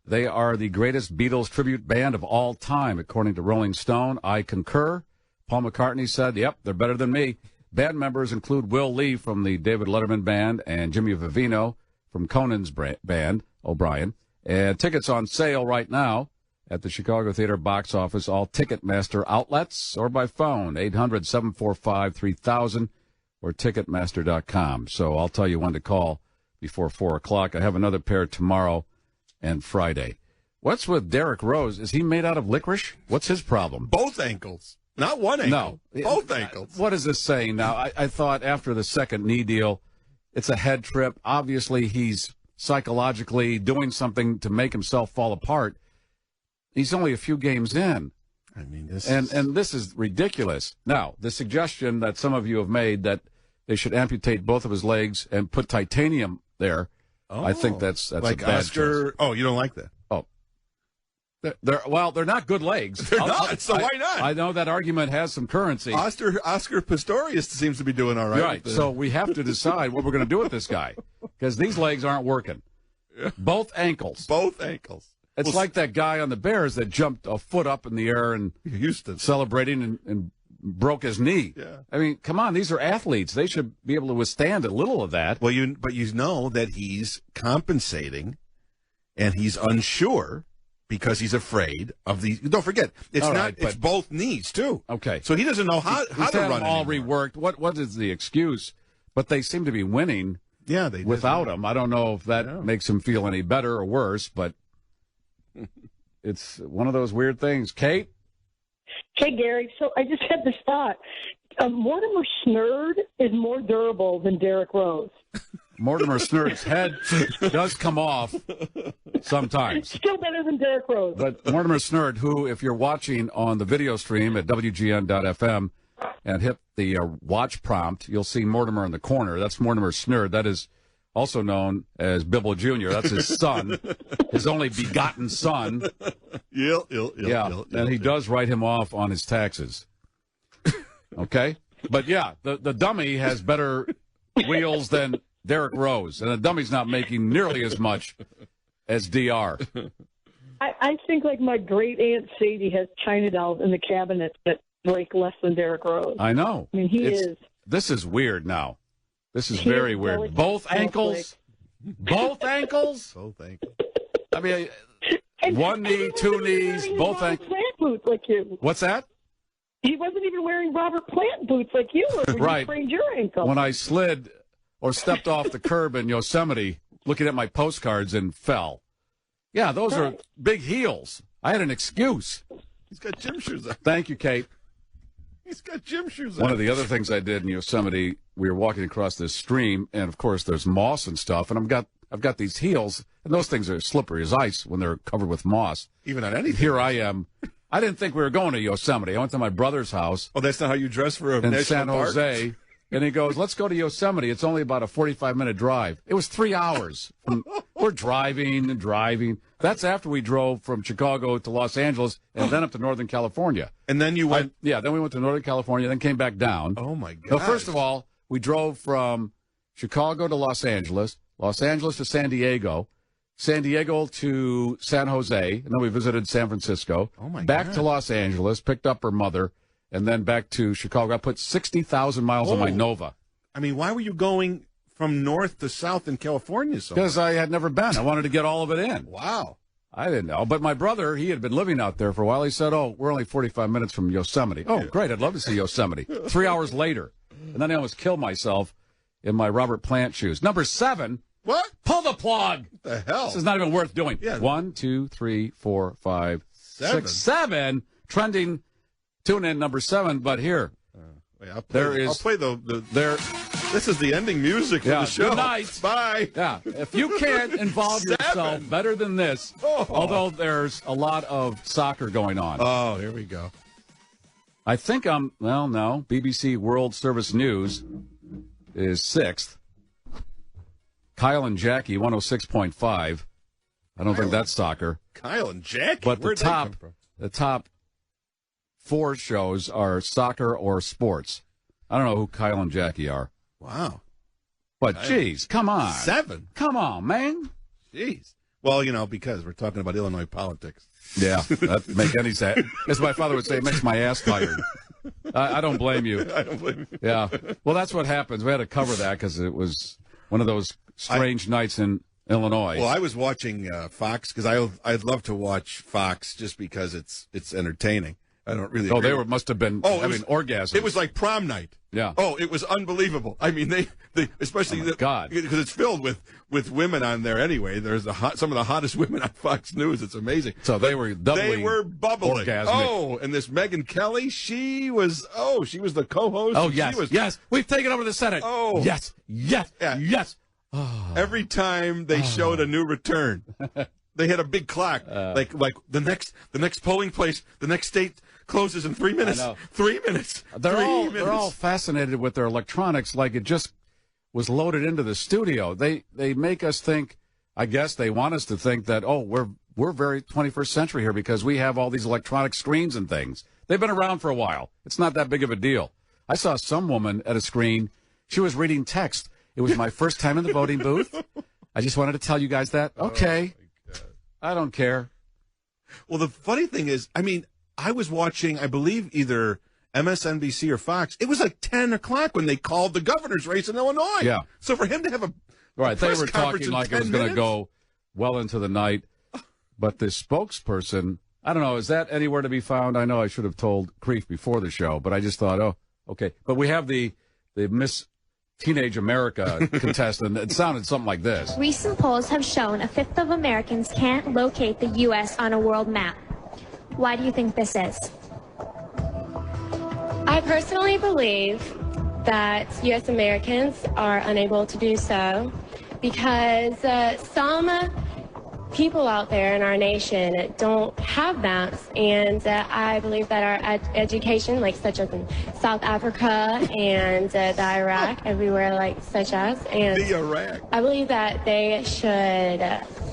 They are the greatest Beatles tribute band of all time, according to Rolling Stone. I concur. Paul McCartney said, yep, they're better than me. Band members include Will Lee from the David Letterman Band and Jimmy Vivino from Conan's band, O'Brien. And tickets on sale right now at the Chicago Theater box office, all Ticketmaster outlets, or by phone, 800-745-3000 or Ticketmaster.com. So I'll tell you when to call before 4 o'clock. I have another pair tomorrow and Friday. What's with Derrick Rose? Is he made out of licorice? What's his problem? Both ankles. Not one ankle. No. Both ankles. What is this saying now? I thought after the second knee deal, it's a head trip. Obviously, he's psychologically doing something to make himself fall apart. He's only a few games in. I mean, this and this is ridiculous. Now, the suggestion that some of you have made that they should amputate both of his legs and put titanium there, I think that's like a bad Oscar. choice. Oh, you don't like that? Oh, they're not good legs. They're not. So why not? I know that argument has some currency. Oscar Pistorius seems to be doing all right. Right. So we have to decide what we're going to do with this guy because these legs aren't working. Both ankles. Both ankles. It's like that guy on the Bears that jumped a foot up in the air and Houston celebrating and broke his knee. Yeah. I mean, come on, these are athletes. They should be able to withstand a little of that. Well, but you know that he's compensating, and he's unsure because he's afraid of these. Don't forget, it's All not. right, It's both knees too. Okay. So he doesn't know how He's to had run them all anymore. reworked. What is the excuse? But they seem to be winning. Yeah, they did. Without him. I don't know if that makes him feel any better or worse, but it's one of those weird things. Kate? Hey, Gary. So I just had this thought. Mortimer Snerd is more durable than Derrick Rose. Mortimer Snerd's head does come off sometimes. Still better than Derrick Rose. But Mortimer Snerd, who, if you're watching on the video stream at WGN.FM and hit the watch prompt, you'll see Mortimer in the corner. That's Mortimer Snerd. That is also known as Bibble Jr. That's his son, his only begotten son. And he does write him off on his taxes. Okay? But, yeah, the dummy has better wheels than Derrick Rose, and the dummy's not making nearly as much as DR. I think like my great aunt Sadie has China dolls in the cabinet that break less than Derrick Rose. I know. I mean, This is weird now. This is He very is weird. delicate. Both ankles? Both ankles? Both ankles. I mean, one knee, two knees, both ankles. Plant boots like you. What's that? He wasn't even wearing Robert Plant boots like you were when Right. you sprained your ankle. When I slid or stepped off the curb in Yosemite looking at my postcards and fell. Yeah, those are big heels. I had an excuse. He's got gym shoes on. Thank you, Kate. He's got gym shoes on. One of the other things I did in Yosemite, we were walking across this stream, and of course there's moss and stuff, and I've got these heels, and those things are slippery as ice when they're covered with moss. Even on anything. Here I am. I didn't think we were going to Yosemite. I went to my brother's house. Oh, that's not how you dress for a in national San park? Jose. And he goes, let's go to Yosemite. It's only about a 45-minute drive. It was 3 hours. We're driving and driving. That's after we drove from Chicago to Los Angeles and then up to Northern California. And then you went... then we went to Northern California, then came back down. Oh, my God. Now, first of all, we drove from Chicago to Los Angeles to San Diego to San Jose, and then we visited San Francisco. Oh, my back God. to Los Angeles, picked up her mother, and then back to Chicago. I put 60,000 miles on my Nova. I mean, why were you going from north to south in California so much? Because I had never been. I wanted to get all of it in. Wow. I didn't know. But my brother, he had been living out there for a while. He said, we're only 45 minutes from Yosemite. Oh, great. I'd love to see Yosemite. 3 hours later. And then I almost killed myself in my Robert Plant shoes. Number 7. What? Pull the plug. What the hell? This is not even worth doing. Yeah. 1, 2, 3, 4, 5, 7. 6, 7. Trending. Tune in number 7. But here. I'll play the This is the ending music for the show. Good night. Bye. Yeah. If you can't involve 7. yourself better than this, although there's a lot of soccer going on. Oh, here we go. I think no. BBC World Service News is 6th. Kyle and Jackie, 106.5. I don't think that's soccer. Kyle and Jackie. But Where'd they come from? the top 4 shows are soccer or sports. I don't know who Kyle and Jackie are. Wow. But, geez, come on. 7. Come on, man. Jeez. Well, because we're talking about Illinois politics. Yeah, that make any sense. As my father would say, it makes my ass tired. I don't blame you. I don't blame you. Yeah. Well, that's what happens. We had to cover that because it was one of those strange nights in Illinois. Well, I was watching Fox because I'd love to watch Fox just because it's entertaining. I don't really. Oh, must have been having orgasms. It was like prom night. Yeah. Oh, it was unbelievable. I mean, they especially God, because it's filled with women on there anyway. There's some of the hottest women on Fox News. It's amazing. So they were bubbling. Orgasmic. Oh, and this Megyn Kelly, she was the co-host. Oh yes, yes. We've taken over the Senate. Oh yes, yes, yeah. yes. Every time they showed a new return, they had a big clock, like the next polling place, the next state closes in 3 minutes. 3 minutes. They're all fascinated with their electronics, like it just was loaded into the studio. They make us think. I guess they want us to think that we're very 21st century here because we have all these electronic screens and things. They've been around for a while. It's not that big of a deal. I saw some woman at a screen. She was reading text. It was my first time in the voting booth. I just wanted to tell you guys that. Okay. I don't care. Well, the funny thing is, I was watching, I believe, either MSNBC or Fox. It was like 10 o'clock when they called the governor's race in Illinois. Yeah. So for him to have a right, they press were talking like it was going to go well into the night. But the spokesperson, I don't know, is that anywhere to be found? I know I should have told Creef before the show, but I just thought, oh, okay. But we have the Miss Teenage America contestant. It sounded something like this. Recent polls have shown a fifth of Americans can't locate the U.S. on a world map. Why do you think this is? I personally believe that U.S. Americans are unable to do so because some people out there in our nation don't have maps, and I believe that our education, like such as in South Africa and the Iraq, everywhere like such as, and the Iraq, I believe that they should,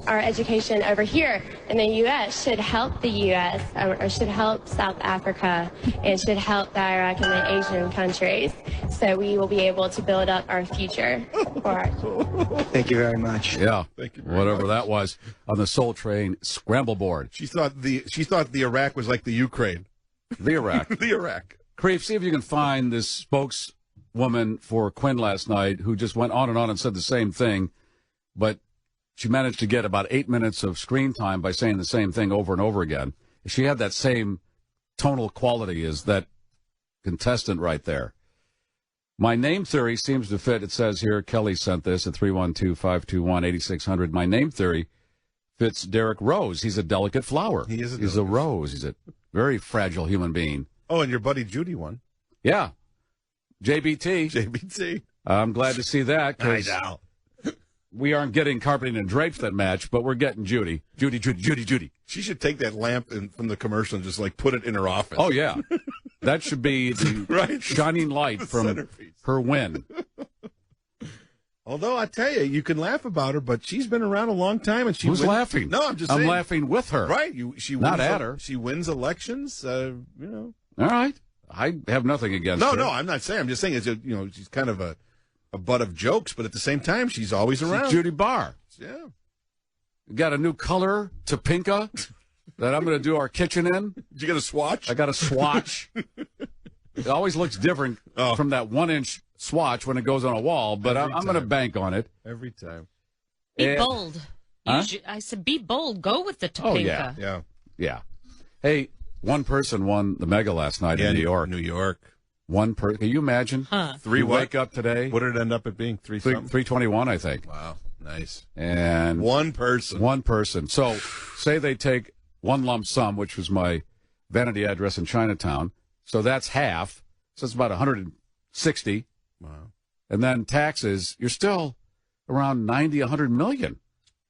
our education over here in the U.S. should help the U.S. Or should help South Africa and should help the Iraq and the Asian countries, so we will be able to build up our future. Thank you very much. Yeah, thank you. Whatever that was on the Soul Train scramble board. She thought the Iraq was like the Ukraine. The Iraq. The Iraq. Creef, see if you can find this spokeswoman for Quinn last night who just went on and said the same thing, but she managed to get about 8 minutes of screen time by saying the same thing over and over again. She had that same tonal quality as that contestant right there. My name theory seems to fit. It says here, Kelly sent this at 312-521-8600. My name theory fits Derek Rose. He's a delicate flower. He's a rose. He's a very fragile human being. Oh, and your buddy Judy won. Yeah. JBT. JBT. I'm glad to see that. I know. We aren't getting Carpeting and Drapes that match, but we're getting Judy. Judy. She should take that lamp from the commercial and just put it in her office. Oh, yeah. That should be the shining light from centerpiece. Her win. Although I tell you, you can laugh about her, but she's been around a long time, and Who's laughing? No, I'm just saying. I'm laughing with her. Right? She not wins at her. She wins elections. All right. I have nothing against her. No, I'm not saying. I'm just saying, she's kind of a butt of jokes, but at the same time, she's always around. She's Judy Barr. Yeah. Got a new color, Topinka, that I'm going to do our kitchen in. Did you get a swatch? I got a swatch. It always looks different from that 1-inch swatch when it goes on a wall, but I'm going to bank on it. Every time. Be bold. Huh? I said be bold. Go with the Topinka. Oh, yeah. Hey, one person won the Mega last night in New York. New York. One person. Can you imagine? Huh. You wake up today. What did it end up at being? 321, I think. Wow. Nice. And one person. So say they take one lump sum, which was my vanity address in Chinatown. So that's half. So it's about 160. Wow. And then taxes, you're still around 90, 100 million.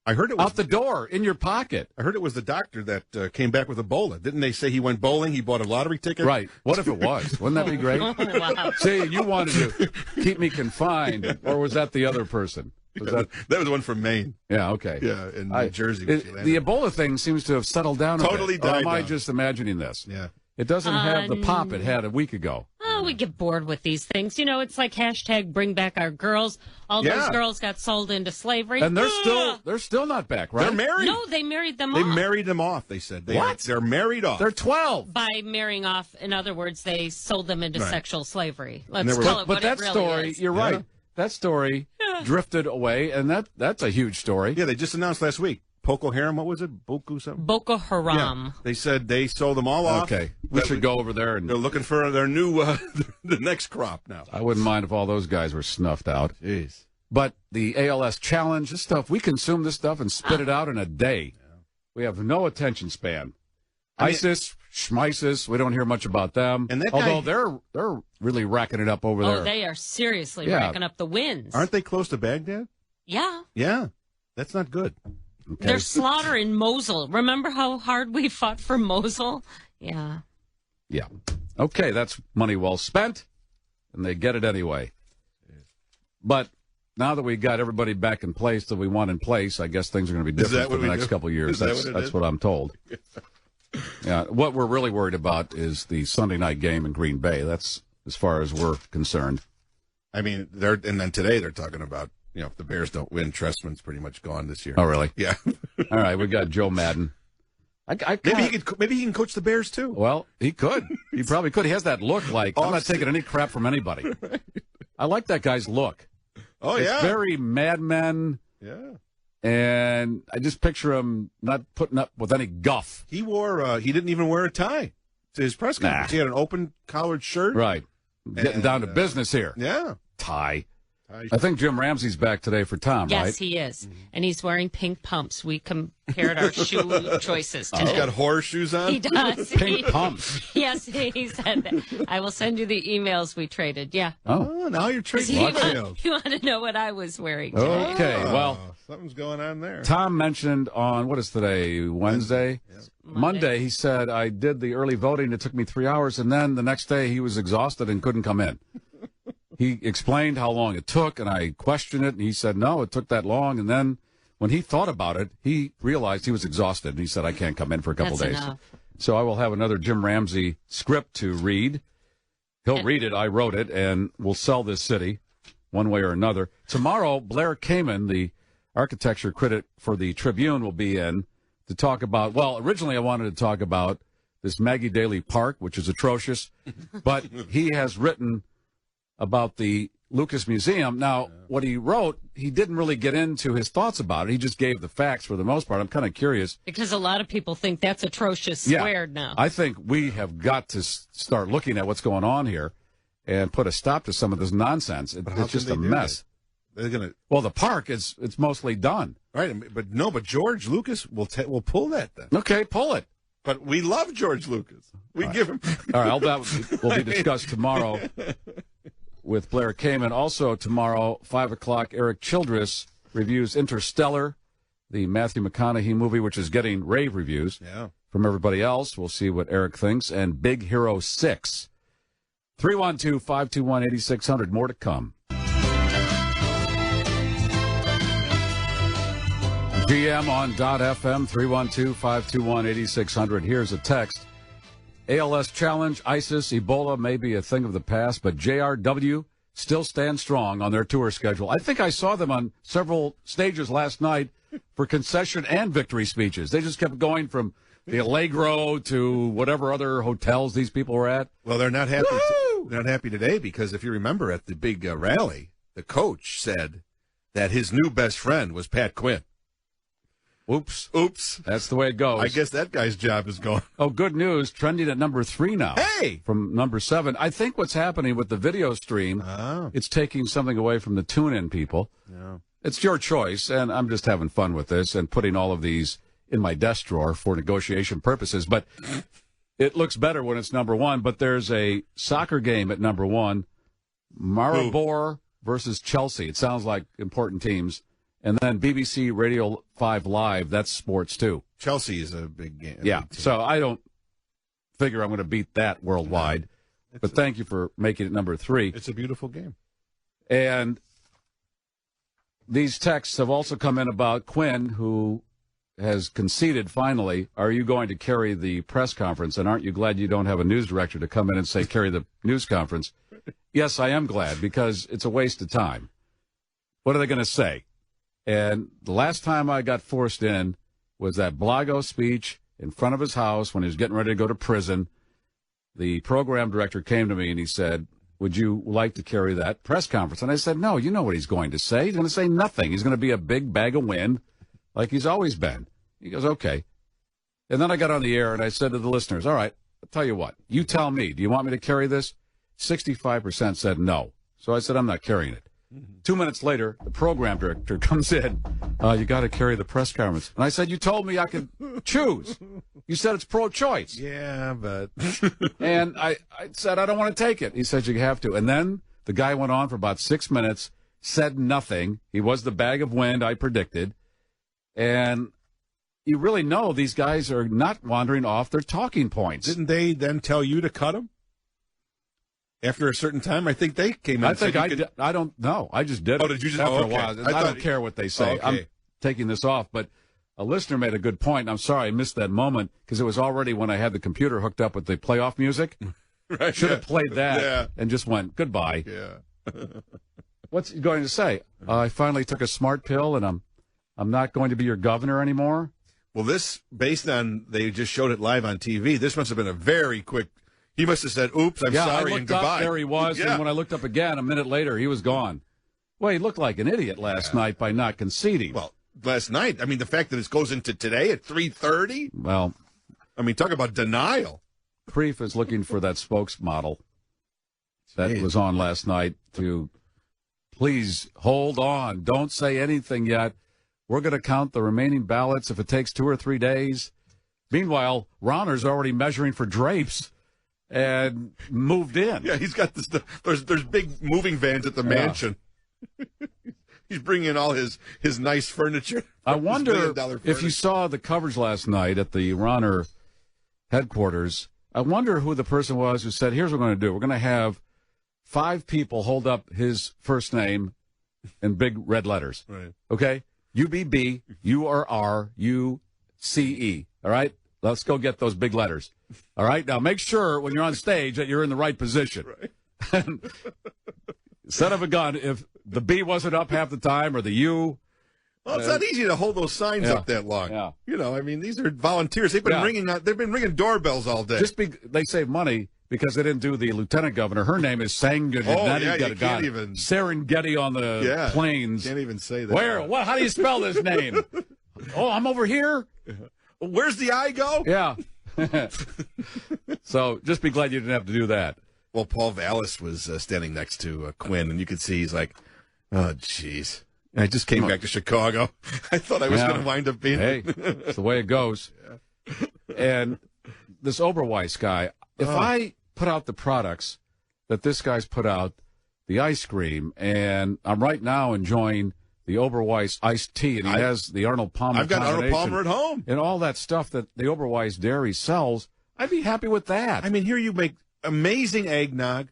I heard it was out the door in your pocket. I heard it was the doctor that came back with Ebola. Didn't they say he went bowling? He bought a lottery ticket? Right. What if it was? Wouldn't that be great? Wow. See, you wanted to keep me confined, or was that the other person? That was one from Maine. Yeah, okay. Yeah, in New Jersey. The Ebola thing seems to have settled down Totally a bit. Or am I down. just imagining this? Yeah. It doesn't have the pop it had a week ago. Oh, we get bored with these things. You know, it's like hashtag bring back our girls. All those girls got sold into slavery. And they're still not back, right? They're married. No, they married them They off. married them off, they said. They're married off. They're 12. By marrying off, in other words, they sold them into sexual slavery. Let's were- call it But what that it really story, is. you're right. That story drifted away, and that's a huge story. Yeah, they just announced last week. Boko Haram, what was it? Boku something? Boko Haram. Yeah. They said they sold them all off. Okay, we should go over there. And they're looking for their new, the next crop now. I wouldn't mind if all those guys were snuffed out. Jeez. But the ALS challenge, this stuff, we consume this stuff and spit it out in a day. Yeah. We have no attention span. ISIS, Schmisis, we don't hear much about them. And that although guy, they're really racking it up over there. Oh, they are seriously racking up the wins. Aren't they close to Baghdad? Yeah. Yeah. That's not good. Okay. There's slaughter in Mosul. Remember how hard we fought for Mosul? Yeah. Yeah. Okay, that's money well spent, and they get it anyway. But now that we got everybody back in place that we want in place, I guess things are going to be different for the next couple of years. That's what I'm told. Yeah. What we're really worried about is the Sunday night game in Green Bay. That's as far as we're concerned. I mean, and then today they're talking about, if the Bears don't win, Trestman's pretty much gone this year. Oh, really? Yeah. All right, we got Joe Madden. Maybe he can coach the Bears too. Well, he could. He probably could. He has that look like I'm not taking any crap from anybody. Right. I like that guy's look. Oh, it's very Mad Men. Yeah. And I just picture him not putting up with any guff. He didn't even wear a tie to his press conference. He had an open collared shirt. Right. Getting down to business here. Yeah. Tie. I think Jim Ramsey's back today for Tom, right? Yes, he is. And he's wearing pink pumps. We compared our shoe choices today. He's got horseshoes on? He does. Pink pumps. Yes, he said that. I will send you the emails we traded. Yeah. Oh, now you're trading emails. You want to know what I was wearing today. Okay, well. Something's going on there. Tom mentioned on, what is today, Wednesday? Yes. Monday, he said, I did the early voting. It took me 3 hours. And then the next day, he was exhausted and couldn't come in. He explained how long it took, and I questioned it, and he said, no, it took that long. And then when he thought about it, he realized he was exhausted, and he said, I can't come in for a couple days. Enough. So I will have another Jim Ramsey script to read. He'll read it. I wrote it, and we'll sell this city one way or another. Tomorrow, Blair Kamen, the architecture critic for the Tribune, will be in to talk about, well, originally I wanted to talk about this Maggie Daley Park, which is atrocious, but he has written about the Lucas Museum. Now, what he wrote, he didn't really get into his thoughts about it. He just gave the facts for the most part. I'm kind of curious. Because a lot of people think that's atrocious squared now. I think we have got to start looking at what's going on here and put a stop to some of this nonsense. It's just a mess. They're gonna. Well, the park it's mostly done. Right, but George Lucas will pull that then. Okay, pull it. But we love George Lucas. We give him. All right, that will be discussed tomorrow with Blair Kamen. Also tomorrow, 5 o'clock, Eric Childress reviews Interstellar, the Matthew McConaughey movie, which is getting rave reviews from everybody else. We'll see what Eric thinks. And Big Hero 6. 312-521-8600. More to come. GM on .fm, 312-521-8600. Here's a text. ALS challenge, ISIS, Ebola may be a thing of the past, but JRW still stands strong on their tour schedule. I think I saw them on several stages last night for concession and victory speeches. They just kept going from the Allegro to whatever other hotels these people were at. Well, they're not happy. They're not happy today because if you remember at the big rally, the coach said that his new best friend was Pat Quinn. Oops. That's the way it goes. I guess that guy's job is gone. Oh, good news. Trending at number 3 now. Hey! From number 7. I think what's happening with the video stream, it's taking something away from the tune-in people. Yeah. It's your choice, and I'm just having fun with this and putting all of these in my desk drawer for negotiation purposes. But it looks better when it's number 1. But there's a soccer game at number 1, Maribor versus Chelsea. It sounds like important teams. And then BBC Radio 5 Live, that's sports, too. Chelsea is a big game. Yeah, so I don't figure I'm going to beat that worldwide. But thank you for making it number 3. It's a beautiful game. And these texts have also come in about Quinn, who has conceded finally, are you going to carry the press conference? And aren't you glad you don't have a news director to come in and say, carry the news conference? Yes, I am glad, because it's a waste of time. What are they going to say? And the last time I got forced in was that Blago speech in front of his house when he was getting ready to go to prison. The program director came to me and he said, would you like to carry that press conference? And I said, no, you know what he's going to say. He's going to say nothing. He's going to be a big bag of wind like he's always been. He goes, okay. And then I got on the air and I said to the listeners, all right, I'll tell you what. You tell me, do you want me to carry this? 65% said no. So I said, I'm not carrying it. 2 minutes later, the program director comes in. You got to carry the press conference. And I said, you told me I could choose. You said it's pro-choice. Yeah, but... And I said, I don't want to take it. He said, you have to. And then the guy went on for about 6 minutes, said nothing. He was the bag of wind I predicted. And you really know these guys are not wandering off their talking points. Didn't they then tell you to cut them? After a certain time, I think they came in. I don't know. I just did it. Oh, did you just? After okay. a while. I don't care what they say. Okay. I'm taking this off. But a listener made a good point. And I'm sorry I missed that moment because it was already when I had the computer hooked up with the playoff music. Right, Should have played that and just went, goodbye. Yeah. What's he going to say? I finally took a smart pill, and I'm not going to be your governor anymore? Well, this, based on, they just showed it live on TV, this must have been a very quick, he must have said, oops, I'm sorry, and goodbye. Up, there he was, and when I looked up again, a minute later, he was gone. Well, he looked like an idiot last night by not conceding. Well, last night, I mean, the fact that it goes into today at 3:30? Well. I mean, talk about denial. Preef is looking for that spokesmodel that was on last night to please hold on. Don't say anything yet. We're going to count the remaining ballots if it takes 2 or 3 days. Meanwhile, Rauner's already measuring for drapes and moved in. Yeah, he's got this. There's big moving vans at the mansion. He's bringing in all his nice furniture. I wonder if you saw the coverage last night at the Rauner headquarters. I wonder who the person was who said, here's what we're going to do. We're going to have 5 people hold up his first name in big red letters. Right. Okay? UBB, URR, UCE. All right? Let's go get those big letters. All right? Now, make sure when you're on stage that you're in the right position. Right. Son of a gun, if the B wasn't up half the time or the U. Well, it's not easy to hold those signs up that long. Yeah. You know, I mean, these are volunteers. They've been ringing doorbells all day. They save money because they didn't do the lieutenant governor. Her name is Serengeti. You can't even. Serengeti on the plains. Can't even say that. Where? What? How do you spell this name? Oh, I'm over here. Where's the I go? Yeah. So just be glad you didn't have to do that. Well, Paul Vallis was standing next to Quinn, and you could see he's like, oh, jeez. I just came back to Chicago. I thought I was going to wind up being. Hey, it's the way it goes. And this Oberweis guy, if I put out the products that this guy's put out, the ice cream, and I'm right now enjoying the Oberweis iced tea, and he has the Arnold Palmer. I've got Arnold Palmer at home. And all that stuff that the Oberweis dairy sells, I'd be happy with that. I mean, here you make amazing eggnog,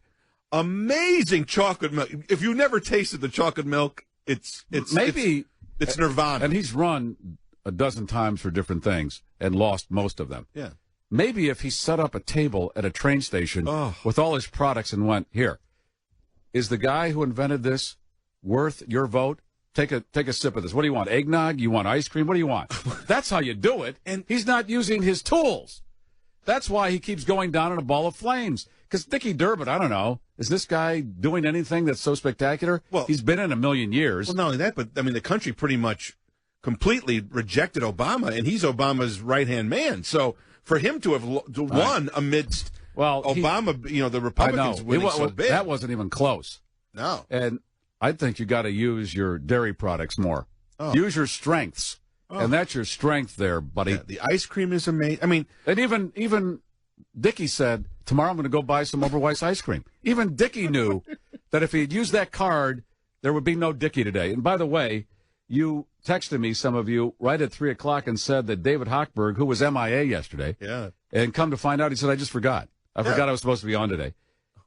amazing chocolate milk. If you never tasted the chocolate milk, it's nirvana. And he's run a dozen times for different things and lost most of them. Yeah. Maybe if he set up a table at a train station with all his products and went, here, is the guy who invented this worth your vote? Take a sip of this. What do you want? Eggnog? You want ice cream? What do you want? That's how you do it. And he's not using his tools. That's why he keeps going down in a ball of flames. Because Dickie Durbin, I don't know, is this guy doing anything that's so spectacular? Well, he's been in a million years. Well, not only that, but, I mean, the country pretty much completely rejected Obama, and he's Obama's right-hand man. So for him to have won amidst Obama, the Republicans winning so big. That wasn't even close. No. And I think you got to use your dairy products more. Oh. Use your strengths. Oh. And that's your strength there, buddy. Yeah, the ice cream is amazing. I mean, and even Dickie said, tomorrow I'm going to go buy some Oberweis ice cream. Even Dickie knew that if he had used that card, there would be no Dickie today. And by the way, you texted me, some of you, right at 3 o'clock and said that David Hochberg, who was MIA yesterday, and come to find out, he said, I just forgot. I forgot I was supposed to be on today.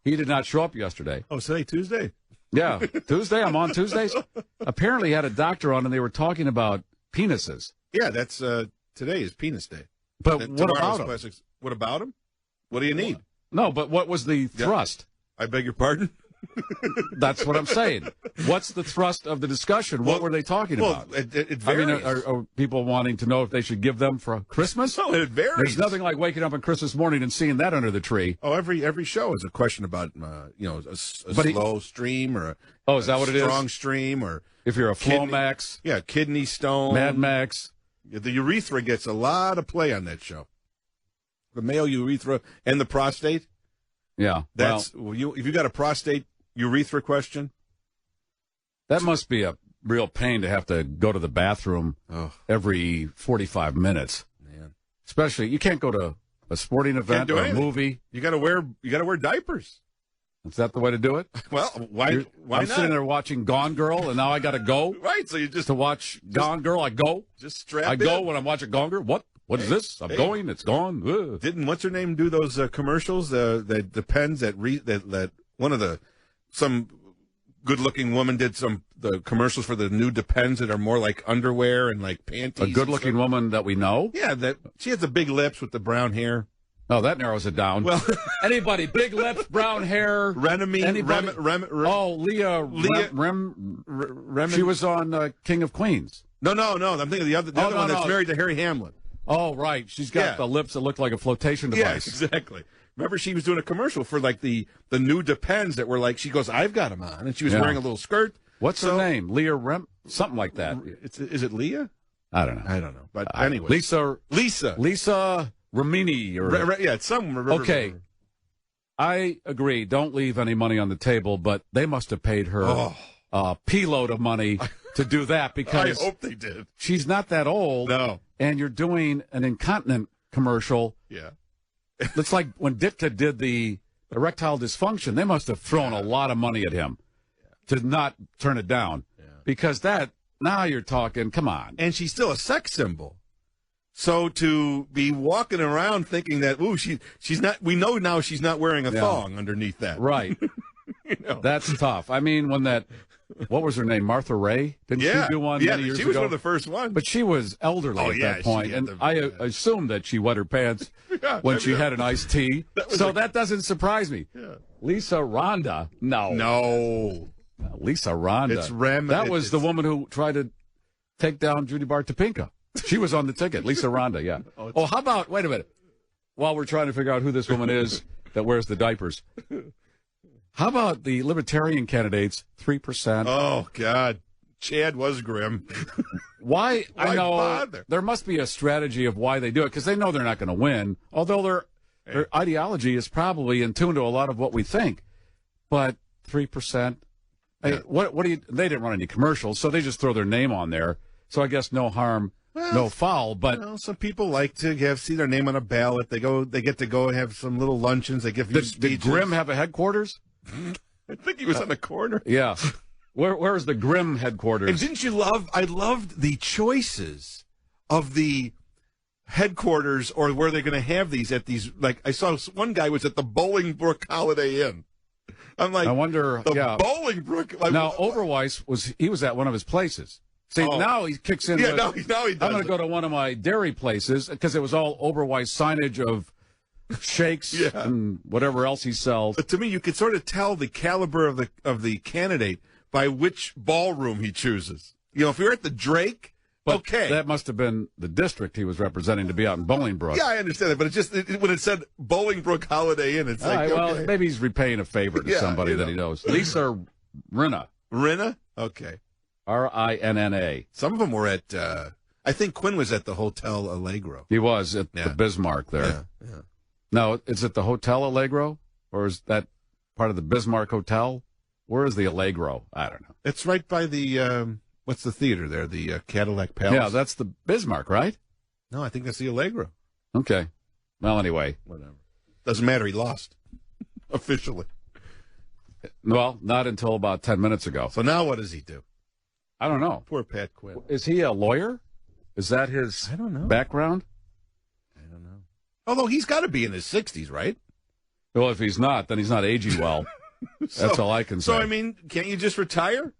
He did not show up yesterday. Oh, today, Tuesday? Yeah, Tuesday. I'm on Tuesdays. Apparently, had a doctor on, and they were talking about penises. Yeah, that's today is penis day. But what about him? Classics. What about him? What do you need? No, but what was the thrust? I beg your pardon? That's what I'm saying. What's the thrust of the discussion? What were they talking about? It varies. I mean, are people wanting to know if they should give them for Christmas? No, it varies. There's nothing like waking up on Christmas morning and seeing that under the tree. Oh, every show is a question about a slow stream or is that what it is? Strong stream or if you're a Flomax. Yeah, kidney stone. Mad Max. The urethra gets a lot of play on that show. The male urethra and the prostate. Yeah, if you got a prostate urethra question, that must be a real pain to have to go to the bathroom every 45 minutes. Man, especially you can't go to a sporting event or a movie. You got to wear diapers. Is that the way to do it? Well, why I'm not? sitting there watching Gone Girl, and now I got to go. Right, so you just to watch Gone Girl. I go. Just strap. I go when I'm watching Gone Girl. What is this? I'm going. It's gone. Ugh. Didn't what's her name do those commercials? That Depends that one of some good-looking woman did the commercials for the new Depends that are more like underwear and like panties. A good-looking woman that we know. Yeah, that she has the big lips with the brown hair. Oh, that narrows it down. Well, anybody, big lips, brown hair. Anybody? Leah she was on King of Queens. No. I'm thinking of the other one that's married to Harry Hamlin. Oh, right. She's got the lips that look like a flotation device. Yeah, exactly. Remember, she was doing a commercial for like the new Depends that were like, she goes, I've got them on. And she was wearing a little skirt. What's her name? Leah something like that. Is it Leah? I don't know. But anyway. Lisa Ramini. It's some. Okay. I agree. Don't leave any money on the table, but they must have paid her a p-load of money to do that because I hope they did. She's not that old. No. And you're doing an incontinent commercial. Yeah. It's like when Ditka did the erectile dysfunction, they must have thrown a lot of money at him to not turn it down. Yeah. Because now you're talking, come on. And she's still a sex symbol. So to be walking around thinking that, she's not, we know now she's not wearing a thong underneath that. Right. That's tough. I mean, when what was her name? Martha Ray? Didn't she do one many years ago? She was one of the first ones. But she was elderly at that point, and I assumed that she wet her pants when she had an iced tea. That doesn't surprise me. Yeah. Lisa Ronda? No. Lisa Ronda. It's Rem. That was the woman who tried to take down Judy Bartopinka. She was on the ticket. Lisa Ronda, yeah. How about, wait a minute, while we're trying to figure out who this woman is that wears the diapers. How about the Libertarian candidates, 3%? Oh, God. Chad was grim. Why I know bother? There must be a strategy of why they do it, because they know they're not going to win, although their ideology is probably in tune to a lot of what we think. But 3%, hey, what do you, they didn't run any commercials, so they just throw their name on there. So I guess no harm, no foul. But some people like to see their name on a ballot. They get to go and have some little luncheons. They give you speeches. Did Grimm have a headquarters? I think he was on the corner. Yeah. Where is the Grimm headquarters? And didn't you I loved the choices of the headquarters or where they're going to have these at these, like I saw one guy was at the Bolingbrook Holiday Inn. I'm like, I wonder, Bolingbrook. Like, now, Oberweis was at one of his places. See, now he kicks in. Yeah, now he does. I'm going to go to one of my dairy places because it was all Oberweis signage of shakes and whatever else he sells. But to me, you could sort of tell the caliber of the candidate by which ballroom he chooses. If you're at the Drake, okay. That must have been the district he was representing to be out in Bolingbrook. Yeah, I understand that, but when it said Bolingbrook Holiday Inn, it's all like, right, okay. well, maybe he's repaying a favor to somebody that he knows. Lisa Rinna. Rinna? Okay. Rinna. Some of them were at, I think Quinn was at the Hotel Allegro. He was at the Bismarck there. Yeah. No, is it the Hotel Allegro? Or is that part of the Bismarck Hotel? Where is the Allegro? I don't know. It's right by the, what's the theater there? The Cadillac Palace? Yeah, that's the Bismarck, right? No, I think that's the Allegro. Okay. Well, anyway. Whatever. Doesn't matter. He lost. Officially. Well, not until about 10 minutes ago. So now what does he do? I don't know. Poor Pat Quinn. Is he a lawyer? Is that his background? I don't know. Although he's got to be in his 60s, right? Well, if he's not, then he's not aging well. That's all I can say. So, I mean, can't you just retire?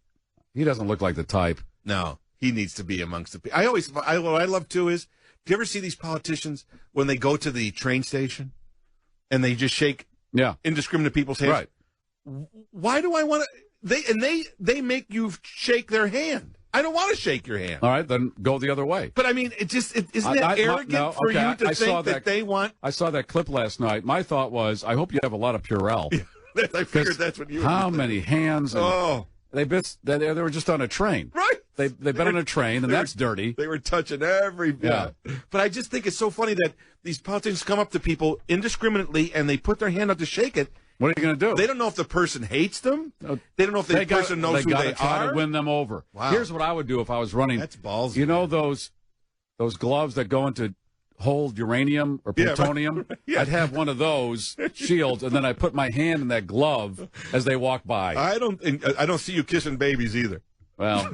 He doesn't look like the type. No, he needs to be amongst the people. What I love, too, is, do you ever see these politicians when they go to the train station and they just shake indiscriminate people's hands? Right. Why do I want to? They make you shake their hand. I don't want to shake your hand. All right, then go the other way. But I mean, isn't it arrogant for you to think that they want? I saw that clip last night. My thought was, I hope you have a lot of Purell. I figured that's what you. How many hands? And they were just on a train. Right. They've been on a train, and that's dirty. They were touching every. Yeah. But I just think it's so funny that these politicians come up to people indiscriminately and they put their hand up to shake it. What are you going to do? They don't know if the person hates them. They don't know if the person knows who they try are. To win them over. Wow. Here's what I would do if I was running. That's ballsy. You know those gloves that go into hold uranium or plutonium? Yeah. I'd have one of those shields, and then I put my hand in that glove as they walk by. I don't see you kissing babies either. Well,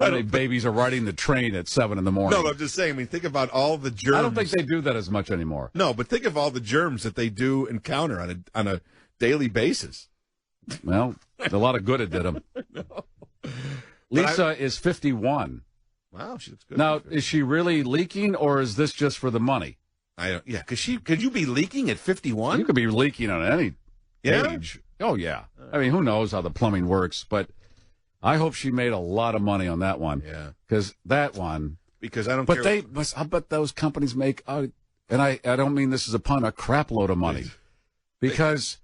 how many babies are riding the train at 7 in the morning? No, but I'm just saying. I mean, think about all the germs. I don't think they do that as much anymore. No, but think of all the germs that they do encounter on a daily basis. Well, a lot of good it did them. No. Lisa is 51. Wow, she looks good. Now, is she really leaking, or is this just for the money? Yeah, could you be leaking at 51? You could be leaking on any age. Oh, yeah. I mean, who knows how the plumbing works, but I hope she made a lot of money on that one. Yeah. Because that one. Because I don't but care. I bet those companies make, and I don't mean this is a pun, a crap load of money. Because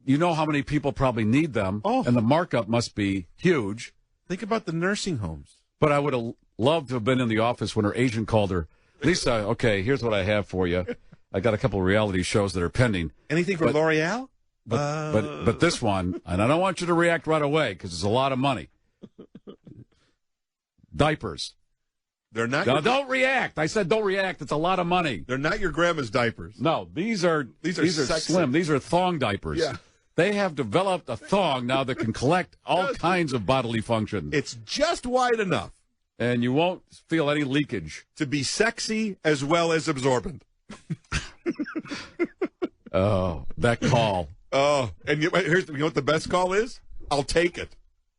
you know how many people probably need them, and the markup must be huge. Think about the nursing homes. But I would have loved to have been in the office when her agent called her. Lisa, okay, here's what I have for you. I got a couple of reality shows that are pending. Anything for L'Oreal? But this one, and I don't want you to react right away because it's a lot of money. Diapers. They're not. No, don't react. I said don't react. It's a lot of money. They're not your grandma's diapers. No, these are slim. These are thong diapers. Yeah. They have developed a thong now that can collect all kinds of bodily functions. It's just wide enough. And you won't feel any leakage. To be sexy as well as absorbent. Oh, that call. Oh, and you know what the best call is? I'll take it.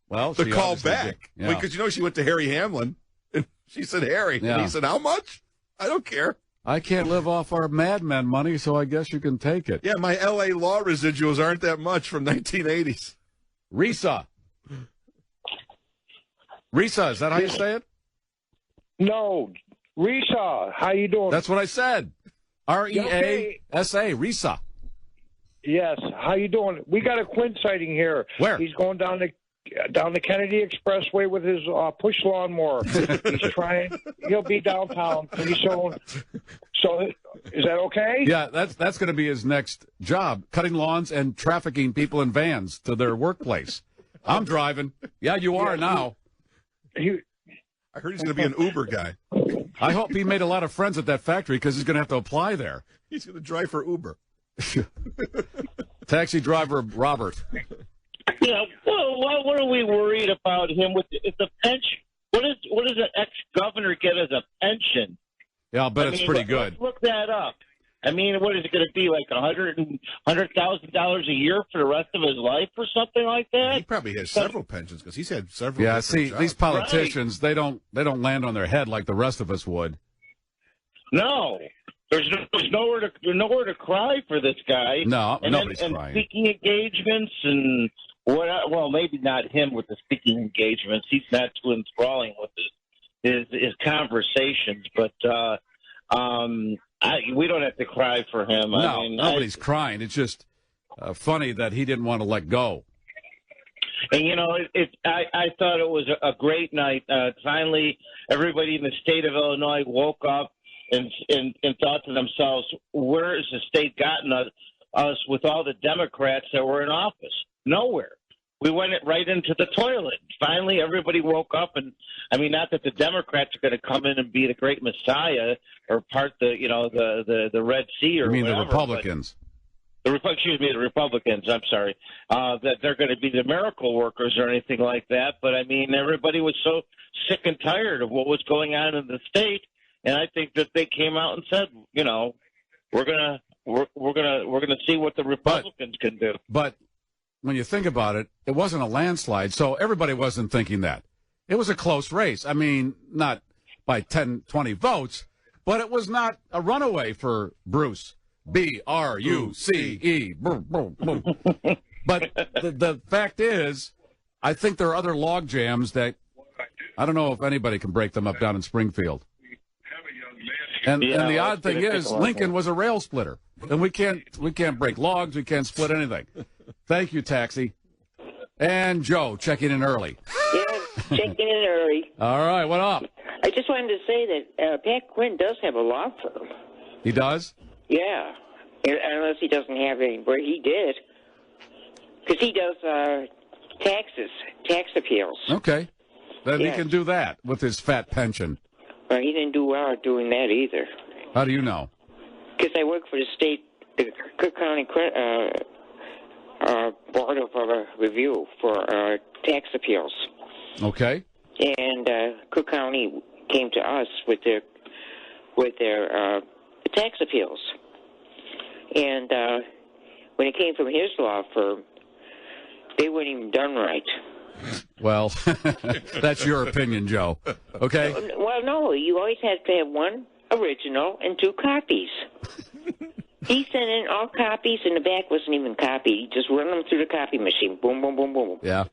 Well, the call back. Because she went to Harry Hamlin, and she said, Harry. Yeah. And he said, how much? I don't care. I can't live off our Mad Men money, so I guess you can take it. Yeah, my L.A. law residuals aren't that much from 1980s. Risa, is that how you say it? No, Risa. How you doing? That's what I said. R-E-A-S-A, Risa. Yes. How you doing? We got a Quinn sighting here. Where? He's going down the Kennedy Expressway with his push lawnmower. He's trying. He'll be downtown pretty soon. So, is that okay? Yeah, that's going to be his next job: cutting lawns and trafficking people in vans to their workplace. I'm driving. Yeah, you are now. I heard he's going to be an Uber guy. I hope he made a lot of friends at that factory because he's going to have to apply there. He's going to drive for Uber. Taxi driver Robert. Yeah, well, what are we worried about him with the pension? What does an ex-governor get as a pension? Yeah, I'll bet it's pretty good. Let's look that up. I mean, what is it going to be, like $100,000 a year for the rest of his life or something like that? He probably has several pensions because he's had several. Yeah, see, jobs. These politicians, they don't land on their head like the rest of us would. No, there's nowhere to cry for this guy. No, nobody's and crying. Speaking engagements and well, maybe not him with the speaking engagements. He's not too enthralling with his conversations, but we don't have to cry for him. No, I mean, nobody's crying. It's just funny that he didn't want to let go. And, I thought it was a great night. Finally, everybody in the state of Illinois woke up and thought to themselves, where has the state gotten us with all the Democrats that were in office? Nowhere. We went right into the toilet. Finally, everybody woke up, and I mean, not that the Democrats are going to come in and be the great messiah or part the Red Sea or you mean whatever, the Republicans? The Republicans. I'm sorry. That they're going to be the miracle workers or anything like that. But I mean, everybody was so sick and tired of what was going on in the state, and I think that they came out and said, we're gonna see what the Republicans can do. But when you think about it, it wasn't a landslide, so everybody wasn't thinking that. It was a close race. I mean, not by 10, 20 votes, but it was not a runaway for Bruce. B-R-U-C-E. But the fact is, I think there are other log jams that I don't know if anybody can break them up down in Springfield. And the odd thing is, Lincoln was a rail splitter, and we can't break logs, we can't split anything. Thank you, Taxi. And Joe, checking in early. Yeah, checking in early. All right, what up? I just wanted to say that Pat Quinn does have a law firm. He does? Yeah, unless he doesn't have any, but he did. Because he does tax appeals. Okay. Then Yeah. he can do that with his fat pension. Well, he didn't do well at doing that either. How do you know? Because I work for the Cook County Board of Review for tax appeals. Okay. And Cook County came to us with their tax appeals. And when it came from his law firm, they weren't even done right. Well, that's your opinion, Joe. Okay? Well, no, you always have to have one original and two copies. He sent in all copies, and the back wasn't even copied. He just run them through the copy machine. Boom, boom, boom, boom. Yeah.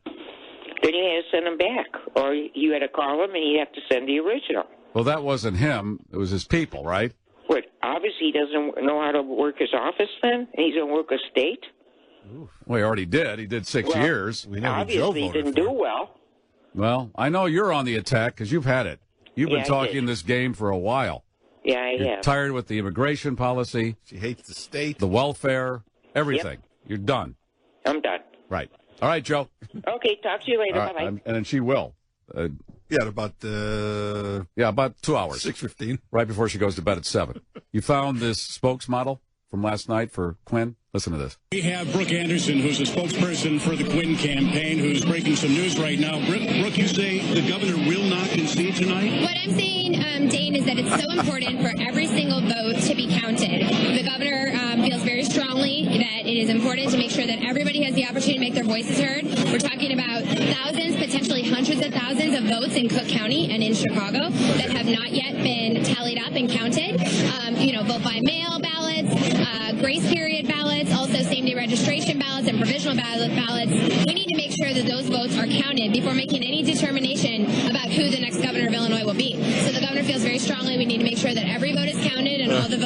Then you had to send them back, or you had to call him, and he'd have to send the original. Well, that wasn't him. It was his people, right? What, obviously he doesn't know how to work his office then? And he's going to work a state? Well, he already did. He did 6 years. We know obviously he didn't do well. Well, I know you're on the attack because you've had it. You've been Yeah, I talking did. this game for a while. Yeah, I You're have. tired with the immigration policy. She hates the state. The welfare, everything. You're done. I'm done. Right. All right, Joe. Okay, talk to you later. All right, Bye-bye. and then she will. About 2 hours. 6:15. Right before she goes to bed at 7. You found this spokesmodel from last night for Quinn? Listen to this. We have Brooke Anderson, who's a spokesperson for the Quinn campaign, who's breaking some news right now. Brooke, you say the governor will not concede tonight? What I'm saying, Dane, is that it's so important for every single vote to be counted. The governor feels very strongly that it is important to make sure that everybody has the opportunity to make their voices heard. We're talking about thousands, potentially hundreds of thousands of votes in Cook County and in Chicago that have not yet been tallied up and counted. Vote by mail ballots, grace period ballots, also same-day registration ballots and provisional ballots. We need to make sure that those votes are counted before making any determination about who the next governor of Illinois will be. So the governor feels very strongly we need to make sure that every vote is counted and all the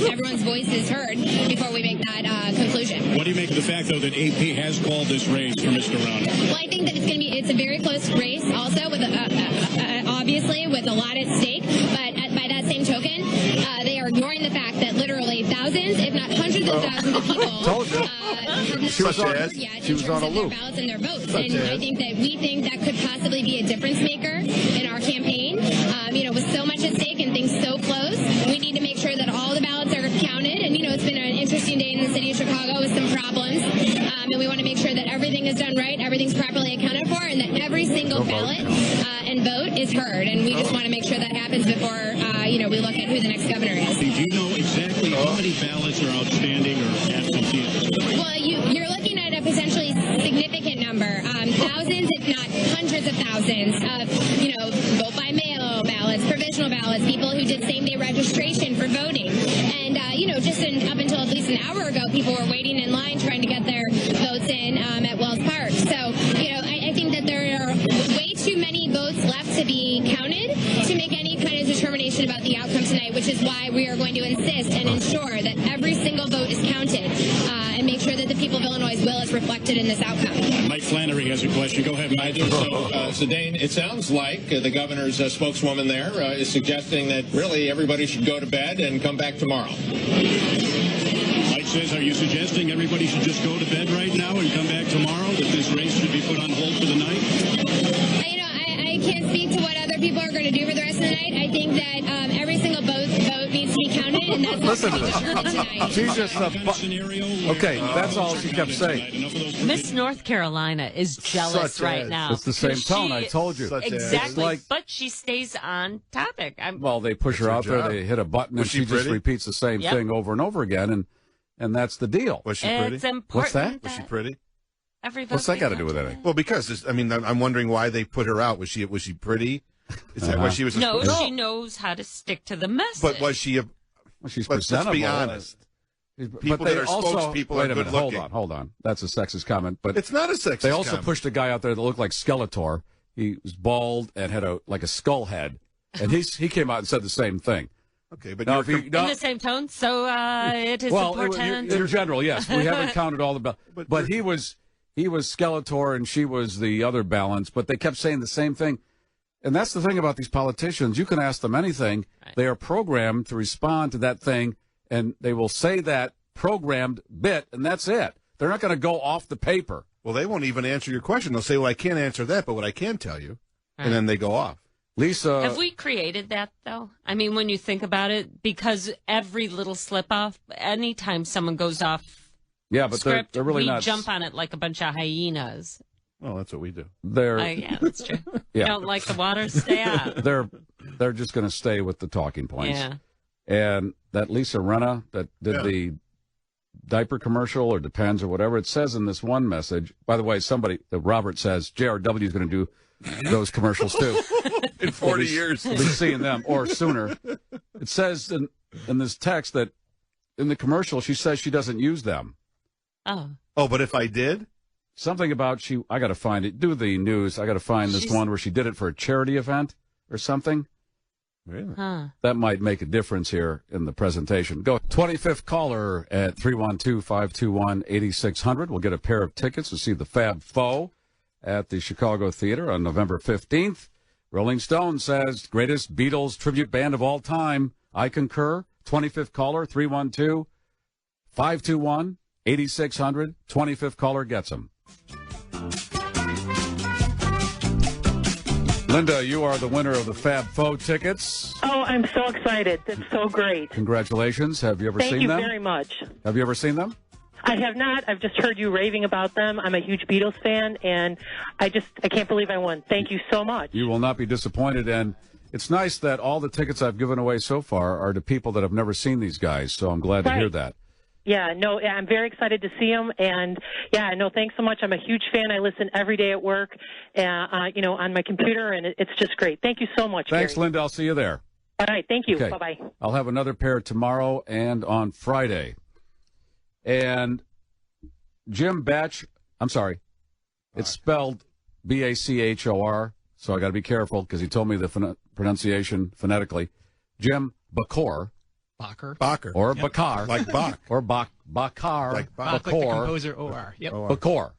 everyone's voice is heard before we make that conclusion. What do you make of the fact, though, that AP has called this race for Mr. Romney? Well, I think that it's a very close race also, with obviously with a lot at stake, but by that same token, they are ignoring the fact that literally thousands, if not hundreds of thousands of people She was on a loop. ballots and their votes. I think that we think that could possibly be a difference maker in our campaign. With so much at stake and things so close, we need to make sure that all the ballots are counted. And, it's been an interesting day in the city of Chicago with some problems. And we want to make sure that everything is done right, everything's properly accounted for, and that every single ballot and vote is heard. And we just want to make sure that happens before, we look at who the next governor is. Do you know exactly how many ballots are outstanding or absentee? Well, you're looking at a potentially significant number, thousands, if not hundreds of thousands of, vote by mail ballots, provisional ballots, people who did same-day registration for voting. And, just up until at least an hour ago, people were waiting in line trying to get their votes in at Wells Park. So, I think that there are way too many votes left to be counted to make any kind of determination about the outcome tonight, which is why we are going to insist and ensure that every single vote is counted and make sure that the people of Illinois' will is reflected in this outcome. Mike Flannery has a question. Go ahead, Mike. I do. So Dane, it sounds like the governor's spokeswoman there is suggesting that really everybody should go to bed and come back tomorrow. Mike says, are you suggesting everybody should just go to bed right now and come back tomorrow, that this race should be put on hold for the night? I can't speak to what other people are going to do for the rest of the night. I think that every single vote needs to be counted, and that's Listen to this. She's just okay, that's all she kept saying. Miss North Carolina is jealous right now. It's the same tone, I told you. Exactly, but she stays on topic. Well, they push her out there, they hit a button, and she just repeats the same thing over and over again, and that's the deal. Was she pretty? It's important. What's that? Was she pretty? Every What's that got to do with anything? Well, because I'm wondering why they put her out. Was she pretty? Is that why she was? No, she knows how to stick to the message. But was she? She's but presentable. Let's be honest. But People that are spokespeople wait are a minute, good looking. hold on. That's a sexist comment, but it's not a sexist. They also comment. pushed a guy out there that looked like Skeletor. He was bald and had a skull head, and he came out and said the same thing. Okay, but in the same tone. So it is important. In general, yes, we haven't counted all the but he was Skeletor and she was the other balance, but they kept saying the same thing. And that's the thing about these politicians. You can ask them anything. Right. They are programmed to respond to that thing, and they will say that programmed bit, and that's it. They're not going to go off the paper. Well, they won't even answer your question. They'll say, well, I can't answer that, but what I can tell you. Right. And then they go off. Lisa. Have we created that, though? I mean, when you think about it, because every little slip-off, anytime someone goes off script, they're really we not. Jump on it like a bunch of hyenas. Well, that's what we do. Yeah, that's true. Yeah. Don't like the water, stay out. They're just going to stay with the talking points. Yeah. And that Lisa Rinna that did the diaper commercial or Depends or whatever, it says in this one message, by the way, Robert says JRW is going to do those commercials too. In 40 years. We'll be seeing them or sooner. It says in this text that in the commercial, she says she doesn't use them. Oh, but if I did? Something about I got to find it. Do the news. I got to find this one where she did it for a charity event or something. Really? Huh. That might make a difference here in the presentation. Go 25th caller at 312-521-8600. We'll get a pair of tickets to see the Fab Four at the Chicago Theater on November 15th. Rolling Stone says greatest Beatles tribute band of all time. I concur. 25th caller, 312-521-8600. 25th caller gets them. Linda, you are the winner of the Fab Four tickets. Oh, I'm so excited. That's so great. Congratulations. Have you ever seen them? Thank you very much. Have you ever seen them? I have not. I've just heard you raving about them. I'm a huge Beatles fan, and I can't believe I won. Thank you so much. You will not be disappointed, and it's nice that all the tickets I've given away so far are to people that have never seen these guys, so I'm glad to hear that. Yeah, no, I'm very excited to see them, and thanks so much. I'm a huge fan. I listen every day at work, on my computer, and it's just great. Thank you so much. Thanks, Gary. Linda. I'll see you there. All right, thank you. Okay. Bye-bye. I'll have another pair tomorrow and on Friday. And Jim Batch, I'm sorry, it's spelled Bachor, so I got to be careful because he told me the pronunciation phonetically. Jim Bakor. Bacher. Or Bakar. Like Bach. Or Bakar. Like Bach, like the composer O-R. Yep. Bakor.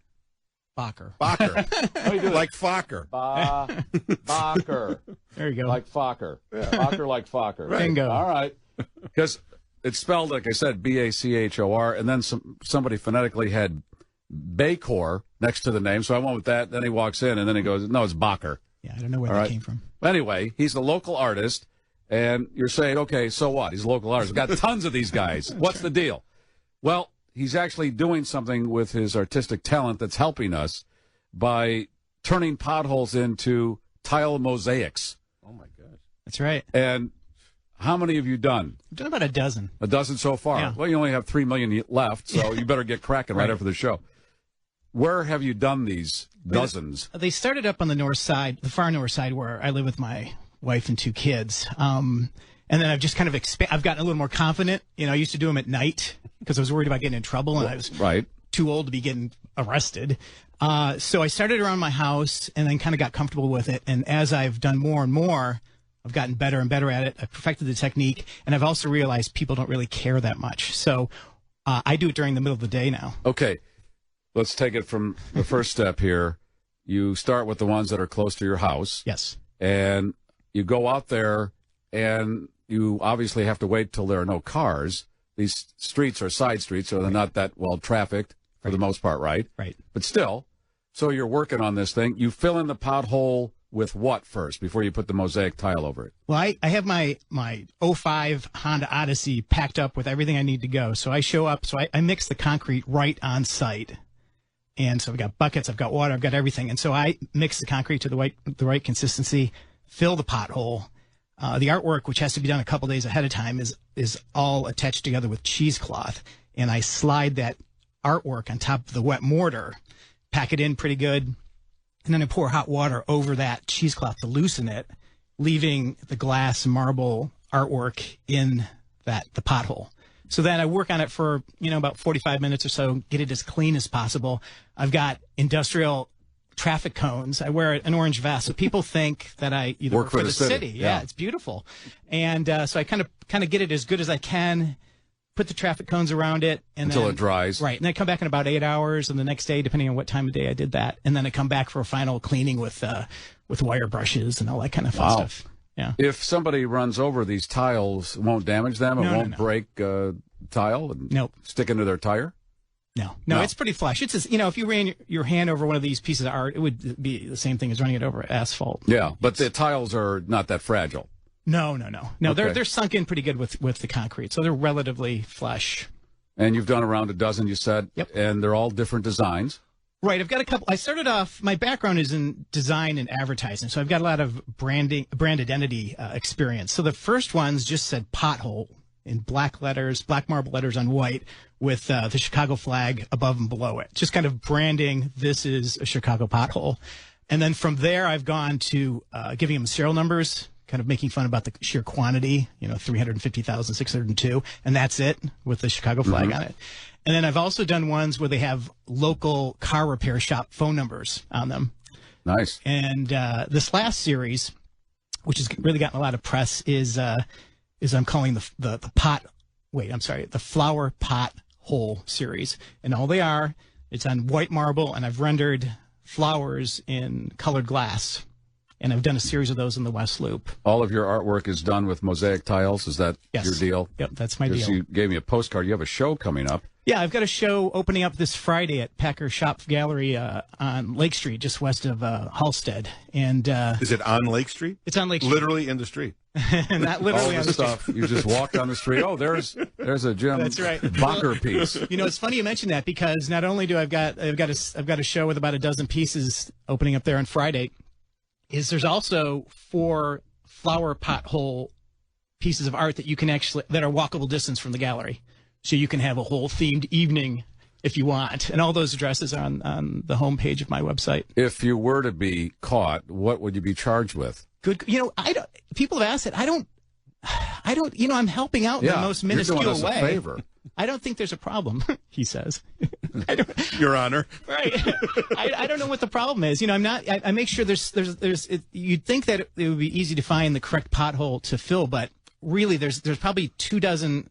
Bacher. How do you do it? Like Fokker. Bacher. There you go. Like Fokker. Yeah. Fokker like Fokker. Right. Bingo. All right. Because it's spelled, like I said, Bachor, and then somebody phonetically had Bacor next to the name, so I went with that. Then he walks in, and then he goes, no, it's Bacher. Yeah, I don't know where that came from. Anyway, he's a local artist, and you're saying, okay, so what? He's a local artist. We've got tons of these guys. What's the deal? Well, he's actually doing something with his artistic talent that's helping us by turning potholes into tile mosaics. Oh, my gosh. That's right. And how many have you done? I've done about a dozen. A dozen so far? Yeah. Well, you only have 3 million left, so you better get cracking right after the show. Where have you done these dozens? They started up on the north side, the far north side, where I live with my wife and 2 kids. And then I've just kind of I've gotten a little more confident. I used to do them at night because I was worried about getting in trouble, and I was too old to be getting arrested. So I started around my house and then kind of got comfortable with it. And as I've done more and more, I've gotten better and better at it. I've perfected the technique, and I've also realized people don't really care that much. So I do it during the middle of the day now. Okay. Let's take it from the first step here. You start with the ones that are close to your house. Yes. And you go out there, and you obviously have to wait till there are no cars. These streets are side streets, so they're not that well trafficked for the most part, right? Right. But still, so you're working on this thing. You fill in the pothole with what first before you put the mosaic tile over it? Well, I have my 05 Honda Odyssey packed up with everything I need to go. So I show up, so I mix the concrete right on site. And so I've got buckets, I've got water, I've got everything. And so I mix the concrete to the right consistency, fill the pothole. The artwork, which has to be done a couple days ahead of time, is all attached together with cheesecloth. And I slide that artwork on top of the wet mortar. pack it in pretty good, and then I pour hot water over that cheesecloth to loosen it, leaving the glass marble artwork in the pothole. So then I work on it for, about 45 minutes or so, get it as clean as possible. I've got industrial traffic cones. I wear an orange vest, so people think that I either work for the city. Yeah, it's beautiful. And so I kind of get it as good as I can, put the traffic cones around it. Until it dries. Right. And I come back in about 8 hours, and the next day, depending on what time of day I did that. And then I come back for a final cleaning with wire brushes and all that kind of fun stuff. Yeah. If somebody runs over these tiles, it won't damage them? It won't break tile and stick into their tire? No, it's pretty flush. It's if you ran your hand over one of these pieces of art, it would be the same thing as running it over asphalt. Yeah, but the tiles are not that fragile. No. Okay. They're sunk in pretty good with the concrete, so they're relatively flush. And you've done around a dozen, you said, and they're all different designs. Right. I've got a couple. I started off, my background is in design and advertising, so I've got a lot of brand identity experience. So the first ones just said pothole in black marble letters on white with the Chicago flag above and below it. Just kind of branding, this is a Chicago pothole. And then from there, I've gone to giving them serial numbers, kind of making fun about the sheer quantity, 350,602, and that's it with the Chicago flag on it. And then I've also done ones where they have local car repair shop phone numbers on them. Nice. And this last series, which has really gotten a lot of press, is I'm calling the flower pot hole series. And all they are, it's on white marble, and I've rendered flowers in colored glass. And I've done a series of those in the West Loop. All of your artwork is done with mosaic tiles. Is that your deal? Yep, that's my deal. You gave me a postcard. You have a show coming up. Yeah, I've got a show opening up this Friday at Packer Shop Gallery on Lake Street, just west of Halstead. And is it on Lake Street? It's on Lake Street. Literally in the street. Not literally on the stuff. street. You just walk down the street. Oh, there's a Jim That's right. Bacher piece. It's funny you mention that, because not only do I've got a show with about a dozen pieces opening up there on Friday, is there's also 4 flower pot hole pieces of art that you can that are walkable distance from the gallery. So you can have a whole themed evening if you want. And all those addresses are on the homepage of my website. If you were to be caught, what would you be charged with? Good. People have asked it. I don't, I'm helping out in the most minuscule you're doing us way. a favor. I don't think there's a problem, he says. Your Honor. Right. I don't know what the problem is. I'm not, I make sure you'd think that it would be easy to find the correct pothole to fill, but really there's probably 24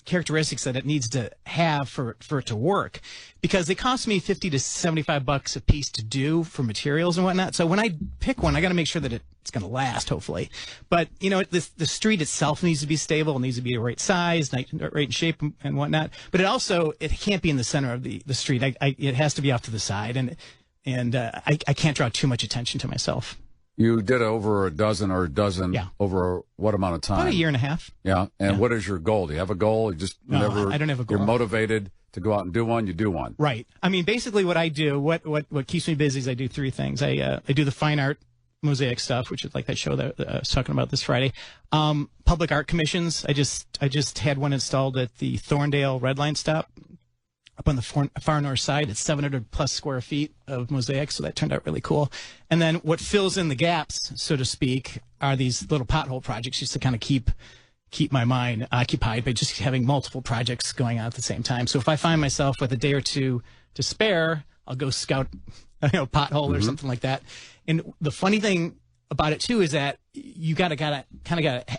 characteristics that it needs to have for it to work, because they cost me $50 to $75 a piece to do for materials and whatnot. So when I pick one, I got to make sure that it's going to last, hopefully. But the street itself needs to be stable, it needs to be the right size, right in shape and whatnot. But it can't be in the center of the street. It has to be off to the side, and I can't draw too much attention to myself. You did over a dozen over what amount of time? About a year and a half. Yeah. And what is your goal? Do you have a goal? You just I don't have a goal. You're motivated to go out and do one, you do one. Right. I mean, basically what I do, what keeps me busy is I do 3 things. I do the fine art mosaic stuff, which is like that show that I was talking about this Friday. Public art commissions. I just had one installed at the Thorndale Red Line stop up on the far north side. It's 700 plus square feet of mosaic, so that turned out really cool. And then what fills in the gaps, so to speak, are these little pothole projects, just to kind of keep my mind occupied by just having multiple projects going on at the same time. So if I find myself with a day or two to spare, I'll go scout pothole or something like that. And the funny thing about it too is that you gotta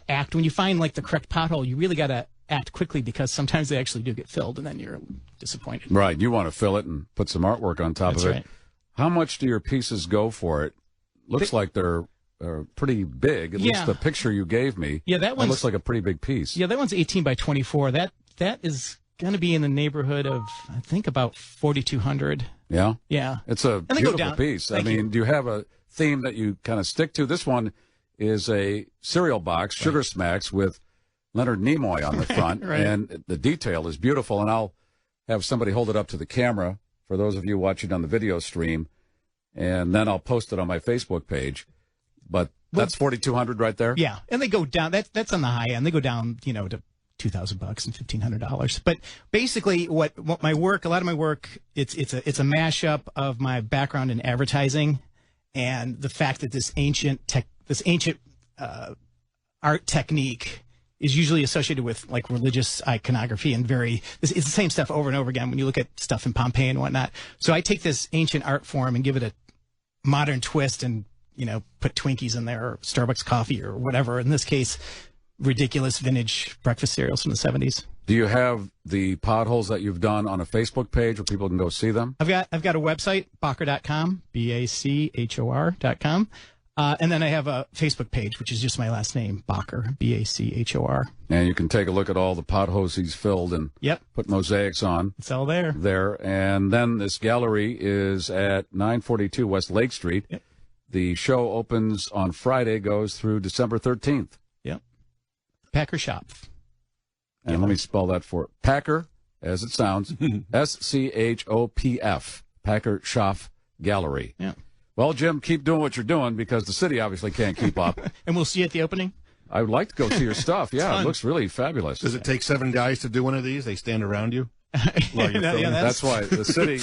act when you find like the correct pothole. You really gotta act quickly, because sometimes they actually do get filled, and then you're disappointed. Right. You want to fill it and put some artwork on top That's of it. Right. How much do your pieces go for it? Looks like they're pretty big. At least the picture you gave me. Yeah, that looks like a pretty big piece. Yeah, that one's 18 by 24. That is going to be in the neighborhood of, I think, about 4,200. Yeah? Yeah. It's a beautiful piece. I mean, do you have a theme that you kind of stick to? This one is a cereal box, Sugar Smacks, with Leonard Nimoy on the front. Right. And the detail is beautiful. And I'll have somebody hold it up to the camera for those of you watching on the video stream. And then I'll post it on my Facebook page. But that's 4,200 right there? Yeah. And they go down. That's on the high end. They go down, to $2,000 and $1,500. But basically, what my work, a lot of my work, it's a mashup of my background in advertising and the fact that this ancient art technique is usually associated with like religious iconography and it's the same stuff over and over again when you look at stuff in Pompeii and whatnot. So I take this ancient art form and give it a modern twist and, put Twinkies in there or Starbucks coffee or whatever. In this case, ridiculous vintage breakfast cereals from the 70s. Do you have the potholes that you've done on a Facebook page where people can go see them? I've got a website, Bachor.com, BACHOR.com. And then I have a Facebook page, which is just my last name, Bachor, BACHOR. And you can take a look at all the potholes he's filled and put mosaics on. It's all there. And then this gallery is at 942 West Lake Street. Yep. The show opens on Friday, goes through December 13th. Yep. Packer Shop. And let me spell that for Packer, as it sounds, SCHOPF, Packer Shop Gallery. Yeah. Well, Jim, keep doing what you're doing because the city obviously can't keep up. And we'll see you at the opening? I would like to go see your stuff. Yeah, it looks really fabulous. Does it take 7 guys to do one of these? They stand around you? That's why the city,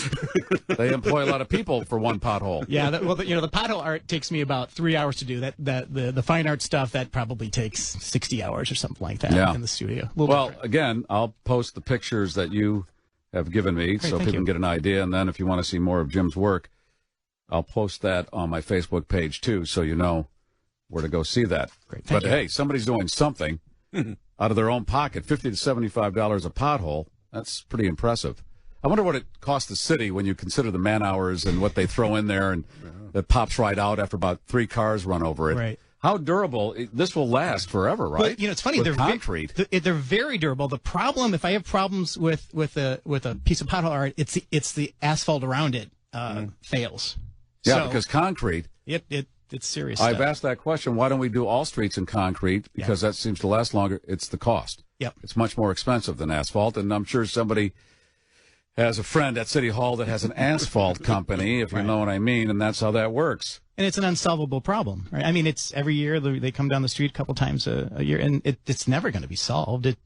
they employ a lot of people for one pothole. Yeah, the pothole art takes me about 3 hours to do. The fine art stuff, that probably takes 60 hours or something like that in the studio. Well, again, I'll post the pictures that you have given me so people can get an idea. And then if you want to see more of Jim's work, I'll post that on my Facebook page, too, so you know where to go see that. Great. But, hey, somebody's doing something out of their own pocket, $50 to $75 a pothole. That's pretty impressive. I wonder what it costs the city when you consider the man hours and what they throw in there, and it pops right out after about 3 cars run over it. Right. How durable? This will last forever, right? But, it's funny. With concrete. They're very durable. The problem, if I have problems with a piece of pothole art, it's the asphalt around it fails. Yeah, because concrete. It's serious I've stuff. asked that question. Why don't we do all streets in concrete? Because that seems to last longer. It's the cost. Yep. It's much more expensive than asphalt, and I'm sure somebody has a friend at City Hall that has an asphalt company, if you know what I mean, and that's how that works. And it's an unsolvable problem, right? I mean, it's every year they come down the street a couple times a year, and it's never going to be solved.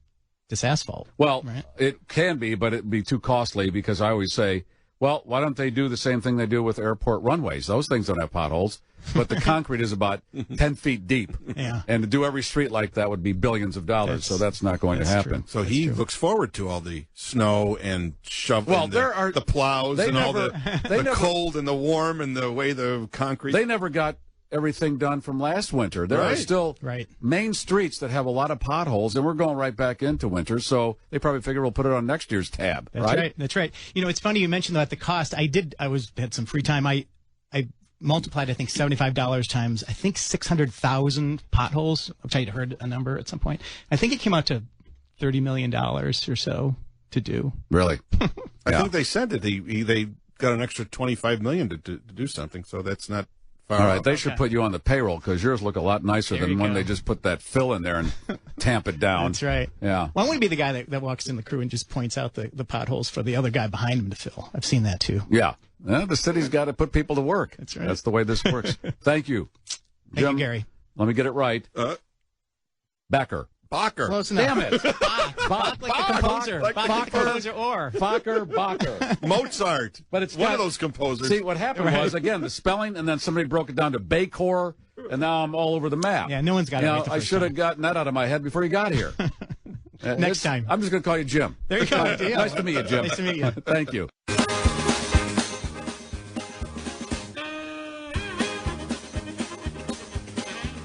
It's asphalt. Well, it can be, but it'd be too costly because I always say, well, why don't they do the same thing they do with airport runways? Those things don't have potholes, but the concrete is about 10 feet deep. Yeah. And to do every street like that would be billions of dollars, so that's not going to happen. True. So he looks forward to all the snow and shoveling, the plows and all the cold and the warm and the way the concrete. They never got everything done from last winter. There are still main streets that have a lot of potholes, and we're going right back into winter, so they probably figure we'll put it on next year's tab. That's right. It's funny you mentioned that the cost. I had some free time. I multiplied, I think, $75 times, I think, 600,000 potholes, which I had heard a number at some point. I think it came out to $30 million or so to do. Really? I think they said that they got an extra $25 million to do something, so that's not far all right, off. they should put you on the payroll because yours look a lot nicer than when they just put that fill in there and tamp it down. That's right. Yeah. Well, I want to be the guy that walks in the crew and just points out the potholes for the other guy behind him to fill. I've seen that, too. Yeah. The city's got to put people to work. That's right. That's the way this works. Thank you. Thank Jim, you, Gary. Let me get it right. Backer. Bacher. Close enough. Damn it. Bach like the composer. Bach like the composer or. Bacher. Mozart. But it's one of those composers. See, what happened was, again, the spelling, and then somebody broke it down to Bacor, and now I'm all over the map. Yeah, no one's got it right the I first should have time. gotten that out of my head before you got here. Next time. I'm just going to call you Jim. There you go. Nice to meet you, Jim. Nice to meet you. Thank you.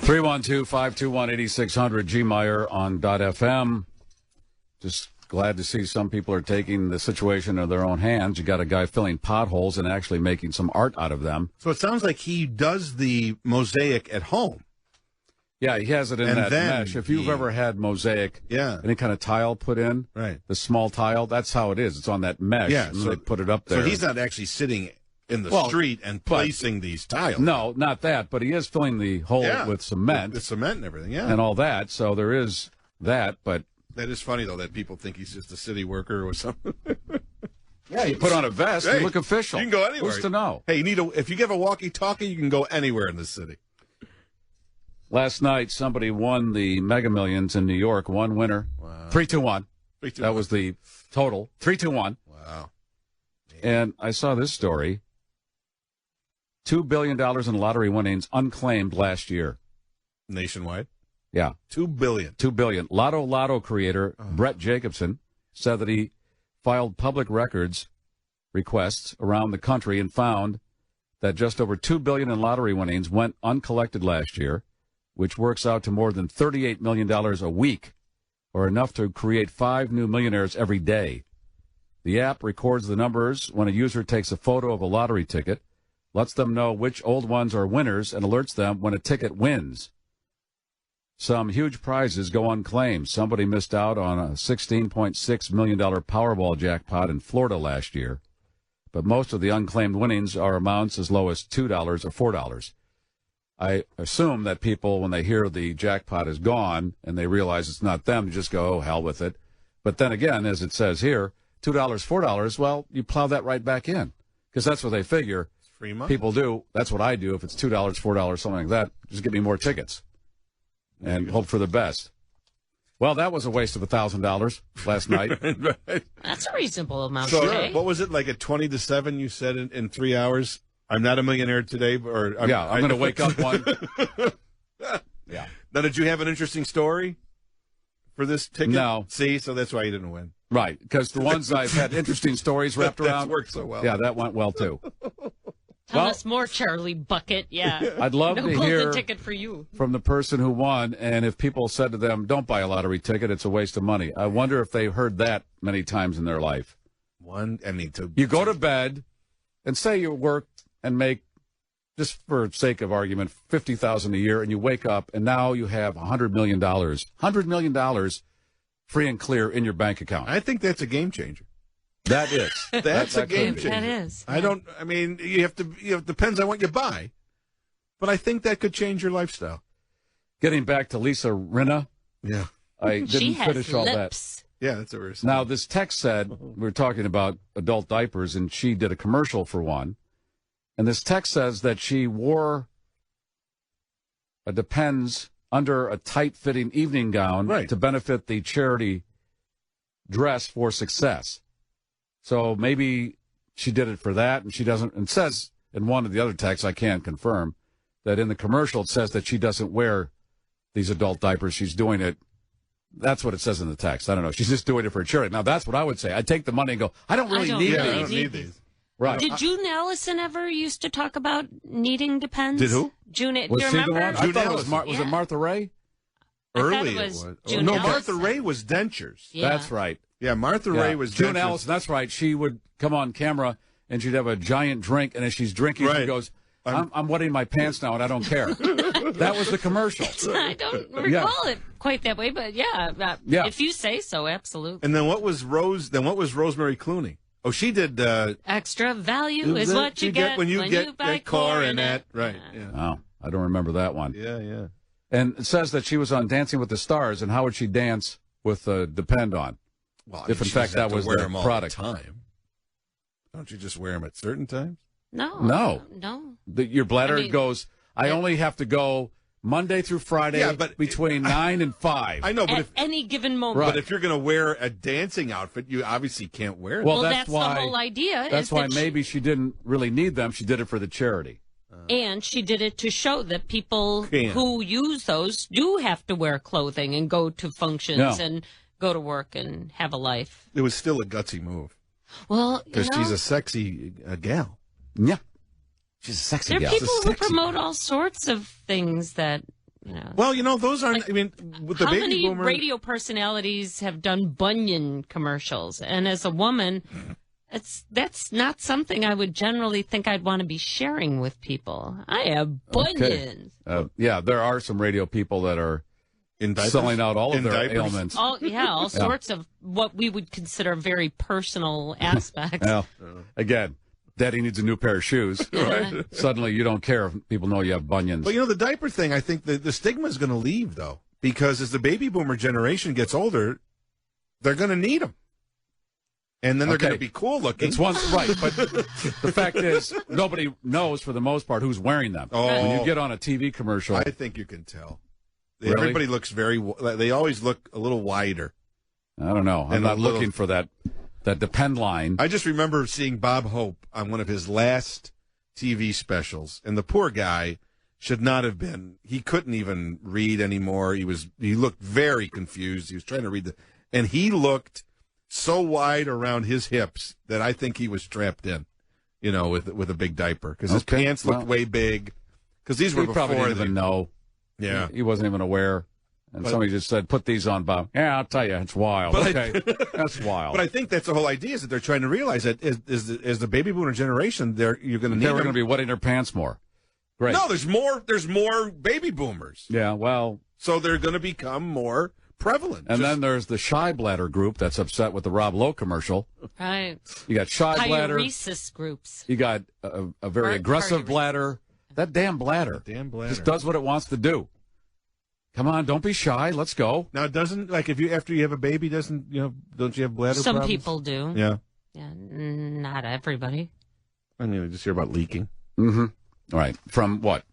Three 312-521-8600, G. Meier on .fm. Just glad to see some people are taking the situation in their own hands. You got a guy filling potholes and actually making some art out of them. So it sounds like he does the mosaic at home. Yeah, he has it in that mesh. If you've ever had mosaic, any kind of tile put in, the small tile, that's how it is. It's on that mesh. Yeah, and so they put it up there. So he's not actually sitting in the street and placing these tiles. No, not that, but he is filling the hole with cement. With cement and everything, and all that. So there is that, but... That is funny, though, that people think he's just a city worker or something. Yeah, you put on a vest, you look official. You can go anywhere. Who's to know? Hey, if you give a walkie-talkie, you can go anywhere in the city. Last night, somebody won the Mega Millions in New York. One winner. Wow. 3-2-1. That was the total. 3-2-1. Wow. And I saw this story. $2 billion in lottery winnings unclaimed last year. Nationwide? Yeah. $2 billion. $2 billion. Lotto creator Brett Jacobson said that he filed public records requests around the country and found that just over $2 billion in lottery winnings went uncollected last year, which works out to more than $38 million a week, or enough to create 5 new millionaires every day. The app records the numbers when a user takes a photo of a lottery ticket, lets them know which old ones are winners, and alerts them when a ticket wins. Some huge prizes go unclaimed. Somebody missed out on a $16.6 million Powerball jackpot in Florida last year, but most of the unclaimed winnings are amounts as low as $2 or $4. I assume that people, when they hear the jackpot is gone and they realize it's not them, they just go, oh, hell with it. But then again, as it says here, $2, $4, well, you plow that right back in because that's what they figure. It's free money. People do. That's what I do. If it's $2, $4, something like that, just give me more tickets and hope for the best. Well, that was a waste of $1,000 last night. Right. That's a reasonable amount. So, today. what was it, like at 20 to 7, you said in 3 hours? I'm not a millionaire today, or I'm going to wake up one. Yeah. Now, did you have an interesting story for this ticket? No. See, so that's why you didn't win. Right, because the ones I've had interesting stories wrapped around. That worked so well. Yeah, that went well, too. Tell us more, Charlie Bucket. Yeah. I'd love no to golden hear ticket for you. From the person who won, and if people said to them, don't buy a lottery ticket, it's a waste of money. I wonder if they heard that many times in their life. You go to bed and say you work and make, just for sake of argument, $50,000 a year, and you wake up and now you have $100 million. $100 million free and clear in your bank account. I think that's a game changer. That is. That's a game changer. That is. It depends on what you buy. But I think that could change your lifestyle. Getting back to Lisa Rinna. Yeah. I didn't finish all that. Yeah, that's what we're saying. Now, this text said, we were talking about adult diapers, and she did a commercial for one. And this text says that she wore a Depends under a tight-fitting evening gown to benefit the charity Dress for Success. So maybe she did it for that, and she doesn't. And it says in one of the other texts, I can't confirm, that in the commercial it says that she doesn't wear these adult diapers. She's doing it. That's what it says in the text. I don't know. She's just doing it for a charity. Now, that's what I would say. I'd take the money and go, I don't really need these. Right. Did June Allison ever used to talk about needing Depends? Did who? June. Was do you she remember? the one? I thought was it Martha Ray? Early it was. Oh, no, Martha Ray was dentures. Yeah. That's right. Yeah, Martha Ray was June dentures. Allison. That's right. She would come on camera and she'd have a giant drink, and as she's drinking, she goes, I'm wetting my pants now, and I don't care. That was the commercial. I don't recall it quite that way, but yeah, if you say so, absolutely. And then what was Rosemary Clooney? Oh, she did. Extra value is what you get when you buy Coronet. Right. Yeah. Oh, I don't remember that one. Yeah. And it says that she was on Dancing with the Stars, and how would she dance with Depend on? Well, if in fact that was their product. All the time. Don't you just wear them at certain times? No. Your bladder goes, I only have to go Monday through Friday between 9 and 5. I know, but at any given moment. But if you're going to wear a dancing outfit, you obviously can't wear it. Well, that's why, the whole idea. That's why maybe she didn't really need them. She did it for the charity. And she did it to show that people who use those do have to wear clothing and go to functions and go to work and have a life. It was still a gutsy move. Well, because she's a sexy gal. Yeah. She's a sexy gal. There are people who promote all sorts of things that, Well, those aren't, with the how baby many boomer... radio personalities have done Bunyan commercials? And as a woman, that's not something I would generally think I'd want to be sharing with people. I have bunions. Yeah, there are some radio people that are selling out all of their ailments. All sorts of what we would consider very personal aspects. Well, again, Daddy needs a new pair of shoes. Right. Suddenly you don't care if people know you have bunions. But, the diaper thing, I think the stigma is going to leave, though. Because as the baby boomer generation gets older, they're going to need them. And then they're going to be cool looking. It's one, right, but the fact is, nobody knows for the most part who's wearing them. Oh. When you get on a TV commercial. I think you can tell. Really? Everybody looks they always look a little wider. I don't know. I'm not looking for that depend line. I just remember seeing Bob Hope on one of his last TV specials, and the poor guy should not have been. He couldn't even read anymore. He looked very confused. He was trying to read and he looked so wide around his hips that I think he was strapped in, with a big diaper because his pants looked way big. Because these were before probably didn't even know. Yeah, he wasn't even aware. And somebody just said, "Put these on, Bob." Yeah, I'll tell you, it's wild. Okay, that's wild. But I think that's the whole idea is that they're trying to realize that as the baby boomer generation, you're going to need. They're going to be wetting their pants more. Great. No, there's more baby boomers. Yeah, well, so they're going to become more prevalent. And then there's the shy bladder group that's upset with the Rob Lowe commercial. Right. You got shy bladder. Pyorrhesis groups. You got a very aggressive bladder. That damn bladder. Just does what it wants to do. Come on, don't be shy. Let's go. Now, it doesn't, after you have a baby, don't you have bladder Some problems? people do. Yeah. Yeah, not everybody. I mean, I just hear about leaking. Mm-hmm. All right. From what?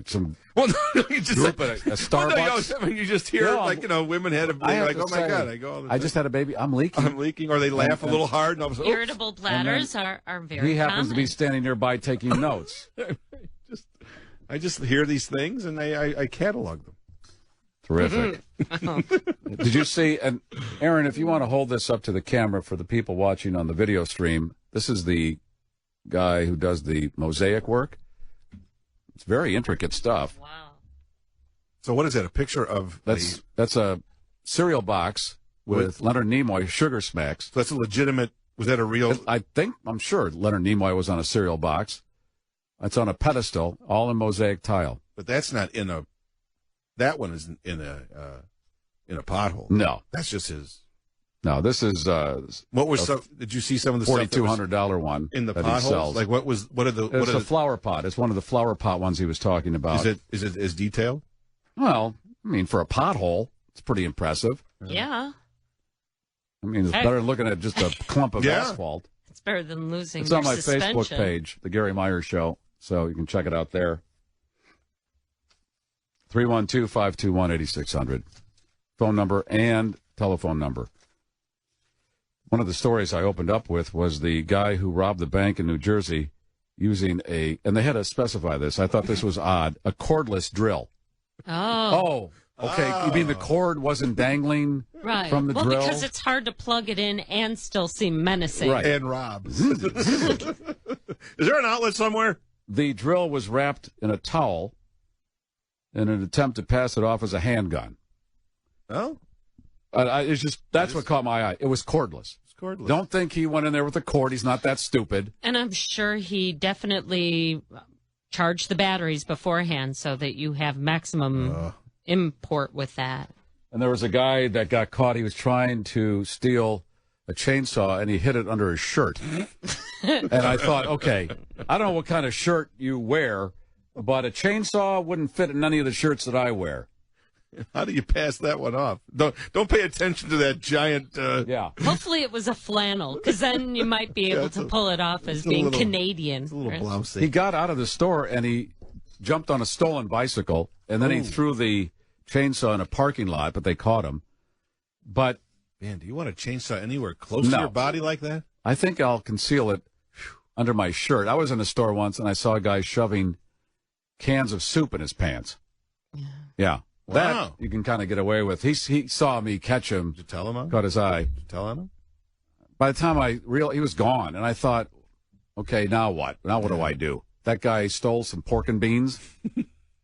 Some you just group at a Starbucks? You just hear women had a baby, like, oh my God, I go all the time. I just had a baby. I'm leaking. Or they laugh a little hard. And all of a sudden, irritable bladders are very He happens common. to be standing nearby taking notes. I just hear these things and I catalog them. Terrific. Did you see, and Aaron, if you want to hold this up to the camera for the people watching on the video stream, this is the guy who does the mosaic work. It's very intricate stuff. Wow. So what is that, a picture of... That's a cereal box with Leonard Nimoy, Sugar Smacks. So that's a legitimate... Was that a real... I'm sure Leonard Nimoy was on a cereal box. It's on a pedestal, all in mosaic tile. But that's not in a... That one isn't in a pothole. No. That's just his... No, this is... what was did you see some of the $4,200 one in the that potholes? he sells? Like what are the... It's a flower pot. It's one of the flower pot ones he was talking about. Is it as detailed? Well, I mean, for a pothole, it's pretty impressive. Yeah. I mean, it's better than looking at just a clump of asphalt. It's better than losing It's your on my suspension. Facebook page, The Garry Meier Show, so you can check it out there. 312-521-8600. Phone number and telephone number. One of the stories I opened up with was the guy who robbed the bank in New Jersey using and they had to specify this. I thought this was odd, a cordless drill. Oh. Okay. You mean the cord wasn't dangling from the drill? Well, because it's hard to plug it in and still seem menacing. Right. And rob. Is there an outlet somewhere? The drill was wrapped in a towel in an attempt to pass it off as a handgun. Oh? That's what caught my eye. It was cordless. It's cordless. Don't think he went in there with a cord. He's not that stupid. And I'm sure he definitely charged the batteries beforehand so that you have maximum import with that. And there was a guy that got caught. He was trying to steal a chainsaw, and he hid it under his shirt. And I thought, okay, I don't know what kind of shirt you wear, but a chainsaw wouldn't fit in any of the shirts that I wear. How do you pass that one off? Don't pay attention to that giant... Yeah. Hopefully it was a flannel, because then you might be able to pull it off as being Canadian. It's a little blousy. He got out of the store, and he jumped on a stolen bicycle, and then he threw the chainsaw in a parking lot, but they caught him. But... Man, do you want a chainsaw anywhere close to your body like that? I think I'll conceal it under my shirt. I was in a store once, and I saw a guy shoving cans of soup in his pants. Yeah. Wow. That you can kind of get away with. He saw me catch him. Did you tell him on? Caught his eye. Did you tell on him? By the time he was gone, and I thought, okay, now what? Now what do I do? That guy stole some pork and beans.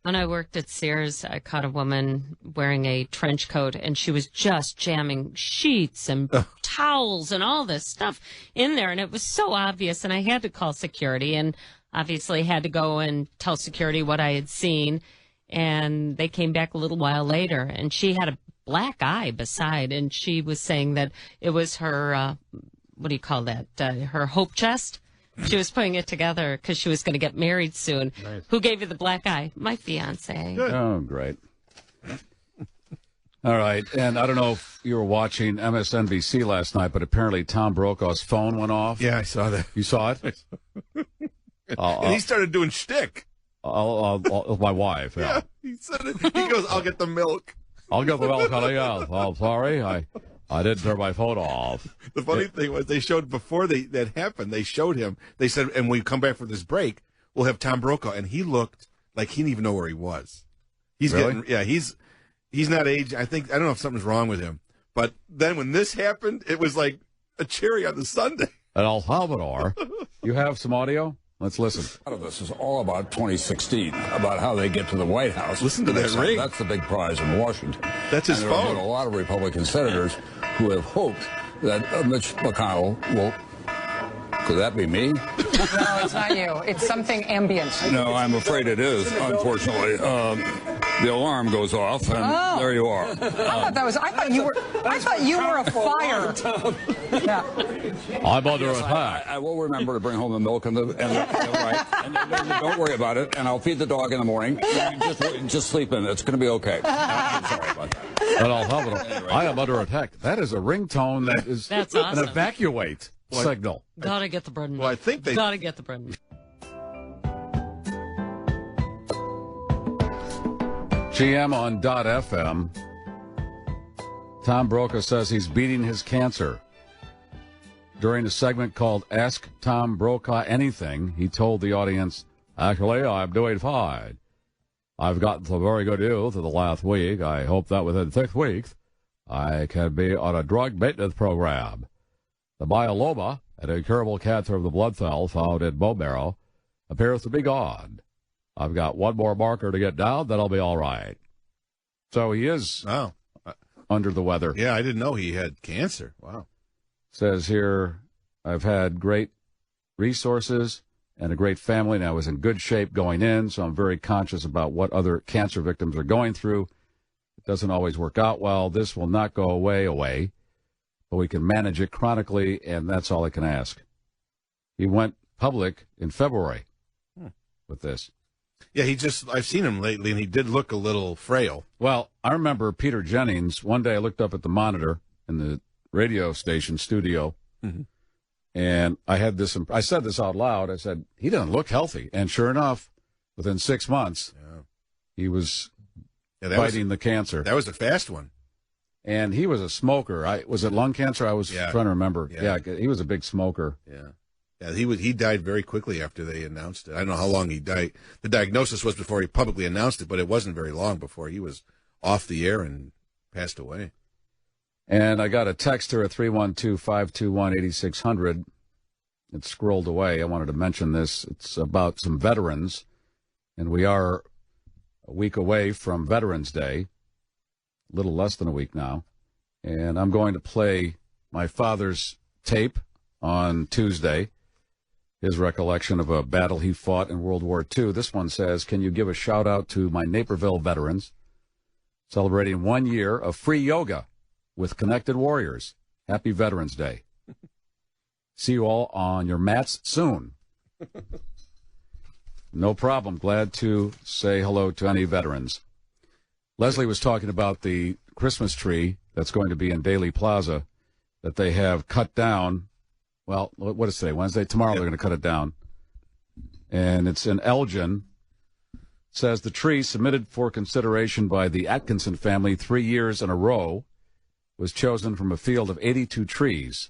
When I worked at Sears, I caught a woman wearing a trench coat, and she was just jamming sheets and towels and all this stuff in there, and it was so obvious, and I had to call security, and obviously had to go and tell security what I had seen, and they came back a little while later, and she had a black eye beside, and she was saying that it was her, what do you call that, her hope chest? She was putting it together because she was going to get married soon. Nice. Who gave you the black eye? My fiance. Good. Oh, great. All right, and I don't know if you were watching MSNBC last night, but apparently Tom Brokaw's phone went off. Yeah, I saw that. You saw it? And he started doing shtick. My wife. Yeah, he said it. He goes, "I'll get the milk." I'll get the milk, honey. I'm sorry, I didn't turn my phone off. The funny thing was they showed before that happened. They showed him. They said, "And when we come back from this break, we'll have Tom Brokaw," and he looked like he didn't even know where he was. He's really? He's not aged. I don't know if something's wrong with him. But then when this happened, it was like a cherry on the sundae. At El Salvador, you have some audio? Let's listen. A lot of this is all about 2016, about how they get to the White House. Listen to that ring. That's the big prize in Washington. That's his phone. There have been a lot of Republican senators who have hoped that Mitch McConnell will. Could that be me? No, it's not you. It's something ambient. No, I'm afraid it is, unfortunately. The alarm goes off, and there you are. I thought you were a fire. Yeah. I'm under attack. I will remember to bring home the milk and right. And don't worry about it. And I'll feed the dog in the morning. Just sleep in. It's going to be okay. I'm sorry about that. But El Salvador, I am under attack. That is a ringtone that is That's awesome. an evacuate signal. Gotta get the bread and milk. Well, I think they gotta get the bread and milk. GM on .fm. Tom Brokaw says he's beating his cancer. During a segment called Ask Tom Brokaw Anything, he told the audience, "Actually, I'm doing fine. I've gotten some very good news in the last week. I hope that within 6 weeks, I can be on a drug maintenance program. The myeloma, an incurable cancer of the blood cells found in bone marrow, appears to be gone. I've got one more marker to get down, then I'll be all right." So he is under the weather. Yeah, I didn't know he had cancer. Wow. Says here, I've had great resources and a great family, and I was in good shape going in, so I'm very conscious about what other cancer victims are going through. It doesn't always work out well. This will not go away, but we can manage it chronically, and that's all I can ask. He went public in February with this. Yeah, I've seen him lately, and he did look a little frail. Well, I remember Peter Jennings. One day I looked up at the monitor in the radio station studio, and I had this. I said this out loud. I said, he doesn't look healthy. And sure enough, within 6 months, he was fighting the cancer. That was a fast one. And he was a smoker. Was it lung cancer? I was trying to remember. Yeah, he was a big smoker. Yeah. Yeah, he died very quickly after they announced it. I don't know how long he died. The diagnosis was before he publicly announced it, but it wasn't very long before he was off the air and passed away. And I got a text here at 312-521-8600. It scrolled away. I wanted to mention this. It's about some veterans, and we are a week away from Veterans Day, a little less than a week now. And I'm going to play my father's tape on Tuesday, his recollection of a battle he fought in World War II. This one says, "Can you give a shout-out to my Naperville veterans celebrating 1 year of free yoga with Connected Warriors? Happy Veterans Day. See you all on your mats soon." No problem. Glad to say hello to any veterans. Leslie was talking about the Christmas tree that's going to be in Daly Plaza that they have cut down. Well, what is today? Wednesday? Tomorrow they're going to cut it down. And it's in Elgin. It says the tree submitted for consideration by the Atkinson family 3 years in a row was chosen from a field of 82 trees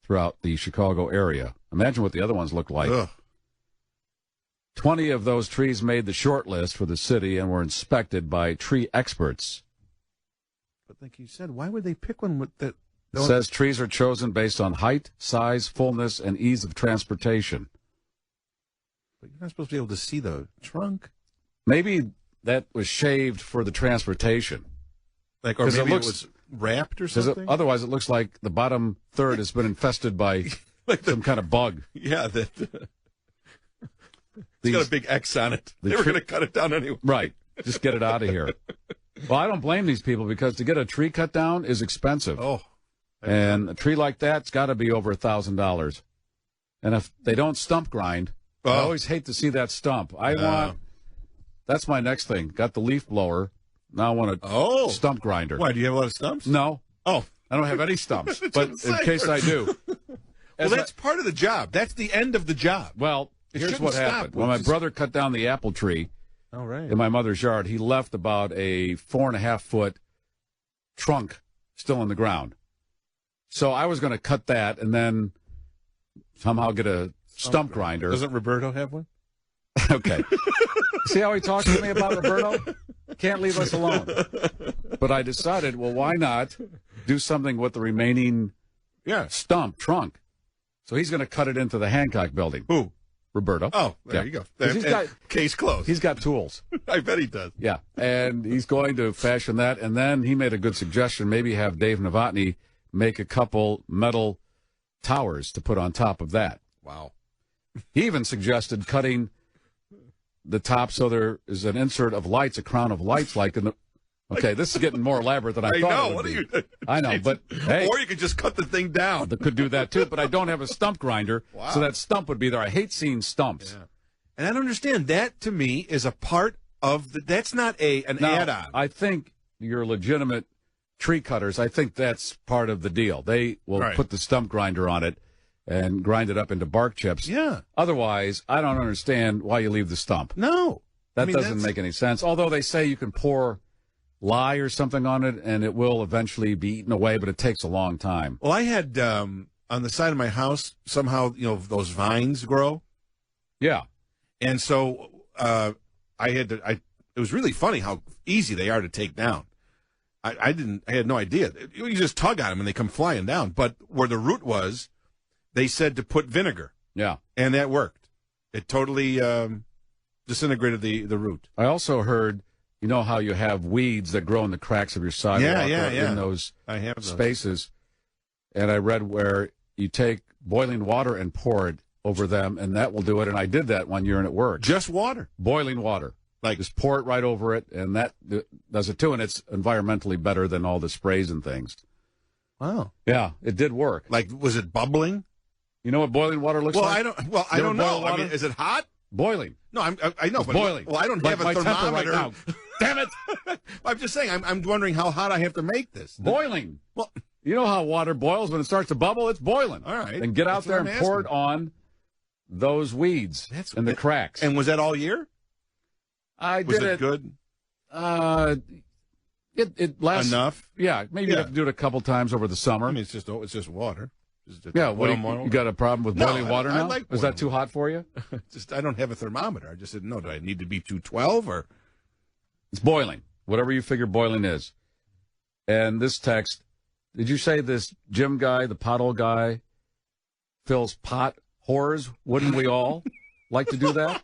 throughout the Chicago area. Imagine what the other ones look like. Ugh. 20 of those trees made the short list for the city and were inspected by tree experts. But like you said, why would they pick one with that? It says trees are chosen based on height, size, fullness, and ease of transportation. But you're not supposed to be able to see the trunk. Maybe that was shaved for the transportation. Or maybe it was wrapped or something? Otherwise, it looks like the bottom third has been infested by some kind of bug. Yeah, it's got a big X on it. They were going to cut it down anyway. Right. Just get it out of here. Well, I don't blame these people because to get a tree cut down is expensive. Oh. And a tree like that's got to be over $1,000. And if they don't stump grind, I always hate to see that stump. That's my next thing. Got the leaf blower. Now I want a stump grinder. Why, do you have a lot of stumps? No. Oh. I don't have any stumps, but in case I do. Well, that's part of the job. That's the end of the job. Well, here's what happened. When my brother cut down the apple tree in my mother's yard, he left about a 4.5-foot trunk still in the ground. So I was going to cut that and then somehow get a stump grinder. Doesn't Roberto have one? Okay. See how he talks to me about Roberto? Can't leave us alone. But I decided, well, why not do something with the remaining stump trunk? So he's going to cut it into the Hancock building. Who? Roberto. Oh, there you go. He's got, case closed. He's got tools. I bet he does. Yeah, and he's going to fashion that. And then he made a good suggestion, maybe have Dave Novotny make a couple metal towers to put on top of that. Wow. He even suggested cutting the top so there is an insert of lights, a crown of lights like in the... Okay, this is getting more elaborate than I thought it would be. I know, but hey. Or you could just cut the thing down. I could do that too, but I don't have a stump grinder, so that stump would be there. I hate seeing stumps. Yeah. And I don't understand. That, to me, is a part of the... That's not an add-on. I think your legitimate tree cutters, I think that's part of the deal. They will put the stump grinder on it and grind it up into bark chips. Yeah. Otherwise, I don't understand why you leave the stump. No. That doesn't make any sense. Although they say you can pour lye or something on it and it will eventually be eaten away, but it takes a long time. Well, I had on the side of my house, somehow, those vines grow. Yeah. And so I had to, it was really funny how easy they are to take down. I had no idea. You just tug on them and they come flying down. But where the root was, they said to put vinegar. Yeah. And that worked. It totally disintegrated the root. I also heard, you know how you have weeds that grow in the cracks of your sidewalk in those spaces. And I read where you take boiling water and pour it over them, and that will do it. And I did that one year and it worked. Just water? Boiling water. Like just pour it right over it, and that does it too. And it's environmentally better than all the sprays and things. Wow. Yeah, it did work. Like, was it bubbling? You know what boiling water looks like? I don't know. I mean, is it hot? Boiling. No, I know, but boiling. Well, I don't like have a thermometer. Right now. Damn it! I'm just saying. I'm wondering how hot I have to make this. Boiling. Well, you know how water boils when it starts to bubble? It's boiling. All right. And get out there and pour it on those weeds and the cracks. And was that all year? I was did it good? It lasts enough. Yeah, maybe you have to do it a couple times over the summer. I mean, it's just water. You got a problem with boiling water now? Is that too hot for you? I don't have a thermometer. I just didn't know. Do I need to be 212 or? It's boiling. Whatever you figure boiling is. And this text, did you say this gym guy, the pothole guy, fills pot whores? Wouldn't we all like to do that?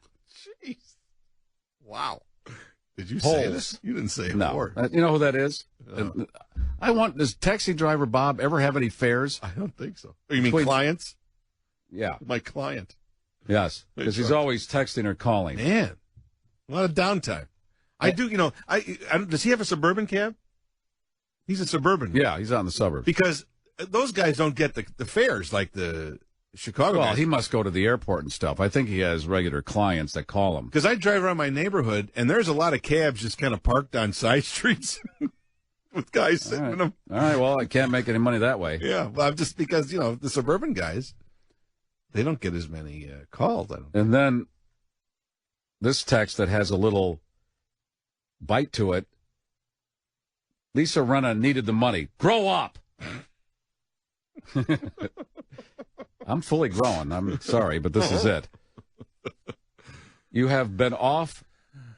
Jeez. Wow. Did you say this? You didn't say it. No. You know who that is? Does taxi driver Bob ever have any fares? I don't think so. Oh, you mean clients? Yeah. My client. Yes, because he's always texting or calling. Man, a lot of downtime. I do, does he have a Suburban cab? He's a Suburban. Yeah, he's out in the suburbs. Because those guys don't get the fares like the Chicago guys. He must go to the airport and stuff. I think he has regular clients that call him. Because I drive around my neighborhood, and there's a lot of cabs just kind of parked on side streets with guys sitting in them. All right, well, I can't make any money that way. Yeah, well, just because, the Suburban guys, they don't get as many calls. And then this text that has a little bite to it. Lisa Rinna needed the money. Grow up. I'm fully grown. I'm sorry, but this is it. You have been off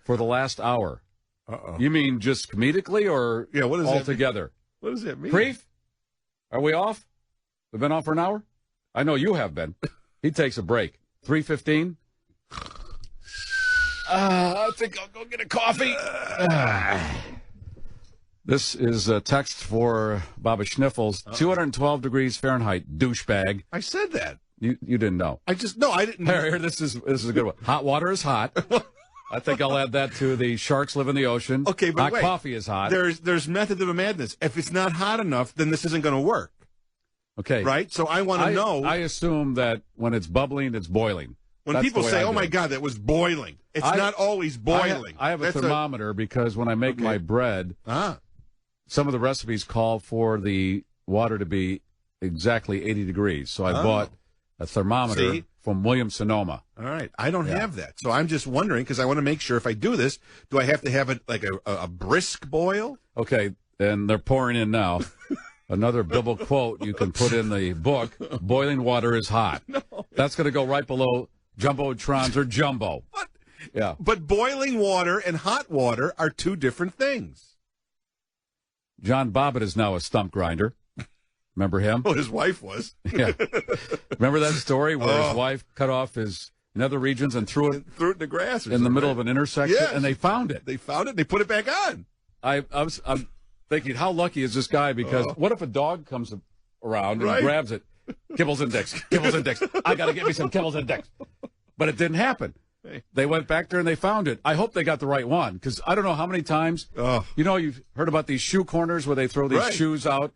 for the last hour. Uh-oh. You mean just comedically or what is altogether? What does that mean? Preef? Are we off? We've been off for an hour? I know you have been. He takes a break. 3:15? I think I'll go get a coffee. This is a text for Baba Schniffles. 212 degrees Fahrenheit, douchebag. I said that. You didn't know. I didn't. Here, this is a good one. Hot water is hot. I think I'll add that to the sharks live in the ocean. Okay, but hot coffee is hot. There's method of the madness. If it's not hot enough, then this isn't going to work. Okay. Right? So I want to know. I assume that when it's bubbling, it's boiling. When That's people the way say, I "Oh do my it. God, that was boiling," it's not always boiling. I have a thermometer because when I make my bread, some of the recipes call for the water to be exactly 80 degrees. So I bought a thermometer from Williams-Sonoma. All right. I don't have that. So I'm just wondering, because I want to make sure if I do this, do I have to have it like a brisk boil? Okay, and they're pouring in now. Another biblical quote you can put in the book, boiling water is hot. No. That's going to go right below Jumbotrons or Jumbo. What? Yeah. But boiling water and hot water are two different things. John Bobbitt is now a stump grinder. Remember him? Well, his wife was. Yeah. Remember that story where his wife cut off his nether regions and threw it in the grass in the middle of an intersection? Yes. And they found it. They found it and they put it back on. I'm thinking, how lucky is this guy? Because what if a dog comes around and grabs it? Kibbles Index, Kibbles Index. I got to get me some Kibbles Index. But it didn't happen. They went back there and they found it. I hope they got the right one, because I don't know how many times. You know, you've heard about these shoe corners where they throw these shoes out.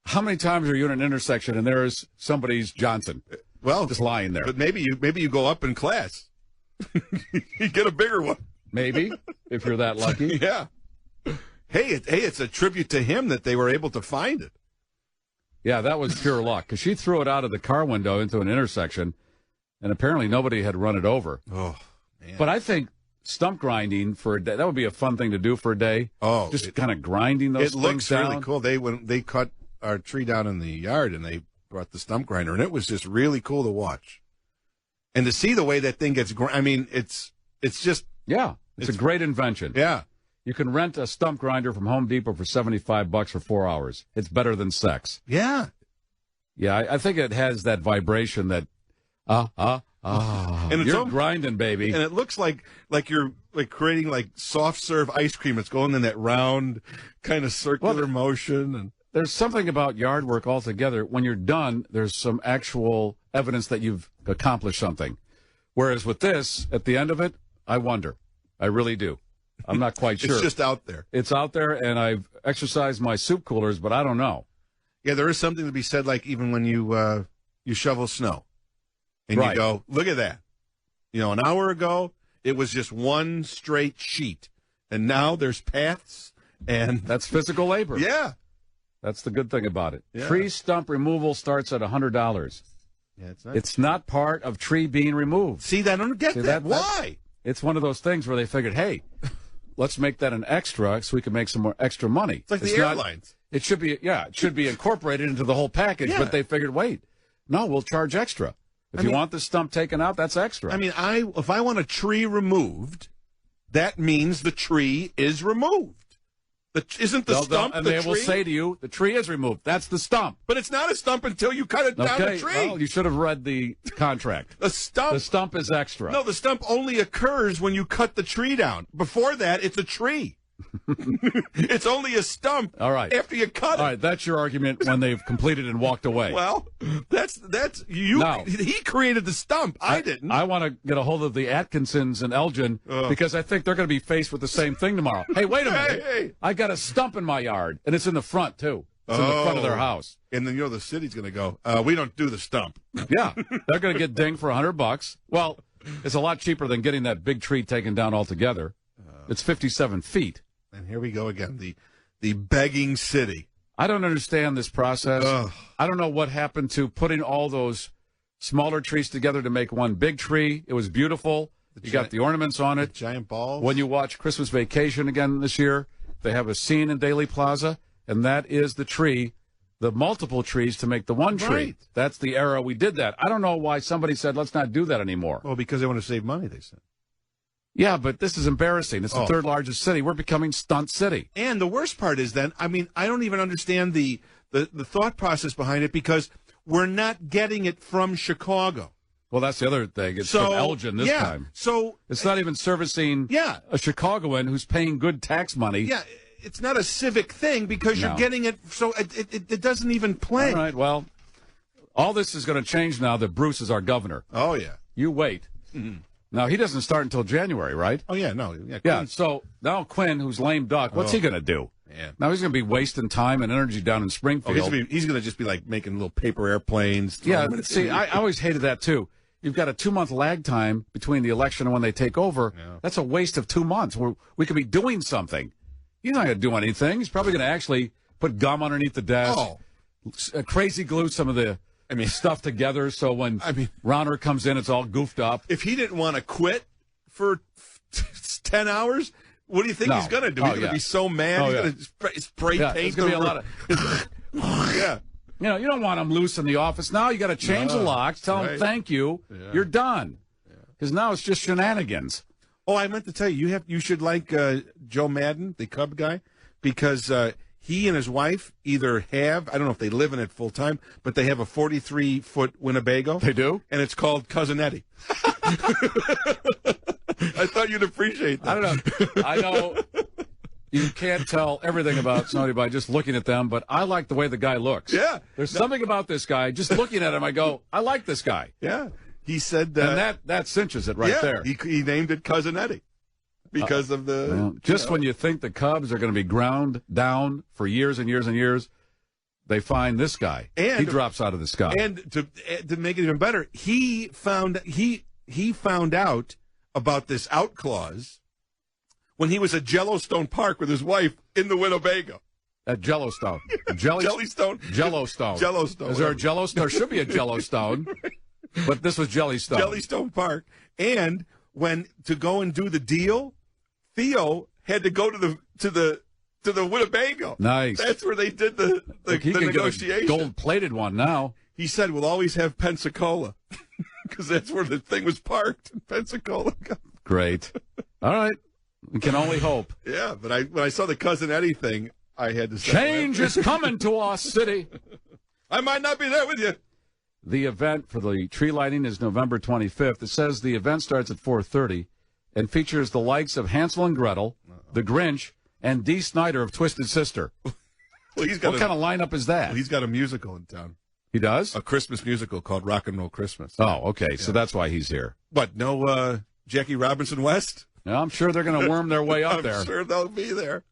How many times are you in an intersection and there's somebody's Johnson? Well, just lying there. But maybe you go up in class. You get a bigger one. Maybe, if you're that lucky. Yeah. Hey, it's a tribute to him that they were able to find it. Yeah, that was pure luck, because she threw it out of the car window into an intersection, and apparently nobody had run it over. Oh, man. But I think stump grinding for a day, that would be a fun thing to do for a day. Oh, just kind of grinding those things down. It looks really cool. When they cut our tree down in the yard, and they brought the stump grinder, and it was just really cool to watch. And to see the way that thing gets I mean, it's just... Yeah, it's a great invention. Yeah. You can rent a stump grinder from Home Depot for $75 for 4 hours. It's better than sex. Yeah. Yeah, I think it has that vibration that, and you're grinding, baby. And it looks like you're creating soft serve ice cream. It's going in that round kind of circular motion. And there's something about yard work altogether. When you're done, there's some actual evidence that you've accomplished something. Whereas with this, at the end of it, I wonder. I really do. I'm not quite sure. It's just out there. It's out there, and I've exercised my soup coolers, but I don't know. Yeah, there is something to be said, like even when you shovel snow, and you go, look at that. You know, an hour ago, it was just one straight sheet, and now there's paths, and... That's physical labor. Yeah. That's the good thing about it. Yeah. Tree stump removal starts at $100. Yeah, it's not part of tree being removed. See, I don't get that. Why? It's one of those things where they figured, hey, let's make that an extra so we can make some more extra money. It's like the airlines. It should be incorporated into the whole package, but they figured, wait, no, we'll charge extra. If you want the stump taken out, that's extra. I mean, if I want a tree removed, that means the tree is removed. Isn't the stump and the they tree? will say to you, the tree is removed. That's the stump. But it's not a stump until you cut it down the tree. Well, you should have read the contract. The stump is extra. No, the stump only occurs when you cut the tree down. Before that, it's a tree. It's only a stump. All right. After you cut it. All right, that's your argument when they've completed and walked away. Well, that's you. Now, he created the stump. I didn't. I want to get a hold of the Atkinsons and Elgin because I think they're going to be faced with the same thing tomorrow. Hey, wait a minute. Hey. I got a stump in my yard, and it's in the front, too. It's in the front of their house. And then, the city's going to go, we don't do the stump. Yeah. They're going to get dinged for $100. Well, it's a lot cheaper than getting that big tree taken down altogether. It's 57 feet. And here we go again, the begging city. I don't understand this process. I don't know what happened to putting all those smaller trees together to make one big tree. It was beautiful. You got the ornaments on it. Giant balls. When you watch Christmas Vacation again this year, they have a scene in Daly Plaza, and that is the tree, the multiple trees to make the one tree. Right. That's the era we did that. I don't know why somebody said, let's not do that anymore. Well, because they want to save money, they said. Yeah, but this is embarrassing. It's the third largest city. We're becoming stunt city. And the worst part is then, I mean, I don't even understand the thought process behind it because we're not getting it from Chicago. Well, that's the other thing. It's from Elgin this time. So it's not even servicing a Chicagoan who's paying good tax money. Yeah, it's not a civic thing because you're getting it, so it doesn't even play. All right, well, all this is going to change now that Bruce is our governor. Oh, yeah. You wait. Mm-hmm. Now, he doesn't start until January, right? Oh, yeah, no. Yeah, so now Quinn, who's lame duck, what's he going to do? Yeah. Now he's going to be wasting time and energy down in Springfield. He's going to just be like making little paper airplanes. Yeah, see, I always hated that, too. you've got a 2-month lag time between the election and when they take over. Yeah. That's a waste of 2 months. We could be doing something. He's not going to do anything. He's probably going to actually put gum underneath the desk, crazy glue some of the stuff together so when Rauner comes in, it's all goofed up. If he didn't want to quit for 10 hours, what do you think he's going to do? He's going to be so mad. He's going to spray paint. It's going to be a lot of... Yeah. You know, you don't want them loose in the office. Now you got to change the locks, tell them thank you, you're done. Because now it's just shenanigans. Oh, I meant to tell you, you should like Joe Madden, the Cub guy, because he and his wife either have, I don't know if they live in it full time, but they have a 43-foot Winnebago. They do? And it's called Cousin Eddie. I thought you'd appreciate that. I don't know. I know you can't tell everything about somebody by just looking at them, but I like the way the guy looks. Yeah. There's something about this guy. Just looking at him, I go, I like this guy. Yeah. He said and that cinches it right there. He named it Cousin Eddie because of the... when you think the Cubs are going to be ground down for years and years and years, they find this guy. And he drops out of the sky. And to make it even better, he found out about this out clause when he was at Jellystone Park with his wife in the Winnebago. At Jellystone. Jellystone. Jellystone. Jellystone. Is there a Jellystone? There should be a Jellystone. But this was Jellystone. Jellystone Park. And when to go and do the deal, Theo had to go to the Winnebago. Nice. That's where they did the negotiation. Gold-plated one now. He said we'll always have Pensacola because that's where the thing was parked in Pensacola. Great. All right. We can only hope. Yeah, but when I saw the Cousin Eddie thing, I had to say, change is coming to our city. I might not be there with you. The event for the tree lighting is November 25th. It says the event starts at 4:30 and features the likes of Hansel and Gretel, The Grinch, and Dee Snider of Twisted Sister. Well, what kind of lineup is that? Well, he's got a musical in town. He does? A Christmas musical called Rock and Roll Christmas. Oh, okay. Yeah. So that's why he's here. But no Jackie Robinson West? No, I'm sure they're going to worm their way up there. I'm sure they'll be there.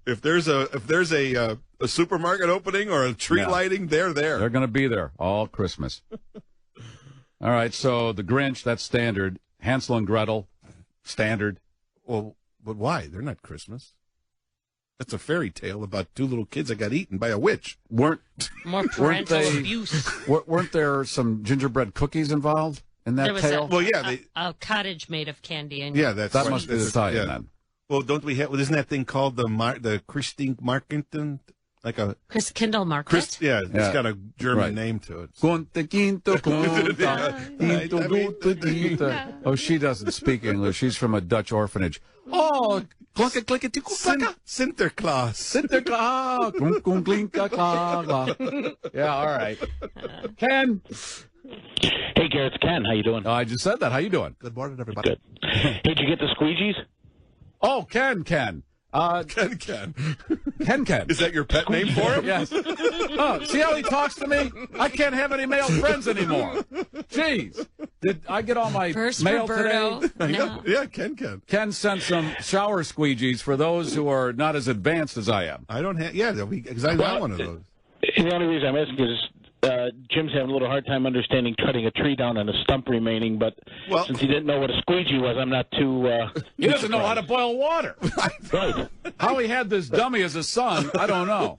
If there's a supermarket opening or a tree lighting, they're there. They're going to be there all Christmas. All right, so the Grinch, that's standard. Hansel and Gretel, standard. Well, but why? They're not Christmas. That's a fairy tale about two little kids that got eaten by a witch. More parental abuse. Weren't there some gingerbread cookies involved in that tale? A cottage made of candy. And that must be the tie-in then. Well, don't we have? Well, isn't that thing called the Christine Markenton? Like a Christkindl Market? It's got a German name to it. Oh, she doesn't speak English. She's from a Dutch orphanage. Oh, Sinterklaas. Yeah, all right. Ken. Hey, Garrett, it's Ken. How you doing? I just said that. How you doing? Good morning, everybody. Good. Hey, did you get the squeegees? Oh, Ken. Ken. Ken. Is that your pet name for him? Yes. Oh, see how he talks to me? I can't have any male friends anymore. Jeez. Did I get all my mail today? No. Yeah, Ken. Ken sent some shower squeegees for those who are not as advanced as I am. I don't have, because I got one of those. The only reason I'm asking is Jim's having a little hard time understanding cutting a tree down and a stump remaining, but since he didn't know what a squeegee was, I'm not too... he doesn't know how to boil water. Right. How he had this dummy as a son, I don't know.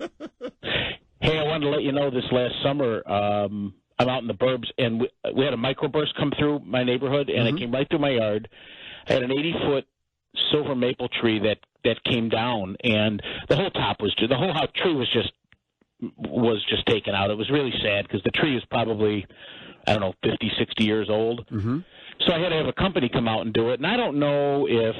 Hey, I wanted to let you know this last summer, I'm out in the burbs, and we had a microburst come through my neighborhood, and it came right through my yard. I had an 80-foot silver maple tree that came down, and the whole tree was just taken out. It was really sad because the tree is probably, 50, 60 years old. Mm-hmm. So I had to have a company come out and do it. And I don't know if,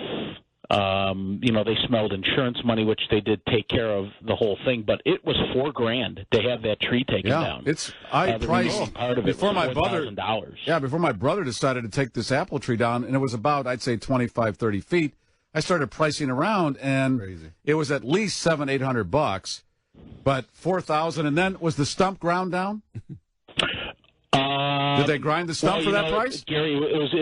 they smelled insurance money, which they did take care of the whole thing, but it was $4,000 to have that tree taken down. I priced part of before it my brother. $4,000. Before my brother decided to take this apple tree down, and it was about, I'd say, 25, 30 feet. I started pricing around, and it was at least $700-800. But 4,000, and then was the stump ground down? Did they grind the stump for that price? Gary, it was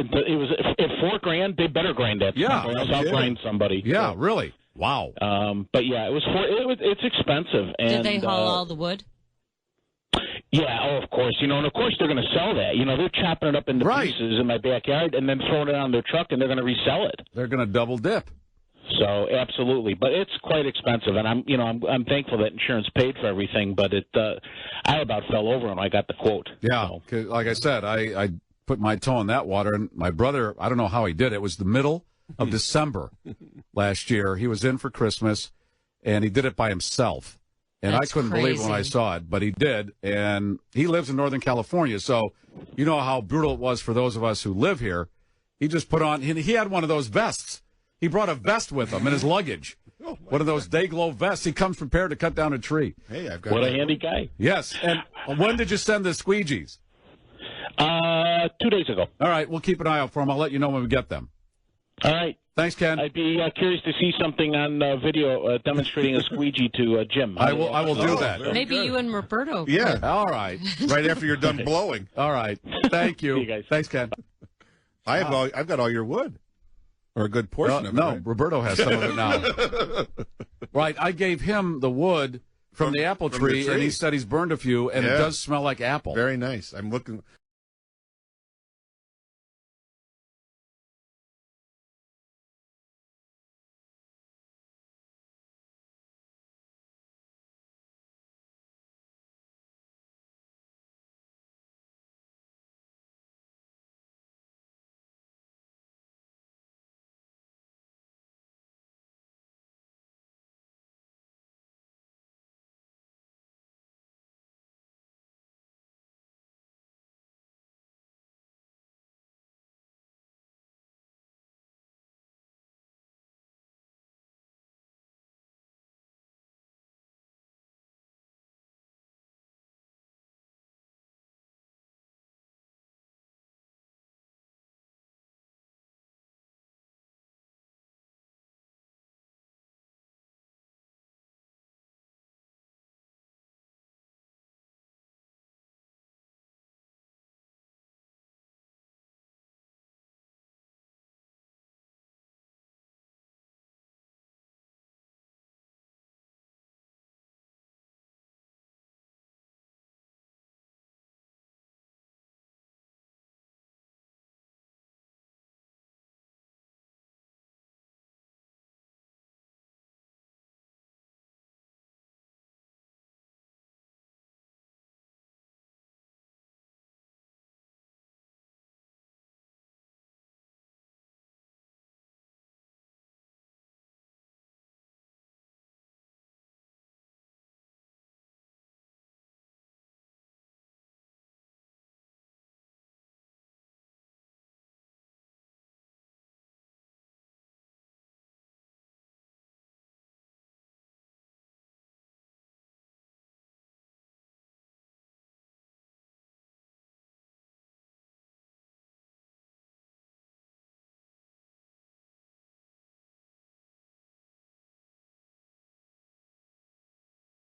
at $4,000. They better grind that stump, or else I'll grind somebody. Yeah, really. Wow. But yeah, it's expensive. And, did they haul all the wood? Yeah, oh, of course. And of course they're going to sell that. They're chopping it up into pieces in my backyard and then throwing it on their truck, and they're going to resell it. They're going to double dip. So absolutely, but it's quite expensive, and I'm thankful that insurance paid for everything. But I about fell over when I got the quote. Yeah, 'cause like I said, I put my toe in that water, and my brother, I don't know how he did it. It was the middle of December last year. He was in for Christmas, and he did it by himself. And I couldn't believe it when I saw it, but he did. And he lives in Northern California, so you know how brutal it was for those of us who live here. He just put on, he had one of those vests. He brought a vest with him in his luggage. One of those day-glow vests. He comes prepared to cut down a tree. Hey, I've got what a handy guy. Yes. And when did you send the squeegees? 2 days ago. All right, we'll keep an eye out for them. I'll let you know when we get them. All right. Thanks, Ken. I'd be curious to see something on video demonstrating a squeegee to Jim. I will do that. Maybe you and Roberto. Yeah. All right. Right after you're done blowing. All right. Thank you. See you guys. Thanks, Ken. I've got all your wood. Or a good portion of it. No, right? Roberto has some of it now. Right. I gave him the wood from the apple tree, and he said he's burned a few, and it does smell like apple. Very nice. I'm